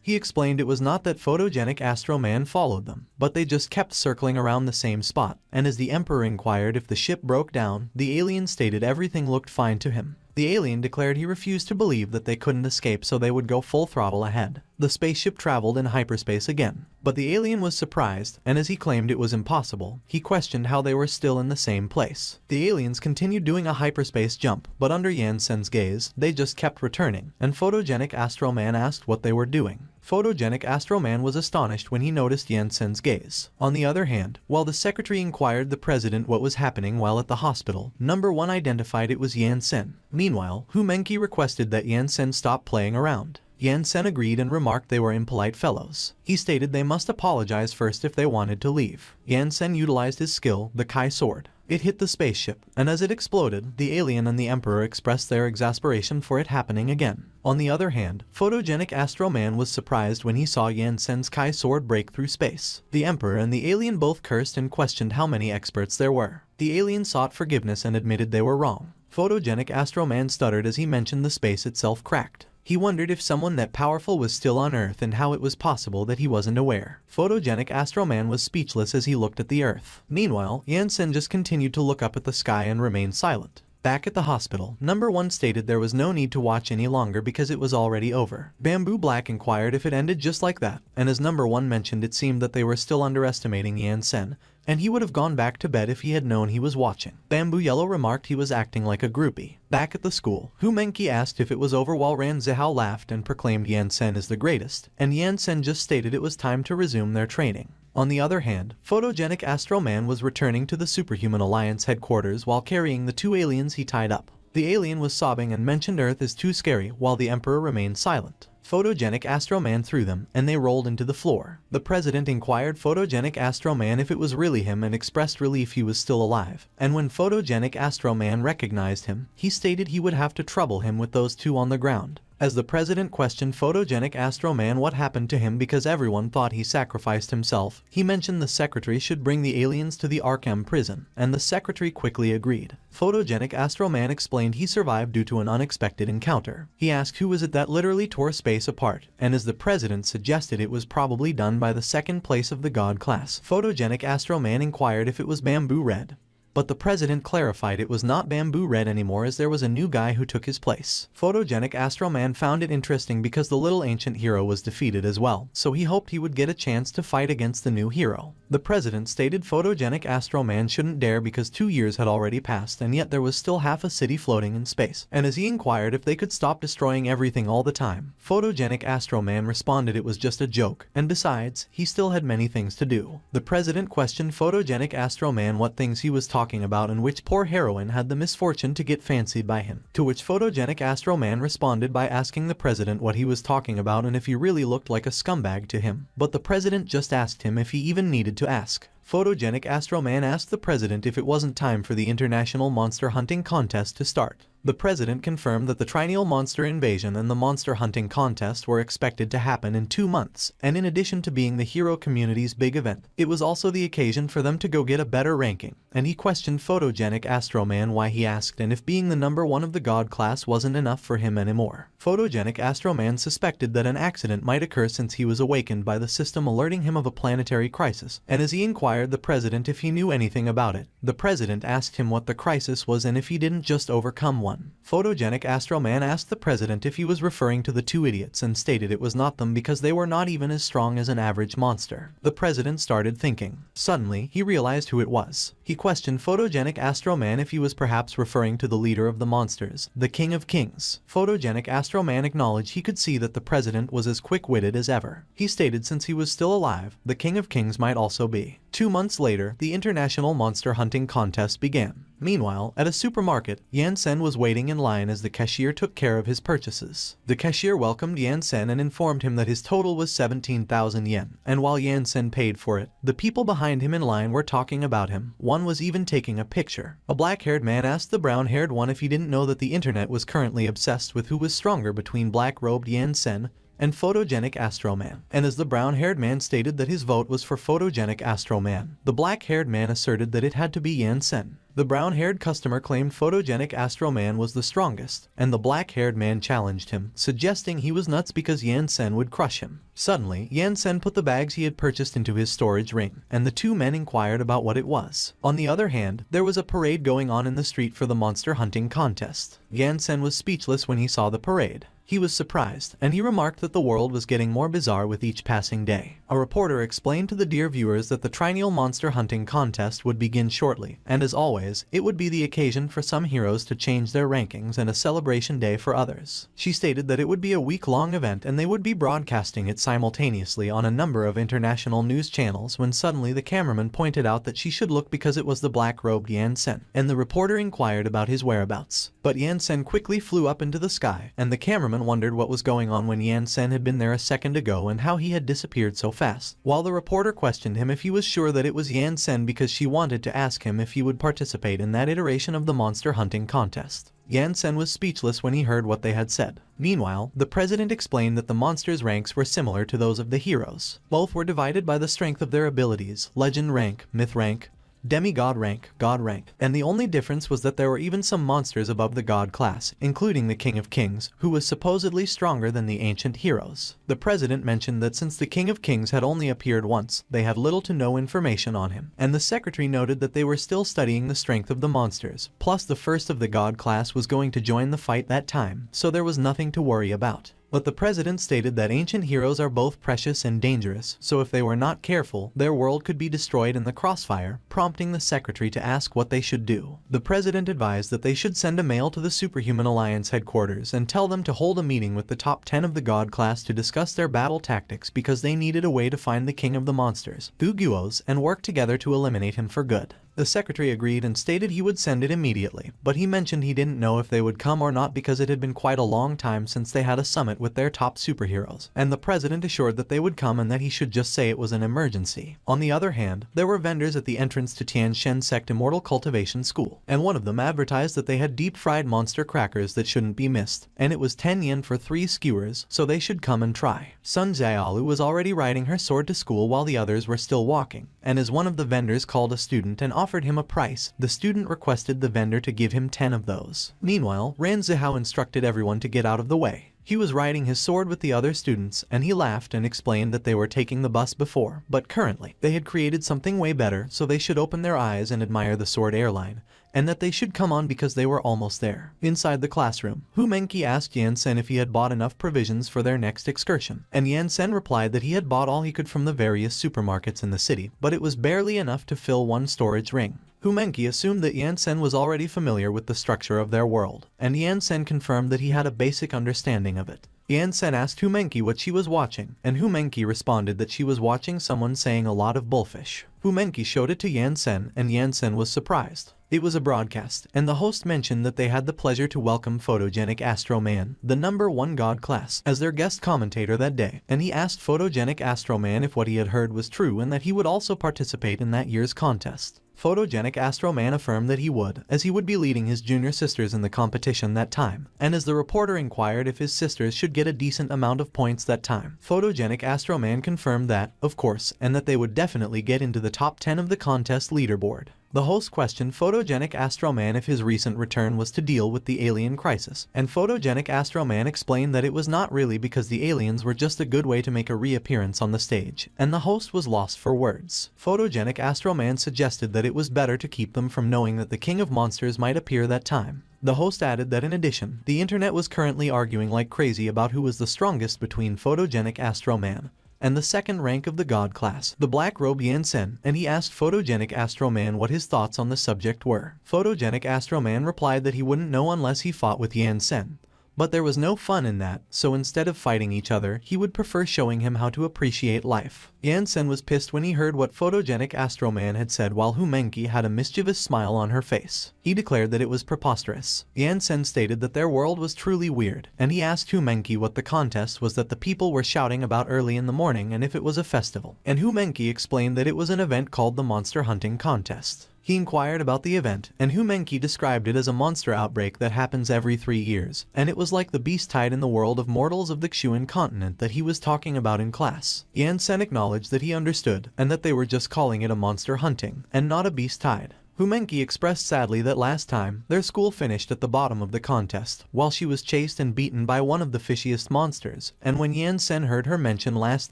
He explained it was not that Photogenic Astro Man followed them, but they just kept circling around the same spot, and as the Emperor inquired if the ship broke down, the alien stated everything looked fine to him. The alien declared he refused to believe that they couldn't escape so they would go full throttle ahead. The spaceship traveled in hyperspace again, but the alien was surprised, and as he claimed it was impossible, he questioned how they were still in the same place. The aliens continued doing a hyperspace jump, but under Yan Sen's gaze, they just kept returning, and Photogenic Astro Man asked what they were doing. Photogenic Astro Man was astonished when he noticed Yan Sen's gaze. On the other hand, while the secretary inquired the president what was happening while at the hospital, Number 1 identified it was Yan Sen. Meanwhile, Humenki requested that Yan Sen stop playing around. Yan Sen agreed and remarked they were impolite fellows. He stated they must apologize first if they wanted to leave. Yan Sen utilized his skill, the Kai sword. It hit the spaceship, and as it exploded, the alien and the Emperor expressed their exasperation for it happening again. On the other hand, photogenic Astro Man was surprised when he saw Yan Sen's Kai sword break through space. The Emperor and the alien both cursed and questioned how many experts there were. The alien sought forgiveness and admitted they were wrong. Photogenic Astro Man stuttered as he mentioned the space itself cracked. He wondered if someone that powerful was still on Earth and how it was possible that he wasn't aware. Photogenic Astro Man was speechless as he looked at the Earth. Meanwhile, Yan Sen just continued to look up at the sky and remain silent. Back at the hospital, Number 1 stated there was no need to watch any longer because it was already over. Bamboo Black inquired if it ended just like that, and as Number 1 mentioned, it seemed that they were still underestimating Yan Sen, and he would have gone back to bed if he had known he was watching. Bamboo Yellow remarked he was acting like a groupie. Back at the school, Hu Menqi asked if it was over while Ran Zihao laughed and proclaimed Yan Sen is the greatest, and Yan Sen just stated it was time to resume their training. On the other hand, photogenic Astro Man was returning to the Superhuman Alliance headquarters while carrying the 2 aliens he tied up. The alien was sobbing and mentioned Earth is too scary while the Emperor remained silent. Photogenic Astro Man threw them, and they rolled into the floor. The president inquired photogenic Astro Man if it was really him and expressed relief he was still alive. And when photogenic Astro Man recognized him, he stated he would have to trouble him with those 2 on the ground. As the president questioned photogenic Astro Man what happened to him because everyone thought he sacrificed himself, he mentioned the secretary should bring the aliens to the Arkham prison, and the secretary quickly agreed. Photogenic Astro Man explained he survived due to an unexpected encounter. He asked who was it that literally tore space apart, and as the president suggested it was probably done by the second place of the God class. Photogenic Astro Man inquired if it was Bamboo Red, but the president clarified it was not Bamboo Red anymore as there was a new guy who took his place. Photogenic Astro Man found it interesting because the little ancient hero was defeated as well, so he hoped he would get a chance to fight against the new hero. The president stated photogenic Astro Man shouldn't dare because 2 years had already passed and yet there was still half a city floating in space. And as he inquired if they could stop destroying everything all the time, photogenic Astro Man responded it was just a joke, and besides, he still had many things to do. The president questioned photogenic Astro Man what things he was talking about and which poor heroine had the misfortune to get fancied by him. To which photogenic Astro Man responded by asking the president what he was talking about and if he really looked like a scumbag to him. But the president just asked him if he even needed to ask. Photogenic Astro Man asked the president if it wasn't time for the International Monster Hunting Contest to start. The president confirmed that the Triennial Monster Invasion and the Monster Hunting Contest were expected to happen in 2 months, and in addition to being the hero community's big event, it was also the occasion for them to go get a better ranking, and he questioned photogenic Astro Man why he asked and if being the number 1 of the God class wasn't enough for him anymore. Photogenic Astro Man suspected that an accident might occur since he was awakened by the system alerting him of a planetary crisis, and as he inquired the president if he knew anything about it, the president asked him what the crisis was and if he didn't just overcome one. Photogenic Astro Man asked the president if he was referring to the 2 idiots and stated it was not them because they were not even as strong as an average monster. The president started thinking. Suddenly, he realized who it was. He questioned photogenic Astro Man if he was perhaps referring to the leader of the monsters, the King of Kings. Photogenic Astro Man acknowledged he could see that the president was as quick-witted as ever. He stated since he was still alive, the King of Kings might also be. 2 months later, the International Monster Hunting Contest began. Meanwhile, at a supermarket, Yan Sen was waiting in line as the cashier took care of his purchases. The cashier welcomed Yan Sen and informed him that his total was 17,000 yen, and while Yan Sen paid for it, the people behind him in line were talking about him. One was even taking a picture. A black-haired man asked the brown-haired one if he didn't know that the internet was currently obsessed with who was stronger between black-robed Yan Sen and photogenic Astro Man, and as the brown-haired man stated that his vote was for photogenic Astro Man, the black-haired man asserted that it had to be Yan Sen. The brown-haired customer claimed photogenic Astro Man was the strongest, and the black-haired man challenged him, suggesting he was nuts because Yan Sen would crush him. Suddenly, Yan Sen put the bags he had purchased into his storage ring, and the 2 men inquired about what it was. On the other hand, there was a parade going on in the street for the monster hunting contest. Yan Sen was speechless when he saw the parade. He was surprised, and he remarked that the world was getting more bizarre with each passing day. A reporter explained to the dear viewers that the Triennial Monster Hunting Contest would begin shortly, and as always, it would be the occasion for some heroes to change their rankings and a celebration day for others. She stated that it would be a week-long event and they would be broadcasting it simultaneously on a number of international news channels when suddenly the cameraman pointed out that she should look because it was the black-robed Yan Sen, and the reporter inquired about his whereabouts. But Yan Sen quickly flew up into the sky, and the cameraman and wondered what was going on when Yan Sen had been there a second ago and how he had disappeared so fast, while the reporter questioned him if he was sure that it was Yan Sen because she wanted to ask him if he would participate in that iteration of the monster hunting contest. Yan Sen was speechless when he heard what they had said. Meanwhile, the president explained that the monsters' ranks were similar to those of the heroes. Both were divided by the strength of their abilities, legend rank, myth rank, demigod rank, god rank, and the only difference was that there were even some monsters above the god class, including the King of Kings, who was supposedly stronger than the ancient heroes. The president mentioned that since the King of Kings had only appeared once, they had little to no information on him, and the secretary noted that they were still studying the strength of the monsters, plus the first of the god class was going to join the fight that time, so there was nothing to worry about. But the president stated that ancient heroes are both precious and dangerous, so if they were not careful, their world could be destroyed in the crossfire, prompting the secretary to ask what they should do. The president advised that they should send a mail to the Superhuman Alliance headquarters and tell them to hold a meeting with the top 10 of the god class to discuss their battle tactics because they needed a way to find the king of the monsters, Guguos, and work together to eliminate him for good. The secretary agreed and stated he would send it immediately, but he mentioned he didn't know if they would come or not because it had been quite a long time since they had a summit with their top superheroes, and the president assured that they would come and that he should just say it was an emergency. On the other hand, there were vendors at the entrance to Tianshan Sect Immortal Cultivation School, and one of them advertised that they had deep-fried monster crackers that shouldn't be missed, and it was 10 yen for 3 skewers, so they should come and try. Sun Xiaolu was already riding her sword to school while the others were still walking, and as one of the vendors called a student and offered him a price, the student requested the vendor to give him 10 of those. Meanwhile, Ran Zihao instructed everyone to get out of the way. He was riding his sword with the other students, and he laughed and explained that they were taking the bus before, but currently, they had created something way better, so they should open their eyes and admire the sword airline, and that they should come on because they were almost there. Inside the classroom, Hu Mengqi asked Yan Sen if he had bought enough provisions for their next excursion, and Yan Sen replied that he had bought all he could from the various supermarkets in the city, but it was barely enough to fill one storage ring. Hu Mengqi assumed that Yan Sen was already familiar with the structure of their world, and Yan Sen confirmed that he had a basic understanding of it. Yan Sen asked Hu Mengqi what she was watching, and Hu Mengqi responded that she was watching someone saying a lot of bullfish. Hu Mengqi showed it to Yan Sen, and Yan Sen was surprised. It was a broadcast, and the host mentioned that they had the pleasure to welcome Photogenic Astro Man, the #1 god class, as their guest commentator that day, and he asked Photogenic Astro Man if what he had heard was true and that he would also participate in that year's contest. Photogenic Astro Man affirmed that he would, as he would be leading his junior sisters in the competition that time, and as the reporter inquired if his sisters should get a decent amount of points that time, Photogenic Astro Man confirmed that, of course, and that they would definitely get into the top 10 of the contest leaderboard. The host questioned Photogenic Astro Man if his recent return was to deal with the alien crisis, and Photogenic Astro Man explained that it was not really because the aliens were just a good way to make a reappearance on the stage, and the host was lost for words. Photogenic Astro Man suggested that it was better to keep them from knowing that the King of Monsters might appear that time. The host added that in addition, the internet was currently arguing like crazy about who was the strongest between Photogenic Astro Man and the second rank of the god class, the Black Robe Yan Sen, and he asked Photogenic Astro Man what his thoughts on the subject were. Photogenic Astro Man replied that he wouldn't know unless he fought with Yan Sen. But there was no fun in that, so instead of fighting each other, he would prefer showing him how to appreciate life. Yan Sen was pissed when he heard what Photogenic Astro Man had said while Hu Mengqi had a mischievous smile on her face. He declared that it was preposterous. Yan Sen stated that their world was truly weird, and he asked Hu Mengqi what the contest was that the people were shouting about early in the morning and if it was a festival. And Hu Mengqi explained that it was an event called the Monster Hunting Contest. He inquired about the event, and Hu Mengqi described it as a monster outbreak that happens every 3 years, and it was like the beast tide in the world of mortals of the Xuan continent that he was talking about in class. Yan Sen acknowledged that he understood, and that they were just calling it a monster hunting, and not a beast tide. Hu Mengqi expressed sadly that last time, their school finished at the bottom of the contest, while she was chased and beaten by one of the fishiest monsters, and when Yan Sen heard her mention last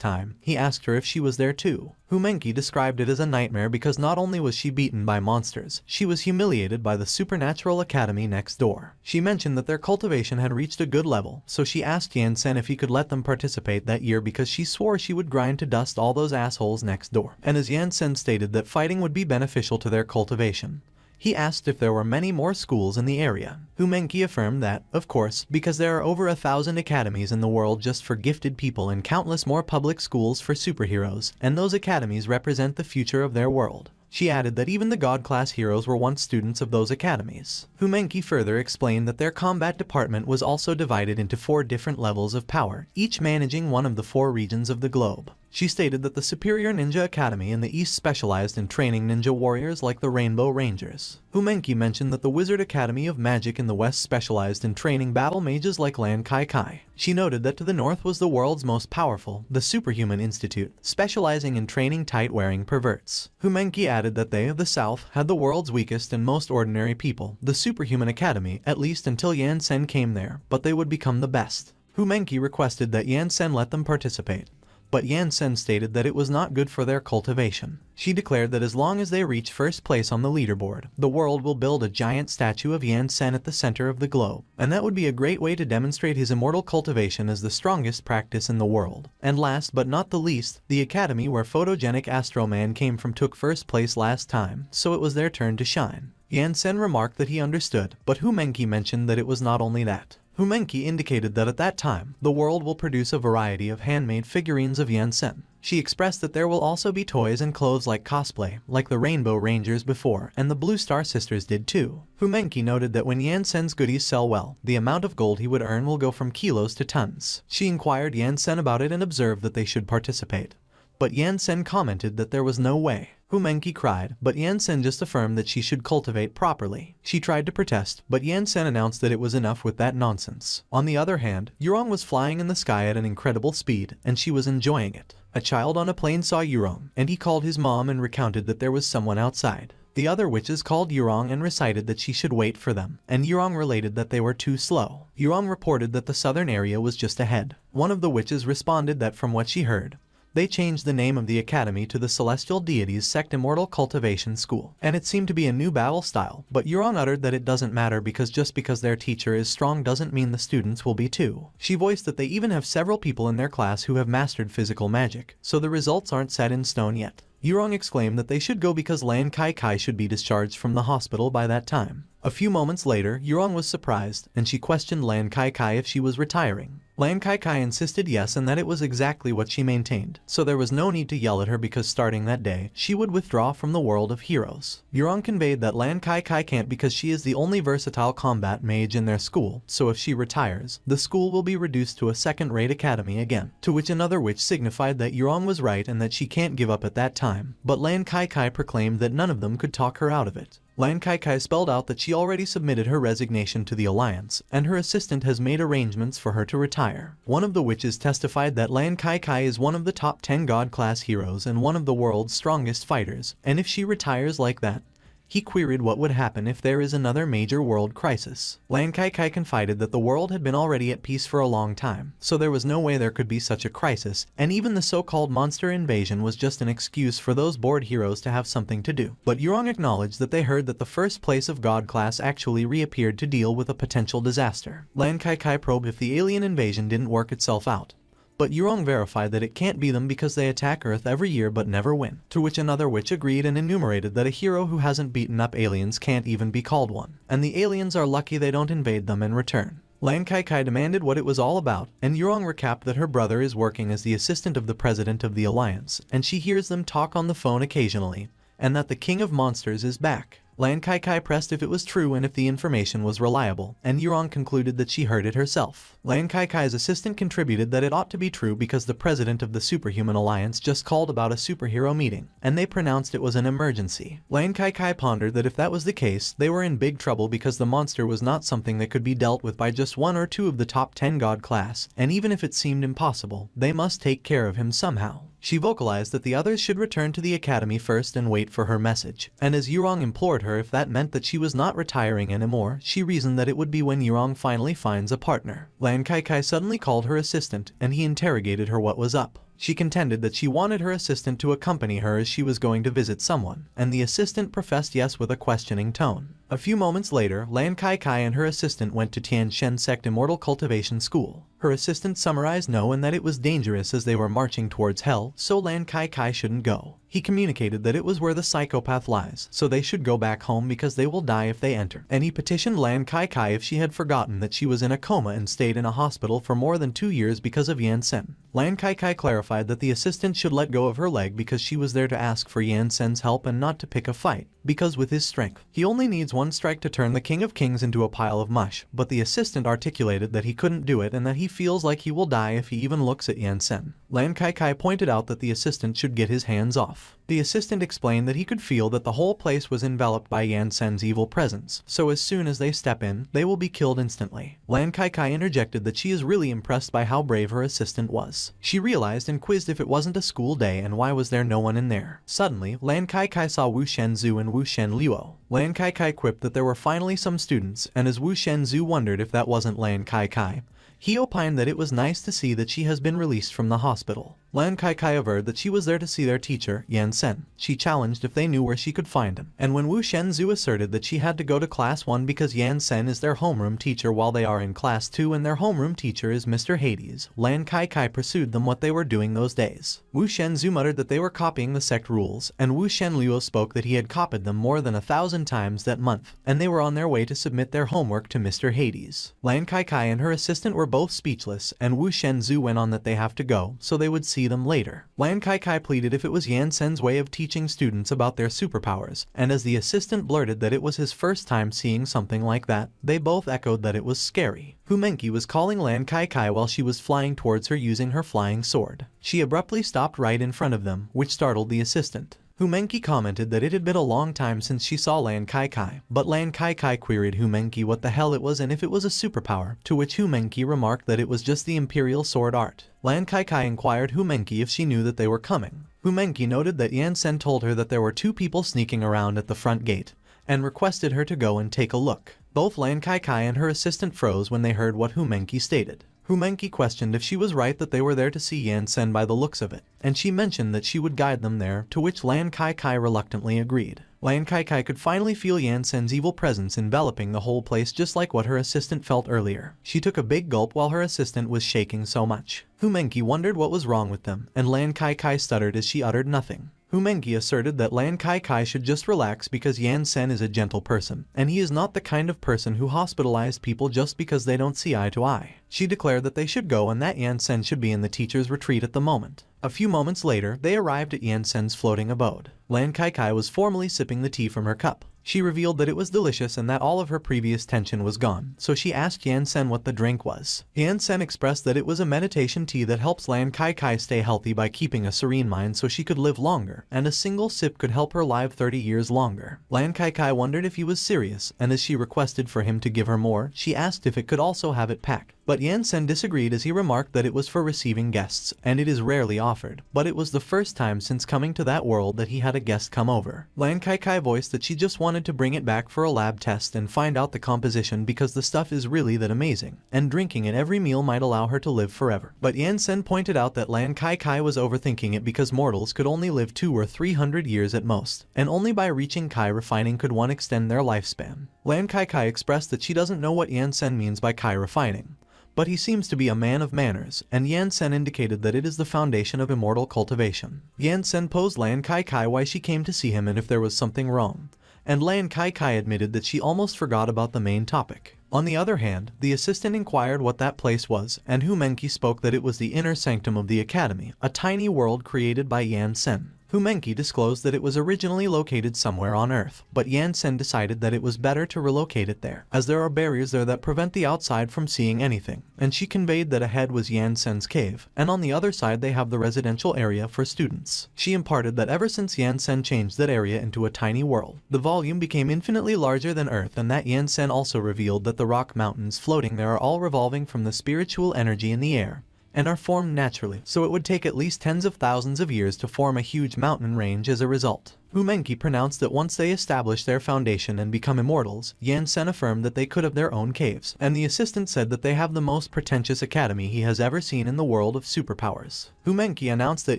time, he asked her if she was there too. Hu Mengqi described it as a nightmare because not only was she beaten by monsters, she was humiliated by the supernatural academy next door. She mentioned that their cultivation had reached a good level, so she asked Yan Sen if he could let them participate that year because she swore she would grind to dust all those assholes next door. And as Yan Sen stated that fighting would be beneficial to their cultivation, he asked if there were many more schools in the area. Hu Mengqi affirmed that, of course, because there are over 1,000 academies in the world just for gifted people and countless more public schools for superheroes, and those academies represent the future of their world. She added that even the god-class heroes were once students of those academies. Humenki further explained that their combat department was also divided into 4 different levels of power, each managing one of the 4 regions of the globe. She stated that the Superior Ninja Academy in the East specialized in training ninja warriors like the Rainbow Rangers. Humenki mentioned that the Wizard Academy of Magic in the West specialized in training battle mages like Lan Qi Qi. She noted that to the north was the world's most powerful, the Superhuman Institute, specializing in training tight-wearing perverts. Humenki added that they, the south, had the world's weakest and most ordinary people, the Superhuman Academy, at least until Yan Sen came there, but they would become the best. Humenki requested that Yan Sen let them participate, but Yan Sen stated that it was not good for their cultivation. She declared that as long as they reach first place on the leaderboard, the world will build a giant statue of Yan Sen at the center of the globe, and that would be a great way to demonstrate his immortal cultivation as the strongest practice in the world. And last but not the least, the academy where photogenic Astro Man came from took first place last time, so it was their turn to shine. Yan Sen remarked that he understood, but Humenki mentioned that it was not only that. Humenki indicated that at that time, the world will produce a variety of handmade figurines of Yan Sen. She expressed that there will also be toys and clothes like cosplay, like the Rainbow Rangers before, and the Blue Star Sisters did too. Humenki noted that when Yan Sen's goodies sell well, the amount of gold he would earn will go from kilos to tons. She inquired Yan Sen about it and observed that they should participate, but Yan Sen commented that there was no way. Humenki cried, but Yan Sen just affirmed that she should cultivate properly. She tried to protest, but Yan Sen announced that it was enough with that nonsense. On the other hand, Yurong was flying in the sky at an incredible speed, and she was enjoying it. A child on a plane saw Yurong, and he called his mom and recounted that there was someone outside. The other witches called Yurong and recited that she should wait for them, and Yurong related that they were too slow. Yurong reported that the southern area was just ahead. One of the witches responded that from what she heard, they changed the name of the academy to the Celestial Deities Sect Immortal Cultivation School, and it seemed to be a new battle style, but Yurong uttered that it doesn't matter because just because their teacher is strong doesn't mean the students will be too. She voiced that they even have several people in their class who have mastered physical magic, so the results aren't set in stone yet. Yurong exclaimed that they should go because Lan Qi Qi should be discharged from the hospital by that time. A few moments later, Yurong was surprised, and she questioned Lan Qi Qi if she was retiring. Lan Qi Qi insisted yes and that it was exactly what she maintained, so there was no need to yell at her because starting that day, she would withdraw from the world of heroes. Yurong conveyed that Lan Qi Qi can't because she is the only versatile combat mage in their school, so if she retires, the school will be reduced to a second-rate academy again, to which another witch signified that Yurong was right and that she can't give up at that time, but Lan Qi Qi proclaimed that none of them could talk her out of it. Lan Qi Qi spelled out that she already submitted her resignation to the Alliance, and her assistant has made arrangements for her to retire. One of the witches testified that Lan Qi Qi is one of the top 10 god-class heroes and one of the world's strongest fighters, and if she retires like that, he queried what would happen if there is another major world crisis. Lan Qi Qi confided that the world had been already at peace for a long time, so there was no way there could be such a crisis, and even the so-called monster invasion was just an excuse for those bored heroes to have something to do. But Yurong acknowledged that they heard that the first place of God class actually reappeared to deal with a potential disaster. Lan Qi Qi probed if the alien invasion didn't work itself out, but Yurong verified that it can't be them because they attack Earth every year but never win, to which another witch agreed and enumerated that a hero who hasn't beaten up aliens can't even be called one, and the aliens are lucky they don't invade them in return. Lan Qi Qi demanded what it was all about, and Yurong recapped that her brother is working as the assistant of the president of the Alliance, and she hears them talk on the phone occasionally, and that the king of monsters is back. Lan Qi Qi pressed if it was true and if the information was reliable, and Yurong concluded that she heard it herself. Lan Qi Qi's assistant contributed that it ought to be true because the president of the Superhuman Alliance just called about a superhero meeting, and they pronounced it was an emergency. Lan Qi Qi pondered that if that was the case, they were in big trouble because the monster was not something that could be dealt with by just one or two of the top 10 god class, and even if it seemed impossible, they must take care of him somehow. She vocalized that the others should return to the academy first and wait for her message, and as Yurong implored her if that meant that she was not retiring anymore, she reasoned that it would be when Yurong finally finds a partner. Lan Qi Qi suddenly called her assistant, and he interrogated her what was up. She contended that she wanted her assistant to accompany her as she was going to visit someone, and the assistant professed yes with a questioning tone. A few moments later, Lan Qi Qi and her assistant went to Tiantian Sect Immortal Cultivation School. Her assistant summarized no and that it was dangerous as they were marching towards hell, so Lan Qi Qi shouldn't go. He communicated that it was where the psychopath lies, so they should go back home because they will die if they enter. And he petitioned Lan Qi Qi if she had forgotten that she was in a coma and stayed in a hospital for more than 2 years because of Yansen. Lan Qi Qi clarified that the assistant should let go of her leg because she was there to ask for Yansen's help and not to pick a fight, because with his strength, he only needs one strike to turn the King of Kings into a pile of mush. But the assistant articulated that he couldn't do it and that he feels like he will die if he even looks at Yansen. Lan Qi Qi pointed out that the assistant should get his hands off. The assistant explained that he could feel that the whole place was enveloped by Yansen's evil presence, so as soon as they step in, they will be killed instantly. Lan Qi Qi interjected that she is really impressed by how brave her assistant was. She realized and quizzed if it wasn't a school day and why was there no one in there. Suddenly, Lan Qi Qi saw Wu Shenzhou and Wu Shenluo. Lan Qi Qi quipped that there were finally some students, and as Wu Shenzhou wondered if that wasn't Lan Qi Qi, he opined that it was nice to see that she has been released from the hospital. Lan Qi Qi averred that she was there to see their teacher, Yansen. She challenged if they knew where she could find him. And when Wu Shenzhou asserted that she had to go to class 1 because Yansen is their homeroom teacher while they are in class 2 and their homeroom teacher is Mr. Hades, Lan Qi Qi pursued them what they were doing those days. Wu Shenzhou muttered that they were copying the sect rules, and Wu Shenluo spoke that he had copied them more than 1,000 times that month, and they were on their way to submit their homework to Mr. Hades. Lan Qi Qi and her assistant were both speechless, and Wu Shenzhou went on that they have to go, so they would see them later. Lan Qi Qi pleaded if it was Yansen's way of teaching students about their superpowers, and as the assistant blurted that it was his first time seeing something like that, they both echoed that it was scary. Humenki was calling Lan Qi Qi while she was flying towards her using her flying sword. She abruptly stopped right in front of them, which startled the assistant. Humenki commented that it had been a long time since she saw Lan Qi Qi, but Lan Qi Qi queried Humenki what the hell it was and if it was a superpower, to which Humenki remarked that it was just the imperial sword art. Lan Qi Qi inquired Humenki if she knew that they were coming. Humenki noted that Yansen told her that there were 2 people sneaking around at the front gate, and requested her to go and take a look. Both Lan Qi Qi and her assistant froze when they heard what Humenki stated. Humenki questioned if she was right that they were there to see Yansen by the looks of it, and she mentioned that she would guide them there, to which Lan Qi Qi reluctantly agreed. Lan Qi Qi could finally feel Yansen's evil presence enveloping the whole place just like what her assistant felt earlier. She took a big gulp while her assistant was shaking so much. Humenki wondered what was wrong with them, and Lan Qi Qi stuttered as she uttered nothing. Humenki asserted that Lan Qi Qi should just relax because Yansen is a gentle person, and he is not the kind of person who hospitalized people just because they don't see eye to eye. She declared that they should go and that Yansen should be in the teacher's retreat at the moment. A few moments later, they arrived at Yansen's floating abode. Lan Qi Qi was formally sipping the tea from her cup. She revealed that it was delicious and that all of her previous tension was gone, so she asked Yansen what the drink was. Yansen expressed that it was a meditation tea that helps Lan Qi Qi stay healthy by keeping a serene mind so she could live longer, and a single sip could help her live 30 years longer. Lan Qi Qi wondered if he was serious, and as she requested for him to give her more, she asked if it could also have it packed. But Yansen disagreed as he remarked that it was for receiving guests, and it is rarely offered, but it was the first time since coming to that world that he had a guest come over. Lan Qi Qi voiced that she just wanted to bring it back for a lab test and find out the composition because the stuff is really that amazing, and drinking it every meal might allow her to live forever. But Yansen pointed out that Lan Qi Qi was overthinking it because mortals could only live 200 or 300 years at most, and only by reaching Qi refining could one extend their lifespan. Lan Qi Qi expressed that she doesn't know what Yansen means by Qi refining, but he seems to be a man of manners, and Yansen indicated that it is the foundation of immortal cultivation. Yansen posed Lan Qi Qi why she came to see him and if there was something wrong, and Lan Qi Qi admitted that she almost forgot about the main topic. On the other hand, the assistant inquired what that place was, and Humenki spoke that it was the inner sanctum of the academy, a tiny world created by Yansen. Humenki disclosed that it was originally located somewhere on Earth, but Yansen decided that it was better to relocate it there, as there are barriers there that prevent the outside from seeing anything, and she conveyed that ahead was Yansen's cave, and on the other side they have the residential area for students. She imparted that ever since Yansen changed that area into a tiny world, the volume became infinitely larger than Earth, and that Yansen also revealed that the rock mountains floating there are all revolving from the spiritual energy in the air, and are formed naturally, so it would take at least tens of thousands of years to form a huge mountain range as a result. Humenki pronounced that once they establish their foundation and become immortals, Yansen affirmed that they could have their own caves, and the assistant said that they have the most pretentious academy he has ever seen in the world of superpowers. Humenki announced that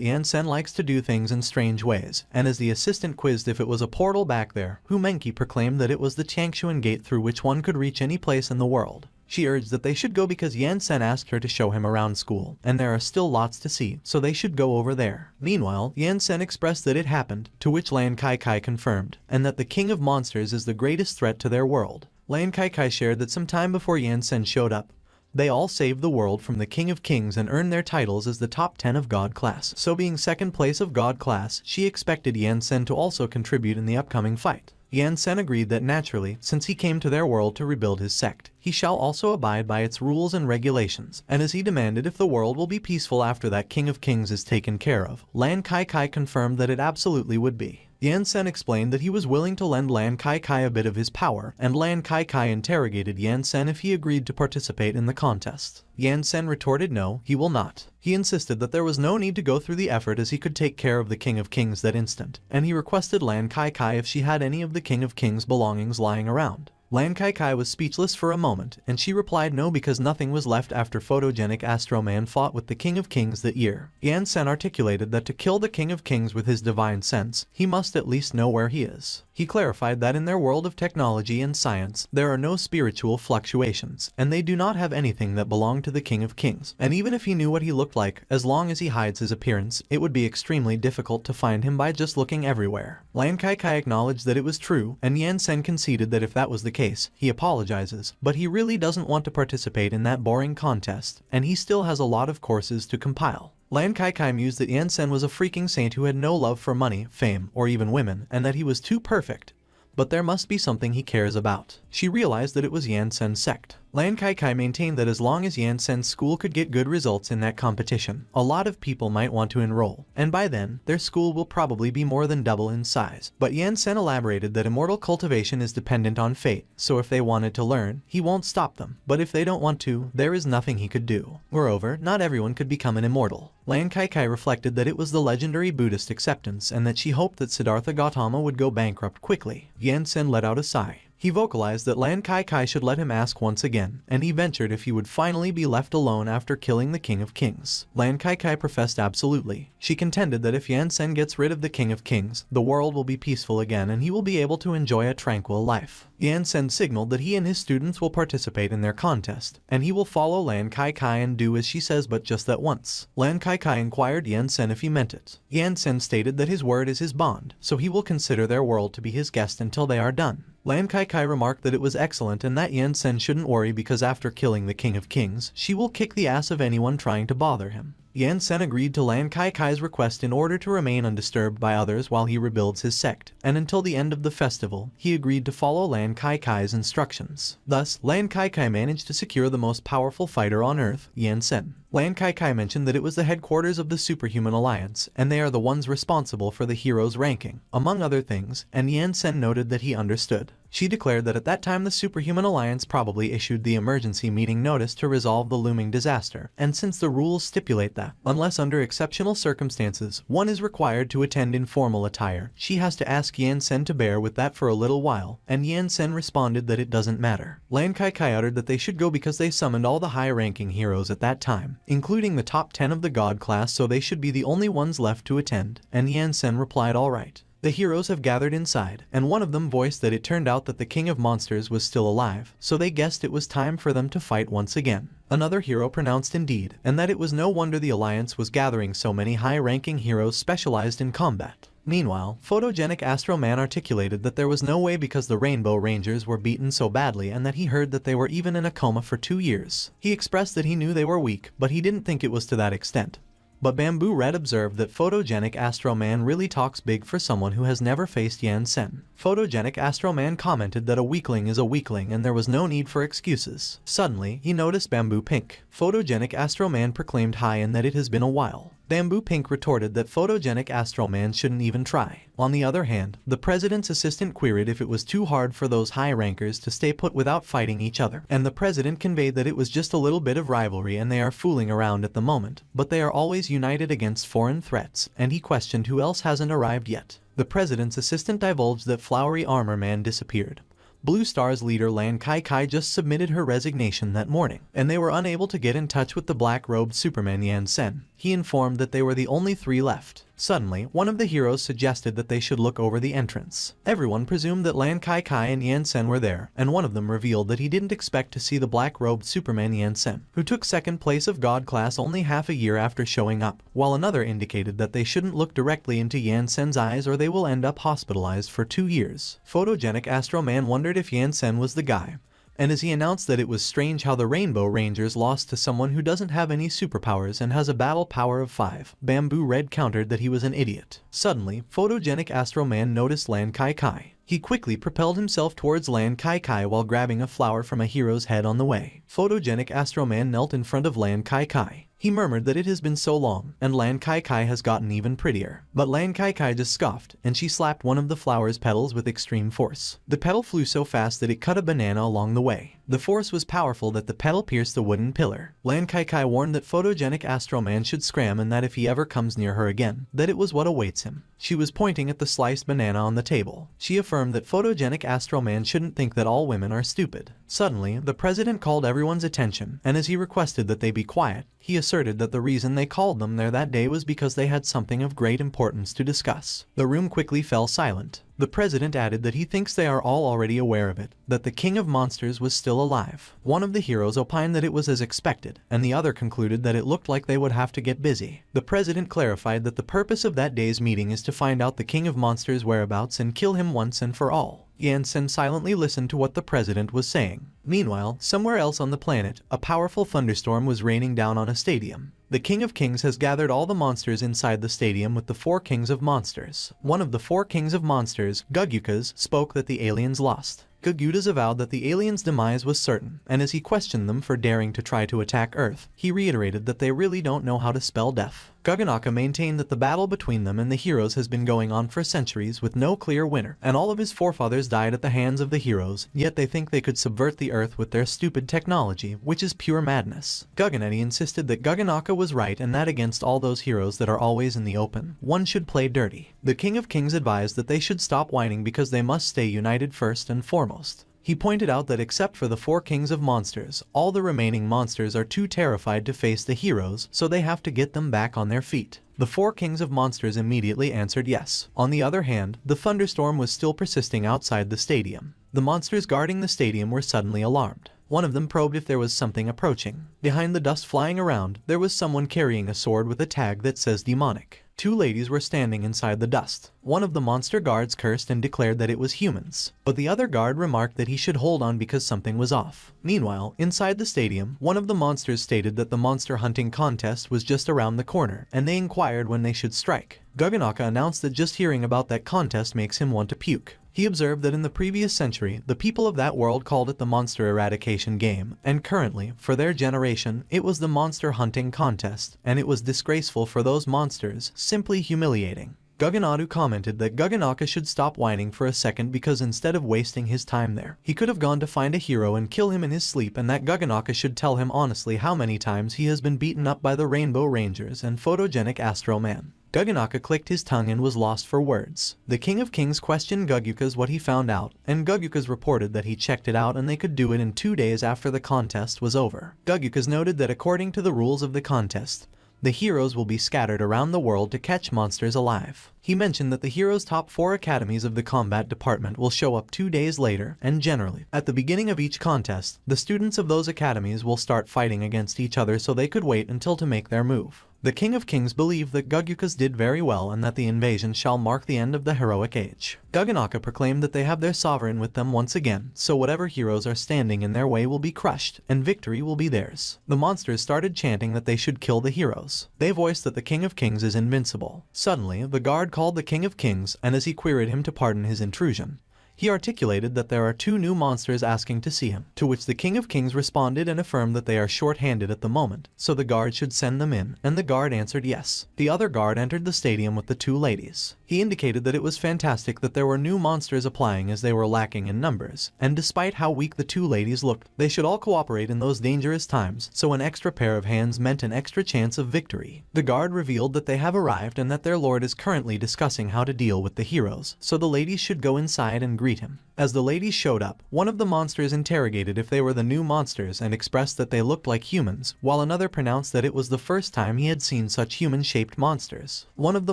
Yansen likes to do things in strange ways, and as the assistant quizzed if it was a portal back there, Humenki proclaimed that it was the Changshuan gate through which one could reach any place in the world. She urged that they should go because Yan Sen asked her to show him around school, and there are still lots to see, so they should go over there. Meanwhile, Yan Sen expressed that it happened, to which Lan Qi Qi confirmed, and that the king of monsters is the greatest threat to their world. Lan Qi Qi shared that some time before Yan Sen showed up, they all saved the world from the King of Kings and earned their titles as the top 10 of God class. So being second place of God class, she expected Yan Sen to also contribute in the upcoming fight. Yan Sen agreed that naturally, since he came to their world to rebuild his sect, he shall also abide by its rules and regulations, and as he demanded if the world will be peaceful after that King of Kings is taken care of, Lan Qi Qi confirmed that it absolutely would be. Yan Sen explained that he was willing to lend Lan Qi Qi a bit of his power, and Lan Qi Qi interrogated Yan Sen if he agreed to participate in the contest. Yan Sen retorted no, he will not. He insisted that there was no need to go through the effort as he could take care of the King of Kings that instant, and he requested Lan Qi Qi if she had any of the King of Kings belongings lying around. Lan Qi Qi was speechless for a moment, and she replied no because nothing was left after photogenic Astro Man fought with the King of Kings that year. Yan Sen articulated that to kill the King of Kings with his divine sense, he must at least know where he is. He clarified that in their world of technology and science, there are no spiritual fluctuations, and they do not have anything that belonged to the King of Kings. And even if he knew what he looked like, as long as he hides his appearance, it would be extremely difficult to find him by just looking everywhere. Lan Qi Qi acknowledged that it was true, and Yan Sen conceded that if that was the case, he apologizes, but he really doesn't want to participate in that boring contest, and he still has a lot of courses to compile. Lan Qi Qi mused that Yan Sen was a freaking saint who had no love for money, fame, or even women, and that he was too perfect. But there must be something he cares about. She realized that it was Yan Sen's sect. Lan Qi Qi maintained that as long as Yan Sen's school could get good results in that competition, a lot of people might want to enroll, and by then, their school will probably be more than double in size. But Yan Sen elaborated that immortal cultivation is dependent on fate, so if they wanted to learn, he won't stop them. But if they don't want to, there is nothing he could do. Moreover, not everyone could become an immortal. Lan Qi Qi reflected that it was the legendary Buddhist acceptance and that she hoped that Siddhartha Gautama would go bankrupt quickly. Yan Sen let out a sigh. He vocalized that Lan Qi Qi should let him ask once again, and he ventured if he would finally be left alone after killing the King of Kings. Lan Qi Qi professed absolutely. She contended that if Yan Sen gets rid of the King of Kings, the world will be peaceful again and he will be able to enjoy a tranquil life. Yan Sen signaled that he and his students will participate in their contest, and he will follow Lan Qi Qi and do as she says but just that once. Lan Qi Qi inquired Yan Sen if he meant it. Yan Sen stated that his word is his bond, so he will consider their world to be his guest until they are done. Lan Qi Qi remarked that it was excellent and that Yan Sen shouldn't worry because after killing the King of Kings, she will kick the ass of anyone trying to bother him. Yan Sen agreed to Lan Qi Qi's request in order to remain undisturbed by others while he rebuilds his sect, and until the end of the festival, he agreed to follow Lan Qi Qi's instructions. Thus, Lan Qi Qi managed to secure the most powerful fighter on Earth, Yan Sen. Lan Qi Qi mentioned that it was the headquarters of the Superhuman Alliance, and they are the ones responsible for the hero's ranking, among other things, and Yan Sen noted that he understood. She declared that at that time the Superhuman Alliance probably issued the emergency meeting notice to resolve the looming disaster, and since the rules stipulate that, unless under exceptional circumstances, one is required to attend in formal attire, she has to ask Yan Sen to bear with that for a little while, and Yan Sen responded that it doesn't matter. Lan Qi Qi uttered that they should go because they summoned all the high-ranking heroes at that time, including the top 10 of the God class, so they should be the only ones left to attend, and Yan Sen replied all right. The heroes have gathered inside, and one of them voiced that it turned out that the King of Monsters was still alive, so they guessed it was time for them to fight once again. Another hero pronounced indeed, and that it was no wonder the Alliance was gathering so many high-ranking heroes specialized in combat. Meanwhile, photogenic Astro Man articulated that there was no way because the Rainbow Rangers were beaten so badly and that he heard that they were even in a coma for 2 years. He expressed that he knew they were weak, but he didn't think it was to that extent. But Bamboo Red observed that photogenic Astro Man really talks big for someone who has never faced Yan Sen. Photogenic Astro Man commented that a weakling is a weakling and there was no need for excuses. Suddenly, he noticed Bamboo Pink. Photogenic Astro Man proclaimed hi and that it has been a while. Bamboo Pink retorted that photogenic Astro Man shouldn't even try. On the other hand, the president's assistant queried if it was too hard for those high rankers to stay put without fighting each other, and the president conveyed that it was just a little bit of rivalry and they are fooling around at the moment, but they are always united against foreign threats, and he questioned who else hasn't arrived yet. The president's assistant divulged that Flowery Armor Man disappeared. Blue Star's leader Lan Qi Qi just submitted her resignation that morning, and they were unable to get in touch with the black-robed Superman Yan Sen. He informed that they were the only 3 left. Suddenly, one of the heroes suggested that they should look over the entrance. Everyone presumed that Lan Qi Qi and Yansen were there, and one of them revealed that he didn't expect to see the black-robed Superman Yansen, who took second place of God class only half a year after showing up, while another indicated that they shouldn't look directly into Yansen's eyes or they will end up hospitalized for 2 years. Photogenic Astro Man wondered if Yansen was the guy, and as he announced that it was strange how the Rainbow Rangers lost to someone who doesn't have any superpowers and has a battle power of 5, Bamboo Red countered that he was an idiot. Suddenly, Photogenic Astro Man noticed Lan Qi Qi. He quickly propelled himself towards Lan Qi Qi while grabbing a flower from a hero's head on the way. Photogenic Astro Man knelt in front of Lan Qi Qi. He murmured that it has been so long, and Lan Qi Qi has gotten even prettier. But Lan Qi Qi just scoffed, and she slapped one of the flower's petals with extreme force. The petal flew so fast that it cut a banana along the way. The force was powerful that the petal pierced the wooden pillar. Lan Qi Qi warned that Photogenic Astro Man should scram and that if he ever comes near her again, that it was what awaits him. She was pointing at the sliced banana on the table. She affirmed that Photogenic Astro Man shouldn't think that all women are stupid. Suddenly, the president called everyone's attention, and as he requested that they be quiet, he asserted that the reason they called them there that day was because they had something of great importance to discuss. The room quickly fell silent. The president added that he thinks they are all already aware of it, that the king of monsters was still alive. One of the heroes opined that it was as expected, and the other concluded that it looked like they would have to get busy. The president clarified that the purpose of that day's meeting is to find out the king of monsters' whereabouts and kill him once and for all. Yansen silently listened to what the president was saying. Meanwhile, somewhere else on the planet, a powerful thunderstorm was raining down on a stadium. The King of Kings has gathered all the monsters inside the stadium with the 4 kings of monsters. One of the 4 kings of monsters, Gugyukas, spoke that the aliens lost. Gugyukas avowed that the aliens' demise was certain, and as he questioned them for daring to try to attack Earth, he reiterated that they really don't know how to spell death. Guganaka maintained that the battle between them and the heroes has been going on for centuries with no clear winner, and all of his forefathers died at the hands of the heroes, yet they think they could subvert the Earth with their stupid technology, which is pure madness. Guganetti insisted that Guganaka was right and that against all those heroes that are always in the open, one should play dirty. The King of Kings advised that they should stop whining because they must stay united first and foremost. He pointed out that except for the 4 kings of monsters, all the remaining monsters are too terrified to face the heroes, so they have to get them back on their feet. The 4 kings of monsters immediately answered yes. On the other hand, the thunderstorm was still persisting outside the stadium. The monsters guarding the stadium were suddenly alarmed. One of them probed if there was something approaching. Behind the dust flying around, there was someone carrying a sword with a tag that says demonic. 2 ladies were standing inside the dust. One of the monster guards cursed and declared that it was humans, but the other guard remarked that he should hold on because something was off. Meanwhile, inside the stadium, one of the monsters stated that the monster hunting contest was just around the corner, and they inquired when they should strike. Guganaka announced that just hearing about that contest makes him want to puke. He observed that in the previous century, the people of that world called it the monster eradication game, and currently, for their generation, it was the monster hunting contest, and it was disgraceful for those monsters, simply humiliating. Guganadu commented that Guganaka should stop whining for a second because instead of wasting his time there, he could have gone to find a hero and kill him in his sleep, and that Guganaka should tell him honestly how many times he has been beaten up by the Rainbow Rangers and Photogenic Astro Man. Guganaka clicked his tongue and was lost for words. The King of Kings questioned Gugyukas what he found out, and Gugyukas reported that he checked it out and they could do it in 2 days after the contest was over. Gugyukas noted that according to the rules of the contest, the heroes will be scattered around the world to catch monsters alive. He mentioned that the heroes' top 4 academies of the combat department will show up 2 days later, and generally, at the beginning of each contest, the students of those academies will start fighting against each other so they could wait until to make their move. The King of Kings believed that Gugyukas did very well and that the invasion shall mark the end of the heroic age. Guganaka proclaimed that they have their sovereign with them once again, so whatever heroes are standing in their way will be crushed, and victory will be theirs. The monsters started chanting that they should kill the heroes. They voiced that the King of Kings is invincible. Suddenly, the guard called the King of Kings, and as he queried him to pardon his intrusion, he articulated that there are 2 new monsters asking to see him, to which the King of Kings responded and affirmed that they are short-handed at the moment, so the guard should send them in, and the guard answered yes. The other guard entered the stadium with the 2 ladies. He indicated that it was fantastic that there were new monsters applying as they were lacking in numbers, and despite how weak the 2 ladies looked, they should all cooperate in those dangerous times, so an extra pair of hands meant an extra chance of victory. The guard revealed that they have arrived and that their lord is currently discussing how to deal with the heroes, so the ladies should go inside and greet him. As the ladies showed up, one of the monsters interrogated if they were the new monsters and expressed that they looked like humans, while another pronounced that it was the first time he had seen such human-shaped monsters. One of the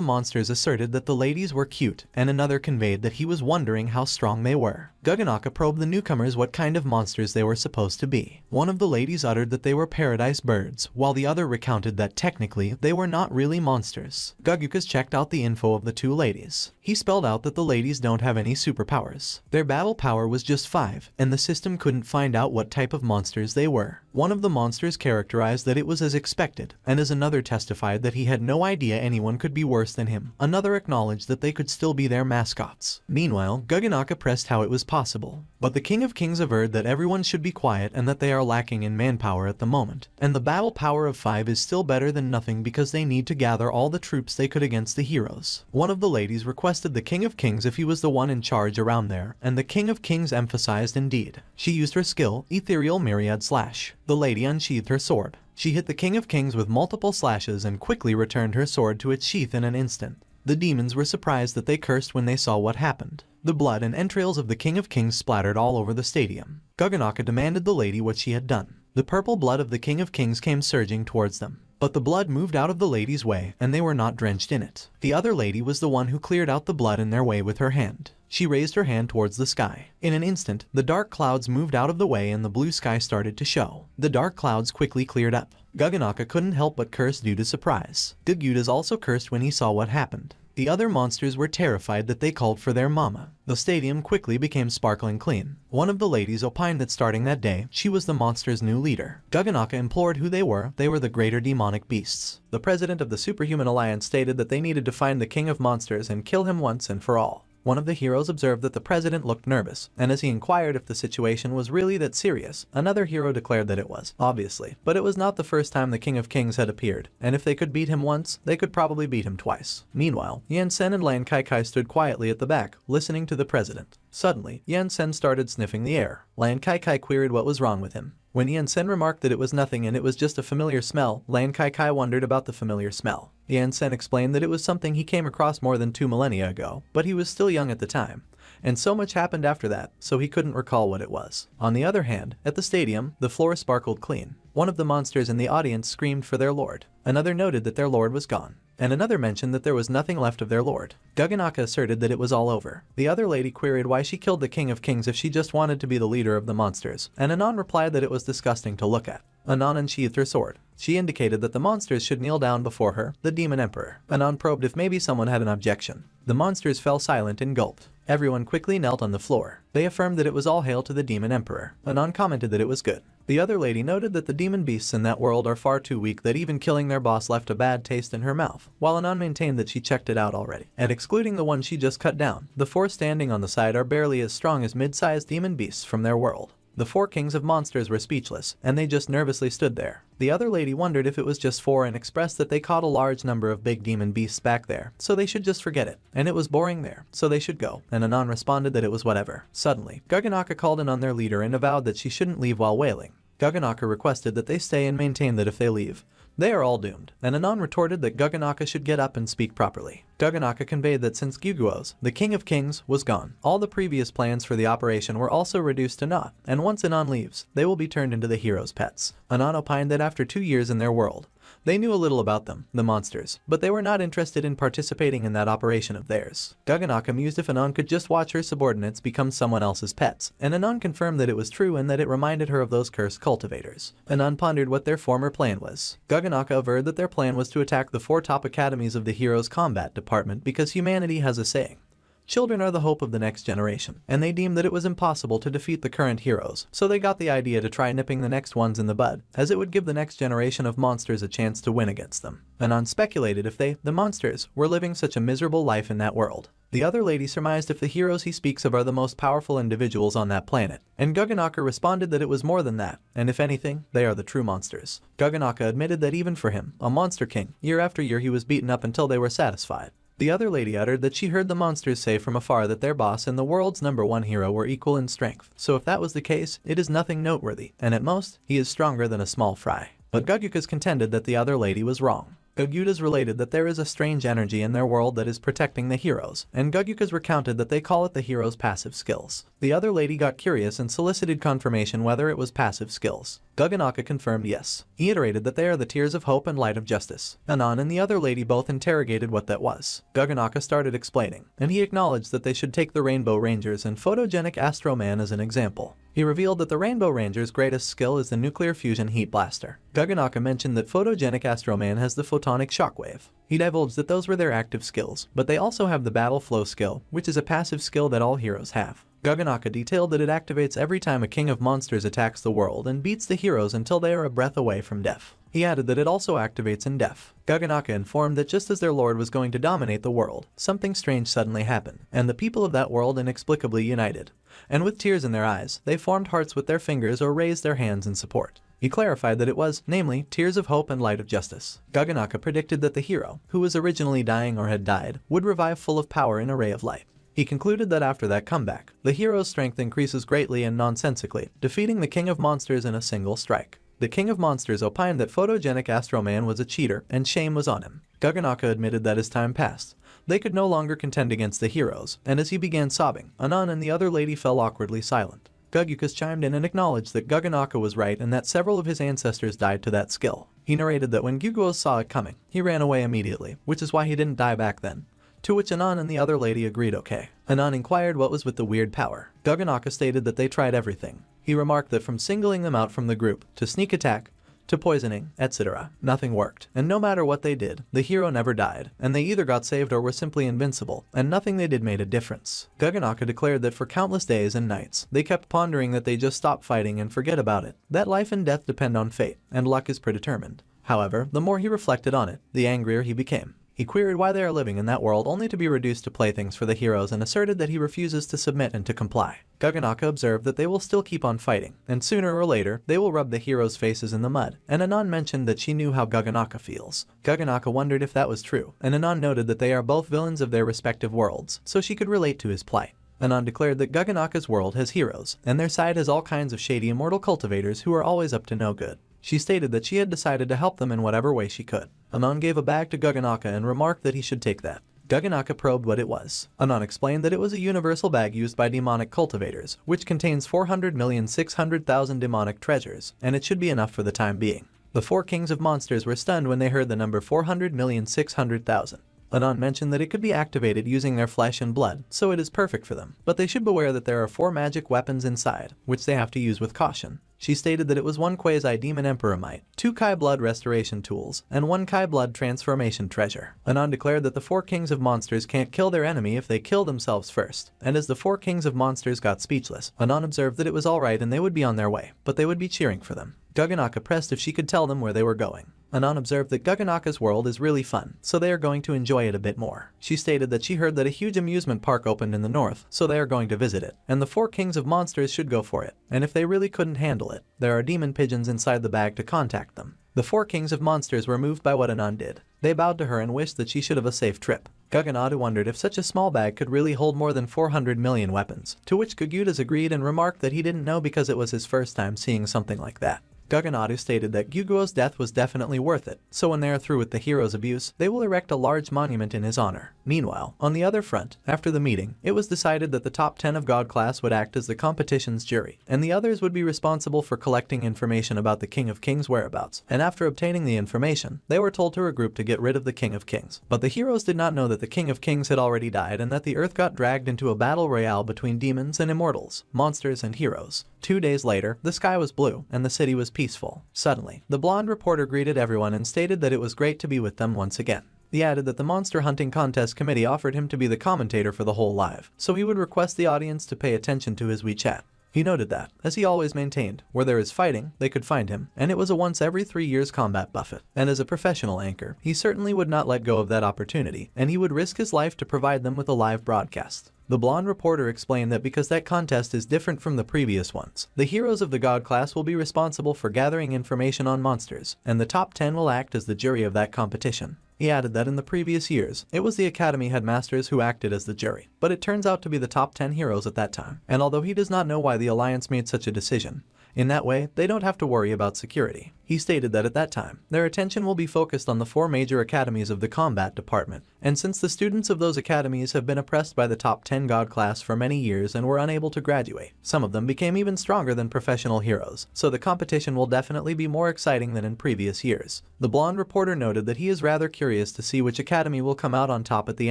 monsters asserted that the ladies were cute, and another conveyed that he was wondering how strong they were. Guganaka probed the newcomers what kind of monsters they were supposed to be. One of the ladies uttered that they were paradise birds, while the other recounted that technically they were not really monsters. Gugukas checked out the info of the two ladies. He spelled out that the ladies don't have any superpowers. Their battle power was just 5, and the system couldn't find out what type of monsters they were. One of the monsters characterized that it was as expected, and as another testified that he had no idea anyone could be worse than him. Another acknowledged that they could still be their mascots. Meanwhile, Guganaka pressed how it was possible. But the King of Kings averred that everyone should be quiet and that they are lacking in manpower at the moment, and the battle power of 5 is still better than nothing because they need to gather all the troops they could against the heroes. One of the ladies requested the King of Kings if he was the one in charge around there, and the King of Kings emphasized indeed. She used her skill, Ethereal Myriad Slash. The lady unsheathed her sword. She hit the King of Kings with multiple slashes and quickly returned her sword to its sheath in an instant. The demons were surprised that they cursed when they saw what happened. The blood and entrails of the King of Kings splattered all over the stadium. Guganaka demanded the lady what she had done. The purple blood of the King of Kings came surging towards them. But the blood moved out of the lady's way, and they were not drenched in it. The other lady was the one who cleared out the blood in their way with her hand. She raised her hand towards the sky. In an instant, the dark clouds moved out of the way and the blue sky started to show. The dark clouds quickly cleared up. Guganaka couldn't help but curse due to surprise. Gugudas also cursed when he saw what happened. The other monsters were terrified that they called for their mama. The stadium quickly became sparkling clean. One of the ladies opined that starting that day, she was the monster's new leader. Guganaka implored who they were the greater demonic beasts. The president of the Superhuman Alliance stated that they needed to find the king of monsters and kill him once and for all. One of the heroes observed that the president looked nervous, and as he inquired if the situation was really that serious, another hero declared that it was, obviously. But it was not the first time the King of Kings had appeared, and if they could beat him once, they could probably beat him twice. Meanwhile, Yansen and Lan Qi Qi stood quietly at the back, listening to the president. Suddenly, Yansen started sniffing the air. Lan Qi Qi queried what was wrong with him. When Yansen remarked that it was nothing and it was just a familiar smell, Lan Qi Qi wondered about the familiar smell. Yansen explained that it was something he came across more than 2 millennia ago, but he was still young at the time. And so much happened after that, so he couldn't recall what it was. On the other hand, at the stadium, the floor sparkled clean. One of the monsters in the audience screamed for their lord. Another noted that their lord was gone. And another mentioned that there was nothing left of their lord. Guganaka asserted that it was all over. The other lady queried why she killed the King of Kings if she just wanted to be the leader of the monsters, and Anon replied that it was disgusting to look at. Anon unsheathed her sword. She indicated that the monsters should kneel down before her, the demon emperor. Anon probed if maybe someone had an objection. The monsters fell silent and gulped. Everyone quickly knelt on the floor. They affirmed that it was all hail to the demon emperor. Anon commented that it was good. The other lady noted that the demon beasts in that world are far too weak that even killing their boss left a bad taste in her mouth, while Anon maintained that she checked it out already. And excluding the one she just cut down, the 4 standing on the side are barely as strong as mid-sized demon beasts from their world. The 4 kings of monsters were speechless, and they just nervously stood there. The other lady wondered if it was just 4 and expressed that they caught a large number of big demon beasts back there, so they should just forget it. And it was boring there, so they should go. And Anon responded that it was whatever. Suddenly, Guganaka called in on their leader and avowed that she shouldn't leave while wailing. Guganaka requested that they stay and maintain that if they leave, they are all doomed, and Anon retorted that Guganaka should get up and speak properly. Guganaka conveyed that since Guguos, the King of Kings, was gone, all the previous plans for the operation were also reduced to naught, and once Anon leaves, they will be turned into the heroes' pets. Anon opined that after 2 years in their world, they knew a little about them, the monsters, but they were not interested in participating in that operation of theirs. Guganaka mused if Anon could just watch her subordinates become someone else's pets, and Anon confirmed that it was true and that it reminded her of those cursed cultivators. Anon pondered what their former plan was. Guganaka averred that their plan was to attack the 4 top academies of the Heroes Combat Department because humanity has a saying. Children are the hope of the next generation, and they deemed that it was impossible to defeat the current heroes, so they got the idea to try nipping the next ones in the bud, as it would give the next generation of monsters a chance to win against them. Anon speculated if they, the monsters, were living such a miserable life in that world. The other lady surmised if the heroes he speaks of are the most powerful individuals on that planet, and Guganaka responded that it was more than that, and if anything, they are the true monsters. Guganaka admitted that even for him, a monster king, year after year he was beaten up until they were satisfied. The other lady uttered that she heard the monsters say from afar that their boss and the world's #1 hero were equal in strength, so if that was the case, it is nothing noteworthy, and at most, he is stronger than a small fry. But Gugukas contended that the other lady was wrong. Gugyuta's related that there is a strange energy in their world that is protecting the heroes, and Gugyuka's recounted that they call it the hero's passive skills. The other lady got curious and solicited confirmation whether it was passive skills. Guganaka confirmed yes. He iterated that they are the tears of hope and light of justice. Anon and the other lady both interrogated what that was. Guganaka started explaining, and he acknowledged that they should take the Rainbow Rangers and photogenic Astro Man as an example. He revealed that the Rainbow Ranger's greatest skill is the nuclear fusion heat blaster. Guganaka mentioned that photogenic Astro Man has the photonic shockwave. He divulged that those were their active skills, but they also have the battle flow skill, which is a passive skill that all heroes have. Guganaka detailed that it activates every time a king of monsters attacks the world and beats the heroes until they are a breath away from death. He added that it also activates in death. Guganaka informed that just as their lord was going to dominate the world, something strange suddenly happened, and the people of that world inexplicably united. And with tears in their eyes, they formed hearts with their fingers or raised their hands in support. He clarified that it was, namely, tears of hope and light of justice. Guganaka predicted that the hero, who was originally dying or had died, would revive full of power in a ray of light. He concluded that after that comeback, the hero's strength increases greatly and nonsensically, defeating the King of Monsters in a single strike. The King of Monsters opined that photogenic Astro Man was a cheater and shame was on him. Guganaka admitted that as time passed, they could no longer contend against the heroes, and as he began sobbing, Anon and the other lady fell awkwardly silent. Gugyukas chimed in and acknowledged that Guganaka was right and that several of his ancestors died to that skill. He narrated that when Guguos saw it coming, he ran away immediately, which is why he didn't die back then. To which Anon and the other lady agreed okay. Anon inquired what was with the weird power. Guganaka stated that they tried everything. He remarked that from singling them out from the group, to sneak attack, to poisoning, etc., nothing worked, and no matter what they did, the hero never died, and they either got saved or were simply invincible, and nothing they did made a difference. Guganaka declared that for countless days and nights, they kept pondering that they just stop fighting and forget about it, that life and death depend on fate, and luck is predetermined. However, the more he reflected on it, the angrier he became. He queried why they are living in that world only to be reduced to playthings for the heroes and asserted that he refuses to submit and to comply. Guganaka observed that they will still keep on fighting, and sooner or later, they will rub the heroes' faces in the mud, and Anon mentioned that she knew how Guganaka feels. Guganaka wondered if that was true, and Anon noted that they are both villains of their respective worlds, so she could relate to his plight. Anon declared that Guganaka's world has heroes, and their side has all kinds of shady immortal cultivators who are always up to no good. She stated that she had decided to help them in whatever way she could. Anon gave a bag to Guganaka and remarked that he should take that. Guganaka probed what it was. Anon explained that it was a universal bag used by demonic cultivators, which contains 400,600,000 demonic treasures, and it should be enough for the time being. The four kings of monsters were stunned when they heard the number 400,600,000. Anon mentioned that it could be activated using their flesh and blood, so it is perfect for them, but they should beware that there are 4 magic weapons inside, which they have to use with caution. She stated that it was 1 quasi-demon emperor might, 2 Kai blood restoration tools, and 1 Kai blood transformation treasure. Anon declared that the 4 kings of monsters can't kill their enemy if they kill themselves first, and as the 4 kings of monsters got speechless, Anon observed that it was alright and they would be on their way, but they would be cheering for them. Guganaka pressed if she could tell them where they were going. Anon observed that Guganaka's world is really fun, so they are going to enjoy it a bit more. She stated that she heard that a huge amusement park opened in the north, so they are going to visit it, and the 4 kings of monsters should go for it, and if they really couldn't handle it, there are demon pigeons inside the bag to contact them. The 4 kings of monsters were moved by what Anon did. They bowed to her and wished that she should have a safe trip. Guganaka wondered if such a small bag could really hold more than 400 million weapons, to which Gugyutas agreed and remarked that he didn't know because it was his first time seeing something like that. Guganaka stated that Guguo's death was definitely worth it, so when they are through with the hero's abuse, they will erect a large monument in his honor. Meanwhile, on the other front, after the meeting, it was decided that the top 10 of God class would act as the competition's jury, and the others would be responsible for collecting information about the King of Kings' whereabouts, and after obtaining the information, they were told to regroup to get rid of the King of Kings. But the heroes did not know that the King of Kings had already died and that the earth got dragged into a battle royale between demons and immortals, monsters and heroes. 2 days later, the sky was blue, and the city was peaceful. Suddenly, the blonde reporter greeted everyone and stated that it was great to be with them once again. He added that the Monster Hunting Contest Committee offered him to be the commentator for the whole live, so he would request the audience to pay attention to his WeChat. He noted that, as he always maintained, where there is fighting, they could find him, and it was a once every 3 years combat buffet. And as a professional anchor, he certainly would not let go of that opportunity, and he would risk his life to provide them with a live broadcast. The blonde reporter explained that because that contest is different from the previous ones, the heroes of the God class will be responsible for gathering information on monsters, and the top 10 will act as the jury of that competition. He added that in the previous years, it was the Academy headmasters who acted as the jury, but it turns out to be the top 10 heroes at that time, and although he does not know why the Alliance made such a decision, In that way, they don't have to worry about security. He stated that at that time, their attention will be focused on the 4 major academies of the combat department, and since the students of those academies have been oppressed by the top 10 god class for many years and were unable to graduate, some of them became even stronger than professional heroes, so the competition will definitely be more exciting than in previous years. The blonde reporter noted that he is rather curious to see which academy will come out on top at the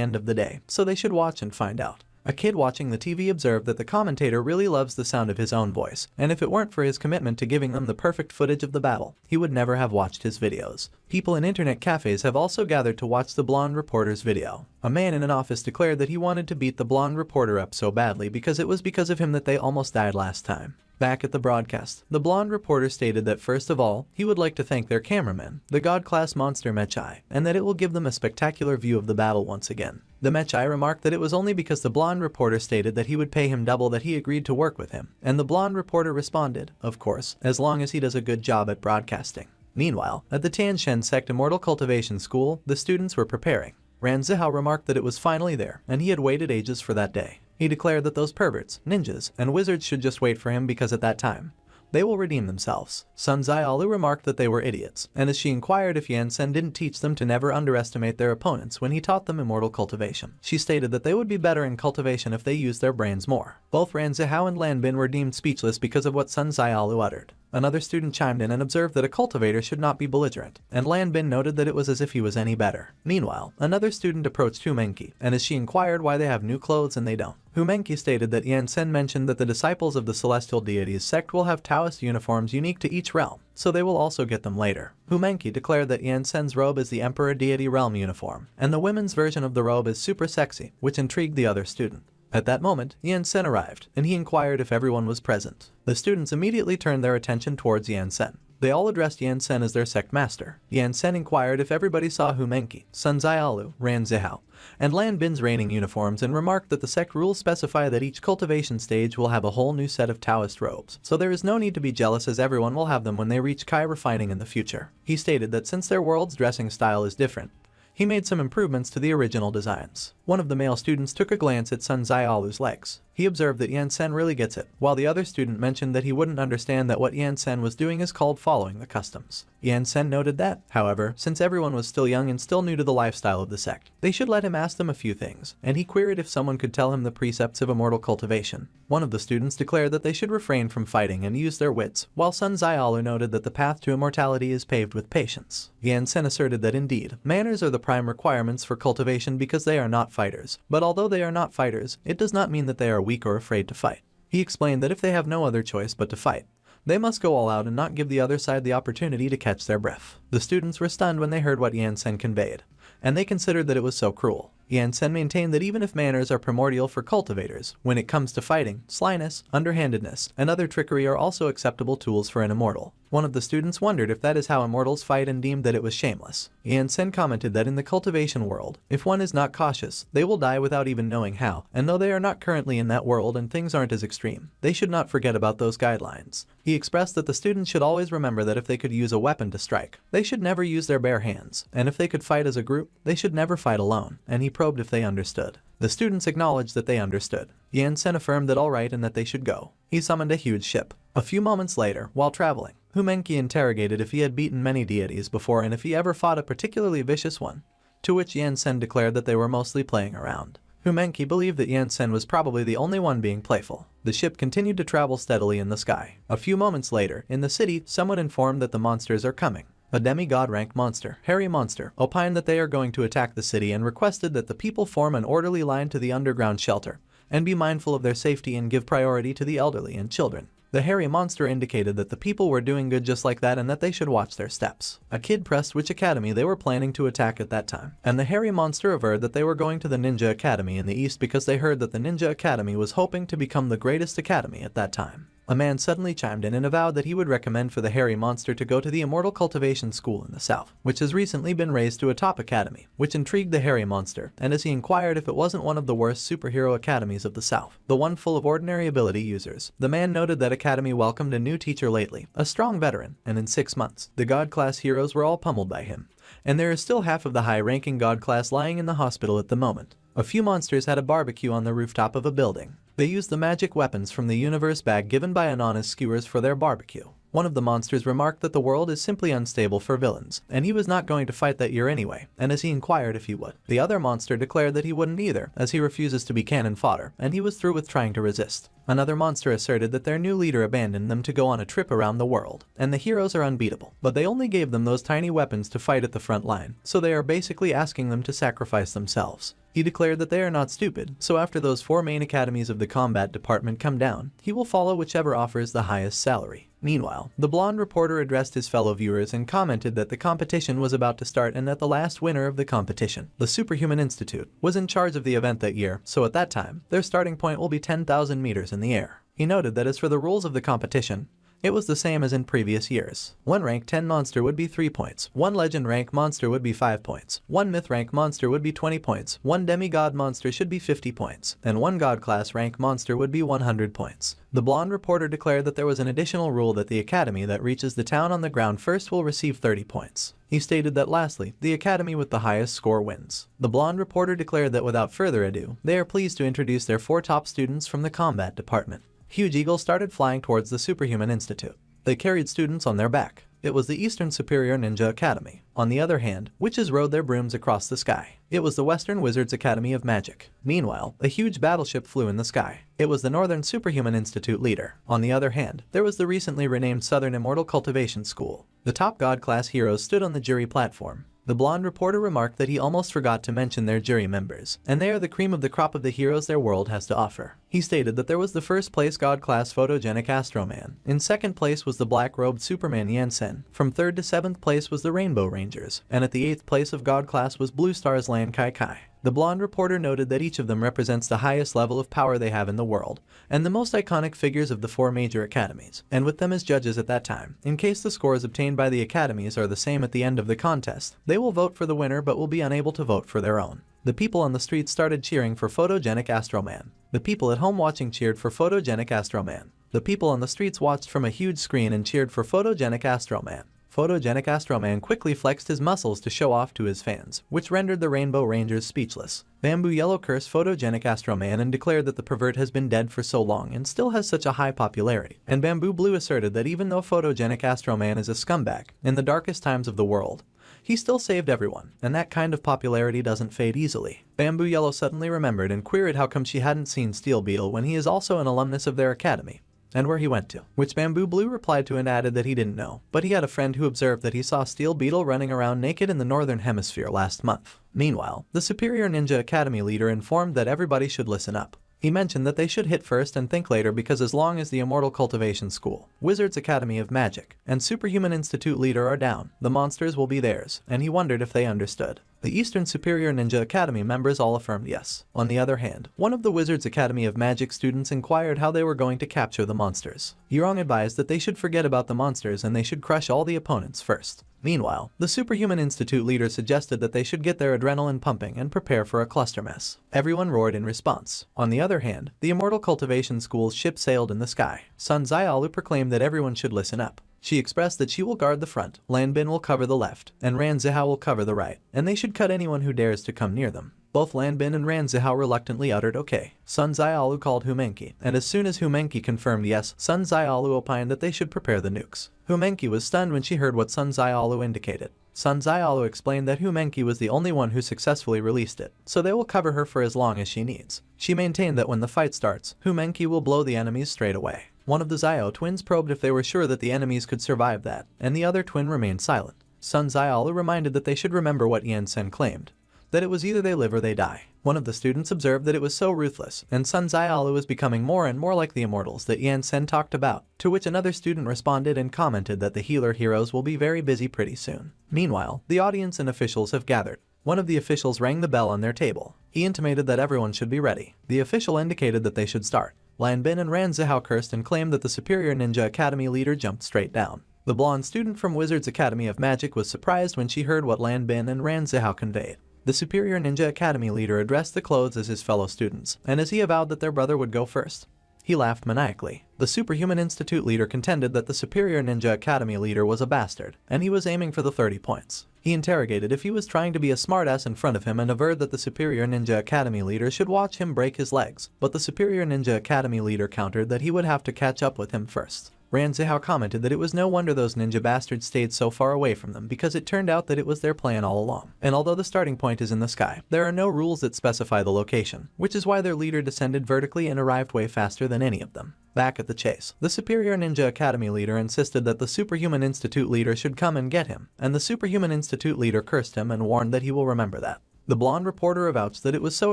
end of the day, so they should watch and find out. A kid watching the TV observed that the commentator really loves the sound of his own voice, and if it weren't for his commitment to giving them the perfect footage of the battle, he would never have watched his videos. People in internet cafes have also gathered to watch the blonde reporter's video. A man in an office declared that he wanted to beat the blonde reporter up so badly because it was because of him that they almost died last time. Back at the broadcast, the blonde reporter stated that first of all, he would like to thank their cameraman, the god-class monster Mechai, and that it will give them a spectacular view of the battle once again. The Mechai remarked that it was only because the blonde reporter stated that he would pay him double that he agreed to work with him, and the blonde reporter responded, of course, as long as he does a good job at broadcasting. Meanwhile, at the Tianshan Sect Immortal Cultivation School, the students were preparing. Ran Zihao remarked that it was finally there, and he had waited ages for that day. He declared that those perverts, ninjas, and wizards should just wait for him because at that time, they will redeem themselves. Sun Ziaolu remarked that they were idiots, and as she inquired if Yansen didn't teach them to never underestimate their opponents when he taught them immortal cultivation, she stated that they would be better in cultivation if they used their brains more. Both Ran Zihao and Lan Bin were deemed speechless because of what Sun Ziaolu uttered. Another student chimed in and observed that a cultivator should not be belligerent, and Lan Bin noted that it was as if he was any better. Meanwhile, another student approached Humenki, and as she inquired why they have new clothes and they don't, Humenki stated that Yansen mentioned that the disciples of the celestial deities sect will have Taoist uniforms unique to each realm, so they will also get them later. Humenki declared that Yansen's robe is the Emperor Deity Realm uniform, and the women's version of the robe is super sexy, which intrigued the other student. At that moment, Yansen arrived, and he inquired if everyone was present. The students immediately turned their attention towards Yansen. They all addressed Yansen as their sect master. Yansen inquired if everybody saw Humenki, Sun Ziaolu, Ran Zihao, and Lan Bin's reigning uniforms and remarked that the sect rules specify that each cultivation stage will have a whole new set of Taoist robes, so there is no need to be jealous as everyone will have them when they reach Kai refining in the future. He stated that since their world's dressing style is different, he made some improvements to the original designs. One of the male students took a glance at Sun Ziaolu's legs. He observed that Yansen really gets it, while the other student mentioned that he wouldn't understand that what Yansen was doing is called following the customs. Yansen noted that, however, since everyone was still young and still new to the lifestyle of the sect, they should let him ask them a few things, and he queried if someone could tell him the precepts of immortal cultivation. One of the students declared that they should refrain from fighting and use their wits, while Sun Ziaolu noted that the path to immortality is paved with patience. Yansen asserted that indeed, manners are the prime requirements for cultivation because they are not fighters, but although they are not fighters, it does not mean that they are weak or afraid to fight. He explained that if they have no other choice but to fight, they must go all out and not give the other side the opportunity to catch their breath. The students were stunned when they heard what Yansen conveyed, and they considered that it was so cruel. Yansen maintained that even if manners are primordial for cultivators, when it comes to fighting, slyness, underhandedness, and other trickery are also acceptable tools for an immortal. One of the students wondered if that is how immortals fight and deemed that it was shameless. Yansen commented that in the cultivation world, if one is not cautious, they will die without even knowing how, and though they are not currently in that world and things aren't as extreme, they should not forget about those guidelines. He expressed that the students should always remember that if they could use a weapon to strike, they should never use their bare hands, and if they could fight as a group, they should never fight alone, and he probed if they understood. The students acknowledged that they understood. Yansen affirmed that all right and that they should go. He summoned a huge ship. A few moments later, while traveling, Humenki interrogated if he had beaten many deities before and if he ever fought a particularly vicious one, to which Yansen declared that they were mostly playing around. Humenki believed that Yansen was probably the only one being playful. The ship continued to travel steadily in the sky. A few moments later, in the city, someone informed that the monsters are coming. A demigod-ranked monster, Hairy Monster, opined that they are going to attack the city and requested that the people form an orderly line to the underground shelter and be mindful of their safety and give priority to the elderly and children. The hairy monster indicated that the people were doing good just like that and that they should watch their steps. A kid pressed which academy they were planning to attack at that time, and the hairy monster averred that they were going to the Ninja Academy in the east because they heard that the Ninja Academy was hoping to become the greatest academy at that time. A man suddenly chimed in and avowed that he would recommend for the hairy monster to go to the Immortal Cultivation School in the south, which has recently been raised to a top academy, which intrigued the hairy monster, and as he inquired if it wasn't one of the worst superhero academies of the south, the one full of ordinary ability users, the man noted that academy welcomed a new teacher lately, a strong veteran, and in 6 months, the god-class heroes were all pummeled by him, and there is still half of the high-ranking god class lying in the hospital at the moment. A few monsters had a barbecue on the rooftop of a building. They used the magic weapons from the universe bag given by Anon as skewers for their barbecue. One of the monsters remarked that the world is simply unstable for villains, and he was not going to fight that year anyway, and as he inquired if he would. The other monster declared that he wouldn't either, as he refuses to be cannon fodder, and he was through with trying to resist. Another monster asserted that their new leader abandoned them to go on a trip around the world, and the heroes are unbeatable, but they only gave them those tiny weapons to fight at the front line, so they are basically asking them to sacrifice themselves. He declared that they are not stupid, so after those 4 main academies of the combat department come down, he will follow whichever offers the highest salary. Meanwhile, the blonde reporter addressed his fellow viewers and commented that the competition was about to start and that the last winner of the competition, the Superhuman Institute, was in charge of the event that year, so at that time, their starting point will be 10,000 meters in the air. He noted that as for the rules of the competition, it was the same as in previous years. One rank 10 monster would be 3 points, one legend rank monster would be 5 points, one myth rank monster would be 20 points, one demigod monster should be 50 points, and one god class rank monster would be 100 points. The blonde reporter declared that there was an additional rule that the academy that reaches the town on the ground first will receive 30 points. He stated that lastly, the academy with the highest score wins. The blonde reporter declared that without further ado, they are pleased to introduce their 4 top students from the combat department. Huge eagles started flying towards the Superhuman Institute. They carried students on their back. It was the Eastern Superior Ninja Academy. On the other hand, witches rode their brooms across the sky. It was the Western Wizards Academy of Magic. Meanwhile, a huge battleship flew in the sky. It was the Northern Superhuman Institute leader. On the other hand, there was the recently renamed Southern Immortal Cultivation School. The top god class heroes stood on the jury platform. The blonde reporter remarked that he almost forgot to mention their jury members, and they are the cream of the crop of the heroes their world has to offer. He stated that there was the first place god class photogenic Astroman. In second place was the black-robed Superman Yansen. From 3rd to 7th place was the Rainbow Rangers, and at the 8th place of god class was Blue Star's Lan Qi Qi. The blonde reporter noted that each of them represents the highest level of power they have in the world, and the most iconic figures of the 4 major academies, and with them as judges at that time, in case the scores obtained by the academies are the same at the end of the contest, they will vote for the winner but will be unable to vote for their own. The people on the streets started cheering for photogenic Astroman. The people at home watching cheered for photogenic Astroman. The people on the streets watched from a huge screen and cheered for photogenic Astroman. Photogenic Astroman quickly flexed his muscles to show off to his fans, which rendered the Rainbow Rangers speechless. Bamboo Yellow cursed Photogenic Astroman and declared that the pervert has been dead for so long and still has such a high popularity. And Bamboo Blue asserted that even though Photogenic Astroman is a scumbag in the darkest times of the world, he still saved everyone, and that kind of popularity doesn't fade easily. Bamboo Yellow suddenly remembered and queried how come she hadn't seen Steel Beetle when he is also an alumnus of their academy, and where he went to, which Bamboo Blue replied to and added that he didn't know, but he had a friend who observed that he saw Steel Beetle running around naked in the Northern Hemisphere last month. Meanwhile, the Superior Ninja Academy leader informed that everybody should listen up. He mentioned that they should hit first and think later because as long as the Immortal Cultivation School, Wizards Academy of Magic, and Superhuman Institute leader are down, the monsters will be theirs, and he wondered if they understood. The Eastern Superior Ninja Academy members all affirmed yes. On the other hand, one of the Wizards Academy of Magic students inquired how they were going to capture the monsters. Yurong advised that they should forget about the monsters and they should crush all the opponents first. Meanwhile, the Superhuman Institute leader suggested that they should get their adrenaline pumping and prepare for a cluster mess. Everyone roared in response. On the other hand, the Immortal Cultivation School's ship sailed in the sky. Sun Zaialu proclaimed that everyone should listen up. She expressed that she will guard the front, Lan Bin will cover the left, and Ran Zihao will cover the right, and they should cut anyone who dares to come near them. Both Lan Bin and Ran Zihao reluctantly uttered okay. Sun Zaialu called Humenki, and as soon as Humenki confirmed yes, Sun Zaialu opined that they should prepare the nukes. Humenki was stunned when she heard what Sun Zaialu indicated. Sun Zaialu explained that Humenki was the only one who successfully released it, so they will cover her for as long as she needs. She maintained that when the fight starts, Humenki will blow the enemies straight away. One of the Zio twins probed if they were sure that the enemies could survive that, and the other twin remained silent. Sun Zaialu reminded that they should remember what Yansen claimed, that it was either they live or they die. One of the students observed that it was so ruthless, and Sun Zaialu was becoming more and more like the immortals that Yansen talked about, to which another student responded and commented that the healer heroes will be very busy pretty soon. Meanwhile, the audience and officials have gathered. One of the officials rang the bell on their table. He intimated that everyone should be ready. The official indicated that they should start. Lan Bin and Ran Zihao cursed and claimed that the Superior Ninja Academy leader jumped straight down. The blonde student from Wizards Academy of Magic was surprised when she heard what Lan Bin and Ran Zihao conveyed. The Superior Ninja Academy leader addressed the clothes as his fellow students, and as he avowed that their brother would go first, He laughed maniacally. The Superhuman Institute leader contended that the Superior Ninja Academy leader was a bastard, and he was aiming for the 30 points. He interrogated if he was trying to be a smartass in front of him and averred that the Superior Ninja Academy leader should watch him break his legs, but the Superior Ninja Academy leader countered that he would have to catch up with him first. Lan Qi commented that it was no wonder those ninja bastards stayed so far away from them because it turned out that it was their plan all along. And although the starting point is in the sky, there are no rules that specify the location, which is why their leader descended vertically and arrived way faster than any of them. Back at the chase, the Superior Ninja Academy leader insisted that the Superhuman Institute leader should come and get him, and the Superhuman Institute leader cursed him and warned that he will remember that. The blonde reporter avouched that it was so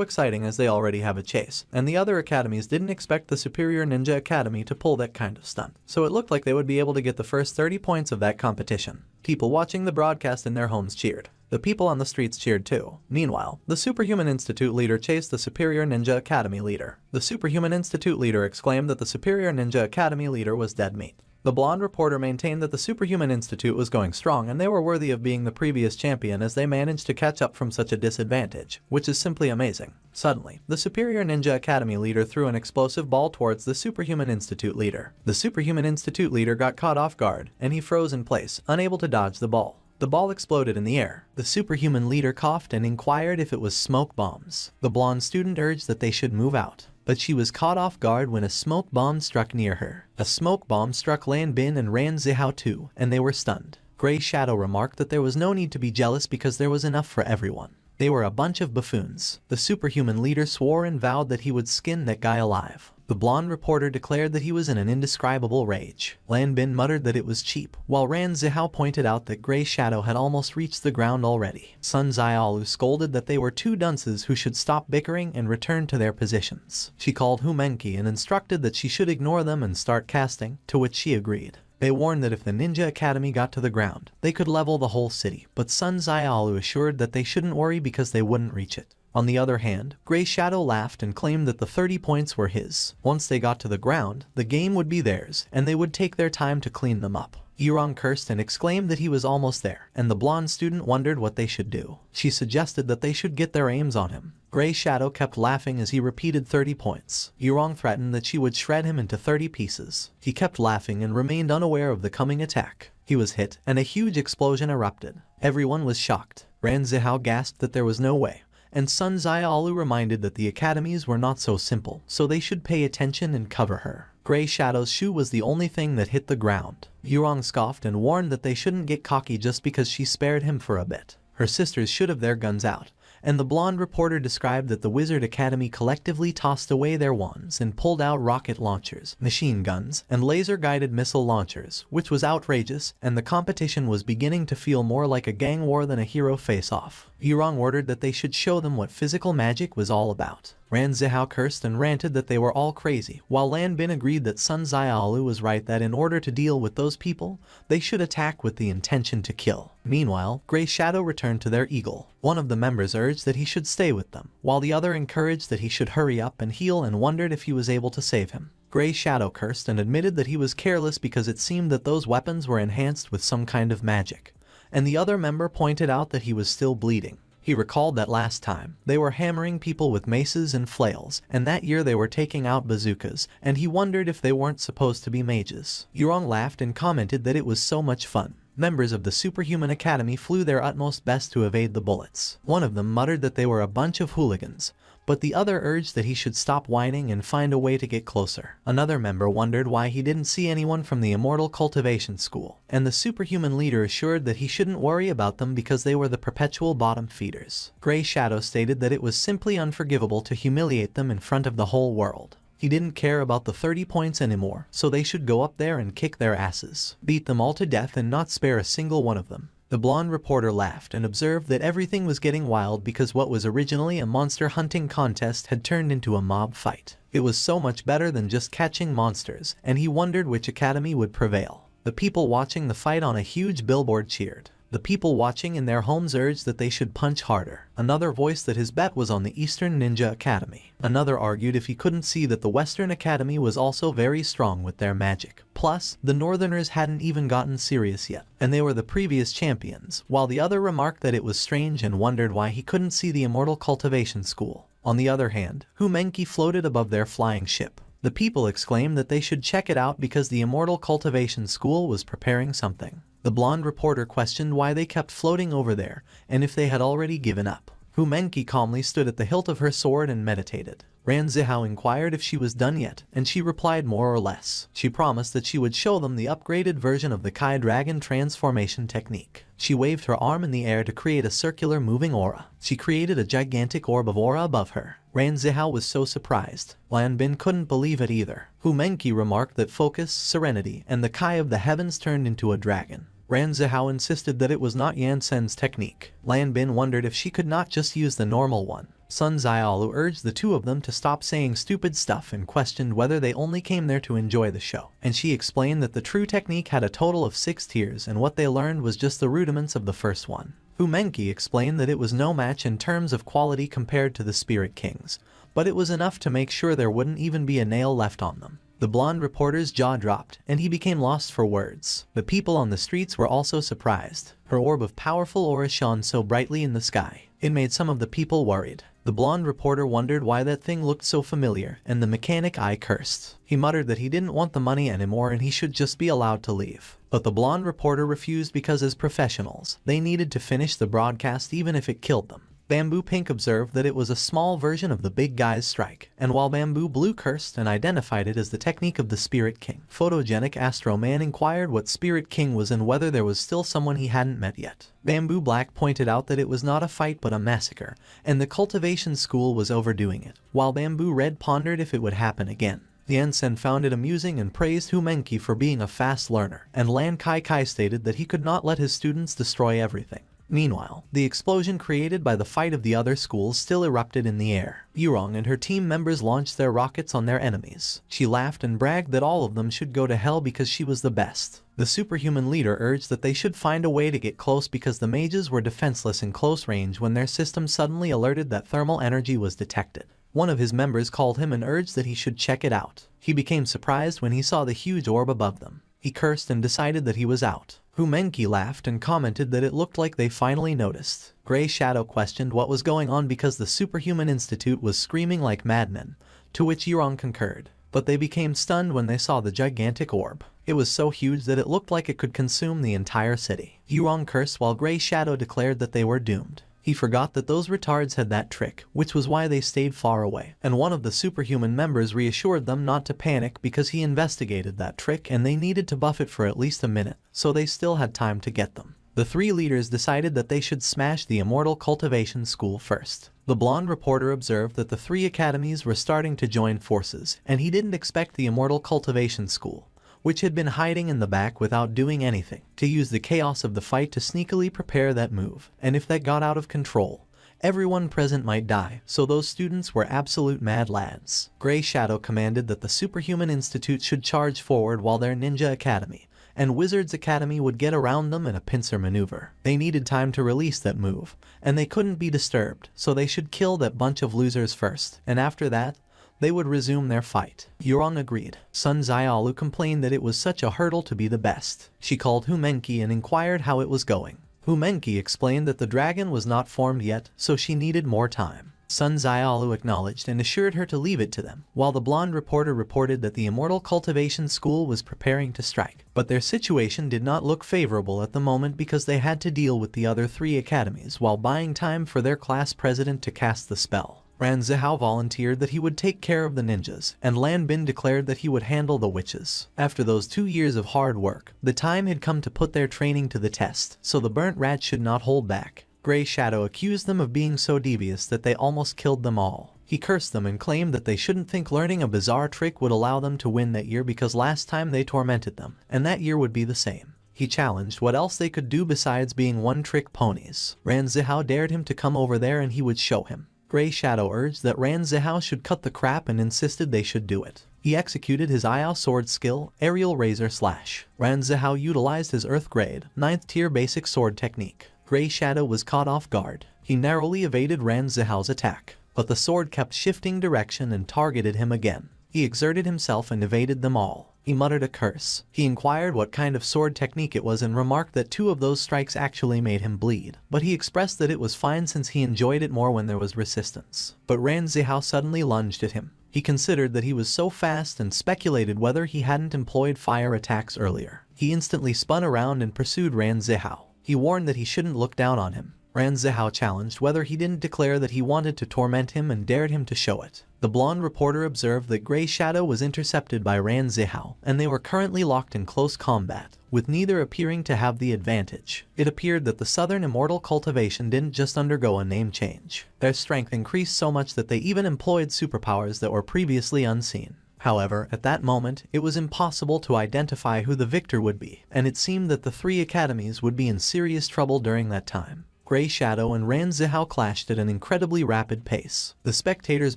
exciting as they already have a chase, and the other academies didn't expect the Superior Ninja Academy to pull that kind of stunt, so it looked like they would be able to get the first 30 points of that competition. People watching the broadcast in their homes cheered. The people on the streets cheered too. Meanwhile, the Superhuman Institute leader chased the Superior Ninja Academy leader. The Superhuman Institute leader exclaimed that the Superior Ninja Academy leader was dead meat. The blonde reporter maintained that the Superhuman Institute was going strong and they were worthy of being the previous champion as they managed to catch up from such a disadvantage, which is simply amazing. Suddenly, the Superior Ninja Academy leader threw an explosive ball towards the Superhuman Institute leader. The Superhuman Institute leader got caught off guard, and he froze in place, unable to dodge the ball. The ball exploded in the air. The superhuman leader coughed and inquired if it was smoke bombs. The blonde student urged that they should move out, but she was caught off guard when a smoke bomb struck near her. A smoke bomb struck Lan Bin and Ran Zihao too, and they were stunned. Gray Shadow remarked that there was no need to be jealous because there was enough for everyone. They were a bunch of buffoons. The superhuman leader swore and vowed that he would skin that guy alive. The blonde reporter declared that he was in an indescribable rage. Lan Bin muttered that it was cheap, while Ran Zihao pointed out that Gray Shadow had almost reached the ground already. Sun Xiaolu scolded that they were two dunces who should stop bickering and return to their positions. She called Hu Menqi and instructed that she should ignore them and start casting, to which she agreed. They warned that if the Ninja Academy got to the ground, they could level the whole city, but Sun Xiaolu assured that they shouldn't worry because they wouldn't reach it. On the other hand, Gray Shadow laughed and claimed that the 30 points were his. Once they got to the ground, the game would be theirs, and they would take their time to clean them up. Yurong cursed and exclaimed that he was almost there, and the blonde student wondered what they should do. She suggested that they should get their aims on him. Gray Shadow kept laughing as he repeated 30 points. Yurong threatened that she would shred him into 30 pieces. He kept laughing and remained unaware of the coming attack. He was hit, and a huge explosion erupted. Everyone was shocked. Ran Zihao gasped that there was no way, and Sun Xiaolu reminded that the academies were not so simple, so they should pay attention and cover her. Gray Shadow's shoe was the only thing that hit the ground. Yurong scoffed and warned that they shouldn't get cocky just because she spared him for a bit. Her sisters should have their guns out, and the blonde reporter described that the Wizard Academy collectively tossed away their wands and pulled out rocket launchers, machine guns, and laser-guided missile launchers, which was outrageous, and the competition was beginning to feel more like a gang war than a hero face-off. Yurong ordered that they should show them what physical magic was all about. Ran Zihao cursed and ranted that they were all crazy, while Lan Bin agreed that Sun Xiaolu was right that in order to deal with those people, they should attack with the intention to kill. Meanwhile, Gray Shadow returned to their eagle. One of the members urged that he should stay with them, while the other encouraged that he should hurry up and heal and wondered if he was able to save him. Gray Shadow cursed and admitted that he was careless because it seemed that those weapons were enhanced with some kind of magic, and the other member pointed out that he was still bleeding. He recalled that last time, they were hammering people with maces and flails, and that year they were taking out bazookas, and he wondered if they weren't supposed to be mages. Yurong laughed and commented that it was so much fun. Members of the Superhuman Academy flew their utmost best to evade the bullets. One of them muttered that they were a bunch of hooligans, but the other urged that he should stop whining and find a way to get closer. Another member wondered why he didn't see anyone from the Immortal Cultivation School, and the superhuman leader assured that he shouldn't worry about them because they were the perpetual bottom feeders. Gray Shadow stated that it was simply unforgivable to humiliate them in front of the whole world. He didn't care about the 30 points anymore, so they should go up there and kick their asses, beat them all to death and not spare a single one of them. The blonde reporter laughed and observed that everything was getting wild because what was originally a monster hunting contest had turned into a mob fight. It was so much better than just catching monsters, and he wondered which academy would prevail. The people watching the fight on a huge billboard cheered. The people watching in their homes urged that they should punch harder. Another voiced that his bet was on the Eastern Ninja Academy. Another argued if he couldn't see that the Western Academy was also very strong with their magic. Plus, the Northerners hadn't even gotten serious yet, and they were the previous champions, while the other remarked that it was strange and wondered why he couldn't see the Immortal Cultivation School. On the other hand, Hu Menqi floated above their flying ship. The people exclaimed that they should check it out because the Immortal Cultivation School was preparing something. The blonde reporter questioned why they kept floating over there and if they had already given up. Hu Menqi calmly stood at the hilt of her sword and meditated. Ran Zihao inquired if she was done yet, and she replied more or less. She promised that she would show them the upgraded version of the Kai Dragon transformation technique. She waved her arm in the air to create a circular moving aura. She created a gigantic orb of aura above her. Ran Zihao was so surprised. Lan Bin couldn't believe it either. Hu Menqi remarked that focus, serenity, and the Kai of the heavens turned into a dragon. Ran Zihao insisted that it was not Yansen's technique. Lan Bin wondered if she could not just use the normal one. Sun Xiaolu urged the two of them to stop saying stupid stuff and questioned whether they only came there to enjoy the show. And she explained that the true technique had a total of 6 tiers and what they learned was just the rudiments of the first one. Hu Menqi explained that it was no match in terms of quality compared to the Spirit Kings, but it was enough to make sure there wouldn't even be a nail left on them. The blonde reporter's jaw dropped, and he became lost for words. The people on the streets were also surprised. Her orb of powerful aura shone so brightly in the sky. It made some of the people worried. The blonde reporter wondered why that thing looked so familiar, and the mechanic eye cursed. He muttered that he didn't want the money anymore and he should just be allowed to leave. But the blonde reporter refused because as professionals, they needed to finish the broadcast even if it killed them. Bamboo Pink observed that it was a small version of the big guy's strike, and while Bamboo Blue cursed and identified it as the technique of the Spirit King, Photogenic Astro Man inquired what Spirit King was and whether there was still someone he hadn't met yet. Bamboo Black pointed out that it was not a fight but a massacre, and the cultivation school was overdoing it, while Bamboo Red pondered if it would happen again. Yansen found it amusing and praised Hu Menqi for being a fast learner, and Lan Qi Qi stated that he could not let his students destroy everything. Meanwhile, the explosion created by the fight of the other schools still erupted in the air. Yurong and her team members launched their rockets on their enemies. She laughed and bragged that all of them should go to hell because she was the best. The superhuman leader urged that they should find a way to get close because the mages were defenseless in close range when their system suddenly alerted that thermal energy was detected. One of his members called him and urged that he should check it out. He became surprised when he saw the huge orb above them. He cursed and decided that he was out. Hu Menqi laughed and commented that it looked like they finally noticed. Grey Shadow questioned what was going on because the Superhuman Institute was screaming like madmen, to which Yurong concurred. But they became stunned when they saw the gigantic orb. It was so huge that it looked like it could consume the entire city. Yurong cursed while Grey Shadow declared that they were doomed. He forgot that those retards had that trick, which was why they stayed far away, and one of the superhuman members reassured them not to panic because he investigated that trick and they needed to buff it for at least a minute, so they still had time to get them. The 3 leaders decided that they should smash the Immortal Cultivation School first. The blonde reporter observed that the 3 academies were starting to join forces, and he didn't expect the Immortal Cultivation School, which had been hiding in the back without doing anything, to use the chaos of the fight to sneakily prepare that move, and if that got out of control, everyone present might die, so those students were absolute mad lads. Grey Shadow commanded that the Superhuman Institute should charge forward while their Ninja Academy and Wizards Academy would get around them in a pincer maneuver. They needed time to release that move, and they couldn't be disturbed, so they should kill that bunch of losers first, and after that, they would resume their fight. Yurong agreed. Sun Xiaolu complained that it was such a hurdle to be the best. She called Hu Menqi and inquired how it was going. Hu Menqi explained that the dragon was not formed yet, so she needed more time. Sun Xiaolu acknowledged and assured her to leave it to them, while the blonde reporter reported that the Immortal Cultivation School was preparing to strike. But their situation did not look favorable at the moment because they had to deal with the other 3 academies while buying time for their class president to cast the spell. Ran Zihao volunteered that he would take care of the ninjas, and Lan Bin declared that he would handle the witches. After those 2 years of hard work, the time had come to put their training to the test, so the burnt rat should not hold back. Grey Shadow accused them of being so devious that they almost killed them all. He cursed them and claimed that they shouldn't think learning a bizarre trick would allow them to win that year because last time they tormented them, and that year would be the same. He challenged what else they could do besides being one-trick ponies. Ran Zihao dared him to come over there and he would show him. Grey Shadow urged that Ran Zihao should cut the crap and insisted they should do it. He executed his Iao sword skill, Aerial Razor Slash. Ran Zihao utilized his Earth Grade, 9th tier basic sword technique. Grey Shadow was caught off guard. He narrowly evaded Ran Zihao's attack, but the sword kept shifting direction and targeted him again. He exerted himself and evaded them all. He muttered a curse. He inquired what kind of sword technique it was and remarked that 2 of those strikes actually made him bleed. But he expressed that it was fine since he enjoyed it more when there was resistance. But Ran Zihao suddenly lunged at him. He considered that he was so fast and speculated whether he hadn't employed fire attacks earlier. He instantly spun around and pursued Ran Zihao. He warned that he shouldn't look down on him. Ran Zihao challenged whether he didn't declare that he wanted to torment him and dared him to show it. The blonde reporter observed that Grey Shadow was intercepted by Ran Zihao, and they were currently locked in close combat, with neither appearing to have the advantage. It appeared that the Southern Immortal cultivation didn't just undergo a name change. Their strength increased so much that they even employed superpowers that were previously unseen. However, at that moment, it was impossible to identify who the victor would be, and it seemed that the 3 academies would be in serious trouble during that time. Grey Shadow and Ran Zihao clashed at an incredibly rapid pace. The spectators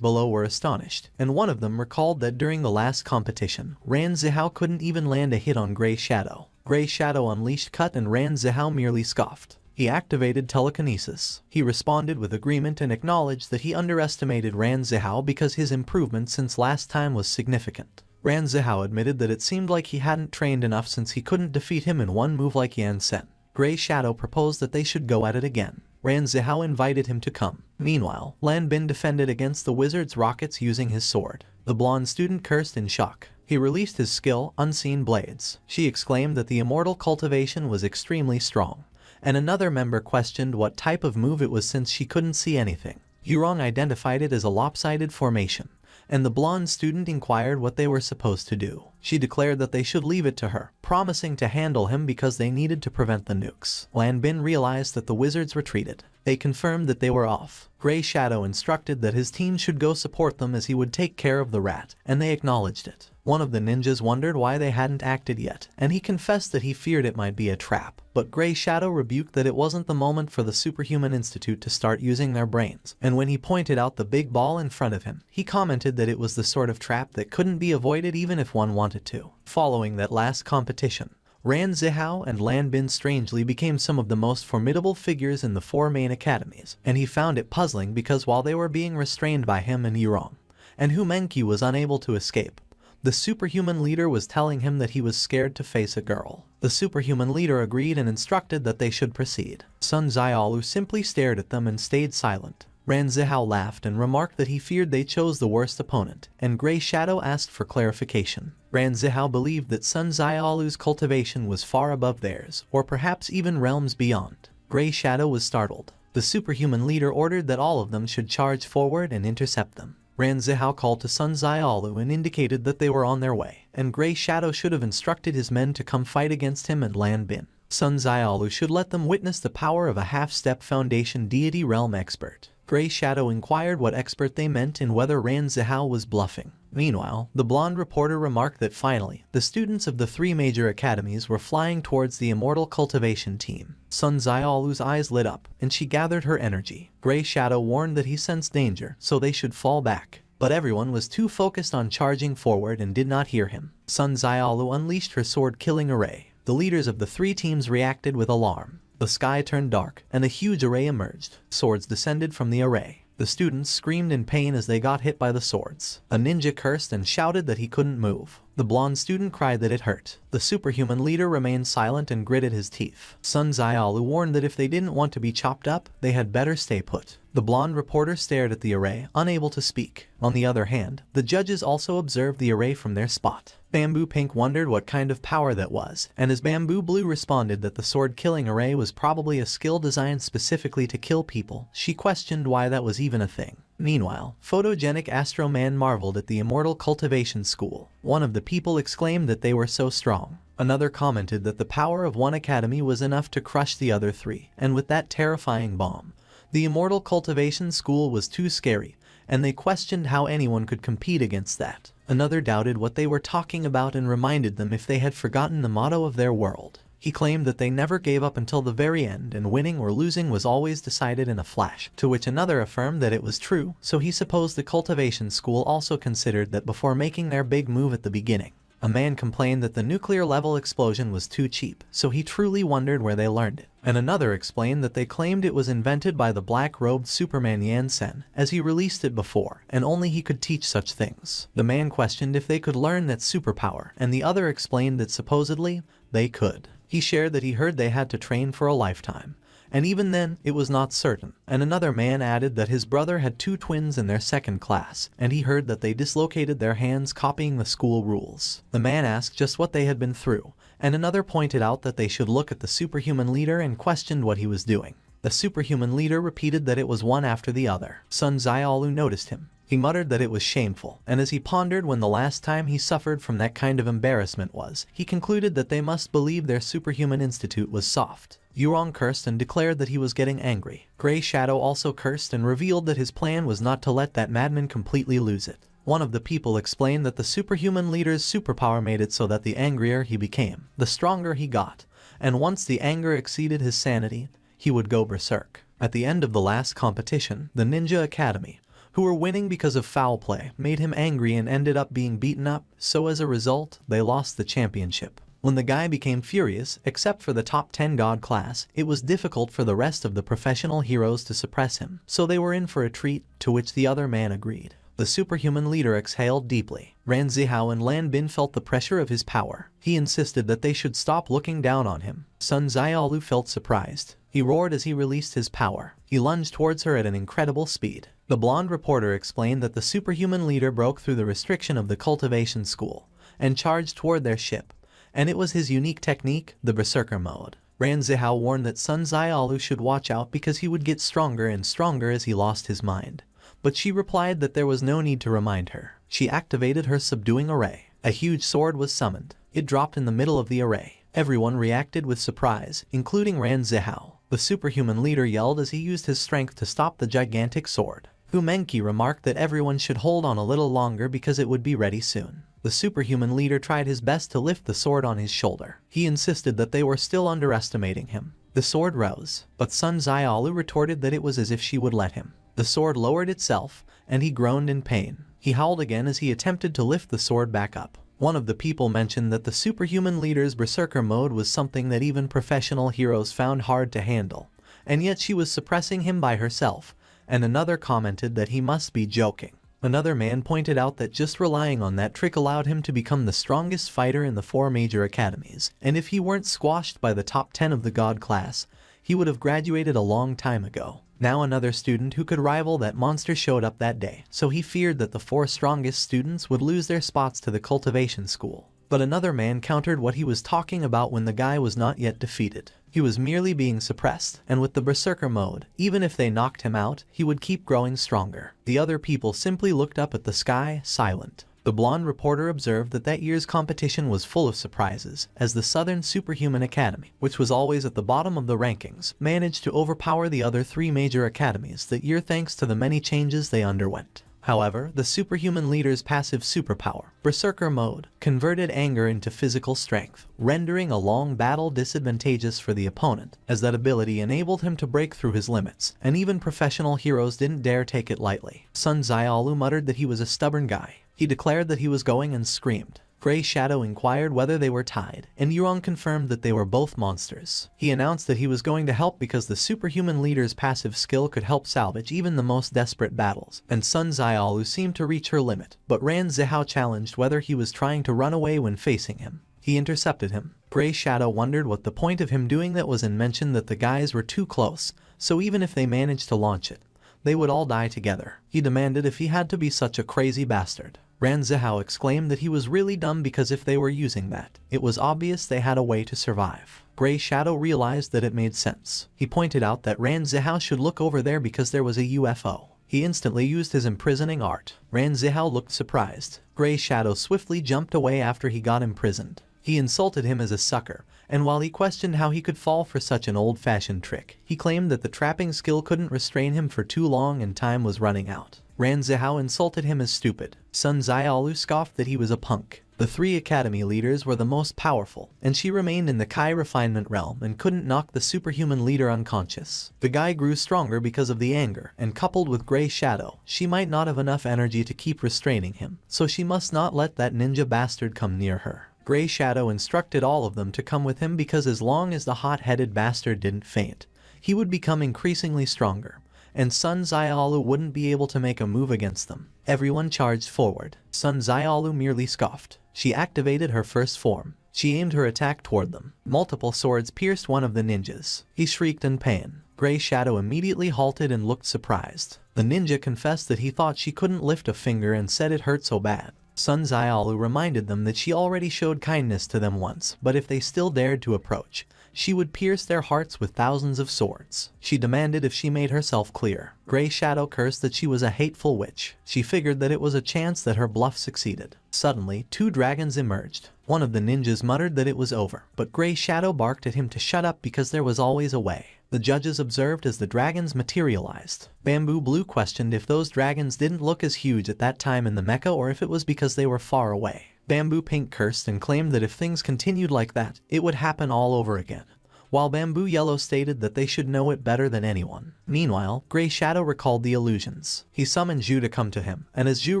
below were astonished, and one of them recalled that during the last competition, Ran Zihao couldn't even land a hit on Grey Shadow. Grey Shadow unleashed Cut and Ran Zihao merely scoffed. He activated telekinesis. He responded with agreement and acknowledged that he underestimated Ran Zihao because his improvement since last time was significant. Ran Zihao admitted that it seemed like he hadn't trained enough since he couldn't defeat him in one move like Yan Sen. Grey Shadow proposed that they should go at it again. Ran Zihao invited him to come. Meanwhile, Lan Bin defended against the wizard's rockets using his sword. The blonde student cursed in shock. He released his skill, Unseen Blades. She exclaimed that the immortal cultivation was extremely strong. And another member questioned what type of move it was since she couldn't see anything. Yurong identified it as a lopsided formation, and the blonde student inquired what they were supposed to do. She declared that they should leave it to her, promising to handle him because they needed to prevent the nukes. Lan Bin realized that the wizards retreated. They confirmed that they were off. Grey Shadow instructed that his team should go support them as he would take care of the rat, and they acknowledged it. One of the ninjas wondered why they hadn't acted yet, and he confessed that he feared it might be a trap. But Grey Shadow rebuked that it wasn't the moment for the Superhuman Institute to start using their brains, and when he pointed out the big ball in front of him, he commented that it was the sort of trap that couldn't be avoided even if one wanted to. Following that last competition, Ran Zihao and Lan Bin strangely became some of the most formidable figures in the 4 main academies, and he found it puzzling because while they were being restrained by him and Yurong, and Hu Menqi was unable to escape, the superhuman leader was telling him that he was scared to face a girl. The superhuman leader agreed and instructed that they should proceed. Sun Xiaolu simply stared at them and stayed silent. Ran Zihao laughed and remarked that he feared they chose the worst opponent, and Grey Shadow asked for clarification. Ran Zihao believed that Sun Xiaolu's cultivation was far above theirs, or perhaps even realms beyond. Grey Shadow was startled. The superhuman leader ordered that all of them should charge forward and intercept them. Ran Zihao called to Sun Xiaolu and indicated that they were on their way, and Grey Shadow should have instructed his men to come fight against him and Lan Bin. Sun Xiaolu should let them witness the power of a half-step foundation deity realm expert. Grey Shadow inquired what expert they meant and whether Ran Zihao was bluffing. Meanwhile, the blonde reporter remarked that finally, the students of the 3 major academies were flying towards the immortal cultivation team. Sun Xiaolu's eyes lit up, and she gathered her energy. Grey Shadow warned that he sensed danger, so they should fall back. But everyone was too focused on charging forward and did not hear him. Sun Xiaolu unleashed her sword-killing array. The leaders of the 3 teams reacted with alarm. The sky turned dark, and a huge array emerged. Swords descended from the array. The students screamed in pain as they got hit by the swords. A ninja cursed and shouted that he couldn't move. The blonde student cried that it hurt. The superhuman leader remained silent and gritted his teeth. Sun Xiaolu warned that if they didn't want to be chopped up, they had better stay put. The blonde reporter stared at the array, unable to speak. On the other hand, the judges also observed the array from their spot. Bamboo Pink wondered what kind of power that was, and as Bamboo Blue responded that the sword-killing array was probably a skill designed specifically to kill people, she questioned why that was even a thing. Meanwhile, photogenic Astro Man marveled at the immortal cultivation school. One of the people exclaimed that they were so strong. Another commented that the power of one academy was enough to crush the other 3, and with that terrifying bomb, the immortal cultivation school was too scary, and they questioned how anyone could compete against that. Another doubted what they were talking about and reminded them if they had forgotten the motto of their world. He claimed that they never gave up until the very end and winning or losing was always decided in a flash, to which another affirmed that it was true, so he supposed the cultivation school also considered that before making their big move at the beginning. A man complained that the nuclear-level explosion was too cheap, so he truly wondered where they learned it. And another explained that they claimed it was invented by the black-robed Superman Yansen, as he released it before, and only he could teach such things. The man questioned if they could learn that superpower, and the other explained that supposedly, they could. He shared that he heard they had to train for a lifetime, and even then, it was not certain. And another man added that his brother had 2 twins in their second class, and he heard that they dislocated their hands copying the school rules. The man asked just what they had been through, and another pointed out that they should look at the superhuman leader and questioned what he was doing. The superhuman leader repeated that it was one after the other. Sun Xiaolu noticed him. He muttered that it was shameful, and as he pondered when the last time he suffered from that kind of embarrassment was, he concluded that they must believe their superhuman institute was soft. Yurong cursed and declared that he was getting angry. Grey Shadow also cursed and revealed that his plan was not to let that madman completely lose it. One of the people explained that the superhuman leader's superpower made it so that the angrier he became, the stronger he got, and once the anger exceeded his sanity, he would go berserk. At the end of the last competition, the Ninja Academy, who were winning because of foul play, made him angry and ended up being beaten up, so as a result, they lost the championship. When the guy became furious, except for the top 10 god class, it was difficult for the rest of the professional heroes to suppress him, so they were in for a treat, to which the other man agreed. The superhuman leader exhaled deeply. Ran Zihao and Lan Bin felt the pressure of his power. He insisted that they should stop looking down on him. Sun Xiaolu felt surprised. He roared as he released his power. He lunged towards her at an incredible speed. The blonde reporter explained that the superhuman leader broke through the restriction of the cultivation school and charged toward their ship, and it was his unique technique, the Berserker mode. Ran Zihao warned that Sun Xiaolu should watch out because he would get stronger and stronger as he lost his mind. But she replied that there was no need to remind her. She activated her subduing array. A huge sword was summoned. It dropped in the middle of the array. Everyone reacted with surprise, including Ran Zihao. The superhuman leader yelled as he used his strength to stop the gigantic sword. Hu Menqi remarked that everyone should hold on a little longer because it would be ready soon. The superhuman leader tried his best to lift the sword on his shoulder. He insisted that they were still underestimating him. The sword rose, but Sun Xiaolu retorted that it was as if she would let him. The sword lowered itself, and he groaned in pain. He howled again as he attempted to lift the sword back up. One of the people mentioned that the superhuman leader's berserker mode was something that even professional heroes found hard to handle, and yet she was suppressing him by herself, and another commented that he must be joking. Another man pointed out that just relying on that trick allowed him to become the strongest fighter in the 4 major academies, and if he weren't squashed by the top 10 of the god class, he would have graduated a long time ago. Now another student who could rival that monster showed up that day, so he feared that the 4 strongest students would lose their spots to the cultivation school. But another man countered what he was talking about when the guy was not yet defeated. He was merely being suppressed, and with the berserker mode, even if they knocked him out, he would keep growing stronger. The other people simply looked up at the sky, silent. The blonde reporter observed that that year's competition was full of surprises, as the Southern Superhuman Academy, which was always at the bottom of the rankings, managed to overpower the other 3 major academies that year thanks to the many changes they underwent. However, the superhuman leader's passive superpower, Berserker Mode, converted anger into physical strength, rendering a long battle disadvantageous for the opponent, as that ability enabled him to break through his limits, and even professional heroes didn't dare take it lightly. Sun Xiaolu muttered that he was a stubborn guy. He declared that he was going and screamed. Grey Shadow inquired whether they were tied, and Yurong confirmed that they were both monsters. He announced that he was going to help because the superhuman leader's passive skill could help salvage even the most desperate battles, and Sun Xiaolu seemed to reach her limit, but Ran Zihao challenged whether he was trying to run away when facing him. He intercepted him. Grey Shadow wondered what the point of him doing that was and mentioned that the guys were too close, so even if they managed to launch it, they would all die together. He demanded if he had to be such a crazy bastard. Ran Zihao exclaimed that he was really dumb because if they were using that, it was obvious they had a way to survive. Grey Shadow realized that it made sense. He pointed out that Ran Zihao should look over there because there was a UFO. He instantly used his imprisoning art. Ran Zihao looked surprised. Grey Shadow swiftly jumped away after he got imprisoned. He insulted him as a sucker, and while he questioned how he could fall for such an old-fashioned trick, he claimed that the trapping skill couldn't restrain him for too long and time was running out. Ran Zihao insulted him as stupid. Sun Xiaolu scoffed that he was a punk. The 3 academy leaders were the most powerful, and she remained in the Kai refinement realm and couldn't knock the superhuman leader unconscious. The guy grew stronger because of the anger, and coupled with Gray Shadow, she might not have enough energy to keep restraining him, so she must not let that ninja bastard come near her. Gray Shadow instructed all of them to come with him because as long as the hot-headed bastard didn't faint, he would become increasingly stronger, and Sun Xiaolu wouldn't be able to make a move against them. Everyone charged forward. Sun Xiaolu merely scoffed. She activated her first form. She aimed her attack toward them. Multiple swords pierced one of the ninjas. He shrieked in pain. Gray Shadow immediately halted and looked surprised. The ninja confessed that he thought she couldn't lift a finger and said it hurt so bad. Sun Xiaolu reminded them that she already showed kindness to them once, but if they still dared to approach, she would pierce their hearts with thousands of swords. She demanded if she made herself clear. Gray Shadow cursed that she was a hateful witch. She figured that it was a chance that her bluff succeeded. Suddenly, 2 dragons emerged. One of the ninjas muttered that it was over, but Gray Shadow barked at him to shut up because there was always a way. The judges observed as the dragons materialized. Bamboo Blue questioned if those dragons didn't look as huge at that time in the mecha or if it was because they were far away. Bamboo Pink cursed and claimed that if things continued like that, it would happen all over again, while Bamboo Yellow stated that they should know it better than anyone. Meanwhile, Gray Shadow recalled the illusions. He summoned Zhu to come to him, and as Zhu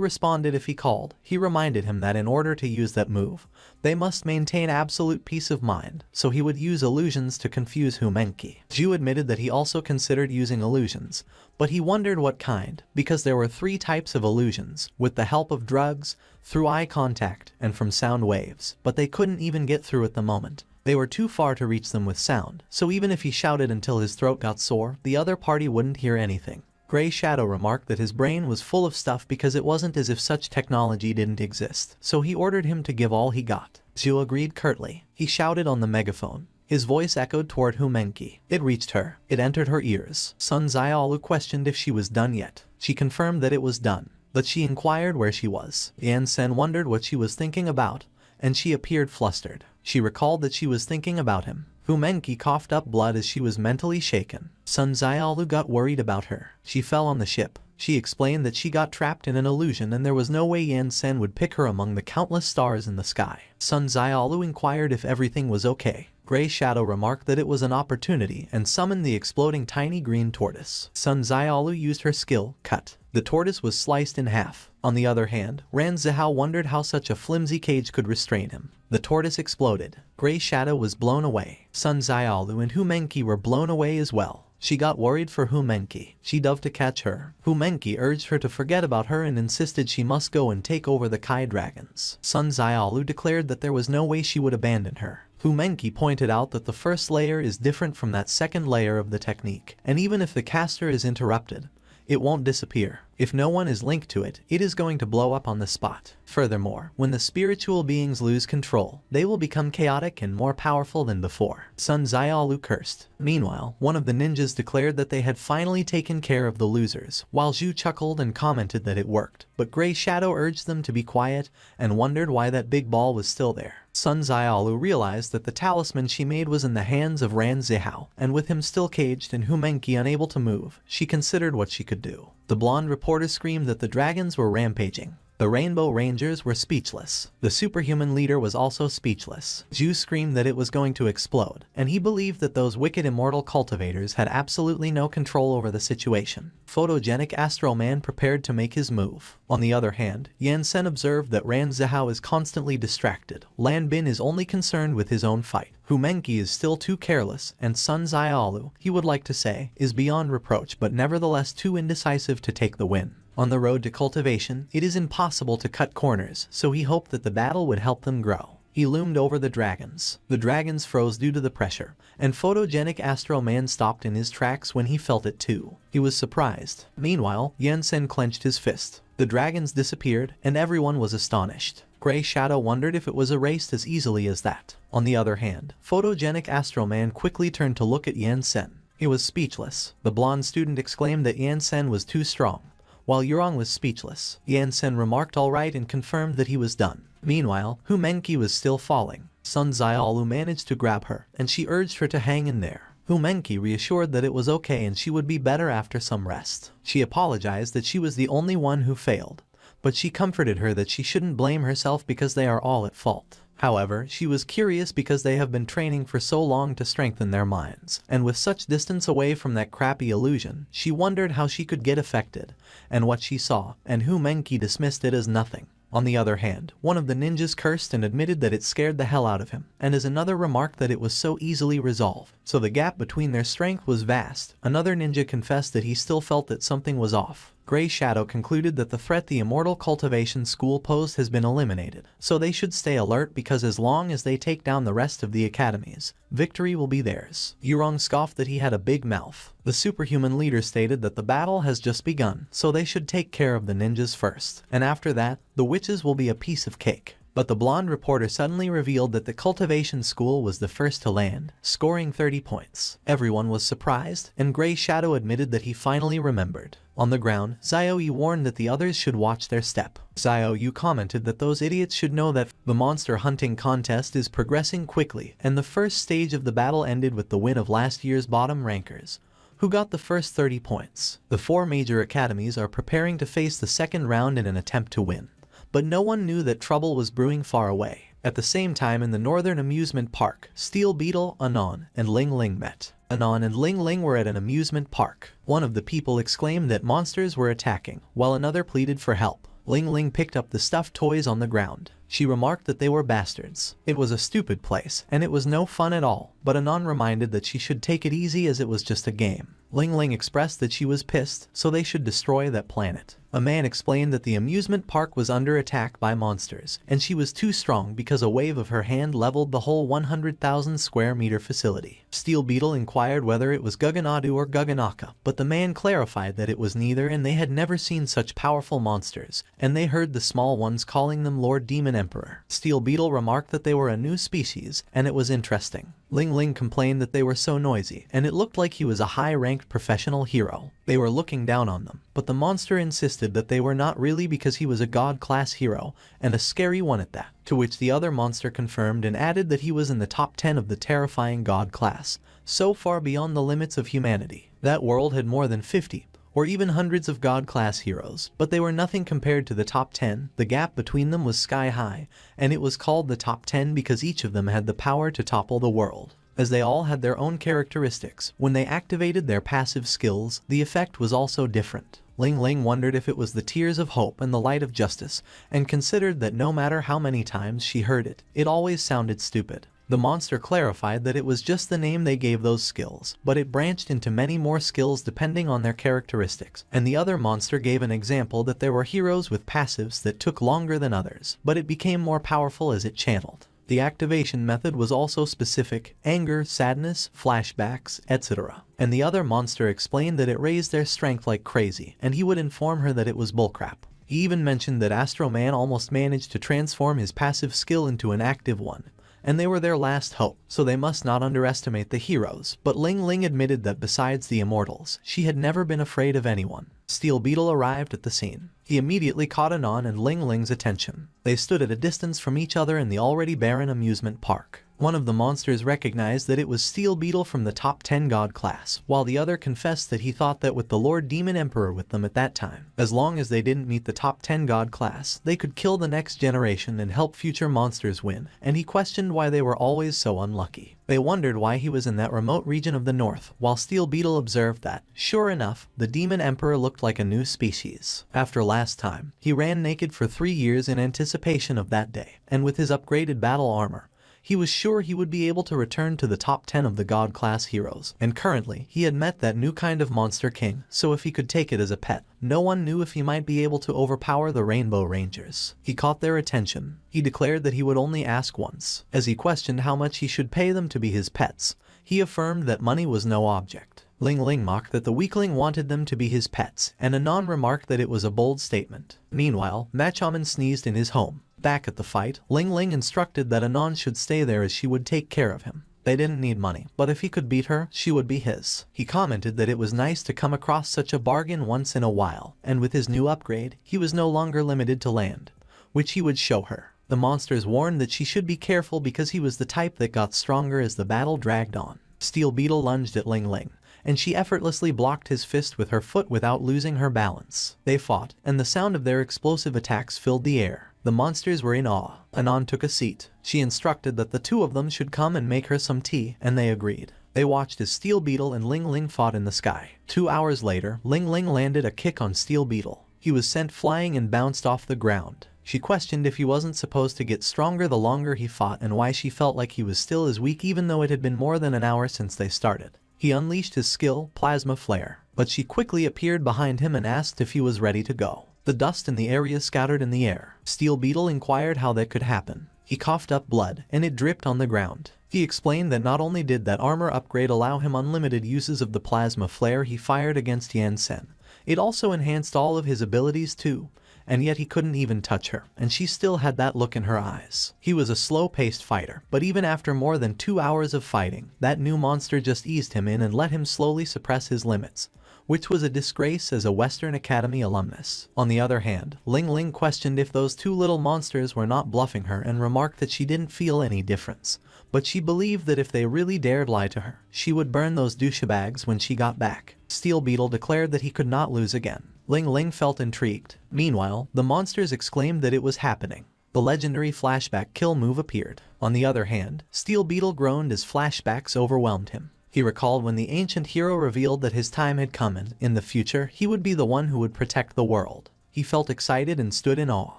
responded if he called, he reminded him that in order to use that move, they must maintain absolute peace of mind, so he would use illusions to confuse Humenki. Zhu admitted that he also considered using illusions, but he wondered what kind, because there were 3 types of illusions, with the help of drugs, through eye contact, and from sound waves, but they couldn't even get through at the moment. They were too far to reach them with sound, so even if he shouted until his throat got sore, the other party wouldn't hear anything. Gray Shadow remarked that his brain was full of stuff because it wasn't as if such technology didn't exist, so he ordered him to give all he got. Zhu agreed curtly. He shouted on the megaphone. His voice echoed toward Humenki. It reached her. It entered her ears. Sun Xiaolu questioned if she was done yet. She confirmed that it was done, but she inquired where she was. Yan Sen wondered what she was thinking about, and she appeared flustered. She recalled that she was thinking about him. Humenki coughed up blood as she was mentally shaken. Sun Xiaolu got worried about her. She fell on the ship. She explained that she got trapped in an illusion and there was no way Yan Sen would pick her among the countless stars in the sky. Sun Xiaolu inquired if everything was okay. Gray Shadow remarked that it was an opportunity and summoned the exploding tiny green tortoise. Sun Xiaolu used her skill, cut. The tortoise was sliced in half. On the other hand, Ran Zihao wondered how such a flimsy cage could restrain him. The tortoise exploded. Gray Shadow was blown away. Sun Xiaolu and Humenki were blown away as well. She got worried for Humenki. She dove to catch her. Humenki urged her to forget about her and insisted she must go and take over the Kai dragons. Sun Xiaolu declared that there was no way she would abandon her. Humenki pointed out that the first layer is different from that second layer of the technique, and even if the caster is interrupted, it won't disappear. If no one is linked to it, it is going to blow up on the spot. Furthermore, when the spiritual beings lose control, they will become chaotic and more powerful than before. Sun Xiaolu cursed. Meanwhile, one of the ninjas declared that they had finally taken care of the losers, while Zhu chuckled and commented that it worked. But Gray Shadow urged them to be quiet and wondered why that big ball was still there. Sun Xiaolu realized that the talisman she made was in the hands of Ran Zihao, and with him still caged and Humenki unable to move, she considered what she could do. The blonde reporter screamed that the dragons were rampaging. The Rainbow Rangers were speechless. The superhuman leader was also speechless. Zhu screamed that it was going to explode, and he believed that those wicked immortal cultivators had absolutely no control over the situation. Photogenic Astro Man prepared to make his move. On the other hand, Yan Sen observed that Ran Zihao is constantly distracted. Lan Bin is only concerned with his own fight. Humenki is still too careless, and Sun Xiaolu, he would like to say, is beyond reproach but nevertheless too indecisive to take the win. On the road to cultivation, it is impossible to cut corners, so he hoped that the battle would help them grow. He loomed over the dragons. The dragons froze due to the pressure, and Photogenic Astro Man stopped in his tracks when he felt it too. He was surprised. Meanwhile, Yan Sen clenched his fist. The dragons disappeared, and everyone was astonished. Gray Shadow wondered if it was erased as easily as that. On the other hand, Photogenic Astro Man quickly turned to look at Yan Sen. He was speechless. The blonde student exclaimed that Yan Sen was too strong. While Yurong was speechless, Yan Sen remarked all right and confirmed that he was done. Meanwhile, Humenki was still falling. Sun Xiaolu managed to grab her, and she urged her to hang in there. Humenki reassured that it was okay and she would be better after some rest. She apologized that she was the only one who failed, but she comforted her that she shouldn't blame herself because they are all at fault. However, she was curious because they have been training for so long to strengthen their minds, and with such distance away from that crappy illusion, she wondered how she could get affected, and what she saw, and Hu Menqi dismissed it as nothing. On the other hand, one of the ninjas cursed and admitted that it scared the hell out of him, and as another remarked that it was so easily resolved, so the gap between their strength was vast. Another ninja confessed that he still felt that something was off. Grey Shadow concluded that the threat the immortal cultivation school posed has been eliminated, so they should stay alert because as long as they take down the rest of the academies, victory will be theirs. Yurong scoffed that he had a big mouth. The superhuman leader stated that the battle has just begun, so they should take care of the ninjas first, and after that, the witches will be a piece of cake. But the blonde reporter suddenly revealed that the cultivation school was the first to land, scoring 30 points. Everyone was surprised, and Grey Shadow admitted that he finally remembered. On the ground, Xiaoyu warned that the others should watch their step. Xiaoyu commented that those idiots should know that the monster hunting contest is progressing quickly, and the first stage of the battle ended with the win of last year's bottom rankers, who got the first 30 points. The 4 major academies are preparing to face the second round in an attempt to win. But no one knew that trouble was brewing far away. At the same time in the northern amusement park, Steel Beetle, Anon, and Ling Ling met. Anon and Ling Ling were at an amusement park. One of the people exclaimed that monsters were attacking, while another pleaded for help. Ling Ling picked up the stuffed toys on the ground. She remarked that they were bastards. It was a stupid place, and it was no fun at all, but Anon reminded that she should take it easy as it was just a game. Ling Ling expressed that she was pissed, so they should destroy that planet. A man explained that the amusement park was under attack by monsters, and she was too strong because a wave of her hand leveled the whole 100,000 square meter facility. Steel Beetle inquired whether it was Guganadu or Guganaka, but the man clarified that it was neither and they had never seen such powerful monsters, and they heard the small ones calling them Lord Demon Emperor. Steel Beetle remarked that they were a new species, and it was interesting. Ling Ling complained that they were so noisy, and it looked like he was a high-ranked professional hero. They were looking down on them, but the monster insisted that they were not really because he was a god-class hero, and a scary one at that. To which the other monster confirmed and added that he was in the top 10 of the terrifying god class, so far beyond the limits of humanity. That world had more than 50, or even hundreds of god-class heroes, but they were nothing compared to the top 10. The gap between them was sky high, and it was called the top 10 because each of them had the power to topple the world. As they all had their own characteristics, when they activated their passive skills, the effect was also different. Ling Ling wondered if it was the tears of hope and the light of justice, and considered that no matter how many times she heard it, it always sounded stupid. The monster clarified that it was just the name they gave those skills, but it branched into many more skills depending on their characteristics, and the other monster gave an example that there were heroes with passives that took longer than others, but it became more powerful as it channeled. The activation method was also specific: anger, sadness, flashbacks, etc. And the other monster explained that it raised their strength like crazy, and he would inform her that it was bullcrap. He even mentioned that Astro Man almost managed to transform his passive skill into an active one, and they were their last hope, so they must not underestimate the heroes. But Ling Ling admitted that besides the immortals, she had never been afraid of anyone. Steel Beetle arrived at the scene. He immediately caught Anon and Ling Ling's attention. They stood at a distance from each other in the already barren amusement park. One of the monsters recognized that it was Steel Beetle from the top 10 god class, while the other confessed that he thought that with the Lord Demon Emperor with them at that time, as long as they didn't meet the top 10 god class, they could kill the next generation and help future monsters win, and he questioned why they were always so unlucky. They wondered why he was in that remote region of the north, while Steel Beetle observed that, sure enough, the Demon Emperor looked like a new species. After last time, he ran naked for 3 years in anticipation of that day, and with his upgraded battle armor, he was sure he would be able to return to the top 10 of the god-class heroes, and currently, he had met that new kind of monster king, so if he could take it as a pet, no one knew if he might be able to overpower the Rainbow Rangers. He caught their attention. He declared that he would only ask once. As he questioned how much he should pay them to be his pets, he affirmed that money was no object. Ling Ling mocked that the weakling wanted them to be his pets, and Anon remarked that it was a bold statement. Meanwhile, Machoman sneezed in his home. Back at the fight, Ling Ling instructed that Anon should stay there as she would take care of him. They didn't need money, but if he could beat her, she would be his. He commented that it was nice to come across such a bargain once in a while, and with his new upgrade, he was no longer limited to land, which he would show her. The monsters warned that she should be careful because he was the type that got stronger as the battle dragged on. Steel Beetle lunged at Ling Ling, and she effortlessly blocked his fist with her foot without losing her balance. They fought, and the sound of their explosive attacks filled the air. The monsters were in awe. Anon took a seat. She instructed that the two of them should come and make her some tea, and they agreed. They watched as Steel Beetle and Ling Ling fought in the sky. 2 hours later, Ling Ling landed a kick on Steel Beetle. He was sent flying and bounced off the ground. She questioned if he wasn't supposed to get stronger the longer he fought and why she felt like he was still as weak even though it had been more than an hour since they started. He unleashed his skill, Plasma Flare, but she quickly appeared behind him and asked if he was ready to go. The dust in the area scattered in the air. Steel Beetle inquired how that could happen. He coughed up blood, and it dripped on the ground. He explained that not only did that armor upgrade allow him unlimited uses of the plasma flare he fired against Yansen, it also enhanced all of his abilities too, and yet he couldn't even touch her, and she still had that look in her eyes. He was a slow-paced fighter, but even after more than 2 hours of fighting, that new monster just eased him in and let him slowly suppress his limits, which was a disgrace as a Western Academy alumnus. On the other hand, Ling Ling questioned if those two little monsters were not bluffing her and remarked that she didn't feel any difference, but she believed that if they really dared lie to her, she would burn those douchebags when she got back. Steel Beetle declared that he could not lose again. Ling Ling felt intrigued. Meanwhile, the monsters exclaimed that it was happening. The legendary flashback kill move appeared. On the other hand, Steel Beetle groaned as flashbacks overwhelmed him. He recalled when the ancient hero revealed that his time had come and, in the future, he would be the one who would protect the world. He felt excited and stood in awe.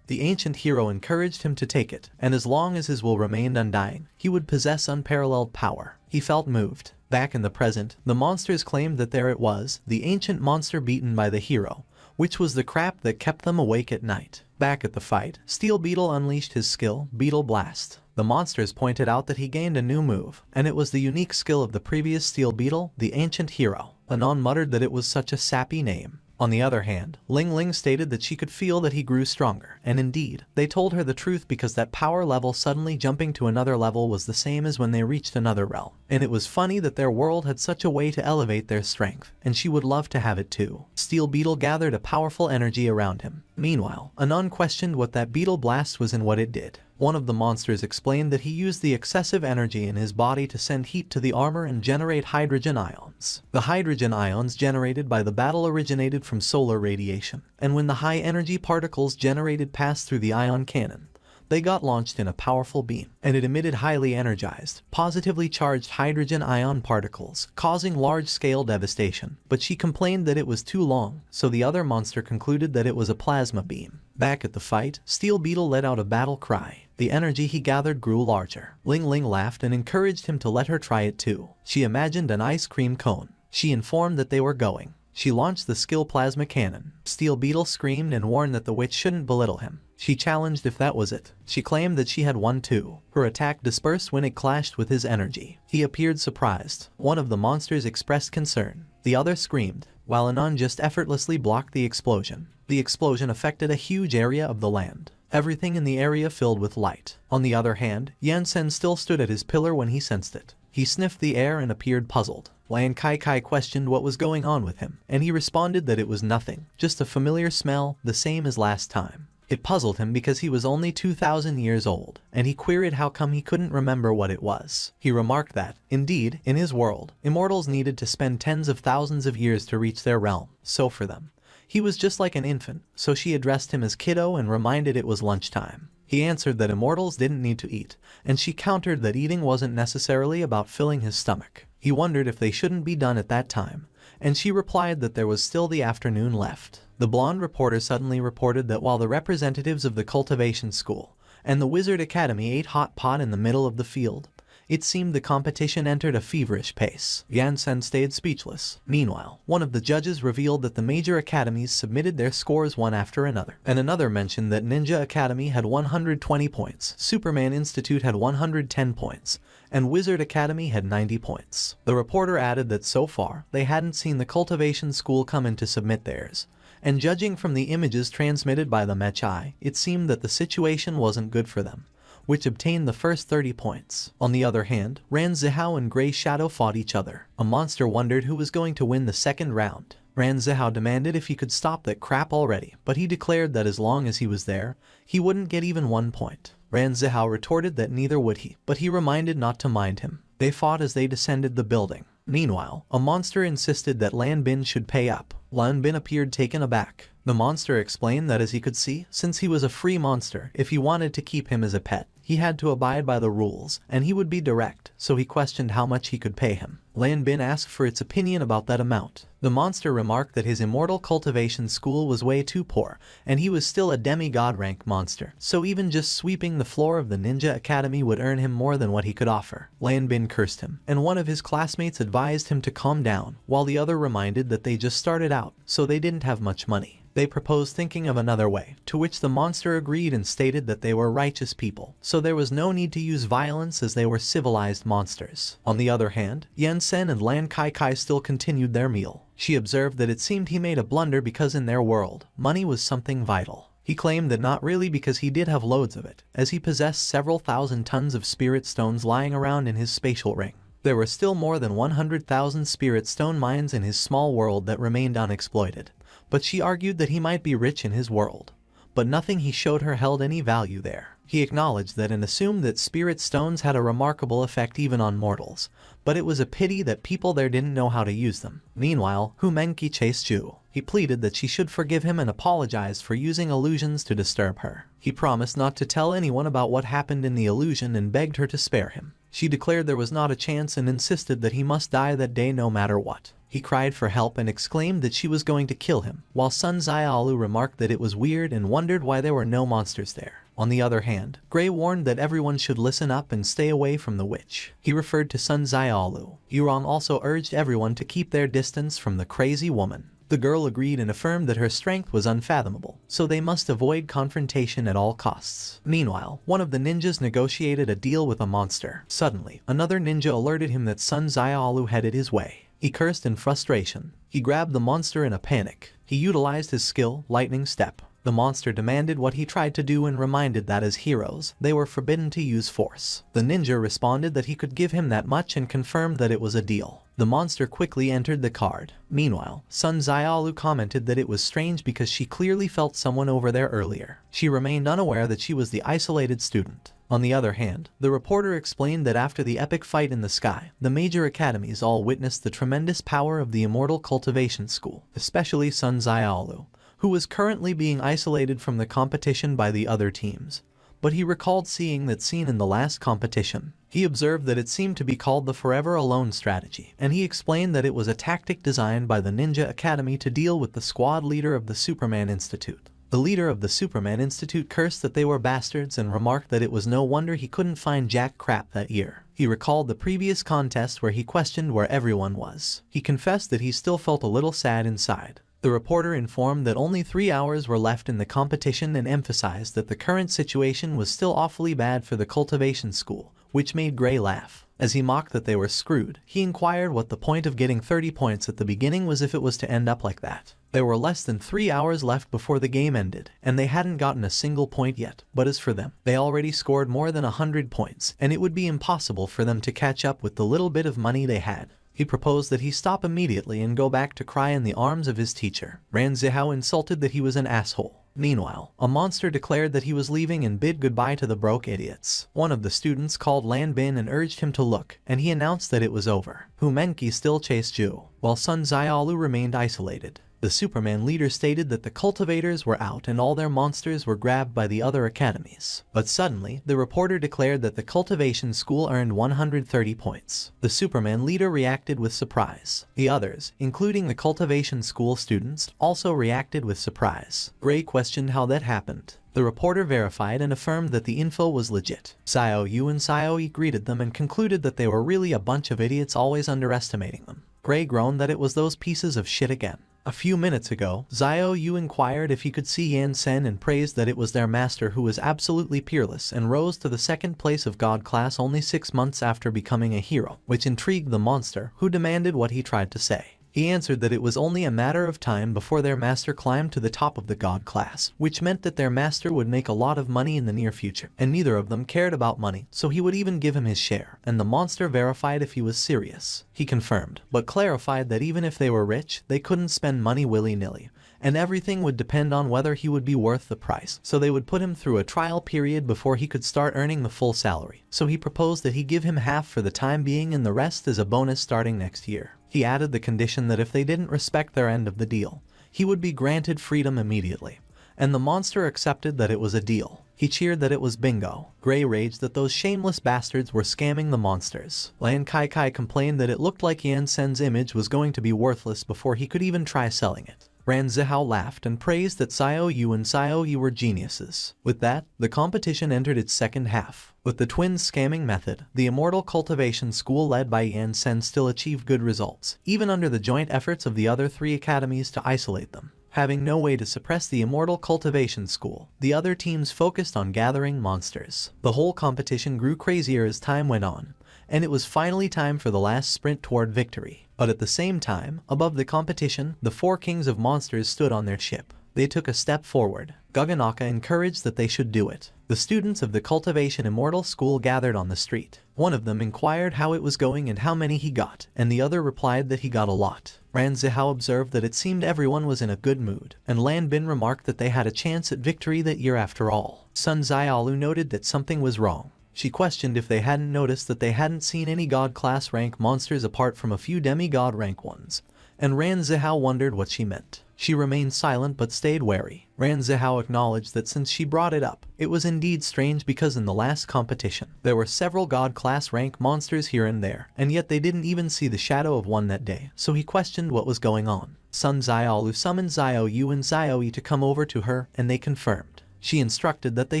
The ancient hero encouraged him to take it, and as long as his will remained undying, he would possess unparalleled power. He felt moved. Back in the present, the monsters claimed that there it was, the ancient monster beaten by the hero, which was the crap that kept them awake at night. Back at the fight, Steel Beetle unleashed his skill, Beetle Blast. The monsters pointed out that he gained a new move, and it was the unique skill of the previous Steel Beetle, the ancient hero. Anon muttered that it was such a sappy name. On the other hand, Ling Ling stated that she could feel that he grew stronger, and indeed, they told her the truth because that power level suddenly jumping to another level was the same as when they reached another realm. And it was funny that their world had such a way to elevate their strength, and she would love to have it too. Steel Beetle gathered a powerful energy around him. Meanwhile, Anon questioned what that Beetle Blast was and what it did. One of the monsters explained that he used the excessive energy in his body to send heat to the armor and generate hydrogen ions. The hydrogen ions generated by the battle originated from solar radiation, and when the high-energy particles generated passed through the ion cannon, they got launched in a powerful beam, and it emitted highly energized, positively charged hydrogen ion particles, causing large-scale devastation. But she complained that it was too long, so the other monster concluded that it was a plasma beam. Back at the fight, Steel Beetle let out a battle cry. The energy he gathered grew larger. Ling Ling laughed and encouraged him to let her try it too. She imagined an ice cream cone. She informed that they were going. She launched the skill plasma cannon. Steel Beetle screamed and warned that the witch shouldn't belittle him. She challenged if that was it. She claimed that she had won too. Her attack dispersed when it clashed with his energy. He appeared surprised. One of the monsters expressed concern. The other screamed, while Anon just effortlessly blocked the explosion. The explosion affected a huge area of the land. Everything in the area filled with light. On the other hand, Yansen still stood at his pillar when he sensed it. He sniffed the air and appeared puzzled. Lan Qi Qi questioned what was going on with him, and he responded that it was nothing, just a familiar smell, the same as last time. It puzzled him because he was only 2,000 years old, and he queried how come he couldn't remember what it was. He remarked that, indeed, in his world, immortals needed to spend tens of thousands of years to reach their realm, so for them, he was just like an infant, so she addressed him as kiddo and reminded it was lunchtime. He answered that immortals didn't need to eat, and she countered that eating wasn't necessarily about filling his stomach. He wondered if they shouldn't be done at that time, and she replied that there was still the afternoon left. The blonde reporter suddenly reported that while the representatives of the Cultivation School and the Wizard Academy ate hot pot in the middle of the field, it seemed the competition entered a feverish pace. Yansen stayed speechless. Meanwhile, one of the judges revealed that the major academies submitted their scores one after another, and another mentioned that Ninja Academy had 120 points, Superman Institute had 110 points, and Wizard Academy had 90 points. The reporter added that so far, they hadn't seen the Cultivation School come in to submit theirs, and judging from the images transmitted by the Mechai, it seemed that the situation wasn't good for them, which obtained the first 30 points. On the other hand, Ran Zihao and Grey Shadow fought each other. A monster wondered who was going to win the second round. Ran Zihao demanded if he could stop that crap already, but he declared that as long as he was there, he wouldn't get even 1 point. Ran Zihao retorted that neither would he, but he reminded not to mind him. They fought as they descended the building. Meanwhile, a monster insisted that Lan Bin should pay up. Lan Bin appeared taken aback. The monster explained that as he could see, since he was a free monster, if he wanted to keep him as a pet, he had to abide by the rules, and he would be direct, so he questioned how much he could pay him. Lan Bin asked for its opinion about that amount. The monster remarked that his immortal cultivation school was way too poor, and he was still a demigod rank monster, so even just sweeping the floor of the ninja academy would earn him more than what he could offer. Lan Bin cursed him, and one of his classmates advised him to calm down, while the other reminded that they just started out, so they didn't have much money. They proposed thinking of another way, to which the monster agreed and stated that they were righteous people, so there was no need to use violence as they were civilized monsters. On the other hand, Yan Sen and Lan Qi Qi still continued their meal. She observed that it seemed he made a blunder because in their world, money was something vital. He claimed that not really because he did have loads of it, as he possessed several thousand tons of spirit stones lying around in his spatial ring. There were still more than 100,000 spirit stone mines in his small world that remained unexploited. But she argued that he might be rich in his world. But nothing he showed her held any value there. He acknowledged that and assumed that spirit stones had a remarkable effect even on mortals, but it was a pity that people there didn't know how to use them. Meanwhile, Hu Menqi chased Ju. He pleaded that she should forgive him and apologized for using illusions to disturb her. He promised not to tell anyone about what happened in the illusion and begged her to spare him. She declared there was not a chance and insisted that he must die that day no matter what. He cried for help and exclaimed that she was going to kill him, while Sun Xiaolu remarked that it was weird and wondered why there were no monsters there. On the other hand, Gray warned that everyone should listen up and stay away from the witch. He referred to Sun Xiaolu. Yurong also urged everyone to keep their distance from the crazy woman. The girl agreed and affirmed that her strength was unfathomable, so they must avoid confrontation at all costs. Meanwhile, one of the ninjas negotiated a deal with a monster. Suddenly, another ninja alerted him that Sun Xiaolu headed his way. He cursed in frustration. He grabbed the monster in a panic. He utilized his skill, Lightning Step. The monster demanded what he tried to do and reminded that as heroes, they were forbidden to use force. The ninja responded that he could give him that much and confirmed that it was a deal. The monster quickly entered the card. Meanwhile, Sun Xiaolu commented that it was strange because she clearly felt someone over there earlier. She remained unaware that she was the isolated student. On the other hand, the reporter explained that after the epic fight in the sky, the major academies all witnessed the tremendous power of the immortal cultivation school, especially Sun Xiaolu, who was currently being isolated from the competition by the other teams. But he recalled seeing that scene in the last competition. He observed that it seemed to be called the Forever Alone strategy, and he explained that it was a tactic designed by the Ninja Academy to deal with the squad leader of the Superman Institute. The leader of the Superman Institute cursed that they were bastards and remarked that it was no wonder he couldn't find jack crap that year. He recalled the previous contest where he questioned where everyone was. He confessed that he still felt a little sad inside. The reporter informed that only 3 hours were left in the competition and emphasized that the current situation was still awfully bad for the cultivation school, which made Gray laugh. As he mocked that they were screwed, he inquired what the point of getting 30 points at the beginning was if it was to end up like that. There were less than 3 hours left before the game ended, and they hadn't gotten a single point yet. But as for them, they already scored more than 100 points, and it would be impossible for them to catch up with the little bit of money they had. He proposed that he stop immediately and go back to cry in the arms of his teacher. Ran Zihao insulted that he was an asshole. Meanwhile, a monster declared that he was leaving and bid goodbye to the broke idiots. One of the students called Lan Bin and urged him to look, and he announced that it was over. Hu Menqi still chased Ju, while Sun Xiaolu remained isolated. The Superman leader stated that the cultivators were out and all their monsters were grabbed by the other academies. But suddenly, the reporter declared that the cultivation school earned 130 points. The Superman leader reacted with surprise. The others, including the cultivation school students, also reacted with surprise. Gray questioned how that happened. The reporter verified and affirmed that the info was legit. Xiao Yu and Xiao Yi greeted them and concluded that they were really a bunch of idiots always underestimating them. Gray groaned that it was those pieces of shit again. A few minutes ago, Xiao Yu inquired if he could see Yan Sen and praised that it was their master who was absolutely peerless and rose to the second place of God class only 6 months after becoming a hero, which intrigued the monster, who demanded what he tried to say. He answered that it was only a matter of time before their master climbed to the top of the God class, which meant that their master would make a lot of money in the near future, and neither of them cared about money, so he would even give him his share, and the monster verified if he was serious. He confirmed, but clarified that even if they were rich, they couldn't spend money willy-nilly, and everything would depend on whether he would be worth the price. So they would put him through a trial period before he could start earning the full salary. So he proposed that he give him half for the time being and the rest as a bonus starting next year. He added the condition that if they didn't respect their end of the deal, he would be granted freedom immediately. And the monster accepted that it was a deal. He cheered that it was bingo. Gray raged that those shameless bastards were scamming the monsters. Lan Qi Qi complained that it looked like Yan Sen's image was going to be worthless before he could even try selling it. Ran Zihao laughed and praised that Xiao Yu and Xiao Yi were geniuses. With that, the competition entered its second half. With the twins' scamming method, the Immortal Cultivation School led by Yan Sen still achieved good results, even under the joint efforts of the other 3 academies to isolate them. Having no way to suppress the Immortal Cultivation School, the other teams focused on gathering monsters. The whole competition grew crazier as time went on, and it was finally time for the last sprint toward victory. But at the same time, above the competition, the 4 kings of monsters stood on their ship. They took a step forward. Gaganaka encouraged that they should do it. The students of the Cultivation Immortal School gathered on the street. One of them inquired how it was going and how many he got, and the other replied that he got a lot. Ran Zihao observed that it seemed everyone was in a good mood, and Lan Bin remarked that they had a chance at victory that year after all. Sun Xiaolu noted that something was wrong. She questioned if they hadn't noticed that they hadn't seen any god-class rank monsters apart from a few demigod rank ones, and Ran Zihao wondered what she meant. She remained silent but stayed wary. Ran Zihao acknowledged that since she brought it up, it was indeed strange because in the last competition, there were several god-class rank monsters here and there, and yet they didn't even see the shadow of one that day, so he questioned what was going on. Sun Xiaolu summoned Xiao Yu and Xiao Yi to come over to her, and they confirmed. She instructed that they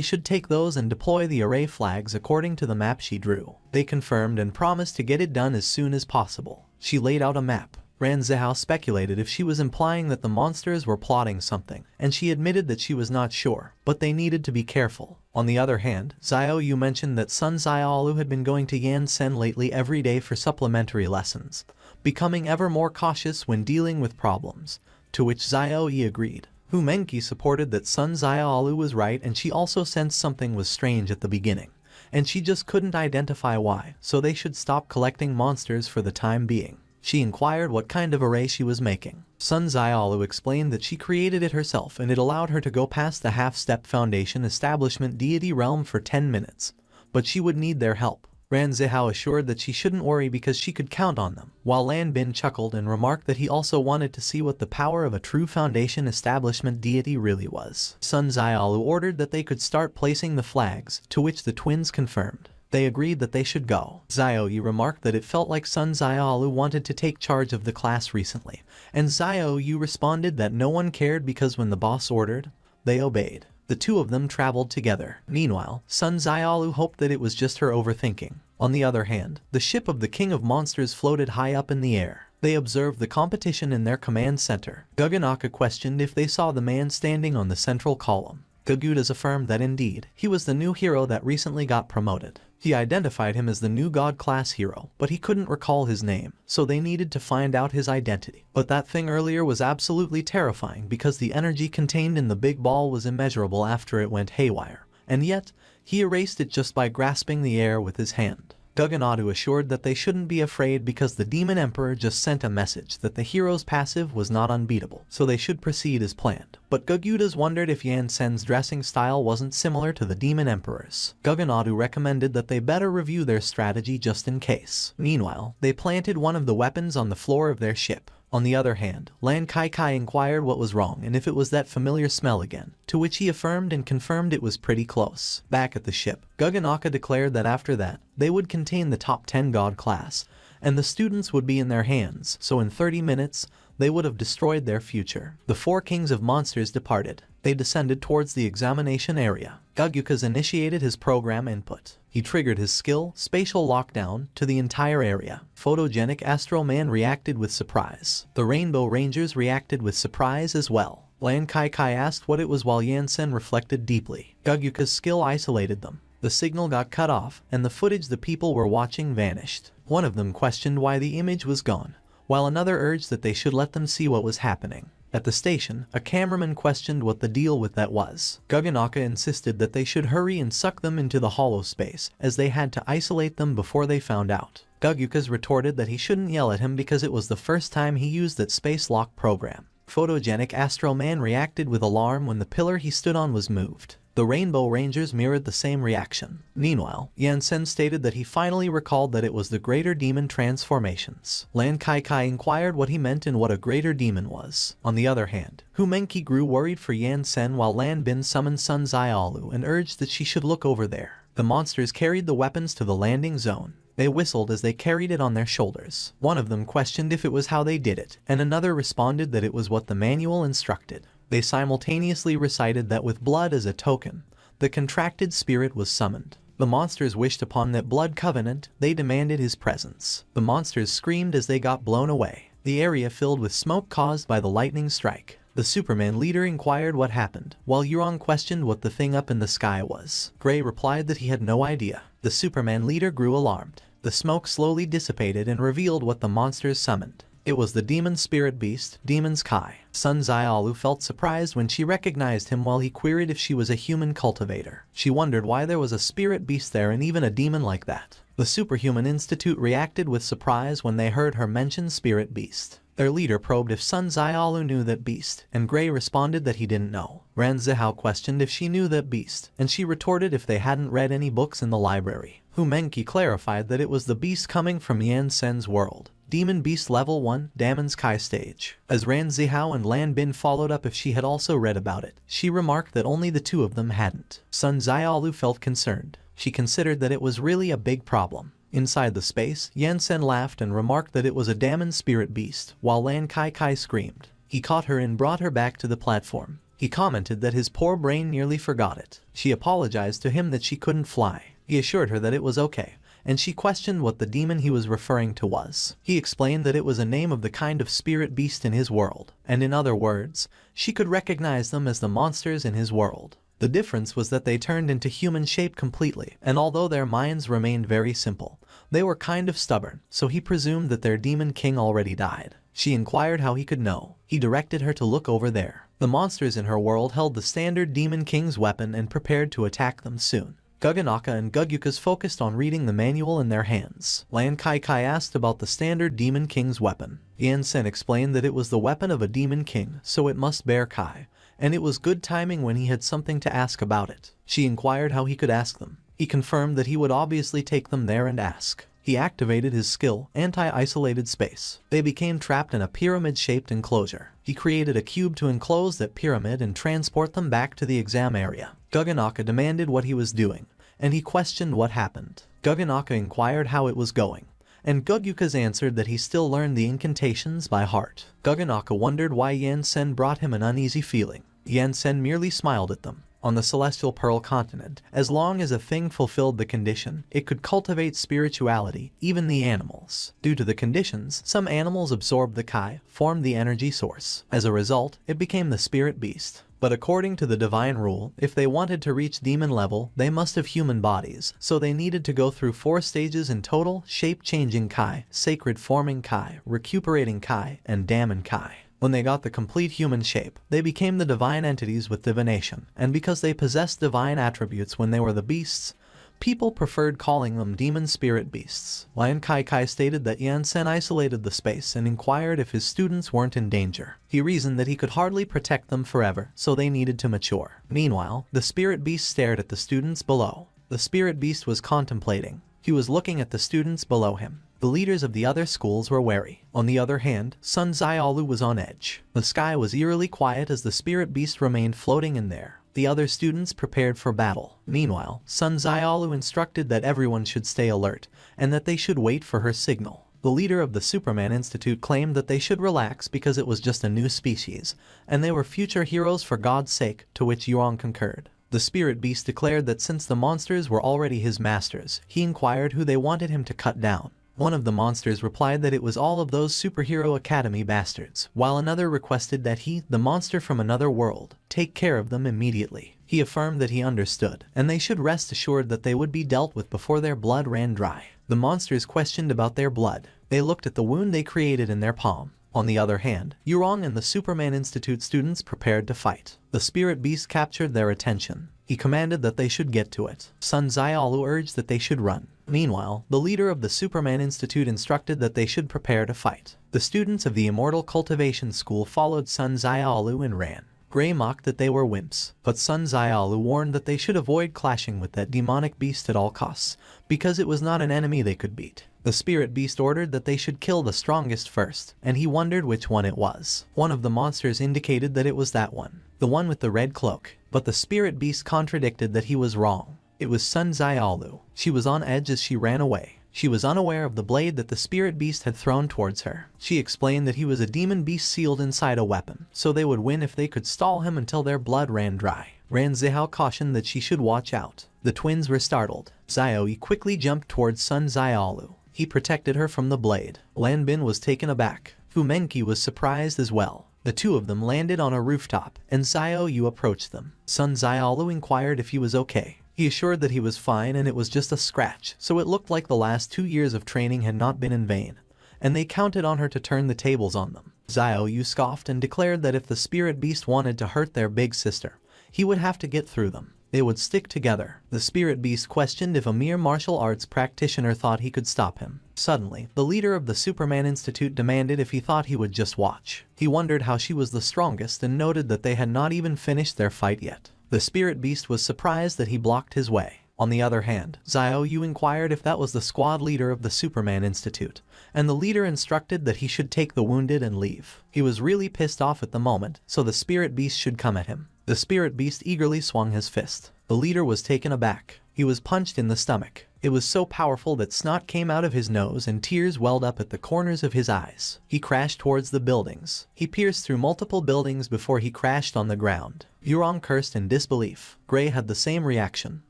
should take those and deploy the array flags according to the map she drew. They confirmed and promised to get it done as soon as possible. She laid out a map. Ran Zihao speculated if she was implying that the monsters were plotting something, and she admitted that she was not sure, but they needed to be careful. On the other hand, Xiao Yu mentioned that Sun Xiaolu had been going to Yan Sen lately every day for supplementary lessons, becoming ever more cautious when dealing with problems, to which Xiao Yi agreed. Hu Menqi supported that Sun Xiaolu was right, and she also sensed something was strange at the beginning, and she just couldn't identify why, so they should stop collecting monsters for the time being. She inquired what kind of array she was making. Sun Xiaolu explained that she created it herself and it allowed her to go past the half-step foundation establishment deity realm for 10 minutes, but she would need their help. Ran Zihao assured that she shouldn't worry because she could count on them, while Lan Bin chuckled and remarked that he also wanted to see what the power of a true foundation establishment deity really was. Sun Xiaolu ordered that they could start placing the flags, to which the twins confirmed. They agreed that they should go. Xiao Yi remarked that it felt like Sun Xiaolu wanted to take charge of the class recently, and Xiao Yu responded that no one cared because when the boss ordered, they obeyed. The two of them traveled together. Meanwhile, Sun Xiaolu hoped that it was just her overthinking. On the other hand, the ship of the King of Monsters floated high up in the air. They observed the competition in their command center. Gaganaka questioned if they saw the man standing on the central column. Gagudas affirmed that indeed, he was the new hero that recently got promoted. He identified him as the new god-class hero, but he couldn't recall his name, so they needed to find out his identity. But that thing earlier was absolutely terrifying because the energy contained in the big ball was immeasurable after it went haywire, and yet, he erased it just by grasping the air with his hand. Gaganadu assured that they shouldn't be afraid because the Demon Emperor just sent a message that the hero's passive was not unbeatable, so they should proceed as planned. But Gagudas wondered if Yan Sen's dressing style wasn't similar to the Demon Emperor's. Gaganadu recommended that they better review their strategy just in case. Meanwhile, they planted one of the weapons on the floor of their ship. On the other hand, Lan Qi Qi inquired what was wrong and if it was that familiar smell again, to which he affirmed and confirmed it was pretty close. Back at the ship, Gaganaka declared that after that, they would contain the top 10 god class, and the students would be in their hands, so in 30 minutes, they would have destroyed their future. The 4 kings of monsters departed. They descended towards the examination area. Gagukas initiated his program input. He triggered his skill, Spatial Lockdown, to the entire area. Photogenic Astro Man reacted with surprise. The Rainbow Rangers reacted with surprise as well. Lan Qi Qi asked what it was while Yansen reflected deeply. Gaguka's skill isolated them. The signal got cut off, and the footage the people were watching vanished. One of them questioned why the image was gone, while another urged that they should let them see what was happening. At the station, a cameraman questioned what the deal with that was. Gaganaka insisted that they should hurry and suck them into the hollow space, as they had to isolate them before they found out. Gagukas retorted that he shouldn't yell at him because it was the first time he used that space lock program. Photogenic Astral Man reacted with alarm when the pillar he stood on was moved. The Rainbow Rangers mirrored the same reaction. Meanwhile, Yansen stated that he finally recalled that it was the Greater Demon transformations. Lan Qi Qi inquired what he meant and what a Greater Demon was. On the other hand, Hu Mengqi grew worried for Yansen while Lan Bin summoned Sun Xiaolu and urged that she should look over there. The monsters carried the weapons to the landing zone. They whistled as they carried it on their shoulders. One of them questioned if it was how they did it, and another responded that it was what the manual instructed. They simultaneously recited that with blood as a token, the contracted spirit was summoned. The monsters wished upon that blood covenant. They demanded his presence. The monsters screamed as they got blown away. The area filled with smoke caused by the lightning strike. The Superman leader inquired what happened, while Yurong questioned what the thing up in the sky was. Gray replied that he had no idea. The Superman leader grew alarmed. The smoke slowly dissipated and revealed what the monsters summoned. It was the demon spirit beast, Demon's Kai. Sun Xiaolu felt surprised when she recognized him while he queried if she was a human cultivator. She wondered why there was a spirit beast there and even a demon like that. The Superhuman Institute reacted with surprise when they heard her mention spirit beast. Their leader probed if Sun Xiaolu knew that beast, and Gray responded that he didn't know. Ran Zihao questioned if she knew that beast, and she retorted if they hadn't read any books in the library. Hu Mengqi clarified that it was the beast coming from Yansen's world. Demon Beast Level 1, Damon's Kai stage. As Ran Zihao and Lan Bin followed up if she had also read about it, she remarked that only the two of them hadn't. Sun Xiaolu felt concerned. She considered that it was really a big problem. Inside the space, Yansen laughed and remarked that it was a Damon spirit beast, while Lan Qi Qi screamed. He caught her and brought her back to the platform. He commented that his poor brain nearly forgot it. She apologized to him that she couldn't fly. He assured her that it was okay, and she questioned what the demon he was referring to was. He explained that it was a name of the kind of spirit beast in his world, and in other words, she could recognize them as the monsters in his world. The difference was that they turned into human shape completely, and although their minds remained very simple, they were kind of stubborn, so he presumed that their demon king already died. She inquired how he could know. He directed her to look over there. The monsters in her world held the standard demon king's weapon and prepared to attack them soon. Guganaka and Gugyukas focused on reading the manual in their hands. Lan Qi Qi asked about the standard demon king's weapon. Yansen explained that it was the weapon of a demon king, so it must bear Kai, and it was good timing when he had something to ask about it. She inquired how he could ask them. He confirmed that he would obviously take them there and ask. He activated his skill, Anti-Isolated Space. They became trapped in a pyramid-shaped enclosure. He created a cube to enclose that pyramid and transport them back to the exam area. Guganaka demanded what he was doing, and he questioned what happened. Guganaka inquired how it was going, and Gugyukas answered that he still learned the incantations by heart. Guganaka wondered why Yansen brought him an uneasy feeling. Yansen merely smiled at them. On the Celestial Pearl continent, as long as a thing fulfilled the condition, it could cultivate spirituality, even the animals. Due to the conditions, some animals absorbed the Kai, formed the energy source. As a result, it became the spirit beast. But according to the divine rule, if they wanted to reach demon level, they must have human bodies, so they needed to go through 4 stages in total: shape-changing Kai, sacred forming Kai, recuperating Kai, and Damon Kai. When they got the complete human shape, they became the divine entities with divination, and because they possessed divine attributes when they were the beasts, people preferred calling them demon spirit beasts. Lan Qi Qi stated that Yansen isolated the space and inquired if his students weren't in danger. He reasoned that he could hardly protect them forever, so they needed to mature. Meanwhile, the spirit beast stared at the students below. The spirit beast was contemplating. He was looking at the students below him. The leaders of the other schools were wary. On the other hand, Sun Xiaolu was on edge. The sky was eerily quiet as the spirit beast remained floating in there. The other students prepared for battle. Meanwhile, Sun Xiaolu instructed that everyone should stay alert, and that they should wait for her signal. The leader of the Superman Institute claimed that they should relax because it was just a new species, and they were future heroes for God's sake, to which Yuan concurred. The spirit beast declared that since the monsters were already his masters, he inquired who they wanted him to cut down. One of the monsters replied that it was all of those Superhero Academy bastards, while another requested that he, the monster from another world, take care of them immediately. He affirmed that he understood, and they should rest assured that they would be dealt with before their blood ran dry. The monsters questioned about their blood. They looked at the wound they created in their palm. On the other hand, Yurong and the Superman Institute students prepared to fight. The spirit beast captured their attention. He commanded that they should get to it. Sun Xiaolu urged that they should run. Meanwhile, the leader of the Superman Institute instructed that they should prepare to fight. The students of the Immortal Cultivation School followed Sun Xiaolu and ran. Gray mocked that they were wimps, but Sun Xiaolu warned that they should avoid clashing with that demonic beast at all costs, because it was not an enemy they could beat. The spirit beast ordered that they should kill the strongest first, and he wondered which one it was. One of the monsters indicated that it was that one, the one with the red cloak, but the spirit beast contradicted that he was wrong. It was Sun Xiaolu. She was on edge as she ran away. She was unaware of the blade that the spirit beast had thrown towards her. She explained that he was a demon beast sealed inside a weapon, so they would win if they could stall him until their blood ran dry. Ran Zihao cautioned that she should watch out. The twins were startled. Xiaoyi quickly jumped towards Sun Xiaolu. He protected her from the blade. Lan Bin was taken aback. Fu Menqi was surprised as well. The two of them landed on a rooftop, and Xiaoyu approached them. Sun Xiaolu inquired if he was okay. He assured that he was fine and it was just a scratch, so it looked like the last 2 years of training had not been in vain, and they counted on her to turn the tables on them. Xiaoyu scoffed and declared that if the spirit beast wanted to hurt their big sister, he would have to get through them. They would stick together. The spirit beast questioned if a mere martial arts practitioner thought he could stop him. Suddenly, the leader of the Superman Institute demanded if he thought he would just watch. He wondered how she was the strongest and noted that they had not even finished their fight yet. The spirit beast was surprised that he blocked his way. On the other hand, Xiaoyu inquired if that was the squad leader of the Superman Institute, and the leader instructed that he should take the wounded and leave. He was really pissed off at the moment, so the spirit beast should come at him. The spirit beast eagerly swung his fist. The leader was taken aback. He was punched in the stomach. It was so powerful that snot came out of his nose and tears welled up at the corners of his eyes. He crashed towards the buildings. He pierced through multiple buildings before he crashed on the ground. Yurong cursed in disbelief. Gray had the same reaction.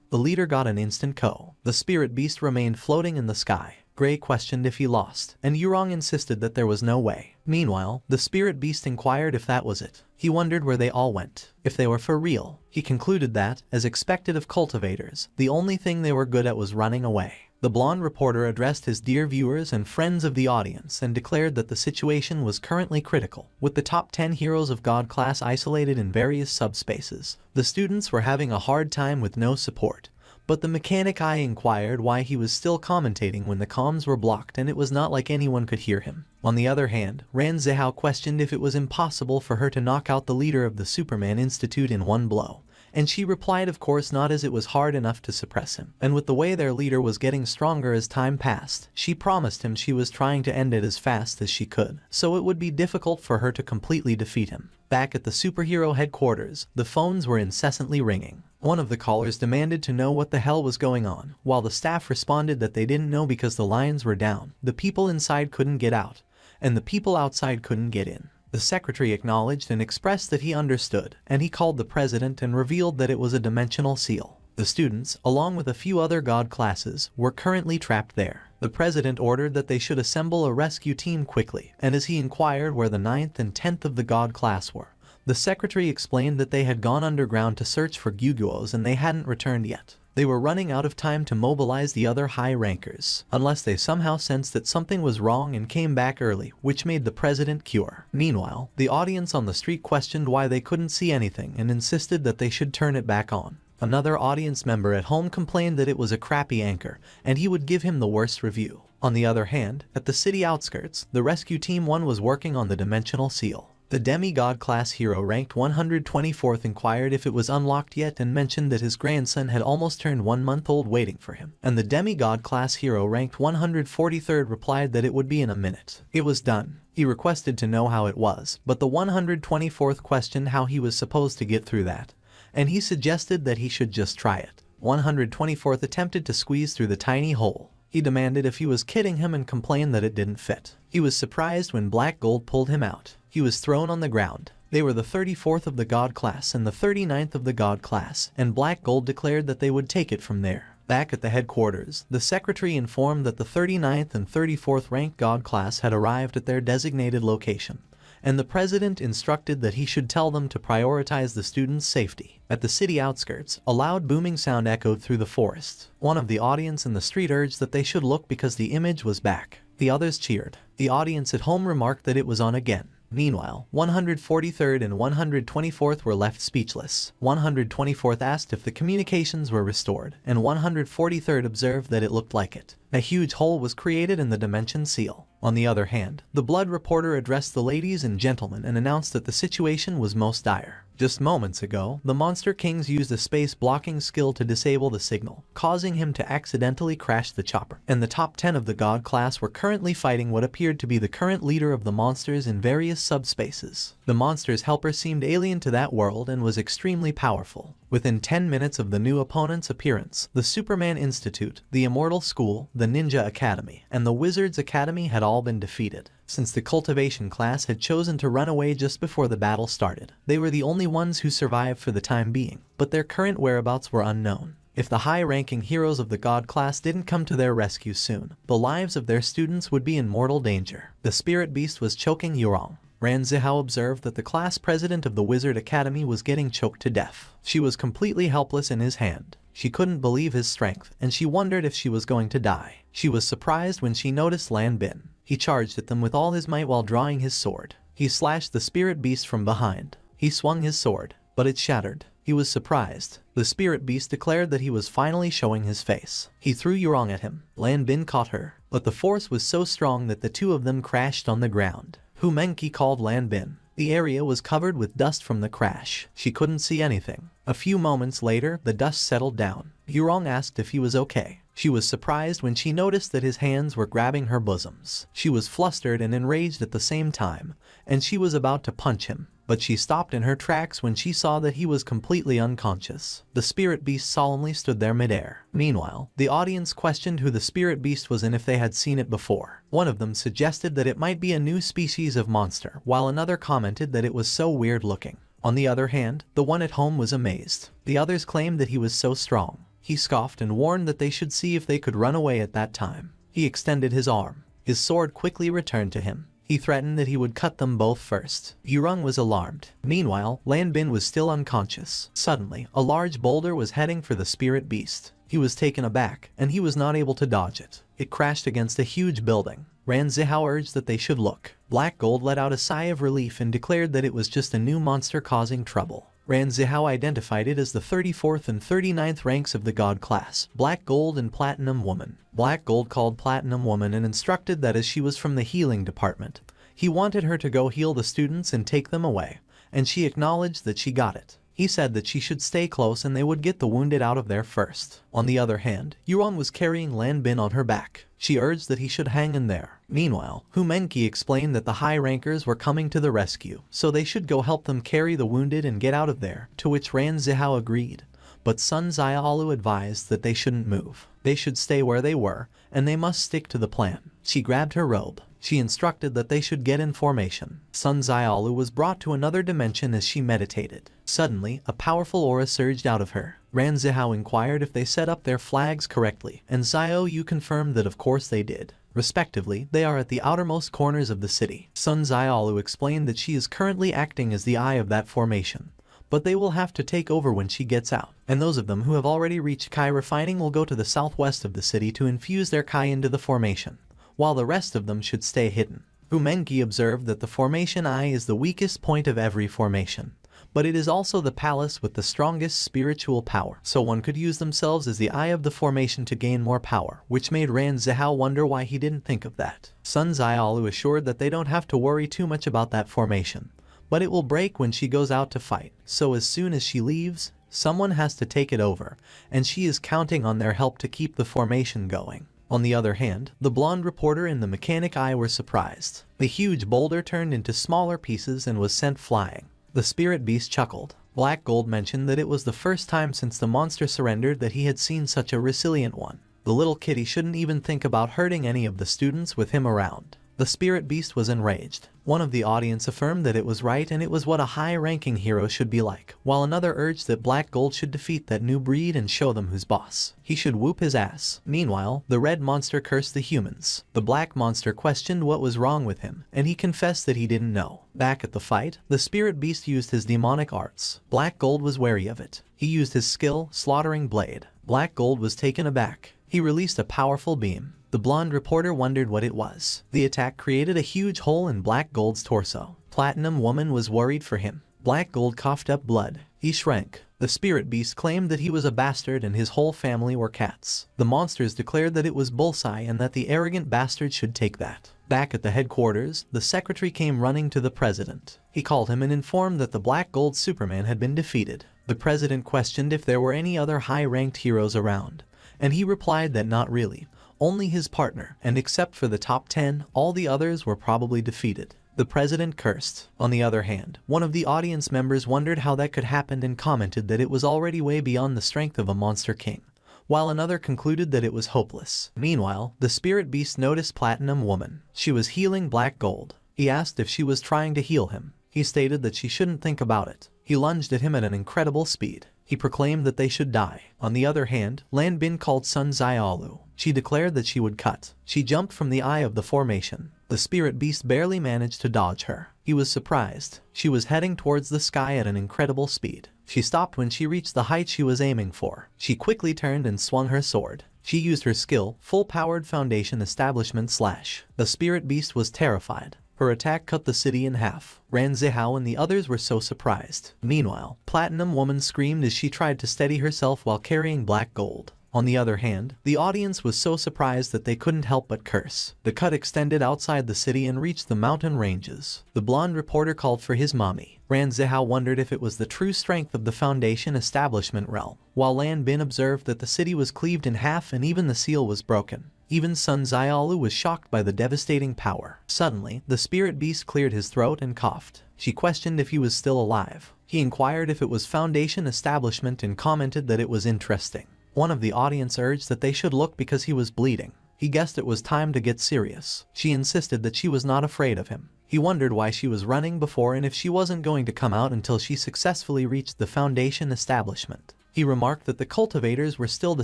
The leader got an instant KO. The spirit beast remained floating in the sky. Gray questioned if he lost, and Yurong insisted that there was no way. Meanwhile, the spirit beast inquired if that was it. He wondered where they all went, if they were for real. He concluded that, as expected of cultivators, the only thing they were good at was running away. The blonde reporter addressed his dear viewers and friends of the audience and declared that the situation was currently critical, with the top 10 heroes of God class isolated in various subspaces. The students were having a hard time with no support. But the mechanic eye inquired why he was still commentating when the comms were blocked and it was not like anyone could hear him. On the other hand, Ran Zihao questioned if it was impossible for her to knock out the leader of the Superman Institute in one blow. And she replied of course not, as it was hard enough to suppress him. And with the way their leader was getting stronger as time passed, she promised him she was trying to end it as fast as she could, so it would be difficult for her to completely defeat him. Back at the superhero headquarters, the phones were incessantly ringing. One of the callers demanded to know what the hell was going on, while the staff responded that they didn't know because the lines were down. The people inside couldn't get out, and the people outside couldn't get in. The secretary acknowledged and expressed that he understood, and he called the president and revealed that it was a dimensional seal. The students, along with a few other god classes, were currently trapped there. The president ordered that they should assemble a rescue team quickly, and as he inquired where the 9th and 10th of the god class were, the secretary explained that they had gone underground to search for Gyuguos and they hadn't returned yet. They were running out of time to mobilize the other high rankers, unless they somehow sensed that something was wrong and came back early, which made the president cure. Meanwhile, the audience on the street questioned why they couldn't see anything and insisted that they should turn it back on. Another audience member at home complained that it was a crappy anchor, and he would give him the worst review. On the other hand, at the city outskirts, the rescue team 1 was working on the dimensional seal. The demigod class hero ranked 124th inquired if it was unlocked yet and mentioned that his grandson had almost turned 1 month old waiting for him. And the demigod class hero ranked 143rd replied that it would be in a minute. It was done. He requested to know how it was, but the 124th questioned how he was supposed to get through that, and he suggested that he should just try it. 124th attempted to squeeze through the tiny hole. He demanded if he was kidding him and complained that it didn't fit. He was surprised when Black Gold pulled him out. He was thrown on the ground. They were the 34th of the god class and the 39th of the god class, and Black Gold declared that they would take it from there. Back at the headquarters, the secretary informed that the 39th and 34th ranked god class had arrived at their designated location, and the president instructed that he should tell them to prioritize the students' safety. At the city outskirts, a loud booming sound echoed through the forest. One of the audience in the street urged that they should look because the image was back. The others cheered. The audience at home remarked that it was on again. Meanwhile, 143rd and 124th were left speechless. 124th asked if the communications were restored, and 143rd observed that it looked like it. A huge hole was created in the dimension seal. On the other hand, the blood reporter addressed the ladies and gentlemen and announced that the situation was most dire. Just moments ago, the Monster Kings used a space blocking skill to disable the signal, causing him to accidentally crash the chopper. And the top 10 of the God class were currently fighting what appeared to be the current leader of the monsters in various subspaces. The monster's helper seemed alien to that world and was extremely powerful. Within 10 minutes of the new opponent's appearance, the Superman Institute, the Immortal School, the Ninja Academy, and the Wizards Academy had all been defeated. Since the cultivation class had chosen to run away just before the battle started, they were the only ones who survived for the time being, but their current whereabouts were unknown. If the high-ranking heroes of the God class didn't come to their rescue soon, the lives of their students would be in mortal danger. The spirit beast was choking Yurong. Ran Zihao observed that the class president of the Wizard Academy was getting choked to death. She was completely helpless in his hand. She couldn't believe his strength, and she wondered if she was going to die. She was surprised when she noticed Lan Bin. He charged at them with all his might while drawing his sword. He slashed the spirit beast from behind. He swung his sword, but it shattered. He was surprised. The spirit beast declared that he was finally showing his face. He threw Yurong at him. Lan Bin caught her, but the force was so strong that the two of them crashed on the ground. Menki called Lan Bin. The area was covered with dust from the crash. She couldn't see anything. A few moments later, the dust settled down. Yurong asked if he was okay. She was surprised when she noticed that his hands were grabbing her bosoms. She was flustered and enraged at the same time, and she was about to punch him. But she stopped in her tracks when she saw that he was completely unconscious. The spirit beast solemnly stood there midair. Meanwhile, the audience questioned who the spirit beast was and if they had seen it before. One of them suggested that it might be a new species of monster, while another commented that it was so weird looking. On the other hand, the one at home was amazed. The others claimed that he was so strong. He scoffed and warned that they should see if they could run away at that time. He extended his arm. His sword quickly returned to him. He threatened that he would cut them both first. Yurong was alarmed. Meanwhile, Lan Bin was still unconscious. Suddenly, a large boulder was heading for the spirit beast. He was taken aback, and he was not able to dodge it. It crashed against a huge building. Ran Zihao urged that they should look. Black Gold let out a sigh of relief and declared that it was just a new monster causing trouble. Ran Zihao identified it as the 34th and 39th ranks of the God class, Black Gold and Platinum Woman. Black Gold called Platinum Woman and instructed that as she was from the healing department, he wanted her to go heal the students and take them away, and she acknowledged that she got it. He said that she should stay close and they would get the wounded out of there first. On the other hand, Yurong was carrying Lan Bin on her back. She urged that he should hang in there. Meanwhile, Menki explained that the high rankers were coming to the rescue, so they should go help them carry the wounded and get out of there, to which Ran Zihao agreed. But Sun Xiaolu advised that they shouldn't move. They should stay where they were, and they must stick to the plan. She grabbed her robe. She instructed that they should get in formation. Sun Xiaolu was brought to another dimension as she meditated. Suddenly, a powerful aura surged out of her. Ran Zihao inquired if they set up their flags correctly, and Xiaoyu confirmed that of course they did. Respectively, they are at the outermost corners of the city. Sun Xiaolu explained that she is currently acting as the eye of that formation, but they will have to take over when she gets out, and those of them who have already reached Kai refining will go to the southwest of the city to infuse their Kai into the formation, while the rest of them should stay hidden. Menki observed that the formation eye is the weakest point of every formation, but it is also the palace with the strongest spiritual power, so one could use themselves as the eye of the formation to gain more power, which made Ran Zihao wonder why he didn't think of that. Sun Xiaolu assured that they don't have to worry too much about that formation, but it will break when she goes out to fight, so as soon as she leaves, someone has to take it over, and she is counting on their help to keep the formation going. On the other hand, the blonde reporter and the mechanic eye were surprised. The huge boulder turned into smaller pieces and was sent flying. The spirit beast chuckled. Black Gold mentioned that it was the first time since the monster surrendered that he had seen such a resilient one. The little kitty shouldn't even think about hurting any of the students with him around. The spirit beast was enraged. One of the audience affirmed that it was right and it was what a high-ranking hero should be like, while another urged that Black Gold should defeat that new breed and show them who's boss. He should whoop his ass. Meanwhile, the red monster cursed the humans. The black monster questioned what was wrong with him, and he confessed that he didn't know. Back at the fight, the spirit beast used his demonic arts. Black Gold was wary of it. He used his skill, Slaughtering Blade. Black Gold was taken aback. He released a powerful beam. The blonde reporter wondered what it was. The attack created a huge hole in Black Gold's torso. Platinum Woman was worried for him. Black Gold coughed up blood. He shrank. The spirit beast claimed that he was a bastard and his whole family were cats. The monsters declared that it was bullseye and that the arrogant bastard should take that. Back at the headquarters, the secretary came running to the president. He called him and informed that the Black Gold Superman had been defeated. The president questioned if there were any other high-ranked heroes around, and he replied that not really, only his partner, and except for the top 10, all the others were probably defeated. The president cursed. On the other hand, one of the audience members wondered how that could happen and commented that it was already way beyond the strength of a monster king, while another concluded that it was hopeless. Meanwhile, the spirit beast noticed Platinum Woman. She was healing Black Gold. He asked if she was trying to heal him. He stated that she shouldn't think about it. He lunged at him at an incredible speed. He proclaimed that they should die. On the other hand, Lan Bin called Sun Xiaolu. She declared that she would cut. She jumped from the eye of the formation. The spirit beast barely managed to dodge her. He was surprised. She was heading towards the sky at an incredible speed. She stopped when she reached the height she was aiming for. She quickly turned and swung her sword. She used her skill, full-powered foundation establishment slash. The spirit beast was terrified. Her attack cut the city in half. Ran Zihao and the others were so surprised. Meanwhile, Platinum Woman screamed as she tried to steady herself while carrying Black Gold. On the other hand, the audience was so surprised that they couldn't help but curse. The cut extended outside the city and reached the mountain ranges. The blonde reporter called for his mommy. Ran Zihao wondered if it was the true strength of the Foundation establishment realm, while Lan Bin observed that the city was cleaved in half and even the seal was broken. Even Sun Xiaolu was shocked by the devastating power. Suddenly, the spirit beast cleared his throat and coughed. She questioned if he was still alive. He inquired if it was Foundation establishment and commented that it was interesting. One of the audience urged that they should look because he was bleeding. He guessed it was time to get serious. She insisted that she was not afraid of him. He wondered why she was running before and if she wasn't going to come out until she successfully reached the Foundation establishment. He remarked that the cultivators were still the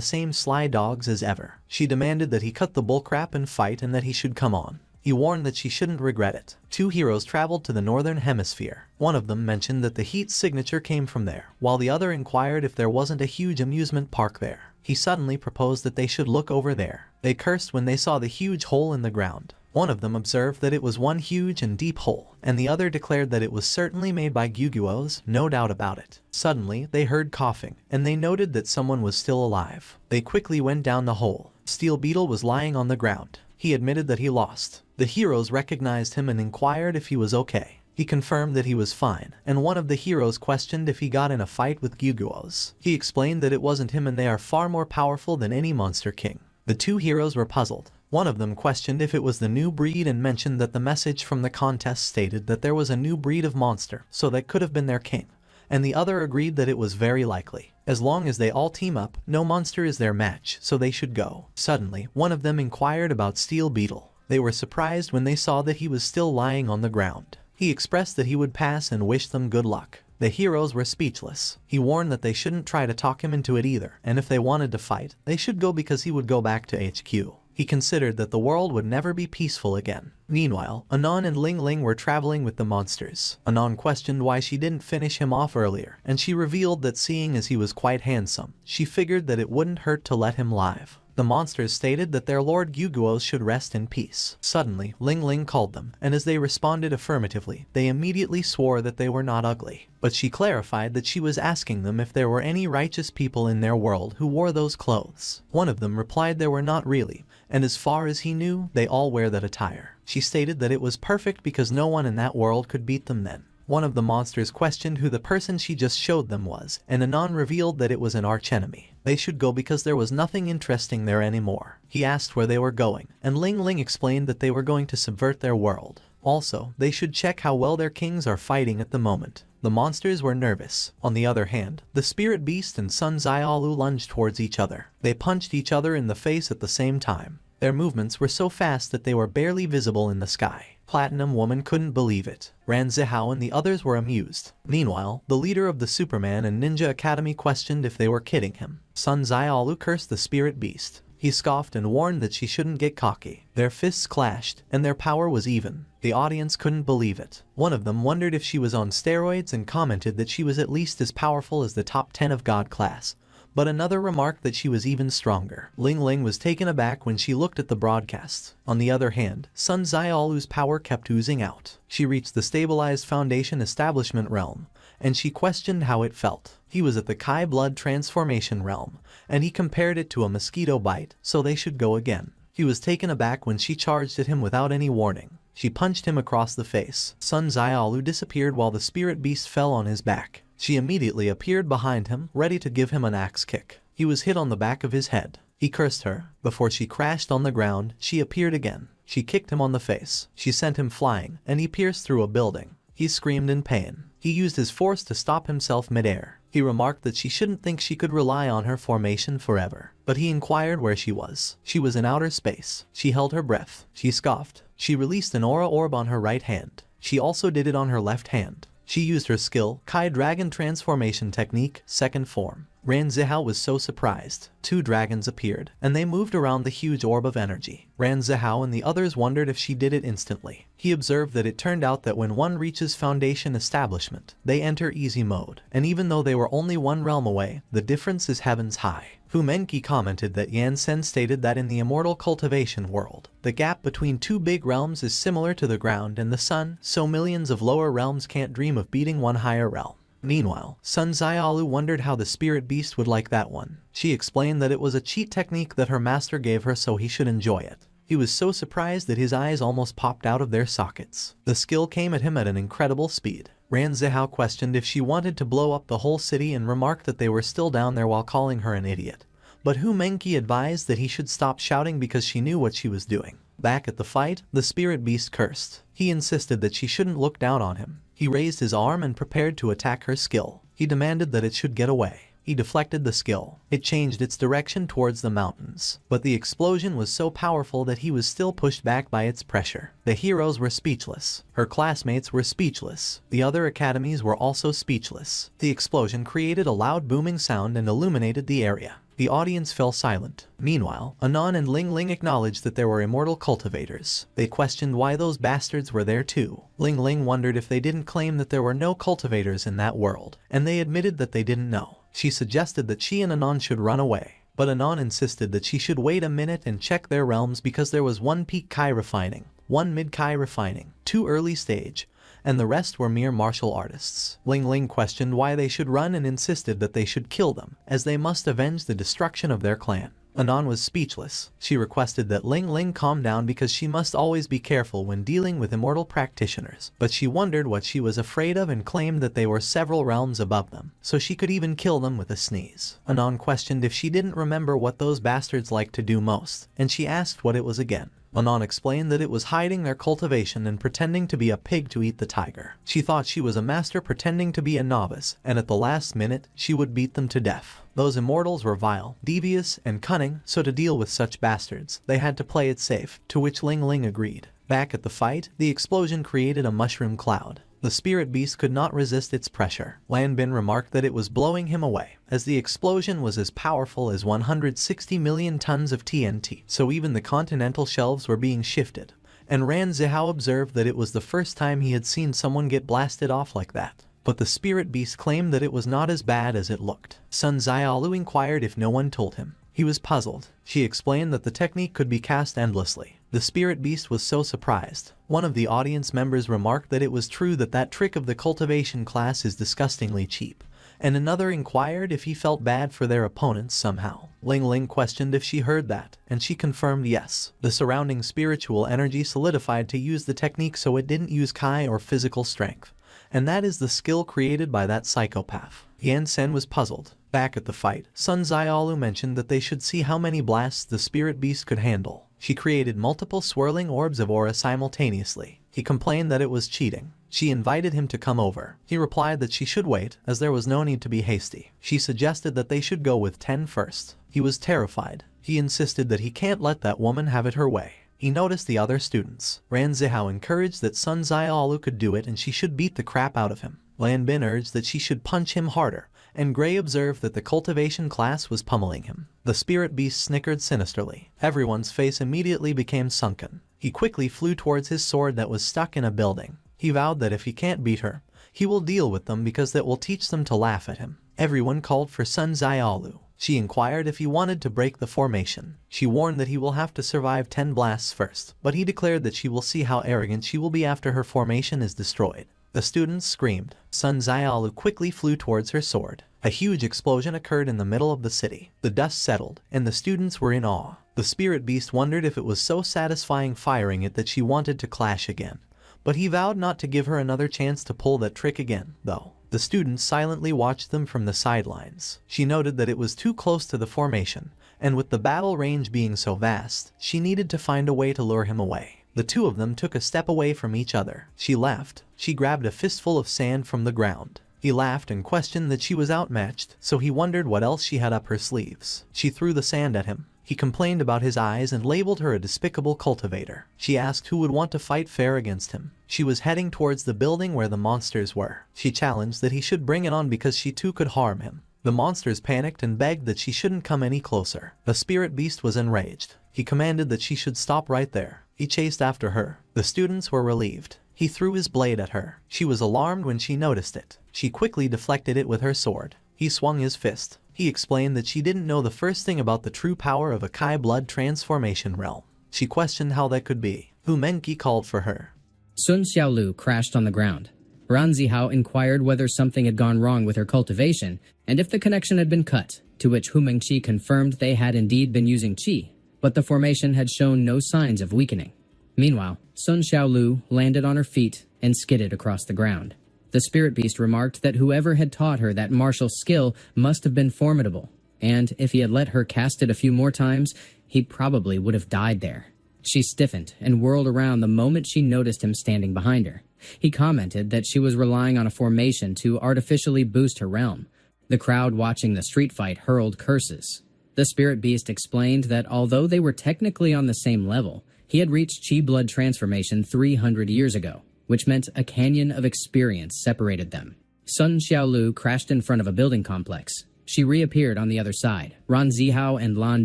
same sly dogs as ever. She demanded that he cut the bullcrap and fight and that he should come on. He warned that she shouldn't regret it. Two heroes traveled to the northern hemisphere. One of them mentioned that the heat signature came from there, while the other inquired if there wasn't a huge amusement park there. He suddenly proposed that they should look over there. They cursed when they saw the huge hole in the ground. One of them observed that it was one huge and deep hole, and the other declared that it was certainly made by Gyuguos, no doubt about it. Suddenly, they heard coughing, and they noted that someone was still alive. They quickly went down the hole. Steel Beetle was lying on the ground. He admitted that he lost. The heroes recognized him and inquired if he was okay. He confirmed that he was fine, and one of the heroes questioned if he got in a fight with Gyuguos. He explained that it wasn't him and they are far more powerful than any monster king. The two heroes were puzzled. One of them questioned if it was the new breed and mentioned that the message from the contest stated that there was a new breed of monster, so that could have been their king. And the other agreed that it was very likely. As long as they all team up, no monster is their match, so they should go. Suddenly, one of them inquired about Steel Beetle. They were surprised when they saw that he was still lying on the ground. He expressed that he would pass and wished them good luck. The heroes were speechless. He warned that they shouldn't try to talk him into it either, and if they wanted to fight, they should go because he would go back to HQ. He considered that the world would never be peaceful again. Meanwhile, Anon and Ling Ling were traveling with the monsters. Anon questioned why she didn't finish him off earlier, and she revealed that seeing as he was quite handsome, she figured that it wouldn't hurt to let him live. The monsters stated that their Lord Gyuguos should rest in peace. Suddenly, Ling Ling called them, and as they responded affirmatively, they immediately swore that they were not ugly. But she clarified that she was asking them if there were any righteous people in their world who wore those clothes. One of them replied there were not really, and as far as he knew, they all wear that attire. She stated that it was perfect because no one in that world could beat them then. One of the monsters questioned who the person she just showed them was, and Anon revealed that it was an archenemy. They should go because there was nothing interesting there anymore. He asked where they were going, and Ling Ling explained that they were going to subvert their world. Also, they should check how well their kings are fighting at the moment. The monsters were nervous. On the other hand, the spirit beast and Sun Xiaolu lunged towards each other. They punched each other in the face at the same time. Their movements were so fast that they were barely visible in the sky. Platinum Woman couldn't believe it. Ran Zihao and the others were amused. Meanwhile, the leader of the Superman and Ninja Academy questioned if they were kidding him. Sun Xiaolu cursed the spirit beast. He scoffed and warned that she shouldn't get cocky. Their fists clashed, and their power was even. The audience couldn't believe it. One of them wondered if she was on steroids and commented that she was at least as powerful as the top 10 of God class, but another remarked that she was even stronger. Ling Ling was taken aback when she looked at the broadcast. On the other hand, Sun Xiaolu's power kept oozing out. She reached the stabilized Foundation Establishment realm, and she questioned how it felt. He was at the Kai blood transformation realm, and he compared it to a mosquito bite, so they should go again. He was taken aback when she charged at him without any warning. She punched him across the face. Sun Xiaolu disappeared while the spirit beast fell on his back. She immediately appeared behind him, ready to give him an axe kick. He was hit on the back of his head. He cursed her. Before she crashed on the ground, she appeared again. She kicked him on the face. She sent him flying, and he pierced through a building. He screamed in pain. He used his force to stop himself midair. He remarked that she shouldn't think she could rely on her formation forever. But he inquired where she was. She was in outer space. She held her breath. She scoffed. She released an aura orb on her right hand. She also did it on her left hand. She used her skill, Kai Dragon Transformation Technique, second form. Ran Zihao was so surprised. 2 dragons appeared, and they moved around the huge orb of energy. Ran Zihao and the others wondered if she did it instantly. He observed that it turned out that when one reaches Foundation Establishment, they enter easy mode, and even though they were only 1 realm away, the difference is heavens high. Fu Menqi commented that Yan Sen stated that in the immortal cultivation world, the gap between 2 big realms is similar to the ground and the sun, so millions of lower realms can't dream of beating one higher realm. Meanwhile, Sun Xiaolu wondered how the spirit beast would like that one. She explained that it was a cheat technique that her master gave her so he should enjoy it. He was so surprised that his eyes almost popped out of their sockets. The skill came at him at an incredible speed. Ran Zihao questioned if she wanted to blow up the whole city and remarked that they were still down there while calling her an idiot. But Fu Menqi advised that he should stop shouting because she knew what she was doing. Back at the fight, the spirit beast cursed. He insisted that she shouldn't look down on him. He raised his arm and prepared to attack her skill. He demanded that it should get away. He deflected the skill. It changed its direction towards the mountains. But the explosion was so powerful that he was still pushed back by its pressure. The heroes were speechless. Her classmates were speechless. The other academies were also speechless. The explosion created a loud booming sound and illuminated the area. The audience fell silent. Meanwhile, Anon and Ling Ling acknowledged that there were immortal cultivators. They questioned why those bastards were there too. Ling Ling wondered if they didn't claim that there were no cultivators in that world, and they admitted that they didn't know. She suggested that she and Anon should run away, but Anon insisted that she should wait a minute and check their realms because there was 1 peak Kai refining, 1 mid Kai refining, 2 early stage, and the rest were mere martial artists. Ling Ling questioned why they should run and insisted that they should kill them, as they must avenge the destruction of their clan. Anon was speechless. She requested that Ling Ling calm down because she must always be careful when dealing with immortal practitioners, but she wondered what she was afraid of and claimed that they were several realms above them, so she could even kill them with a sneeze. Anon questioned if she didn't remember what those bastards liked to do most, and she asked what it was again. Anon explained that it was hiding their cultivation and pretending to be a pig to eat the tiger. She thought she was a master pretending to be a novice, and at the last minute, she would beat them to death. Those immortals were vile, devious, and cunning, so to deal with such bastards, they had to play it safe, to which Ling Ling agreed. Back at the fight, the explosion created a mushroom cloud. The spirit beast could not resist its pressure. Lan Bin remarked that it was blowing him away, as the explosion was as powerful as 160 million tons of TNT, so even the continental shelves were being shifted. And Ran Zihao observed that it was the first time he had seen someone get blasted off like that. But the spirit beast claimed that it was not as bad as it looked. Sun Xiaolu inquired if no one told him. He was puzzled. She explained that the technique could be cast endlessly. The spirit beast was so surprised. One of the audience members remarked that it was true that that trick of the cultivation class is disgustingly cheap, and another inquired if he felt bad for their opponents somehow. Ling Ling questioned if she heard that, and she confirmed yes. The surrounding spiritual energy solidified to use the technique so it didn't use Kai or physical strength, and that is the skill created by that psychopath. Yan Sen was puzzled. Back at the fight, Sun Xiaolu mentioned that they should see how many blasts the spirit beast could handle. She created multiple swirling orbs of aura simultaneously. He complained that it was cheating. She invited him to come over. He replied that she should wait, as there was no need to be hasty. She suggested that they should go with 10 first. He was terrified. He insisted that he can't let that woman have it her way. He noticed the other students. Ran Zihao encouraged that Sun Xiaolu could do it and she should beat the crap out of him. Lan Bin urged that she should punch him harder, and Gray observed that the cultivation class was pummeling him. The spirit beast snickered sinisterly. Everyone's face immediately became sunken. He quickly flew towards his sword that was stuck in a building. He vowed that if he can't beat her, He will deal with them because that will teach them to laugh at him. Everyone called for Sun Xiaolu. She inquired if he wanted to break the formation. She warned that he will have to survive 10 blasts first, but he declared that she will see how arrogant she will be after her formation is destroyed. The students screamed. Sun Xiaolu quickly flew towards her sword. A huge explosion occurred in the middle of the city. The dust settled, and the students were in awe. The spirit beast wondered if it was so satisfying firing it that she wanted to clash again. But he vowed not to give her another chance to pull that trick again, though. The students silently watched them from the sidelines. She noted that it was too close to the formation, and with the battle range being so vast, she needed to find a way to lure him away. The two of them took a step away from each other. She laughed. She grabbed a fistful of sand from the ground. He laughed and questioned that she was outmatched, so he wondered what else she had up her sleeves. She threw the sand at him. He complained about his eyes and labeled her a despicable cultivator. She asked who would want to fight fair against him. She was heading towards the building where the monsters were. She challenged that he should bring it on because she too could harm him. The monsters panicked and begged that she shouldn't come any closer. The spirit beast was enraged. He commanded that she should stop right there. He chased after her. The students were relieved. He threw his blade at her. She was alarmed when she noticed it. She quickly deflected it with her sword. He swung his fist. He explained that she didn't know the first thing about the true power of a Kai blood transformation realm. She questioned how that could be. Hu Menqi called for her. Sun Xiaolu crashed on the ground. Ran Zihao inquired whether something had gone wrong with her cultivation, and if the connection had been cut, to which Hu Mengqi confirmed they had indeed been using qi, but the formation had shown no signs of weakening. Meanwhile, Sun Xiaolu landed on her feet and skidded across the ground. The spirit beast remarked that whoever had taught her that martial skill must have been formidable, and if he had let her cast it a few more times, he probably would have died there. She stiffened and whirled around the moment she noticed him standing behind her. He commented that she was relying on a formation to artificially boost her realm. The crowd watching the street fight hurled curses. The spirit beast explained that although they were technically on the same level, he had reached Qi blood transformation 300 years ago, which meant a canyon of experience separated them. Sun Xiaolu crashed in front of a building complex. She reappeared on the other side. Ran Zihao and Lan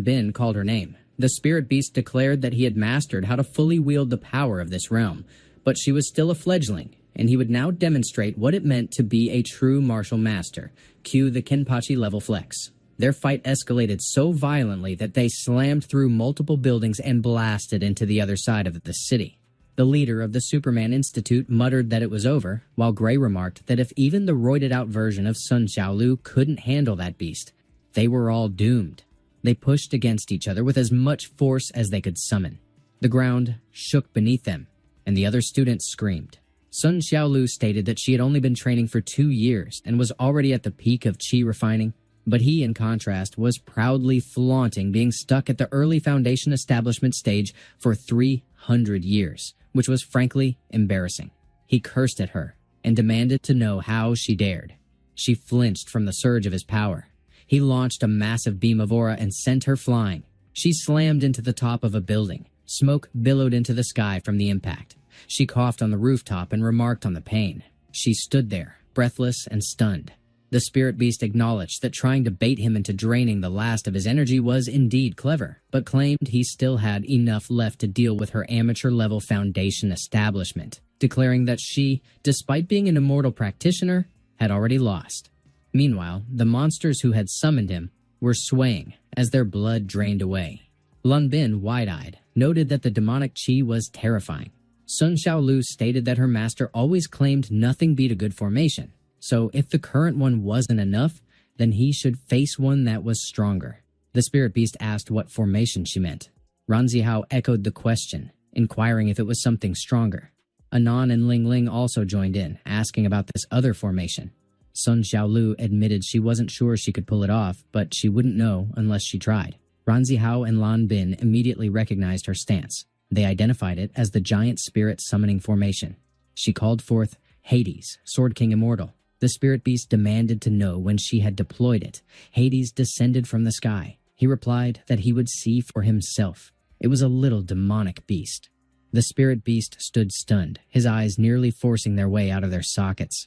Bin called her name. The spirit beast declared that he had mastered how to fully wield the power of this realm, but she was still a fledgling, and he would now demonstrate what it meant to be a true martial master. Cue the Kenpachi level flex. Their fight escalated so violently that they slammed through multiple buildings and blasted into the other side of the city. The leader of the Superman Institute muttered that it was over, while Gray remarked that if even the roided-out version of Sun Xiaolu couldn't handle that beast, they were all doomed. They pushed against each other with as much force as they could summon. The ground shook beneath them, and the other students screamed. Sun Xiaolu stated that she had only been training for 2 years and was already at the peak of qi refining, but he, in contrast, was proudly flaunting being stuck at the early foundation establishment stage for 300 years, which was frankly embarrassing. He cursed at her and demanded to know how she dared. She flinched from the surge of his power. He launched a massive beam of aura and sent her flying. She slammed into the top of a building. Smoke billowed into the sky from the impact. She coughed on the rooftop and remarked on the pain. She stood there, breathless and stunned. The spirit beast acknowledged that trying to bait him into draining the last of his energy was indeed clever, but claimed he still had enough left to deal with her amateur-level foundation establishment, declaring that she, despite being an immortal practitioner, had already lost. Meanwhile, the monsters who had summoned him were swaying as their blood drained away. Lan Bin, wide-eyed, noted that the demonic qi was terrifying. Sun Xiaolu stated that her master always claimed nothing beat a good formation, so if the current one wasn't enough, then he should face one that was stronger. The spirit beast asked what formation she meant. Ran Zihao echoed the question, inquiring if it was something stronger. Anon and Ling Ling also joined in, asking about this other formation. Sun Xiaolu admitted she wasn't sure she could pull it off, but she wouldn't know unless she tried. Ran Zihao and Lan Bin immediately recognized her stance. They identified it as the giant spirit summoning formation. She called forth Hades, Sword King Immortal. The spirit beast demanded to know when she had deployed it. Hades descended from the sky. He replied that he would see for himself. It was a little demonic beast. The spirit beast stood stunned, his eyes nearly forcing their way out of their sockets.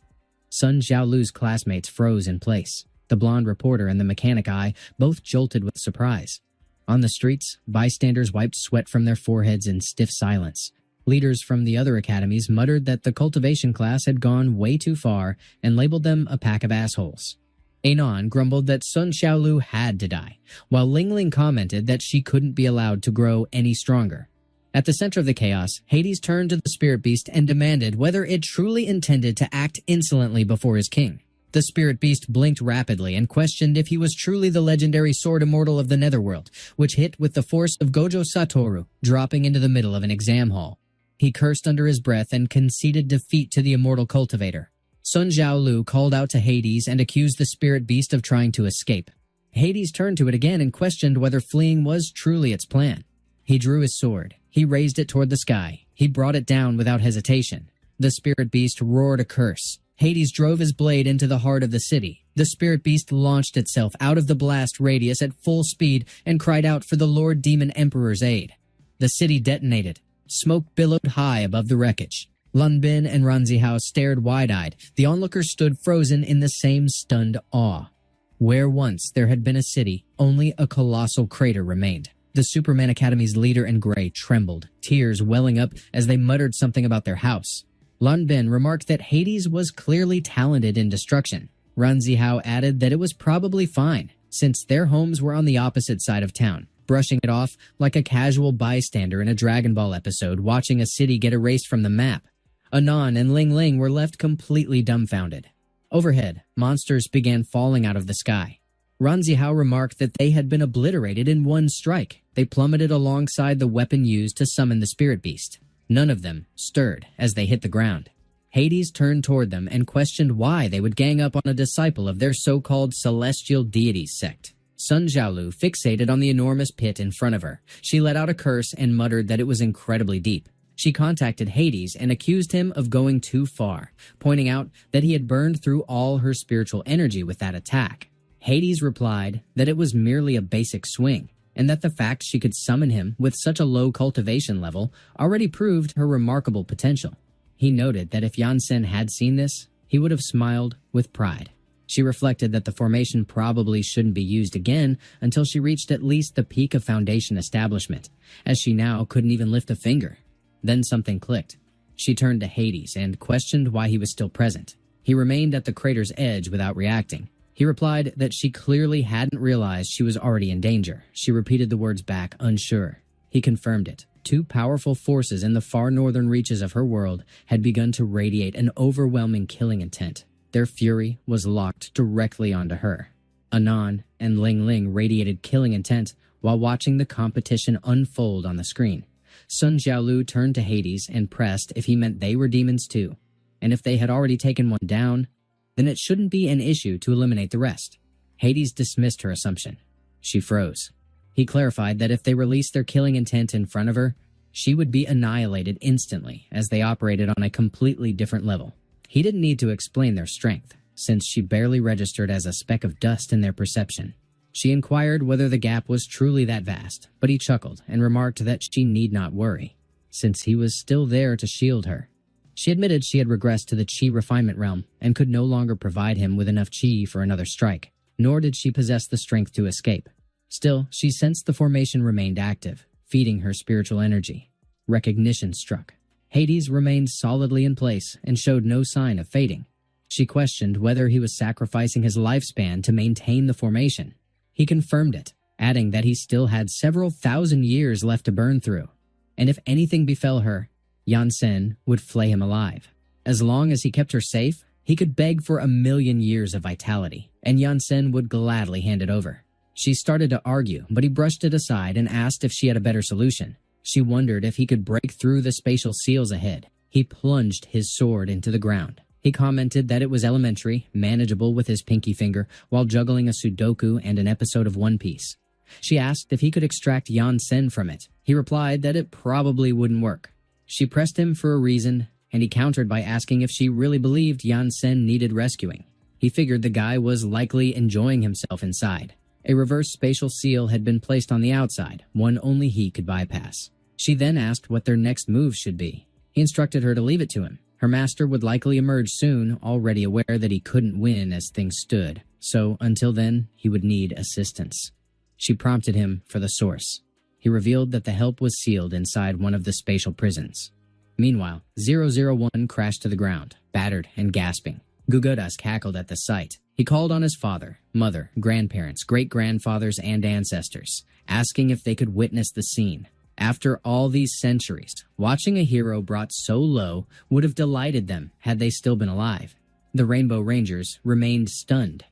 Sun Xiaolu's classmates froze in place. The blonde reporter and the mechanic eye both jolted with surprise. On the streets, bystanders wiped sweat from their foreheads in stiff silence. Leaders from the other academies muttered that the cultivation class had gone way too far and labeled them a pack of assholes. Anon grumbled that Sun Xiaolu had to die, while Ling Ling commented that she couldn't be allowed to grow any stronger. At the center of the chaos, Hades turned to the spirit beast and demanded whether it truly intended to act insolently before his king. The spirit beast blinked rapidly and questioned if he was truly the legendary sword immortal of the netherworld, which hit with the force of Gojo Satoru, dropping into the middle of an exam hall. He cursed under his breath and conceded defeat to the immortal cultivator. Sun Xiaolu called out to Hades and accused the spirit beast of trying to escape. Hades turned to it again and questioned whether fleeing was truly its plan. He drew his sword. He raised it toward the sky. He brought it down without hesitation. The spirit beast roared a curse. Hades drove his blade into the heart of the city. The spirit beast launched itself out of the blast radius at full speed and cried out for the Lord Demon Emperor's aid. The city detonated. Smoke billowed high above the wreckage. Lan Bin and Ranzihao stared wide-eyed. The onlookers stood frozen in the same stunned awe. Where once there had been a city, only a colossal crater remained. The Superman Academy's leader in gray trembled, tears welling up as they muttered something about their house. Lan Bin remarked that Hades was clearly talented in destruction. Ranzihao added that it was probably fine, since their homes were on the opposite side of town, brushing it off like a casual bystander in a Dragon Ball episode watching a city get erased from the map. Anon and Ling Ling were left completely dumbfounded. Overhead, monsters began falling out of the sky. Ranzihao remarked that they had been obliterated in one strike. They plummeted alongside the weapon used to summon the spirit beast. None of them stirred as they hit the ground. Hades turned toward them and questioned why they would gang up on a disciple of their so-called celestial deities sect. Sun Xiaolu fixated on the enormous pit in front of her. She let out a curse and muttered that it was incredibly deep. She contacted Hades and accused him of going too far, pointing out that he had burned through all her spiritual energy with that attack. Hades replied that it was merely a basic swing, and that the fact she could summon him with such a low cultivation level already proved her remarkable potential. He noted that if Yansen had seen this, he would have smiled with pride. She reflected that the formation probably shouldn't be used again until she reached at least the peak of Foundation establishment, as she now couldn't even lift a finger. Then something clicked. She turned to Hades and questioned why he was still present. He remained at the crater's edge without reacting. He replied that she clearly hadn't realized she was already in danger. She repeated the words back, unsure. He confirmed it. Two powerful forces in the far northern reaches of her world had begun to radiate an overwhelming killing intent. Their fury was locked directly onto her. Anon and Ling Ling radiated killing intent while watching the competition unfold on the screen. Sun Xiaolu turned to Hades and pressed if he meant they were demons too, and if they had already taken one down, then it shouldn't be an issue to eliminate the rest. Hades dismissed her assumption. She froze. He clarified that if they released their killing intent in front of her, she would be annihilated instantly as they operated on a completely different level. He didn't need to explain their strength, since she barely registered as a speck of dust in their perception. She inquired whether the gap was truly that vast, but he chuckled and remarked that she need not worry, since he was still there to shield her. She admitted she had regressed to the Qi refinement realm and could no longer provide him with enough Qi for another strike, nor did she possess the strength to escape. Still, she sensed the formation remained active, feeding her spiritual energy. Recognition struck. Hades remained solidly in place and showed no sign of fading. She questioned whether he was sacrificing his lifespan to maintain the formation. He confirmed it, adding that he still had several thousand years left to burn through, and if anything befell her, Yansen would flay him alive. As long as he kept her safe, he could beg for 1,000,000 years of vitality, and Yansen would gladly hand it over. She started to argue, but he brushed it aside and asked if she had a better solution. She wondered if he could break through the spatial seals ahead. He plunged his sword into the ground. He commented that it was elementary, manageable with his pinky finger, while juggling a Sudoku and an episode of One Piece. She asked if he could extract Yansen from it. He replied that it probably wouldn't work. She pressed him for a reason, and he countered by asking if she really believed Yansen needed rescuing. He figured the guy was likely enjoying himself inside. A reverse spatial seal had been placed on the outside, one only he could bypass. She then asked what their next move should be. He instructed her to leave it to him. Her master would likely emerge soon, already aware that he couldn't win as things stood, so until then, he would need assistance. She prompted him for the source. He revealed that the help was sealed inside one of the spatial prisons. Meanwhile, 001 crashed to the ground, battered and gasping. Gugudas cackled at the sight. He called on his father, mother, grandparents, great-grandfathers, and ancestors, asking if they could witness the scene. After all these centuries, watching a hero brought so low would have delighted them had they still been alive. The Rainbow Rangers remained stunned.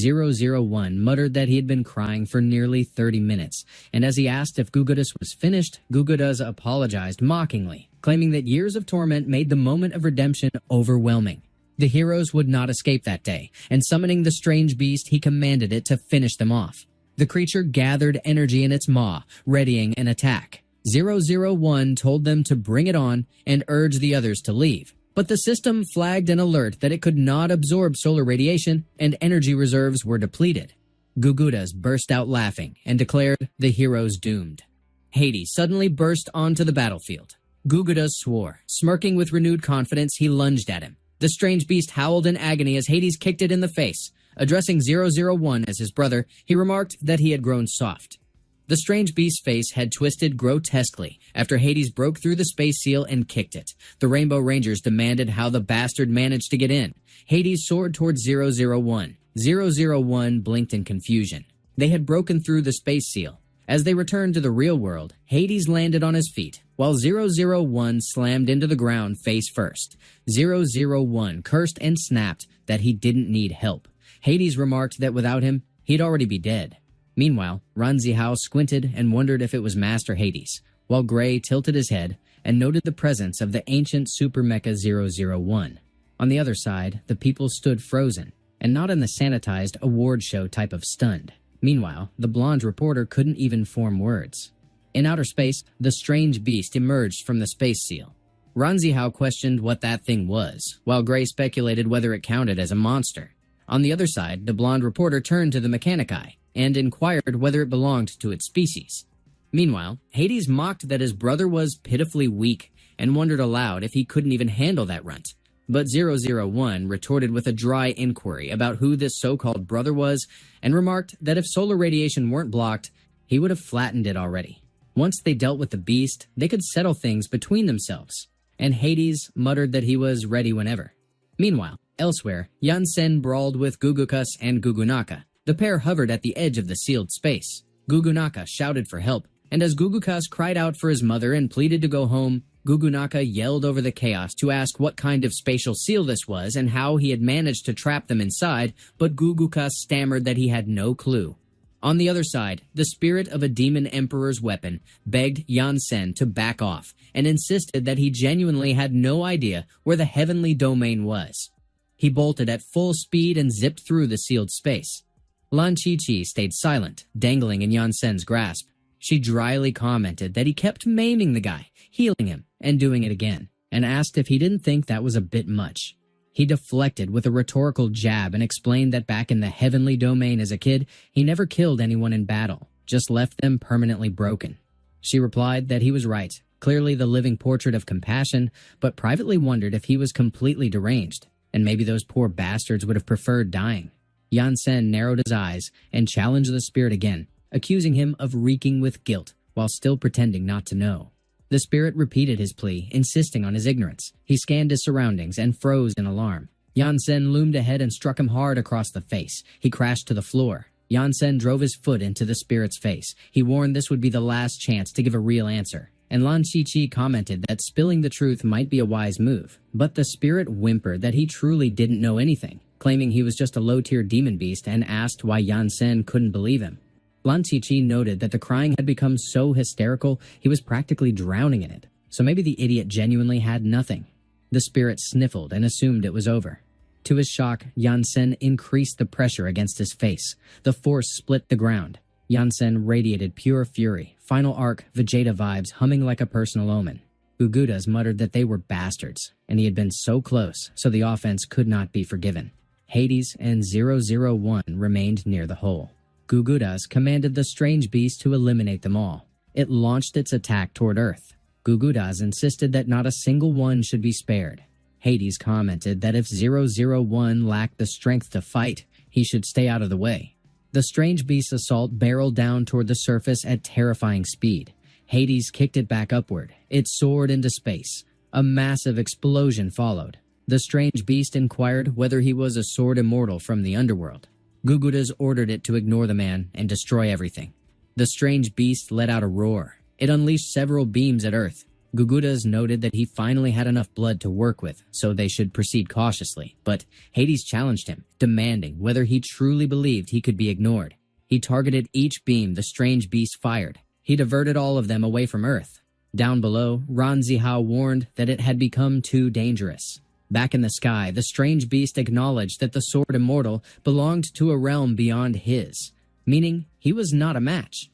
001 muttered that he had been crying for nearly 30 minutes, and as he asked if Gugudas was finished, Gugudas apologized mockingly, claiming that years of torment made the moment of redemption overwhelming. The heroes would not escape that day, and summoning the strange beast, he commanded it to finish them off. The creature gathered energy in its maw, readying an attack. 001 told them to bring it on and urged the others to leave. But the system flagged an alert that it could not absorb solar radiation and energy reserves were depleted. Gugudas burst out laughing and declared the heroes doomed. Hades suddenly burst onto the battlefield. Gugudas swore. Smirking with renewed confidence, he lunged at him. The strange beast howled in agony as Hades kicked it in the face. Addressing 001 as his brother, he remarked that he had grown soft. The strange beast's face had twisted grotesquely after Hades broke through the space seal and kicked it. The Rainbow Rangers demanded how the bastard managed to get in. Hades soared towards 001. 001 blinked in confusion. They had broken through the space seal. As they returned to the real world, Hades landed on his feet, while 001 slammed into the ground face first. 001 cursed and snapped that he didn't need help. Hades remarked that without him, he'd already be dead. Meanwhile, Lan Qi Qi squinted and wondered if it was Master Hades, while Gray tilted his head and noted the presence of the ancient Super Mecha 001. On the other side, the people stood frozen, and not in the sanitized award show type of stunned. Meanwhile, the blonde reporter couldn't even form words. In outer space, the strange beast emerged from the space seal. Lan Qi Qi questioned what that thing was, while Gray speculated whether it counted as a monster. On the other side, the blonde reporter turned to the Mechanici and inquired whether it belonged to its species. Meanwhile, Hades mocked that his brother was pitifully weak and wondered aloud if he couldn't even handle that runt. But 001 retorted with a dry inquiry about who this so-called brother was and remarked that if solar radiation weren't blocked, he would have flattened it already. Once they dealt with the beast, they could settle things between themselves, and Hades muttered that he was ready whenever. Meanwhile, elsewhere, Yansen brawled with Gugukas and Gugunaka. The pair hovered at the edge of the sealed space. Gugunaka shouted for help, and as Gugukas cried out for his mother and pleaded to go home, Gugunaka yelled over the chaos to ask what kind of spatial seal this was and how he had managed to trap them inside, but Gugukas stammered that he had no clue. On the other side, the spirit of a demon emperor's weapon begged Yansen to back off and insisted that he genuinely had no idea where the heavenly domain was. He bolted at full speed and zipped through the sealed space. Lan Qi Qi stayed silent, dangling in Yansen's grasp. She dryly commented that he kept maiming the guy, healing him, and doing it again, and asked if he didn't think that was a bit much. He deflected with a rhetorical jab and explained that back in the heavenly domain as a kid, he never killed anyone in battle, just left them permanently broken. She replied that he was right, clearly the living portrait of compassion, but privately wondered if he was completely deranged, and maybe those poor bastards would have preferred dying. Yansen narrowed his eyes and challenged the spirit again, accusing him of reeking with guilt while still pretending not to know. The spirit repeated his plea, insisting on his ignorance. He scanned his surroundings and froze in alarm. Yansen loomed ahead and struck him hard across the face. He crashed to the floor. Yansen drove his foot into the spirit's face. He warned this would be the last chance to give a real answer. And Lan Qi Qi commented that spilling the truth might be a wise move. But the spirit whimpered that he truly didn't know anything, claiming he was just a low-tier demon beast, and asked why Yansen couldn't believe him. Lan Qi Qi noted that the crying had become so hysterical he was practically drowning in it, so maybe the idiot genuinely had nothing. The spirit sniffled and assumed it was over. To his shock, Yansen increased the pressure against his face. The force split the ground. Yansen radiated pure fury, final arc Vegeta vibes humming like a personal omen. Gugudas muttered that they were bastards, and he had been so close, so the offense could not be forgiven. Hades and 001 remained near the hole. Gugudas commanded the strange beast to eliminate them all. It launched its attack toward Earth. Gugudas insisted that not a single one should be spared. Hades commented that if 001 lacked the strength to fight, he should stay out of the way. The strange beast's assault barreled down toward the surface at terrifying speed. Hades kicked it back upward. It soared into space. A massive explosion followed. The strange beast inquired whether he was a sword immortal from the underworld. Gugudas ordered it to ignore the man and destroy everything. The strange beast let out a roar. It unleashed several beams at Earth. Gugudas noted that he finally had enough blood to work with, so they should proceed cautiously. But Hades challenged him, demanding whether he truly believed he could be ignored. He targeted each beam the strange beast fired. He diverted all of them away from Earth. Down below, Lan Qi Qi warned that it had become too dangerous. Back in the sky, the strange beast acknowledged that the sword immortal belonged to a realm beyond his, meaning he was not a match.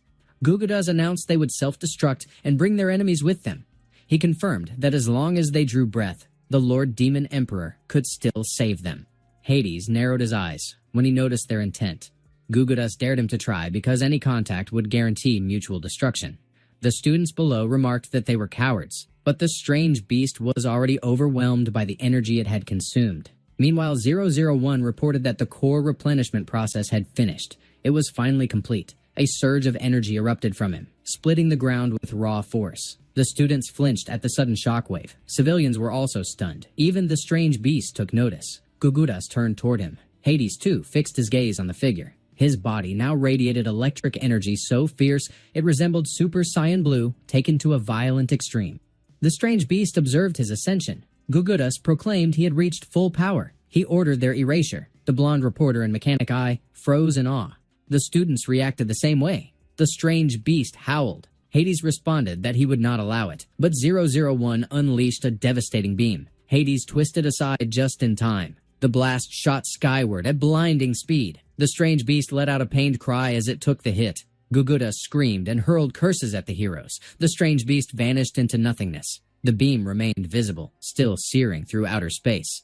Gugudas announced they would self-destruct and bring their enemies with them. He confirmed that as long as they drew breath, the Lord Demon Emperor could still save them. Hades narrowed his eyes when he noticed their intent. Gugudas dared him to try because any contact would guarantee mutual destruction. The students below remarked that they were cowards, but the strange beast was already overwhelmed by the energy it had consumed. Meanwhile, 001 reported that the core replenishment process had finished. It was finally complete. A surge of energy erupted from him, splitting the ground with raw force. The students flinched at the sudden shockwave. Civilians were also stunned. Even the strange beast took notice. Gugudas turned toward him. Hades, too, fixed his gaze on the figure. His body now radiated electric energy so fierce it resembled Super Saiyan Blue taken to a violent extreme. The strange beast observed his ascension. Gugudas proclaimed he had reached full power. He ordered their erasure. The blonde reporter and Mechanic Eye froze in awe. The students reacted the same way. The strange beast howled. Hades responded that he would not allow it, but 001 unleashed a devastating beam. Hades twisted aside just in time. The blast shot skyward at blinding speed. The strange beast let out a pained cry as it took the hit. Gugudas screamed and hurled curses at the heroes. The strange beast vanished into nothingness. The beam remained visible, still searing through outer space.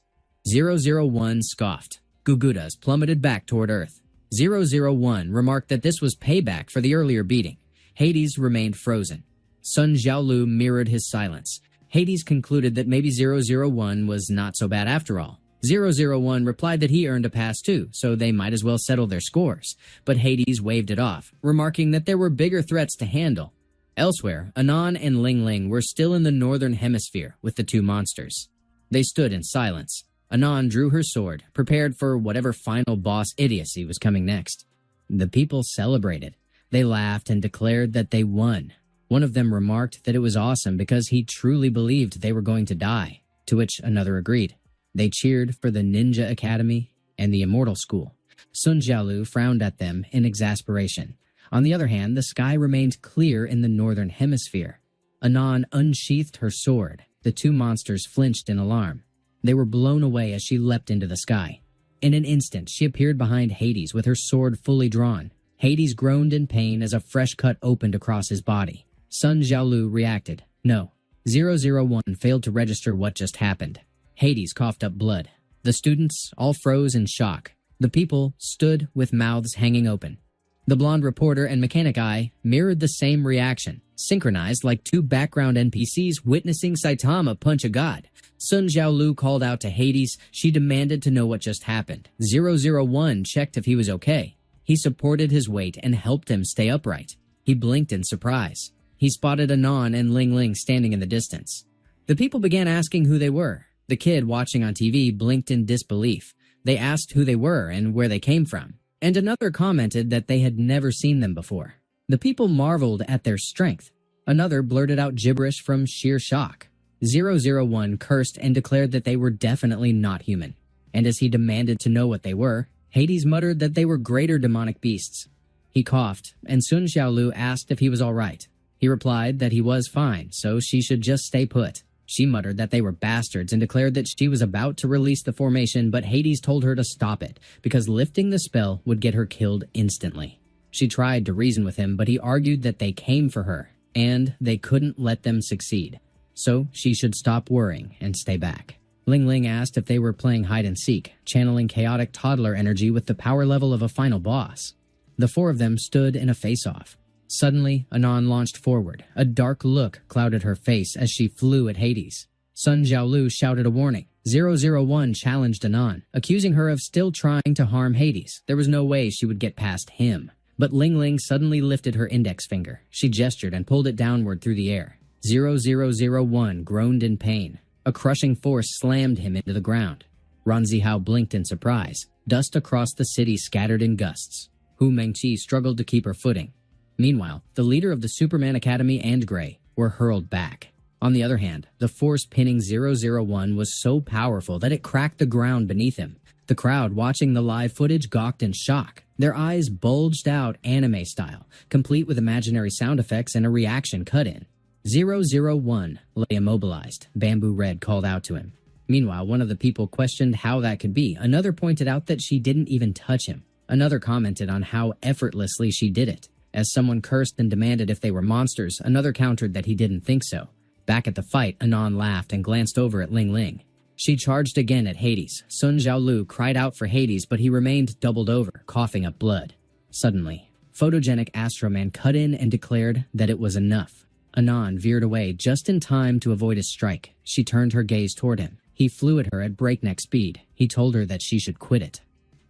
001 scoffed. Gugudas plummeted back toward Earth. 001 remarked that this was payback for the earlier beating. Hades remained frozen. Sun Xiaolu mirrored his silence. Hades concluded that maybe 001 was not so bad after all. 001 replied that he earned a pass too, so they might as well settle their scores. But Hades waved it off, remarking that there were bigger threats to handle. Elsewhere, Anon and Ling Ling were still in the northern hemisphere with the two monsters. They stood in silence. Anon drew her sword, prepared for whatever final boss idiocy was coming next. The people celebrated. They laughed and declared that they won. One of them remarked that it was awesome because he truly believed they were going to die, to which another agreed. They cheered for the Ninja Academy and the Immortal School. Sun Xiaolu frowned at them in exasperation. On the other hand, the sky remained clear in the northern hemisphere. Anon unsheathed her sword. The two monsters flinched in alarm. They were blown away as she leapt into the sky. In an instant, she appeared behind Hades with her sword fully drawn. Hades groaned in pain as a fresh cut opened across his body. Sun Xiaolu reacted. No. 001 failed to register what just happened. Hades coughed up blood. The students all froze in shock. The people stood with mouths hanging open. The blonde reporter and Mechanic Eye mirrored the same reaction, synchronized like two background NPCs witnessing Saitama punch a god. Sun Xiaolu called out to Hades. She demanded to know what just happened. 001 checked if he was okay. He supported his weight and helped him stay upright. He blinked in surprise. He spotted Anon and Ling Ling standing in the distance. The people began asking who they were. The kid watching on TV blinked in disbelief. They asked who they were and where they came from. And another commented that they had never seen them before. The people marveled at their strength. Another blurted out gibberish from sheer shock. 001 cursed and declared that they were definitely not human. And as he demanded to know what they were, Hades muttered that they were greater demonic beasts. He coughed, and Sun Xiaolu asked if he was all right. He replied that he was fine, so she should just stay put. She muttered that they were bastards and declared that she was about to release the formation, but Hades told her to stop it, because lifting the spell would get her killed instantly. She tried to reason with him, but he argued that they came for her, and they couldn't let them succeed. So she should stop worrying and stay back. Ling Ling asked if they were playing hide-and-seek, channeling chaotic toddler energy with the power level of a final boss. The four of them stood in a face-off. Suddenly, Anon launched forward. A dark look clouded her face as she flew at Hades. Sun Xiaolu shouted a warning. 001 challenged Anon, accusing her of still trying to harm Hades. There was no way she would get past him. But Ling Ling suddenly lifted her index finger. She gestured and pulled it downward through the air. 0001 groaned in pain. A crushing force slammed him into the ground. Lan Qi blinked in surprise. Dust across the city scattered in gusts. Hu Mengqi struggled to keep her footing. Meanwhile, the leader of the Superman Academy and Gray were hurled back. On the other hand, the force pinning 001 was so powerful that it cracked the ground beneath him. The crowd watching the live footage gawked in shock. Their eyes bulged out anime style, complete with imaginary sound effects and a reaction cut in. 001 lay immobilized, Bamboo Red called out to him. Meanwhile, one of the people questioned how that could be. Another pointed out that she didn't even touch him. Another commented on how effortlessly she did it. As someone cursed and demanded if they were monsters, another countered that he didn't think so. Back at the fight, Anon laughed and glanced over at Ling Ling. She charged again at Hades. Sun Xiaolu cried out for Hades, but he remained doubled over, coughing up blood. Suddenly, photogenic Astroman cut in and declared that it was enough. Anon veered away just in time to avoid his strike. She turned her gaze toward him. He flew at her at breakneck speed. He told her that she should quit it.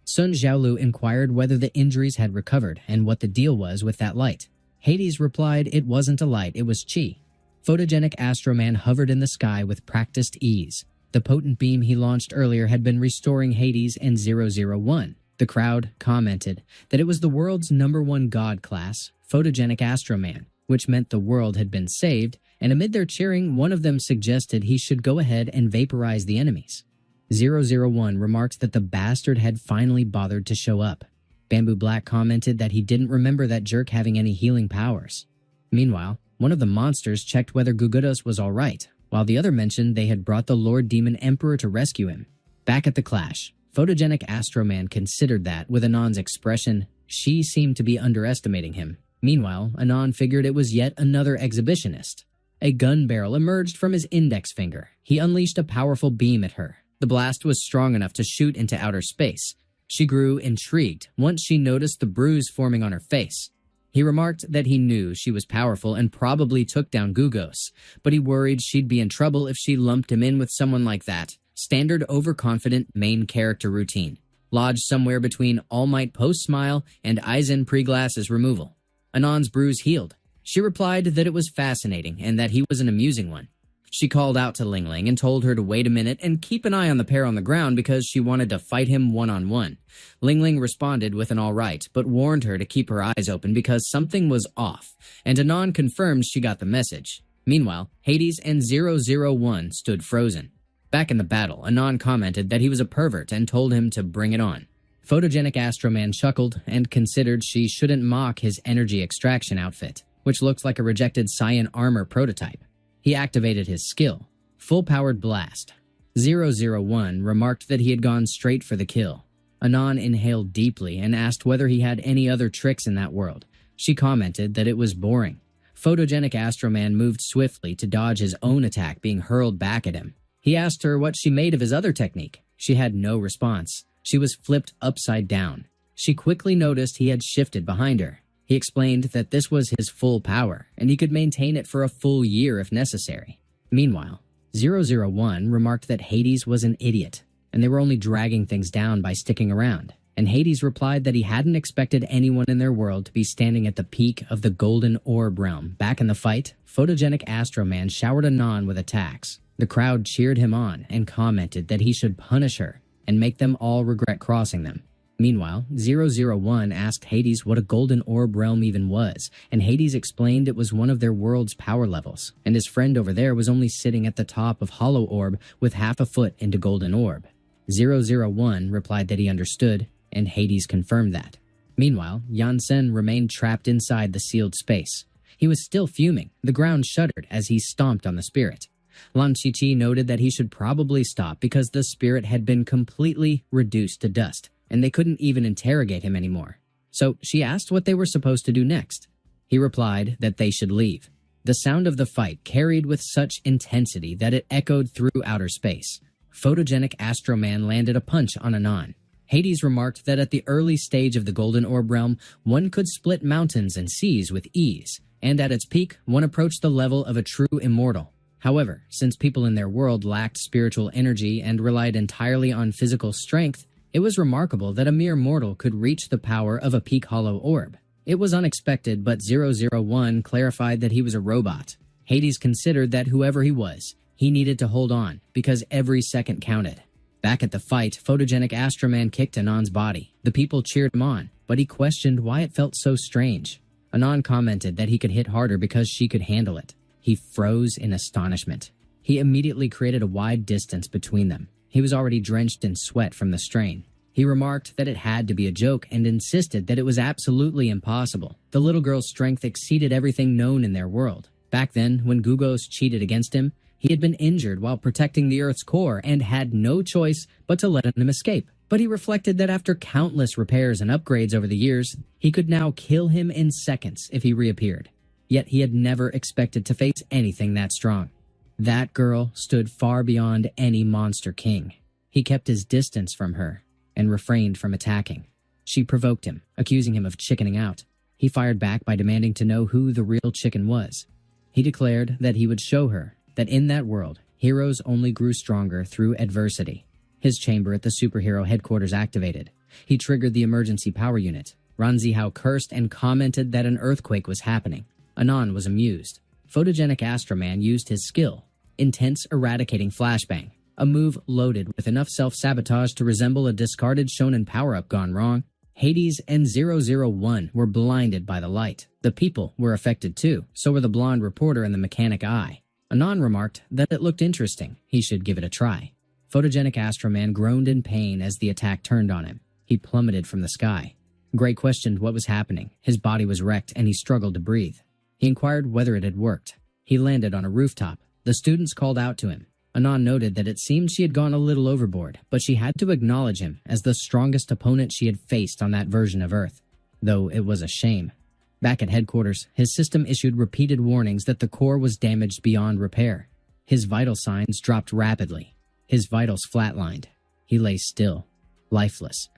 Sun Xiaolu inquired whether the injuries had recovered and what the deal was with that light. Hades replied it wasn't a light, it was Qi. Photogenic Astroman hovered in the sky with practiced ease. The potent beam he launched earlier had been restoring Hades and 001. The crowd commented that it was the world's #1 god class, Photogenic Astroman, which meant the world had been saved, and amid their cheering, one of them suggested he should go ahead and vaporize the enemies. 001 remarked that the bastard had finally bothered to show up. Bamboo Black commented that he didn't remember that jerk having any healing powers. Meanwhile, one of the monsters checked whether Gugudos was alright, while the other mentioned they had brought the Lord Demon Emperor to rescue him. Back at the clash, Photogenic Astroman considered that, with Anon's expression, she seemed to be underestimating him. Meanwhile, Anon figured it was yet another exhibitionist. A gun barrel emerged from his index finger. He unleashed a powerful beam at her. The blast was strong enough to shoot into outer space. She grew intrigued once she noticed the bruise forming on her face. He remarked that he knew she was powerful and probably took down Gugos, but he worried she'd be in trouble if she lumped him in with someone like that. Standard overconfident main character routine, lodged somewhere between All Might post-smile and Aizen pre-glasses removal. Anon's bruise healed. She replied that it was fascinating and that he was an amusing one. She called out to Ling Ling and told her to wait a minute and keep an eye on the pair on the ground because she wanted to fight him one-on-one. Ling Ling responded with an alright, but warned her to keep her eyes open because something was off, and Anon confirmed she got the message. Meanwhile, Hades and 001 stood frozen. Back in the battle, Anon commented that he was a pervert and told him to bring it on. Photogenic Astroman chuckled and considered she shouldn't mock his energy extraction outfit, which looked like a rejected cyan armor prototype. He activated his skill, full-powered blast. 001 remarked that he had gone straight for the kill. Anon inhaled deeply and asked whether he had any other tricks in that world. She commented that it was boring. Photogenic Astroman moved swiftly to dodge his own attack being hurled back at him. He asked her what she made of his other technique. She had no response. She was flipped upside down. She quickly noticed he had shifted behind her. He explained that this was his full power, and he could maintain it for a full year if necessary. Meanwhile, 001 remarked that Hades was an idiot, and they were only dragging things down by sticking around. And Hades replied that he hadn't expected anyone in their world to be standing at the peak of the Golden Orb realm. Back in the fight, Photogenic Astroman showered Anon with attacks. The crowd cheered him on and commented that he should punish her and make them all regret crossing them. Meanwhile, 001 asked Hades what a Golden Orb realm even was, and Hades explained it was one of their world's power levels, and his friend over there was only sitting at the top of Hollow Orb with half a foot into Golden Orb. 001 replied that he understood, and Hades confirmed that. Meanwhile, Yansen remained trapped inside the sealed space. He was still fuming. The ground shuddered as he stomped on the spirit. Lan Qi Qi noted that he should probably stop because the spirit had been completely reduced to dust, and they couldn't even interrogate him anymore. So she asked what they were supposed to do next. He replied that they should leave. The sound of the fight carried with such intensity that it echoed through outer space. Photogenic Astroman landed a punch on Anon. Hades remarked that at the early stage of the Golden Orb realm, one could split mountains and seas with ease, and at its peak, one approached the level of a true immortal. However, since people in their world lacked spiritual energy and relied entirely on physical strength, it was remarkable that a mere mortal could reach the power of a peak hollow orb. It was unexpected, but 001 clarified that he was a robot. Hades considered that whoever he was, He needed to hold on, because every second counted. Back at the fight, photogenic Astroman kicked Anon's body. The people cheered him on, but he questioned why it felt so strange. Anon commented that he could hit harder because she could handle it. He froze in astonishment. He immediately created a wide distance between them. He was already drenched in sweat from the strain. He remarked that it had to be a joke and insisted that it was absolutely impossible. The little girl's strength exceeded everything known in their world. Back then, when Gugos cheated against him, he had been injured while protecting the Earth's core and had no choice but to let him escape. But he reflected that after countless repairs and upgrades over the years, he could now kill him in seconds if he reappeared. Yet he had never expected to face anything that strong. That girl stood far beyond any monster king. He kept his distance from her and refrained from attacking. She provoked him, accusing him of chickening out. He fired back by demanding to know who the real chicken was. He declared that he would show her that in that world, heroes only grew stronger through adversity. His chamber at the superhero headquarters activated. He triggered the emergency power unit. Lan Qi cursed and commented that an earthquake was happening. Anon was amused. Photogenic Astroman used his skill, Intense Eradicating Flashbang, a move loaded with enough self-sabotage to resemble a discarded shonen power-up gone wrong. Hades and 001 were blinded by the light. The people were affected too, so were the blonde reporter and the mechanic eye. Anon remarked that it looked interesting. He should give it a try. Photogenic Astroman groaned in pain as the attack turned on him. He plummeted from the sky. Gray questioned what was happening. His body was wrecked and he struggled to breathe. He inquired whether it had worked. He landed on a rooftop. The students called out to him. Anon noted that it seemed she had gone a little overboard, but she had to acknowledge him as the strongest opponent she had faced on that version of Earth. Though it was a shame. Back at headquarters, his system issued repeated warnings that the core was damaged beyond repair. His vital signs dropped rapidly. His vitals flatlined. He lay still, lifeless.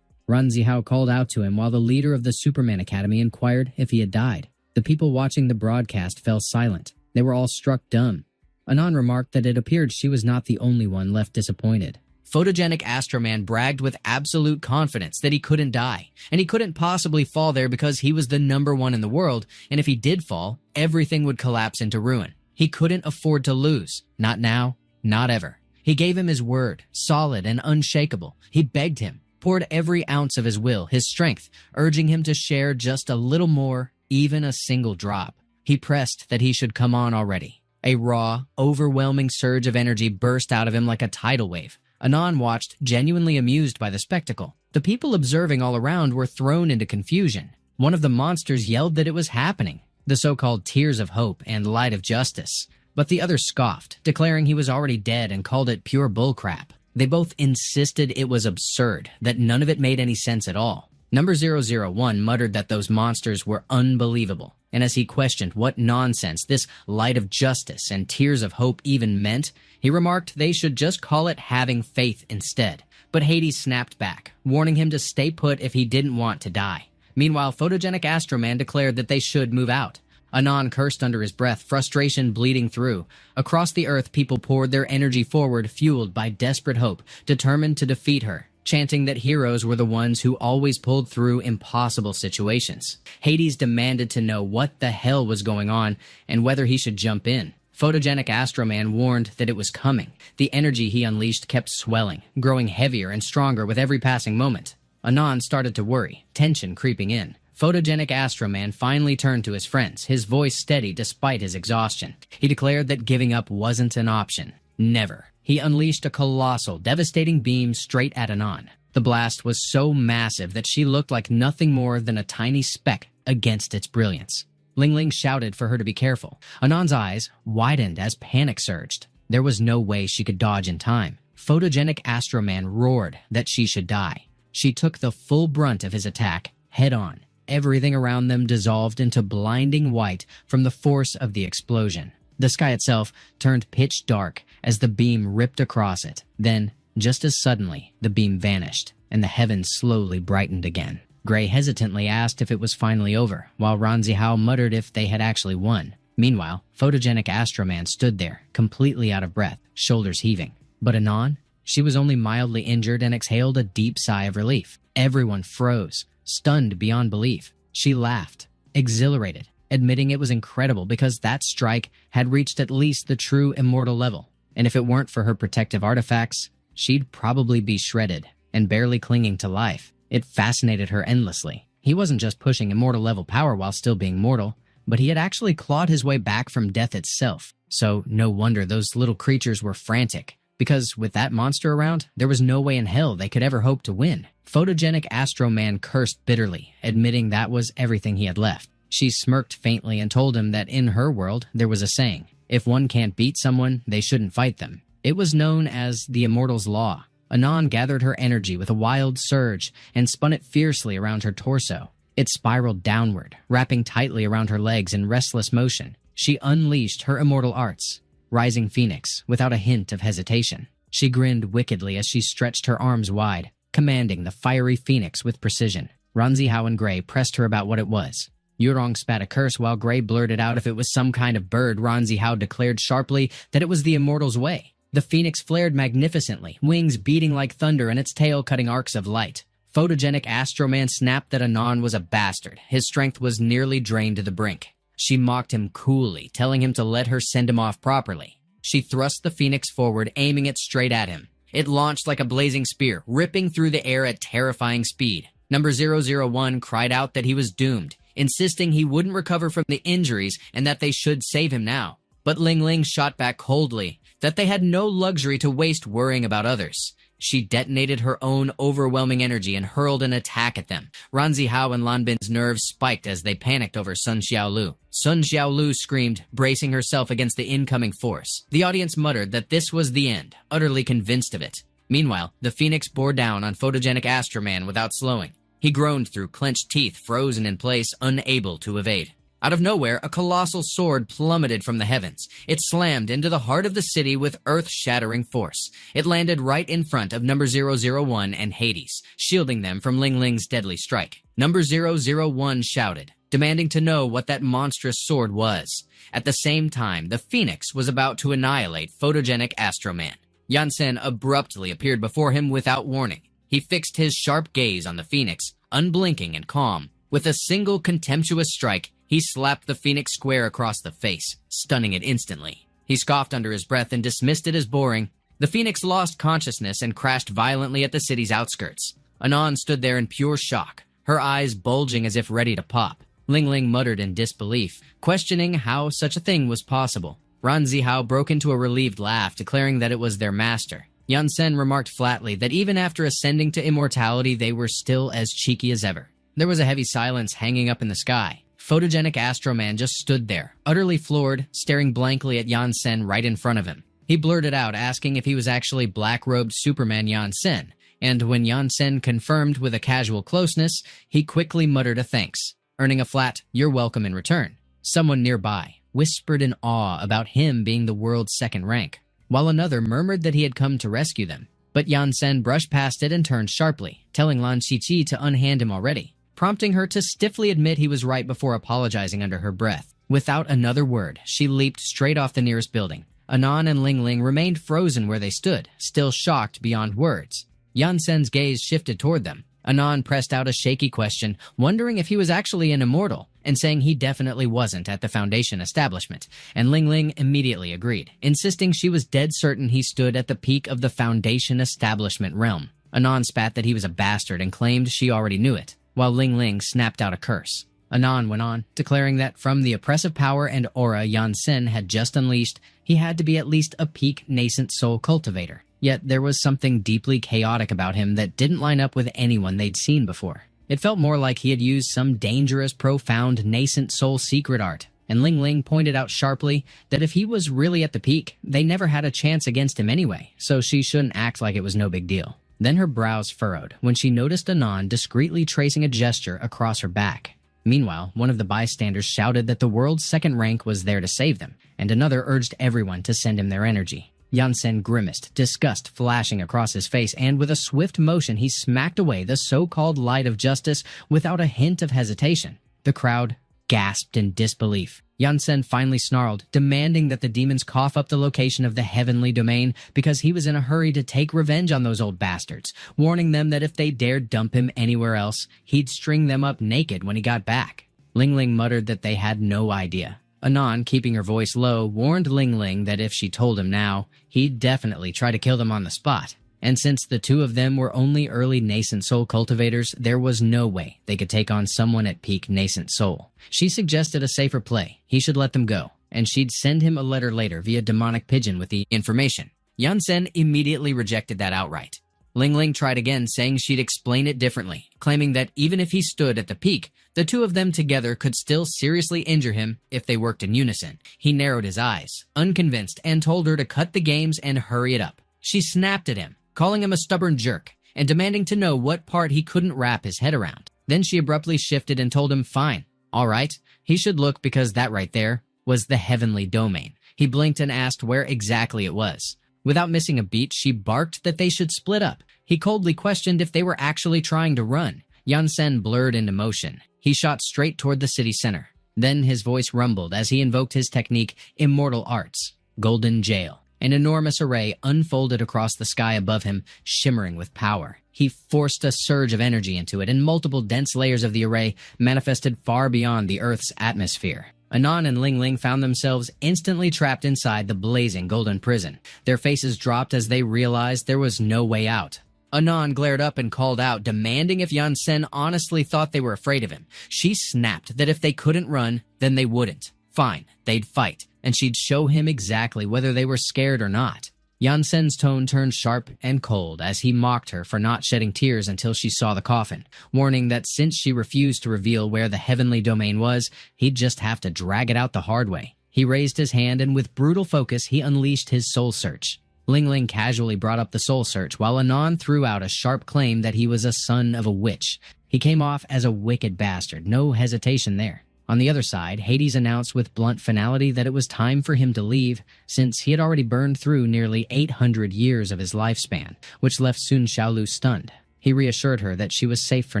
Lan Qi called out to him while the leader of the Superman Academy inquired if he had died. The people watching the broadcast fell silent. They were all struck dumb. Anon remarked that it appeared she was not the only one left disappointed. Photogenic Astroman bragged with absolute confidence that he couldn't die, and he couldn't possibly fall there because he was the #1 in the world, and if he did fall, everything would collapse into ruin. He couldn't afford to lose. Not now, not ever. He gave him his word, solid and unshakable. He begged him, poured every ounce of his will, his strength, urging him to share just a little more, even a single drop. He pressed that he should come on already. A raw, overwhelming surge of energy burst out of him like a tidal wave. Anon watched, genuinely amused by the spectacle. The people observing all around were thrown into confusion. One of the monsters yelled that it was happening, the so-called Tears of Hope and Light of Justice. But the other scoffed, declaring he was already dead and called it pure bullcrap. They both insisted it was absurd, that none of it made any sense at all. Number 001 muttered that those monsters were unbelievable, and as he questioned what nonsense this Light of Justice and Tears of Hope even meant, he remarked they should just call it having faith instead. But Hades snapped back, warning him to stay put if he didn't want to die. Meanwhile, Photogenic Astroman declared that they should move out. Anon cursed under his breath, frustration bleeding through. Across the earth, people poured their energy forward, fueled by desperate hope, determined to defeat her, chanting that heroes were the ones who always pulled through impossible situations. Hades demanded to know what the hell was going on and whether he should jump in. Photogenic Astroman warned that it was coming. The energy he unleashed kept swelling, growing heavier and stronger with every passing moment. Anon started to worry, tension creeping in. Photogenic Astroman finally turned to his friends, his voice steady despite his exhaustion. He declared that giving up wasn't an option. Never. He unleashed a colossal, devastating beam straight at Anon. The blast was so massive that she looked like nothing more than a tiny speck against its brilliance. Ling Ling shouted for her to be careful. Anon's eyes widened as panic surged. There was no way she could dodge in time. Photogenic Astroman roared that she should die. She took the full brunt of his attack, head on. Everything around them dissolved into blinding white from the force of the explosion. The sky itself turned pitch dark as the beam ripped across it. Then, just as suddenly, the beam vanished, and the heavens slowly brightened again. Gray hesitantly asked if it was finally over, while Lan Qi muttered if they had actually won. Meanwhile, Photogenic Astroman stood there, completely out of breath, shoulders heaving. But Anon? She was only mildly injured and exhaled a deep sigh of relief. Everyone froze, stunned beyond belief. She laughed, exhilarated, admitting it was incredible because that strike had reached at least the true immortal level. and if it weren't for her protective artifacts, she'd probably be shredded and barely clinging to life. It fascinated her endlessly. He wasn't just pushing immortal-level power while still being mortal, but he had actually clawed his way back from death itself. So no wonder those little creatures were frantic, because with that monster around, there was no way in hell they could ever hope to win. Photogenic Astro Man cursed bitterly, admitting that was everything he had left. She smirked faintly and told him that in her world, there was a saying, if one can't beat someone, they shouldn't fight them. It was known as the Immortal's Law. Anon gathered her energy with a wild surge and spun it fiercely around her torso. It spiraled downward, wrapping tightly around her legs in restless motion. She unleashed her immortal arts, Rising Phoenix, without a hint of hesitation. She grinned wickedly as she stretched her arms wide, commanding the fiery phoenix with precision. Ranzihao and Gray pressed her about what it was. Yurong spat a curse while Gray blurted out if it was some kind of bird. Ranzihao declared sharply that it was the Immortal's way. The phoenix flared magnificently, wings beating like thunder and its tail cutting arcs of light. Photogenic Astroman snapped that Anon was a bastard. His strength was nearly drained to the brink. She mocked him coolly, telling him to let her send him off properly. She thrust the phoenix forward, aiming it straight at him. It launched like a blazing spear, ripping through the air at terrifying speed. Number 001 cried out that he was doomed, insisting he wouldn't recover from the injuries and that they should save him now. But Ling Ling shot back coldly that they had no luxury to waste worrying about others. She detonated her own overwhelming energy and hurled an attack at them. Ranzihao and Lanbin's nerves spiked as they panicked over Sun Xiaolu. Sun Xiaolu screamed, bracing herself against the incoming force. The audience muttered that this was the end, utterly convinced of it. Meanwhile, the phoenix bore down on Photogenic Astroman without slowing. He groaned through clenched teeth, frozen in place, unable to evade. Out of nowhere, a colossal sword plummeted from the heavens. It slammed into the heart of the city with earth-shattering force. It landed right in front of Number 001 and Hades, shielding them from Ling Ling's deadly strike. Number 001 shouted, demanding to know what that monstrous sword was. At the same time, the phoenix was about to annihilate Photogenic Astroman. Yansen abruptly appeared before him without warning. He fixed his sharp gaze on the phoenix, unblinking and calm. With a single contemptuous strike, he slapped the phoenix square across the face, stunning it instantly. He scoffed under his breath and dismissed it as boring. The phoenix lost consciousness and crashed violently at the city's outskirts. Anon stood there in pure shock, her eyes bulging as if ready to pop. Ling Ling muttered in disbelief, questioning how such a thing was possible. Ranzihao broke into a relieved laugh, declaring that it was their master. Yansen remarked flatly that even after ascending to immortality, they were still as cheeky as ever. There was a heavy silence hanging up in the sky. Photogenic Astroman just stood there, utterly floored, staring blankly at Yansen right in front of him. He blurted out, asking if he was actually black-robed Superman Yansen, and when Yansen confirmed with a casual closeness, he quickly muttered a thanks, earning a flat, "You're welcome" in return. Someone nearby whispered in awe about him being the world's second rank, while another murmured that he had come to rescue them. But Yansen brushed past it and turned sharply, telling Lan Qi Qi to unhand him already, prompting her to stiffly admit he was right before apologizing under her breath. Without another word, she leaped straight off the nearest building. Anon and Ling Ling remained frozen where they stood, still shocked beyond words. Yansen's gaze shifted toward them. Anon pressed out a shaky question, wondering if he was actually an immortal, and saying he definitely wasn't at the Foundation establishment, and Ling Ling immediately agreed, insisting she was dead certain he stood at the peak of the Foundation establishment realm. Anon spat that he was a bastard and claimed she already knew it, while Ling Ling snapped out a curse. Anon went on, declaring that from the oppressive power and aura Yansen had just unleashed, he had to be at least a peak nascent soul cultivator. Yet there was something deeply chaotic about him that didn't line up with anyone they'd seen before. It felt more like he had used some dangerous, profound, nascent soul secret art, and Ling Ling pointed out sharply that if he was really at the peak, they never had a chance against him anyway, so she shouldn't act like it was no big deal. Then her brows furrowed when she noticed Anon discreetly tracing a gesture across her back. Meanwhile, one of the bystanders shouted that the world's second rank was there to save them, and another urged everyone to send him their energy. Yansen grimaced, disgust flashing across his face, and with a swift motion he smacked away the so-called light of justice without a hint of hesitation. The crowd gasped in disbelief. Yansen finally snarled, demanding that the demons cough up the location of the heavenly domain because he was in a hurry to take revenge on those old bastards, warning them that if they dared dump him anywhere else, he'd string them up naked when he got back. Ling Ling muttered that they had no idea. Anon, keeping her voice low, warned Ling Ling that if she told him now, he'd definitely try to kill them on the spot. And since the two of them were only early nascent soul cultivators, there was no way they could take on someone at peak nascent soul. She suggested a safer play. He should let them go, and she'd send him a letter later via demonic pigeon with the information. Yan-sen immediately rejected that outright. Ling Ling tried again, saying she'd explain it differently, claiming that even if he stood at the peak, the two of them together could still seriously injure him if they worked in unison. He narrowed his eyes, unconvinced, and told her to cut the games and hurry it up. She snapped at him, calling him a stubborn jerk, and demanding to know what part he couldn't wrap his head around. Then she abruptly shifted and told him, fine, all right, he should look because that right there was the heavenly domain. He blinked and asked where exactly it was. Without missing a beat, she barked that they should split up. He coldly questioned if they were actually trying to run. Yan-sen blurred into motion. He shot straight toward the city center. Then his voice rumbled as he invoked his technique, Immortal Arts, Golden Jail. An enormous array unfolded across the sky above him, shimmering with power. He forced a surge of energy into it, and multiple dense layers of the array manifested far beyond the Earth's atmosphere. Anon and Ling Ling found themselves instantly trapped inside the blazing golden prison. Their faces dropped as they realized there was no way out. Anon glared up and called out, demanding if Yan-sen honestly thought they were afraid of him. She snapped that if they couldn't run, then they wouldn't. Fine, they'd fight, and she'd show him exactly whether they were scared or not. Yan-sen's tone turned sharp and cold as he mocked her for not shedding tears until she saw the coffin, warning that since she refused to reveal where the heavenly domain was, he'd just have to drag it out the hard way. He raised his hand and with brutal focus he unleashed his soul search. Ling Ling casually brought up the soul search while Anon threw out a sharp claim that he was a son of a witch. He came off as a wicked bastard, no hesitation there. On the other side, Hades announced with blunt finality that it was time for him to leave, since he had already burned through nearly 800 years of his lifespan, which left Sun Xiaolu stunned. He reassured her that she was safe for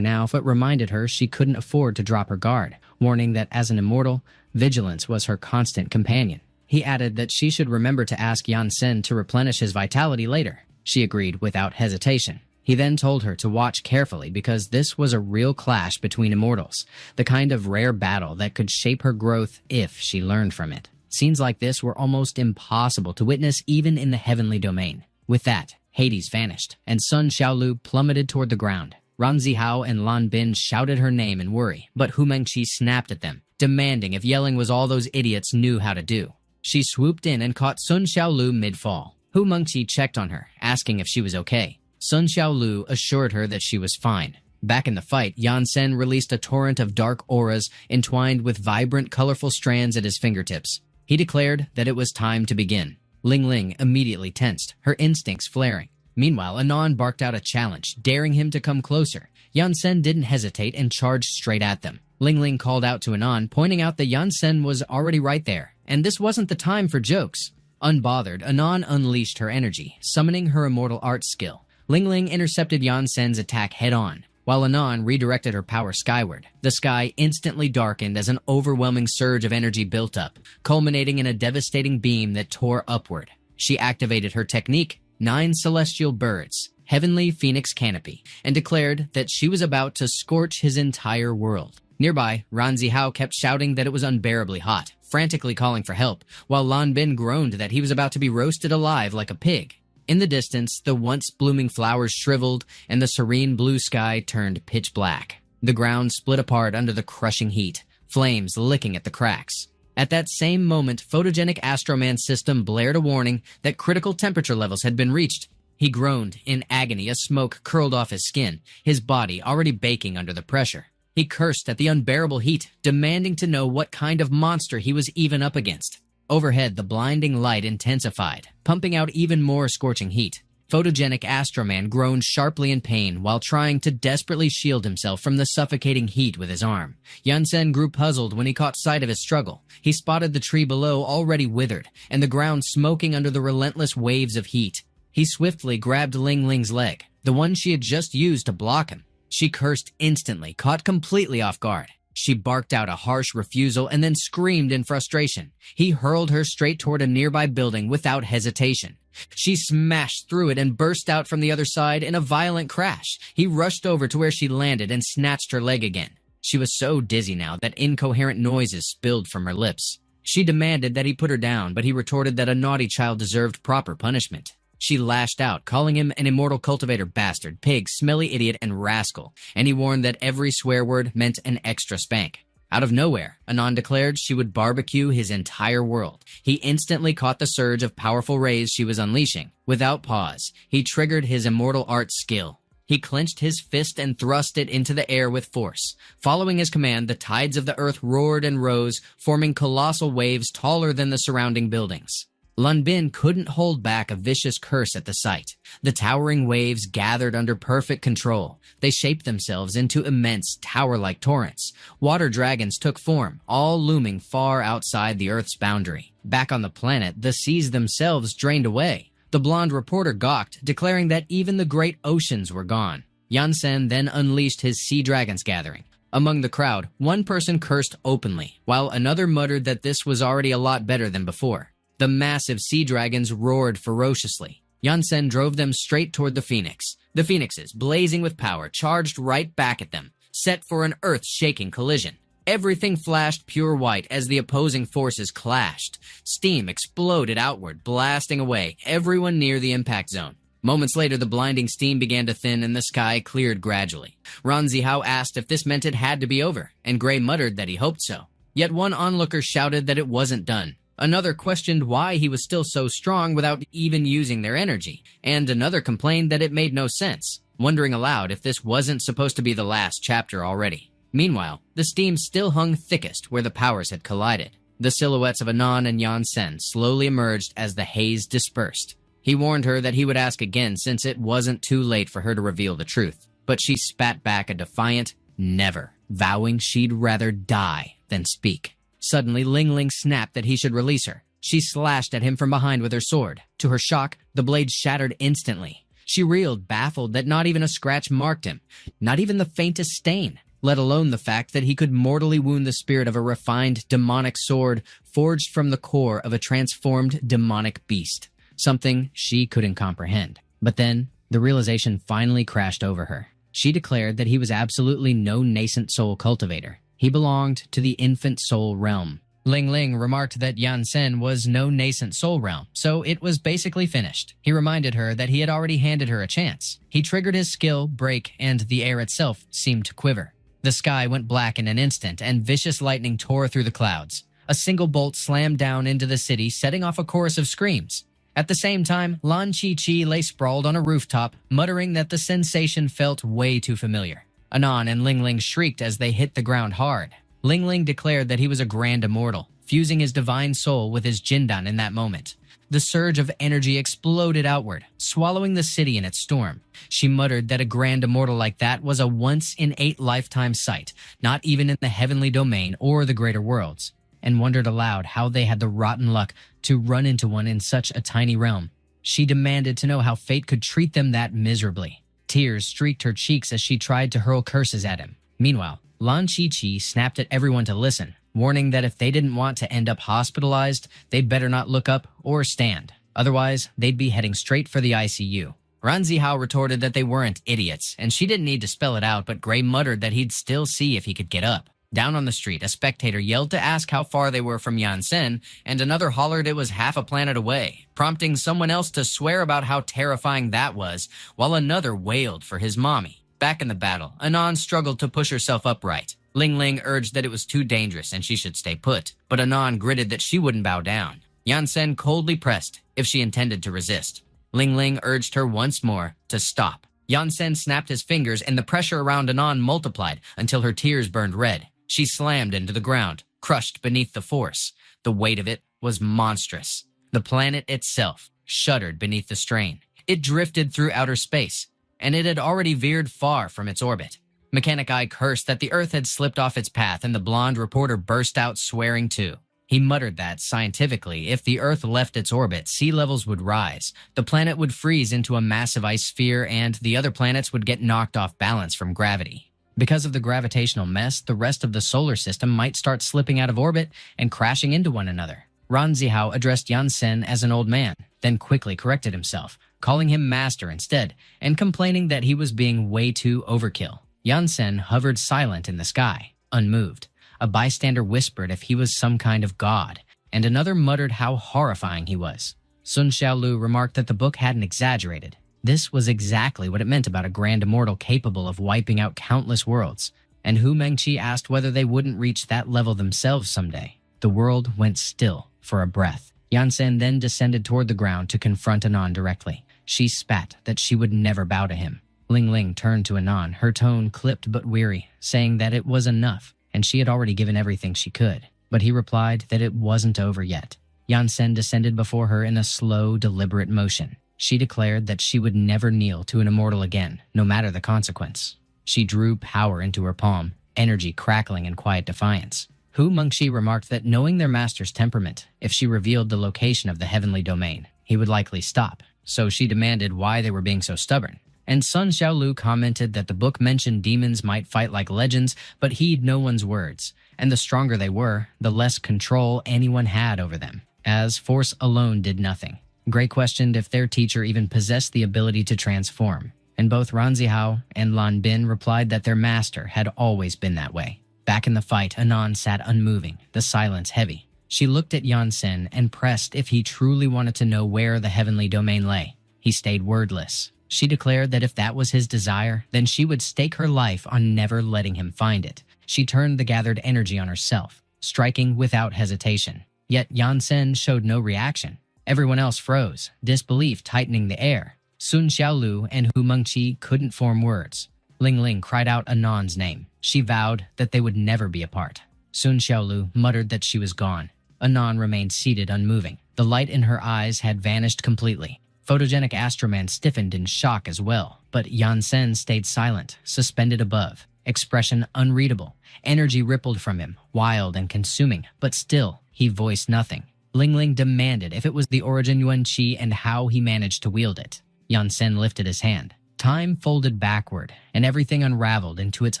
now, but reminded her she couldn't afford to drop her guard, warning that as an immortal, vigilance was her constant companion. He added that she should remember to ask Yan-sen to replenish his vitality later. She agreed without hesitation. He then told her to watch carefully because this was a real clash between immortals, the kind of rare battle that could shape her growth if she learned from it. Scenes like this were almost impossible to witness even in the heavenly domain. With that, Hades vanished, and Sun Xiaolu plummeted toward the ground. Ran Zihao and Lan Bin shouted her name in worry, but Hu Mengqi snapped at them, demanding if yelling was all those idiots knew how to do. She swooped in and caught Sun Xiaolu mid-fall. Hu Mengqi checked on her, asking if she was okay. Sun Xiaolu assured her that she was fine. Back in the fight, Yan-sen released a torrent of dark auras entwined with vibrant, colorful strands at his fingertips. He declared that it was time to begin. Ling Ling immediately tensed, her instincts flaring. Meanwhile, Anon barked out a challenge, daring him to come closer. Yan-sen didn't hesitate and charged straight at them. Ling Ling called out to Anon, pointing out that Yan-sen was already right there, and this wasn't the time for jokes. Unbothered, Anon unleashed her energy, summoning her immortal arts skill. Ling Ling intercepted Yan-sen's attack head-on, while Anon redirected her power skyward. The sky instantly darkened as an overwhelming surge of energy built up, culminating in a devastating beam that tore upward. She activated her technique, 9 celestial birds, heavenly phoenix canopy, and declared that she was about to scorch his entire world. Nearby, Ran Zihao kept shouting that it was unbearably hot, frantically calling for help, while Lan Bin groaned that he was about to be roasted alive like a pig. In the distance, the once blooming flowers shriveled, and the serene blue sky turned pitch black. The ground split apart under the crushing heat, flames licking at the cracks. At that same moment, photogenic Astroman's system blared a warning that critical temperature levels had been reached. He groaned in agony as smoke curled off his skin, his body already baking under the pressure. He cursed at the unbearable heat, demanding to know what kind of monster he was even up against. Overhead, the blinding light intensified, pumping out even more scorching heat. Photogenic Astroman groaned sharply in pain while trying to desperately shield himself from the suffocating heat with his arm. Yan-sen grew puzzled when he caught sight of his struggle. He spotted the tree below already withered, and the ground smoking under the relentless waves of heat. He swiftly grabbed Ling Ling's leg, the one she had just used to block him. She cursed instantly, caught completely off guard. She barked out a harsh refusal and then screamed in frustration. He hurled her straight toward a nearby building without hesitation. She smashed through it and burst out from the other side in a violent crash. He rushed over to where she landed and snatched her leg again. She was so dizzy now that incoherent noises spilled from her lips. She demanded that he put her down, but he retorted that a naughty child deserved proper punishment. She lashed out, calling him an immortal cultivator bastard, pig, smelly idiot, and rascal, and he warned that every swear word meant an extra spank. Out of nowhere, Anon declared she would barbecue his entire world. He instantly caught the surge of powerful rays she was unleashing. Without pause, he triggered his immortal art skill. He clenched his fist and thrust it into the air with force. Following his command, the tides of the earth roared and rose, forming colossal waves taller than the surrounding buildings. Lan Bin couldn't hold back a vicious curse at the sight. The towering waves gathered under perfect control. They shaped themselves into immense, tower-like torrents. Water dragons took form, all looming far outside the Earth's boundary. Back on the planet, the seas themselves drained away. The blonde reporter gawked, declaring that even the great oceans were gone. Yansen then unleashed his sea dragons gathering. Among the crowd, one person cursed openly, while another muttered that this was already a lot better than before. The massive sea dragons roared ferociously. Yansen drove them straight toward the phoenix. The phoenixes, blazing with power, charged right back at them, set for an earth-shaking collision. Everything flashed pure white as the opposing forces clashed. Steam exploded outward, blasting away everyone near the impact zone. Moments later, the blinding steam began to thin and the sky cleared gradually. Lan Zihao asked if this meant it had to be over, and Gray muttered that he hoped so. Yet one onlooker shouted that it wasn't done. Another questioned why he was still so strong without even using their energy, and another complained that it made no sense, wondering aloud if this wasn't supposed to be the last chapter already. Meanwhile, the steam still hung thickest where the powers had collided. The silhouettes of Anon and Yansen slowly emerged as the haze dispersed. He warned her that he would ask again since it wasn't too late for her to reveal the truth, but she spat back a defiant never, vowing she'd rather die than speak. Suddenly, Ling Ling snapped that he should release her. She slashed at him from behind with her sword. To her shock, the blade shattered instantly. She reeled, baffled that not even a scratch marked him, not even the faintest stain, let alone the fact that he could mortally wound the spirit of a refined demonic sword forged from the core of a transformed demonic beast, something she couldn't comprehend. But then, the realization finally crashed over her. She declared that he was absolutely no nascent soul cultivator. He belonged to the infant soul realm. Ling Ling remarked that Yansen was no nascent soul realm, so it was basically finished. He reminded her that he had already handed her a chance. He triggered his skill, break, and the air itself seemed to quiver. The sky went black in an instant, and vicious lightning tore through the clouds. A single bolt slammed down into the city, setting off a chorus of screams. At the same time, Lan Qi Qi lay sprawled on a rooftop, muttering that the sensation felt way too familiar. Anon and Ling Ling shrieked as they hit the ground hard. Ling Ling declared that he was a grand immortal, fusing his divine soul with his Jindan in that moment. The surge of energy exploded outward, swallowing the city in its storm. She muttered that a grand immortal like that was a once-in-8-lifetime sight, not even in the heavenly domain or the greater worlds, and wondered aloud how they had the rotten luck to run into one in such a tiny realm. She demanded to know how fate could treat them that miserably. Tears streaked her cheeks as she tried to hurl curses at him. Meanwhile, Lan Qi Qi snapped at everyone to listen, warning that if they didn't want to end up hospitalized, they'd better not look up or stand. Otherwise, they'd be heading straight for the ICU. Lan Zihao retorted that they weren't idiots, and she didn't need to spell it out, but Gray muttered that he'd still see if he could get up. Down on the street, a spectator yelled to ask how far they were from Yansen, and another hollered it was half a planet away, prompting someone else to swear about how terrifying that was, while another wailed for his mommy. Back in the battle, Anon struggled to push herself upright. Ling Ling urged that it was too dangerous and she should stay put, but Anon gritted that she wouldn't bow down. Yansen coldly pressed if she intended to resist. Ling Ling urged her once more to stop. Yansen snapped his fingers and the pressure around Anon multiplied until her tears burned red. She slammed into the ground, crushed beneath the force. The weight of it was monstrous. The planet itself shuddered beneath the strain. It drifted through outer space, and it had already veered far from its orbit. Mechanic Eye cursed that the Earth had slipped off its path, and the blonde reporter burst out swearing too. He muttered that, scientifically, if the Earth left its orbit, sea levels would rise, the planet would freeze into a massive ice sphere, and the other planets would get knocked off balance from gravity. Because of the gravitational mess, the rest of the solar system might start slipping out of orbit and crashing into one another. Lan Zihao addressed Yansen as an old man, then quickly corrected himself, calling him master instead, and complaining that he was being way too overkill. Yansen hovered silent in the sky, unmoved. A bystander whispered if he was some kind of god. and another muttered how horrifying he was. Sun Xiaolu remarked that the book hadn't exaggerated. This was exactly what it meant about a grand immortal capable of wiping out countless worlds, and Hu Mengqi asked whether they wouldn't reach that level themselves someday. The world went still for a breath. Yansen then descended toward the ground to confront Anon directly. She spat that she would never bow to him. Ling Ling turned to Anon, her tone clipped but weary, saying that it was enough, and she had already given everything she could. But he replied that it wasn't over yet. Yansen descended before her in a slow, deliberate motion. She declared that she would never kneel to an immortal again, no matter the consequence. She drew power into her palm, energy crackling in quiet defiance. Hu Mengqi remarked that knowing their master's temperament, if she revealed the location of the heavenly domain, he would likely stop. So she demanded why they were being so stubborn. And Sun Xiaolu commented that the book mentioned demons might fight like legends, but heed no one's words. And the stronger they were, the less control anyone had over them, as force alone did nothing. Gray questioned if their teacher even possessed the ability to transform, and both Ranzihao and Lan Bin replied that their master had always been that way. Back in the fight, Anon sat unmoving, the silence heavy. She looked at Yansen and pressed if he truly wanted to know where the heavenly domain lay. He stayed wordless. She declared that if that was his desire, then she would stake her life on never letting him find it. She turned the gathered energy on herself, striking without hesitation. Yet Yansen showed no reaction. Everyone else froze, disbelief tightening the air. Sun Xiaolu and Hu Mengqi couldn't form words. Ling Ling cried out Anon's name. She vowed that they would never be apart. Sun Xiaolu muttered that she was gone. Anon remained seated unmoving. The light in her eyes had vanished completely. Photogenic Astroman stiffened in shock as well, but Yansen stayed silent, suspended above. Expression unreadable. Energy rippled from him, wild and consuming, but still, he voiced nothing. Ling Ling demanded if it was the origin Yuan Qi and how he managed to wield it. Yansen lifted his hand. Time folded backward, and everything unraveled into its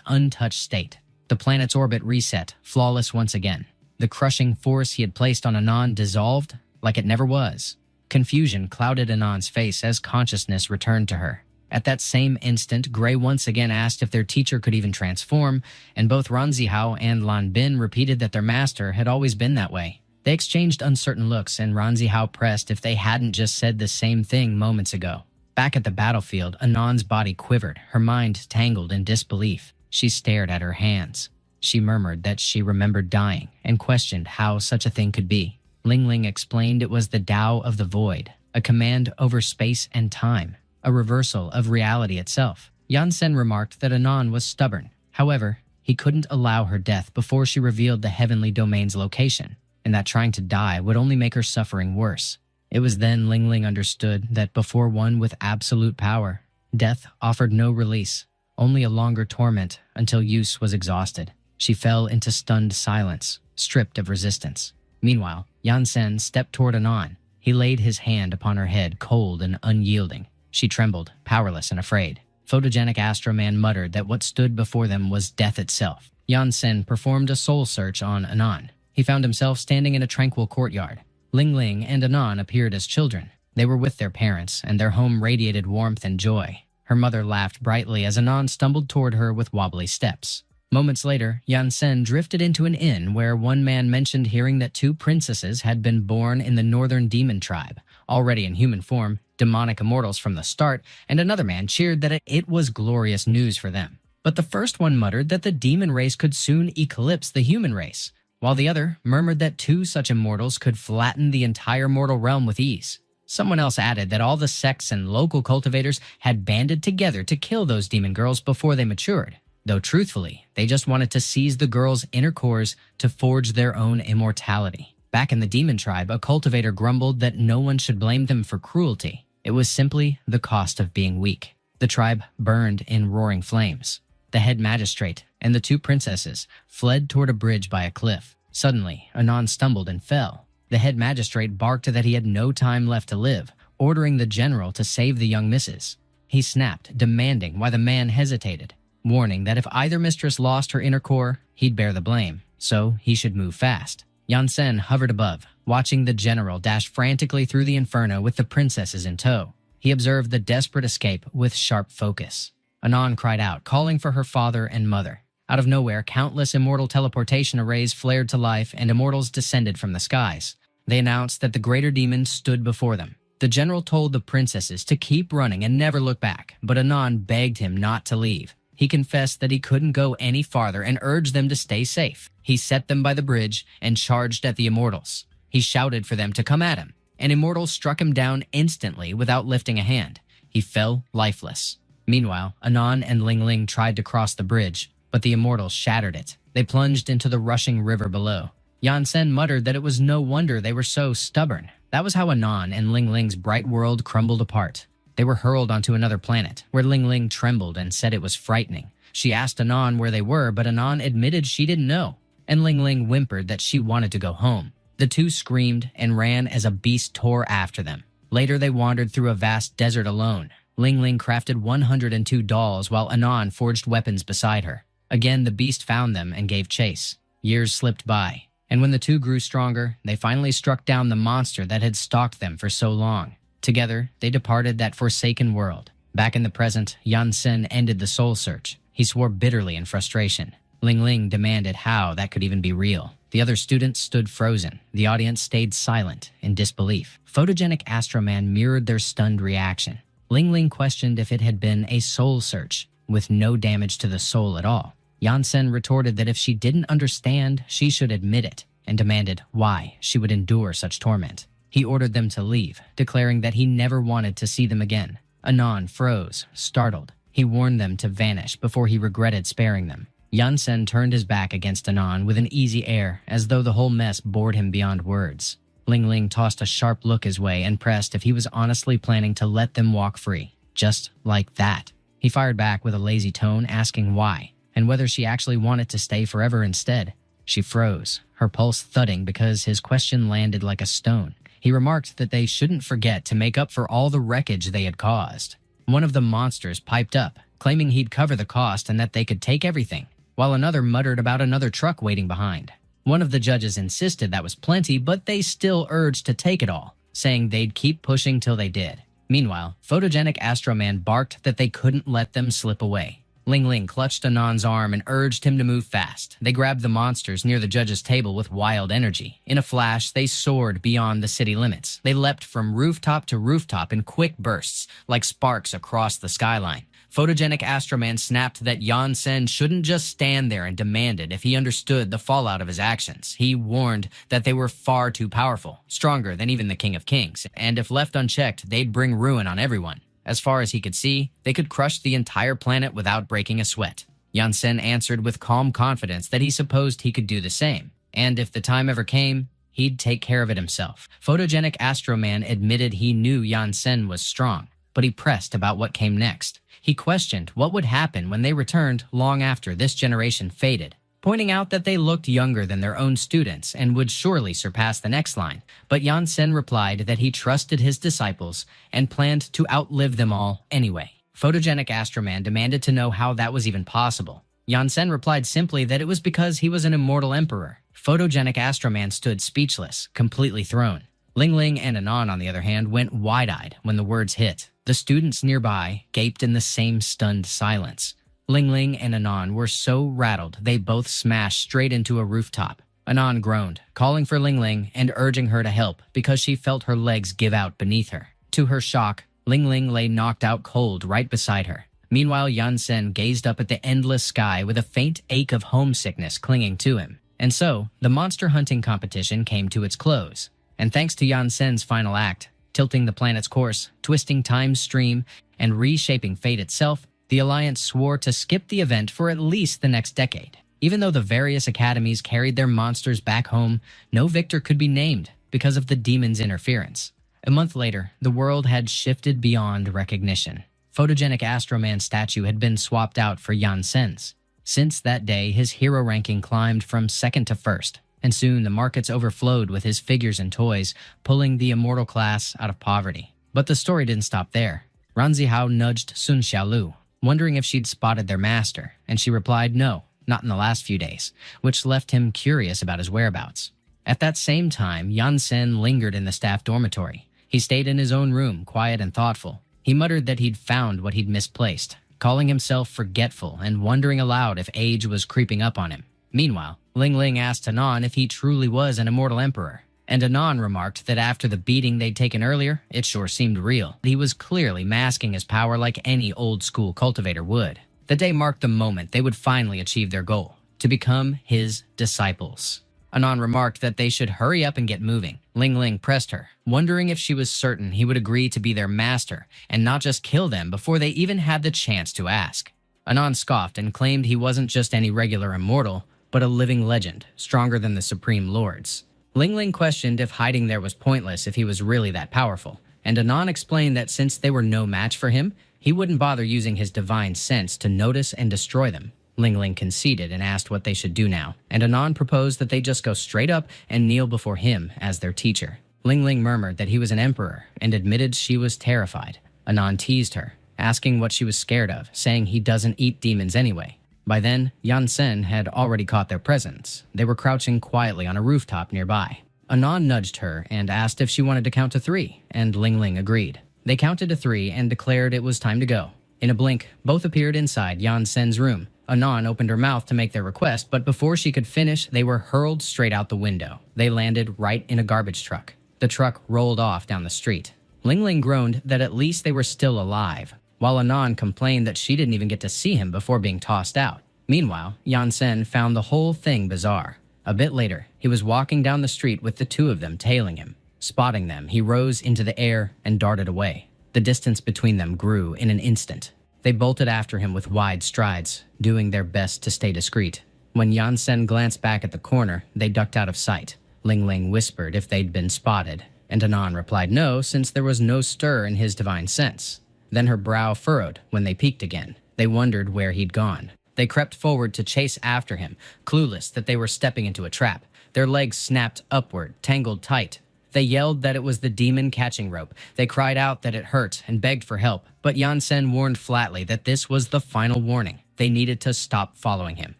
untouched state. The planet's orbit reset, flawless once again. The crushing force he had placed on Anon dissolved like it never was. Confusion clouded Anon's face as consciousness returned to her. At that same instant, Gray once again asked if their teacher could even transform, and both Ranzihao and Lan Bin repeated that their master had always been that way. They exchanged uncertain looks, and Ranzihao pressed if they hadn't just said the same thing moments ago. Back at the battlefield, Anon's body quivered, her mind tangled in disbelief. She stared at her hands. She murmured that she remembered dying and questioned how such a thing could be. Ling Ling explained it was the Tao of the Void, a command over space and time, a reversal of reality itself. Yansen remarked that Anon was stubborn. However, he couldn't allow her death before she revealed the heavenly domain's location, and that trying to die would only make her suffering worse. It was then Ling Ling understood that before one with absolute power, death offered no release, only a longer torment until use was exhausted. She fell into stunned silence, stripped of resistance. Meanwhile, Yansen stepped toward Anon. He laid his hand upon her head, cold and unyielding. She trembled, powerless and afraid. Photogenic Astroman muttered that what stood before them was death itself. Yansen performed a soul search on Anon. He found himself standing in a tranquil courtyard. Ling Ling and Anon appeared as children. They were with their parents, and their home radiated warmth and joy. Her mother laughed brightly as Anon stumbled toward her with wobbly steps. Moments later, Yansen drifted into an inn where one man mentioned hearing that 2 princesses had been born in the northern demon tribe, already in human form, demonic immortals from the start, and another man cheered that it was glorious news for them. But the first one muttered that the demon race could soon eclipse the human race, while the other murmured that 2 such immortals could flatten the entire mortal realm with ease. Someone else added that all the sects and local cultivators had banded together to kill those demon girls before they matured. Though truthfully, they just wanted to seize the girls' inner cores to forge their own immortality. Back in the demon tribe, a cultivator grumbled that no one should blame them for cruelty. It was simply the cost of being weak. The tribe burned in roaring flames. The head magistrate and the 2 princesses fled toward a bridge by a cliff. Suddenly, Anon stumbled and fell. The head magistrate barked that he had no time left to live, ordering the general to save the young misses. He snapped, demanding why the man hesitated, warning that if either mistress lost her inner core, he'd bear the blame, so he should move fast. Yansen hovered above, watching the general dash frantically through the inferno with the princesses in tow. He observed the desperate escape with sharp focus. Anon cried out, calling for her father and mother. Out of nowhere, countless immortal teleportation arrays flared to life and immortals descended from the skies. They announced that the greater demon stood before them. The general told the princesses to keep running and never look back, but Anon begged him not to leave. He confessed that he couldn't go any farther and urged them to stay safe. He set them by the bridge and charged at the immortals. He shouted for them to come at him. An immortal struck him down instantly without lifting a hand. He fell lifeless. Meanwhile, Anon and Ling Ling tried to cross the bridge, but the immortals shattered it. They plunged into the rushing river below. Yansen muttered that it was no wonder they were so stubborn. That was how Anon and Ling Ling's bright world crumbled apart. They were hurled onto another planet, where Ling Ling trembled and said it was frightening. She asked Anon where they were, but Anon admitted she didn't know, and Ling Ling whimpered that she wanted to go home. The two screamed and ran as a beast tore after them. Later, they wandered through a vast desert alone. Ling Ling crafted 102 dolls while Anon forged weapons beside her. Again, the beast found them and gave chase. Years slipped by, and when the two grew stronger, they finally struck down the monster that had stalked them for so long. Together, they departed that forsaken world. Back in the present, Yansen ended the soul search. He swore bitterly in frustration. Ling Ling demanded how that could even be real. The other students stood frozen. The audience stayed silent in disbelief. Photogenic Astroman mirrored their stunned reaction. Ling Ling questioned if it had been a soul search, with no damage to the soul at all. Yansen retorted that if she didn't understand, she should admit it, and demanded why she would endure such torment. He ordered them to leave, declaring that he never wanted to see them again. Anon froze, startled. He warned them to vanish before he regretted sparing them. Yansen turned his back against Anon with an easy air, as though the whole mess bored him beyond words. Ling Ling tossed a sharp look his way and pressed if he was honestly planning to let them walk free. Just like that. He fired back with a lazy tone, asking why, and whether she actually wanted to stay forever instead. She froze, her pulse thudding because his question landed like a stone. He remarked that they shouldn't forget to make up for all the wreckage they had caused. One of the monsters piped up, claiming he'd cover the cost and that they could take everything, while another muttered about another truck waiting behind. One of the judges insisted that was plenty, but they still urged to take it all, saying they'd keep pushing till they did. Meanwhile, Photogenic Astroman barked that they couldn't let them slip away. Ling Ling clutched Anon's arm and urged him to move fast. They grabbed the monsters near the judge's table with wild energy. In a flash, they soared beyond the city limits. They leapt from rooftop to rooftop in quick bursts, like sparks across the skyline. Photogenic Astroman snapped that Yansen shouldn't just stand there and demanded if he understood the fallout of his actions. He warned that they were far too powerful, stronger than even the King of Kings, and if left unchecked, they'd bring ruin on everyone. As far as he could see, they could crush the entire planet without breaking a sweat. Yansen answered with calm confidence that he supposed he could do the same, and if the time ever came, he'd take care of it himself. Photogenic Astroman admitted he knew Yansen was strong, but he pressed about what came next. He questioned what would happen when they returned long after this generation faded, pointing out that they looked younger than their own students and would surely surpass the next line. But Yansen replied that he trusted his disciples and planned to outlive them all anyway. Photogenic Astroman demanded to know how that was even possible. Yansen replied simply that it was because he was an immortal emperor. Photogenic Astroman stood speechless, completely thrown. Ling Ling and Anon, on the other hand, went wide-eyed when the words hit. The students nearby gaped in the same stunned silence. Ling Ling and Anon were so rattled they both smashed straight into a rooftop. Anon groaned, calling for Ling Ling and urging her to help because she felt her legs give out beneath her. To her shock, Ling Ling lay knocked out cold right beside her. Meanwhile, Yansen gazed up at the endless sky with a faint ache of homesickness clinging to him. And so, the monster hunting competition came to its close. And thanks to Yansen's final act, tilting the planet's course, twisting time's stream, and reshaping fate itself, the Alliance swore to skip the event for at least the next decade. Even though the various academies carried their monsters back home, no victor could be named because of the demon's interference. A month later, the world had shifted beyond recognition. Photogenic Astroman's statue had been swapped out for Yansen's. Since that day, his hero ranking climbed from second to first, and soon the markets overflowed with his figures and toys, pulling the immortal class out of poverty. But the story didn't stop there. Ran Zihao nudged Sun Xiaolu, wondering if she'd spotted their master, and she replied no, not in the last few days, which left him curious about his whereabouts. At that same time, Yansen lingered in the staff dormitory. He stayed in his own room, quiet and thoughtful. He muttered that he'd found what he'd misplaced, calling himself forgetful and wondering aloud if age was creeping up on him. Meanwhile, Ling Ling asked Anon if he truly was an immortal emperor. And Anon remarked that after the beating they'd taken earlier, it sure seemed real. He was clearly masking his power like any old-school cultivator would. The day marked the moment they would finally achieve their goal, to become his disciples. Anon remarked that they should hurry up and get moving. Ling Ling pressed her, wondering if she was certain he would agree to be their master and not just kill them before they even had the chance to ask. Anon scoffed and claimed he wasn't just any regular immortal, but a living legend, stronger than the Supreme Lords. Ling Ling questioned if hiding there was pointless if he was really that powerful, and Anon explained that since they were no match for him, he wouldn't bother using his divine sense to notice and destroy them. Ling Ling conceded and asked what they should do now, and Anon proposed that they just go straight up and kneel before him as their teacher. Ling Ling murmured that he was an emperor and admitted she was terrified. Anon teased her, asking what she was scared of, saying he doesn't eat demons anyway. By then, Yan Sen had already caught their presence. They were crouching quietly on a rooftop nearby. Anon nudged her and asked if she wanted to count to 3, and Ling Ling agreed. They counted to 3 and declared it was time to go. In a blink, both appeared inside Yan Sen's room. Anon opened her mouth to make their request, but before she could finish, they were hurled straight out the window. They landed right in a garbage truck. The truck rolled off down the street. Ling Ling groaned that at least they were still alive, while Anon complained that she didn't even get to see him before being tossed out. Meanwhile, Yan Sen found the whole thing bizarre. A bit later, he was walking down the street with the two of them tailing him. Spotting them, he rose into the air and darted away. The distance between them grew in an instant. They bolted after him with wide strides, doing their best to stay discreet. When Yan Sen glanced back at the corner, they ducked out of sight. Ling Ling whispered if they'd been spotted, and Anon replied no, since there was no stir in his divine sense. Then her brow furrowed when they peeked again. They wondered where he'd gone. They crept forward to chase after him, clueless that they were stepping into a trap. Their legs snapped upward, tangled tight. They yelled that it was the demon catching rope. They cried out that it hurt and begged for help, but Yan Sen warned flatly that this was the final warning. They needed to stop following him.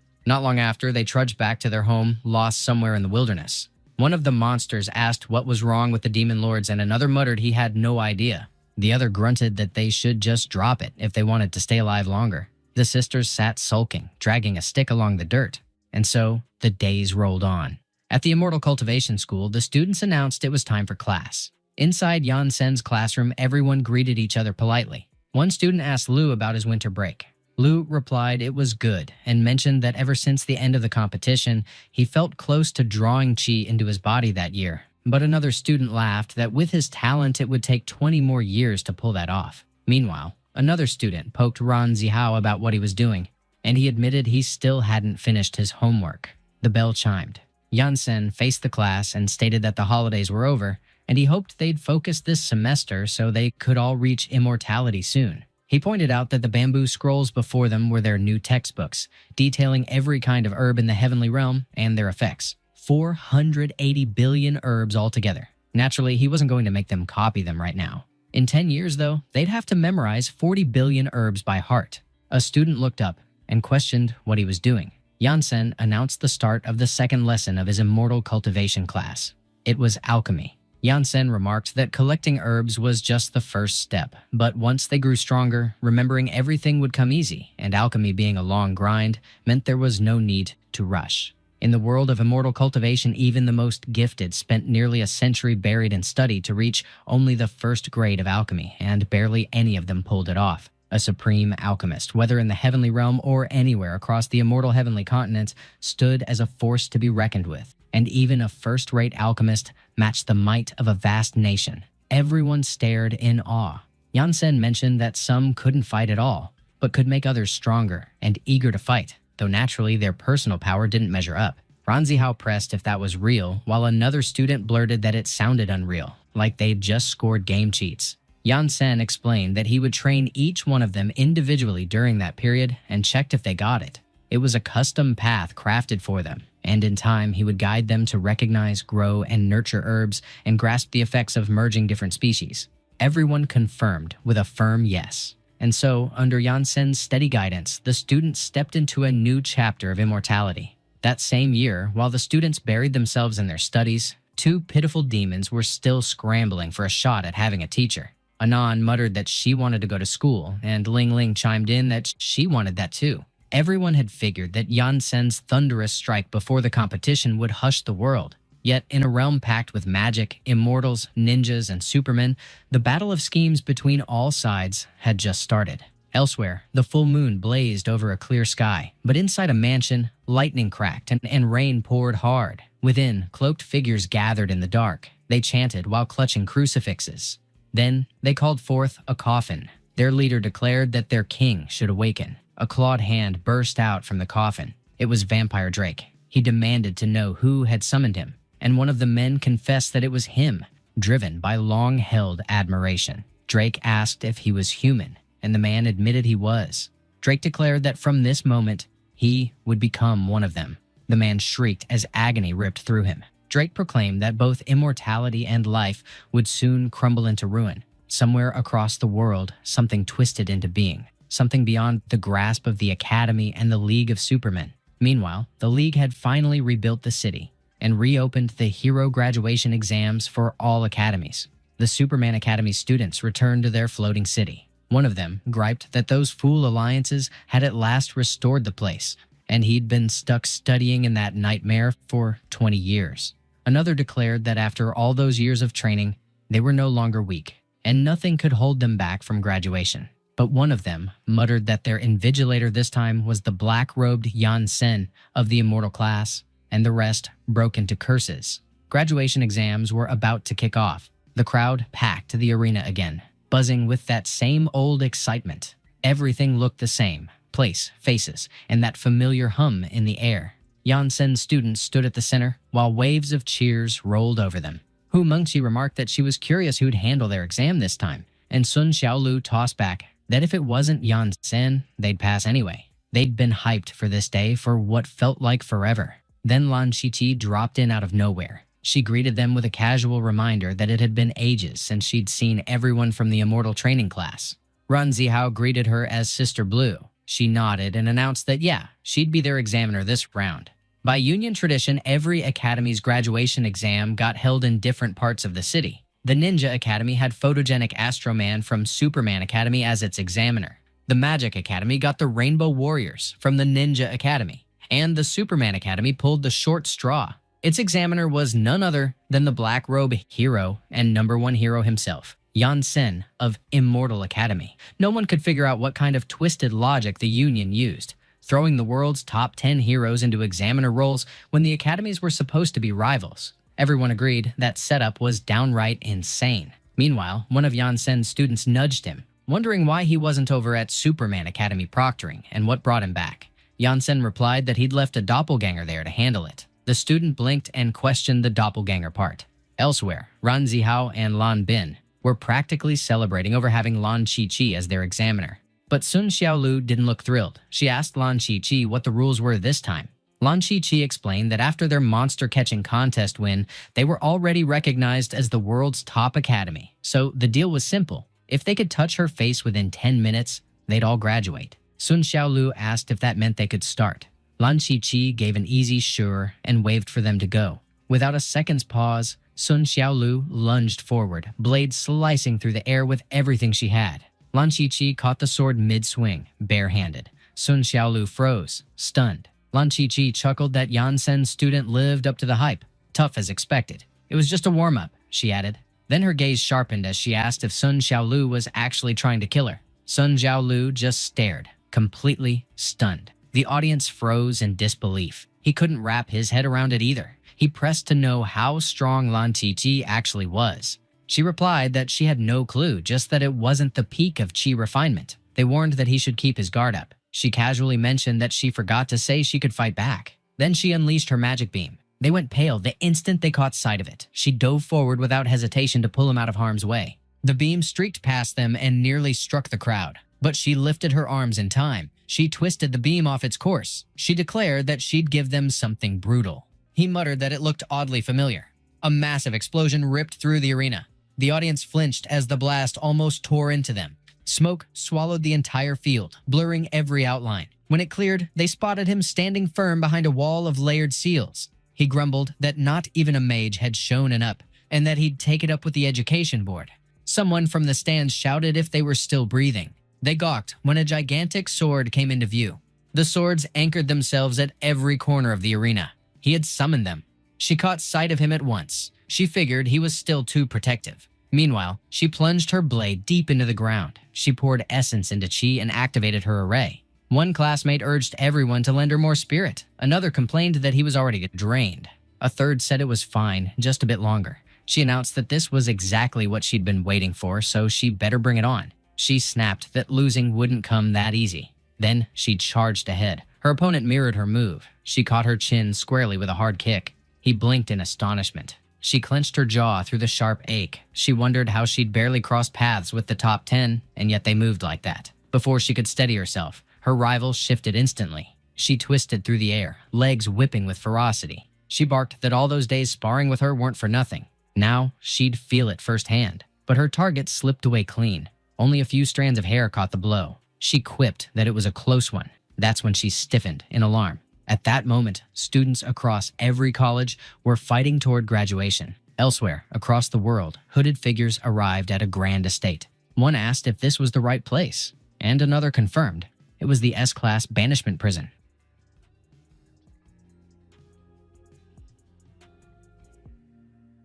Not long after, they trudged back to their home, lost somewhere in the wilderness. One of the monsters asked what was wrong with the demon lords, and another muttered he had no idea. The other grunted that they should just drop it if they wanted to stay alive longer. The sisters sat sulking, dragging a stick along the dirt. And so, the days rolled on. At the Immortal Cultivation School, the students announced it was time for class. Inside Yan Sen's classroom, everyone greeted each other politely. One student asked Lu about his winter break. Lu replied it was good, and mentioned that ever since the end of the competition, he felt close to drawing qi into his body that year. But another student laughed that with his talent it would take 20 more years to pull that off. Meanwhile, another student poked Lan Qi about what he was doing, and he admitted he still hadn't finished his homework. The bell chimed. Yan Sen faced the class and stated that the holidays were over, and he hoped they'd focus this semester so they could all reach immortality soon. He pointed out that the bamboo scrolls before them were their new textbooks, detailing every kind of herb in the heavenly realm and their effects. 480 billion herbs altogether. Naturally, he wasn't going to make them copy them right now. In 10 years, though, they'd have to memorize 40 billion herbs by heart. A student looked up and questioned what he was doing. Yan Sen announced the start of the second lesson of his immortal cultivation class. It was alchemy. Yan Sen remarked that collecting herbs was just the first step, but once they grew stronger, remembering everything would come easy, and alchemy being a long grind meant there was no need to rush. In the world of immortal cultivation, even the most gifted spent nearly a century buried in study to reach only the first grade of alchemy, and barely any of them pulled it off. A supreme alchemist, whether in the heavenly realm or anywhere across the immortal heavenly continents, stood as a force to be reckoned with, and even a first-rate alchemist matched the might of a vast nation. Everyone stared in awe. Yan Sen mentioned that some couldn't fight at all, but could make others stronger and eager to fight, though naturally their personal power didn't measure up. Lan Qi pressed if that was real, while another student blurted that it sounded unreal, like they'd just scored game cheats. Yan Sen explained that he would train each one of them individually during that period and checked if they got it. It was a custom path crafted for them, and in time he would guide them to recognize, grow, and nurture herbs and grasp the effects of merging different species. Everyone confirmed with a firm yes. And so, under Yan Sen's steady guidance, the students stepped into a new chapter of immortality. That same year, while the students buried themselves in their studies, two pitiful demons were still scrambling for a shot at having a teacher. Anon muttered that she wanted to go to school, and Ling Ling chimed in that she wanted that too. Everyone had figured that Yan Sen's thunderous strike before the competition would hush the world. Yet, in a realm packed with magic, immortals, ninjas, and supermen, the battle of schemes between all sides had just started. Elsewhere, the full moon blazed over a clear sky, but inside a mansion, lightning cracked and rain poured hard. Within, cloaked figures gathered in the dark. They chanted while clutching crucifixes. Then, they called forth a coffin. Their leader declared that their king should awaken. A clawed hand burst out from the coffin. It was Vampire Drake. He demanded to know who had summoned him, and one of the men confessed that it was him, driven by long-held admiration. Drake asked if he was human, and the man admitted he was. Drake declared that from this moment, he would become one of them. The man shrieked as agony ripped through him. Drake proclaimed that both immortality and life would soon crumble into ruin. Somewhere across the world, something twisted into being, something beyond the grasp of the Academy and the League of Supermen. Meanwhile, the League had finally rebuilt the city and reopened the hero graduation exams for all academies. The Superman Academy students returned to their floating city. One of them griped that those fool alliances had at last restored the place, and he'd been stuck studying in that nightmare for 20 years. Another declared that after all those years of training, they were no longer weak, and nothing could hold them back from graduation. But one of them muttered that their invigilator this time was the black-robed Yan Sen of the immortal class, and the rest broke into curses. Graduation exams were about to kick off. The crowd packed the arena again, buzzing with that same old excitement. Everything looked the same: place, faces, and that familiar hum in the air. Yan Sen's students stood at the center, while waves of cheers rolled over them. Hu Mengqi remarked that she was curious who'd handle their exam this time, and Sun Xiaolu tossed back that if it wasn't Yan Sen, they'd pass anyway. They'd been hyped for this day for what felt like forever. Then Lan Qi Qi dropped in out of nowhere. She greeted them with a casual reminder that it had been ages since she'd seen everyone from the immortal training class. Ran Zihao greeted her as Sister Blue. She nodded and announced that she'd be their examiner this round. By union tradition, every academy's graduation exam got held in different parts of the city. The Ninja Academy had photogenic Astro Man from Superman Academy as its examiner. The Magic Academy got the Rainbow Warriors from the Ninja Academy. And the Superman Academy pulled the short straw. Its examiner was none other than the Black Robe hero and #1 hero himself, Yan Sen of Immortal Academy. No one could figure out what kind of twisted logic the Union used, throwing the world's top 10 heroes into examiner roles when the academies were supposed to be rivals. Everyone agreed that setup was downright insane. Meanwhile, one of Yan Sen's students nudged him, wondering why he wasn't over at Superman Academy proctoring and what brought him back. Yan Sen replied that he'd left a doppelganger there to handle it. The student blinked and questioned the doppelganger part. Elsewhere, Ran Zihao and Lan Bin were practically celebrating over having Lan Qi Qi as their examiner. But Sun Xiaolu didn't look thrilled. She asked Lan Qi Qi what the rules were this time. Lan Qi Qi explained that after their monster-catching contest win, they were already recognized as the world's top academy. So the deal was simple. If they could touch her face within 10 minutes, they'd all graduate. Sun Xiaolu asked if that meant they could start. Lan Qi Qi gave an easy sure and waved for them to go. Without a second's pause, Sun Xiaolu lunged forward, blade slicing through the air with everything she had. Lan Qi Qi caught the sword mid-swing, barehanded. Sun Xiaolu froze, stunned. Lan Qi Qi chuckled that Yan Sen's student lived up to the hype. Tough as expected. It was just a warm-up, she added. Then her gaze sharpened as she asked if Sun Xiaolu was actually trying to kill her. Sun Xiaolu just stared, completely stunned. The audience froze in disbelief. He couldn't wrap his head around it either. He pressed to know how strong Lan Qi Qi actually was. She replied that she had no clue, just that it wasn't the peak of Qi refinement. They warned that he should keep his guard up. She casually mentioned that she forgot to say she could fight back. Then she unleashed her magic beam. They went pale the instant they caught sight of it. She dove forward without hesitation to pull him out of harm's way. The beam streaked past them and nearly struck the crowd. But she lifted her arms in time. She twisted the beam off its course. She declared that she'd give them something brutal. He muttered that it looked oddly familiar. A massive explosion ripped through the arena. The audience flinched as the blast almost tore into them. Smoke swallowed the entire field, blurring every outline. When it cleared, they spotted him standing firm behind a wall of layered seals. He grumbled that not even a mage had shown up, and that he'd take it up with the education board. Someone from the stands shouted if they were still breathing. They gawked when a gigantic sword came into view. The swords anchored themselves at every corner of the arena. He had summoned them. She caught sight of him at once. She figured he was still too protective. Meanwhile, she plunged her blade deep into the ground. She poured essence into Qi and activated her array. One classmate urged everyone to lend her more spirit. Another complained that he was already drained. A third said it was fine, just a bit longer. She announced that this was exactly what she'd been waiting for, so she better bring it on. She snapped that losing wouldn't come that easy. Then she charged ahead. Her opponent mirrored her move. She caught her chin squarely with a hard kick. He blinked in astonishment. She clenched her jaw through the sharp ache. She wondered how she'd barely crossed paths with the top 10, and yet they moved like that. Before she could steady herself, her rival shifted instantly. She twisted through the air, legs whipping with ferocity. She barked that all those days sparring with her weren't for nothing. Now, she'd feel it firsthand. But her target slipped away clean. Only a few strands of hair caught the blow. She quipped that it was a close one. That's when she stiffened in alarm. At that moment, students across every college were fighting toward graduation. Elsewhere, across the world, hooded figures arrived at a grand estate. One asked if this was the right place, and another confirmed. It was the S-Class banishment prison.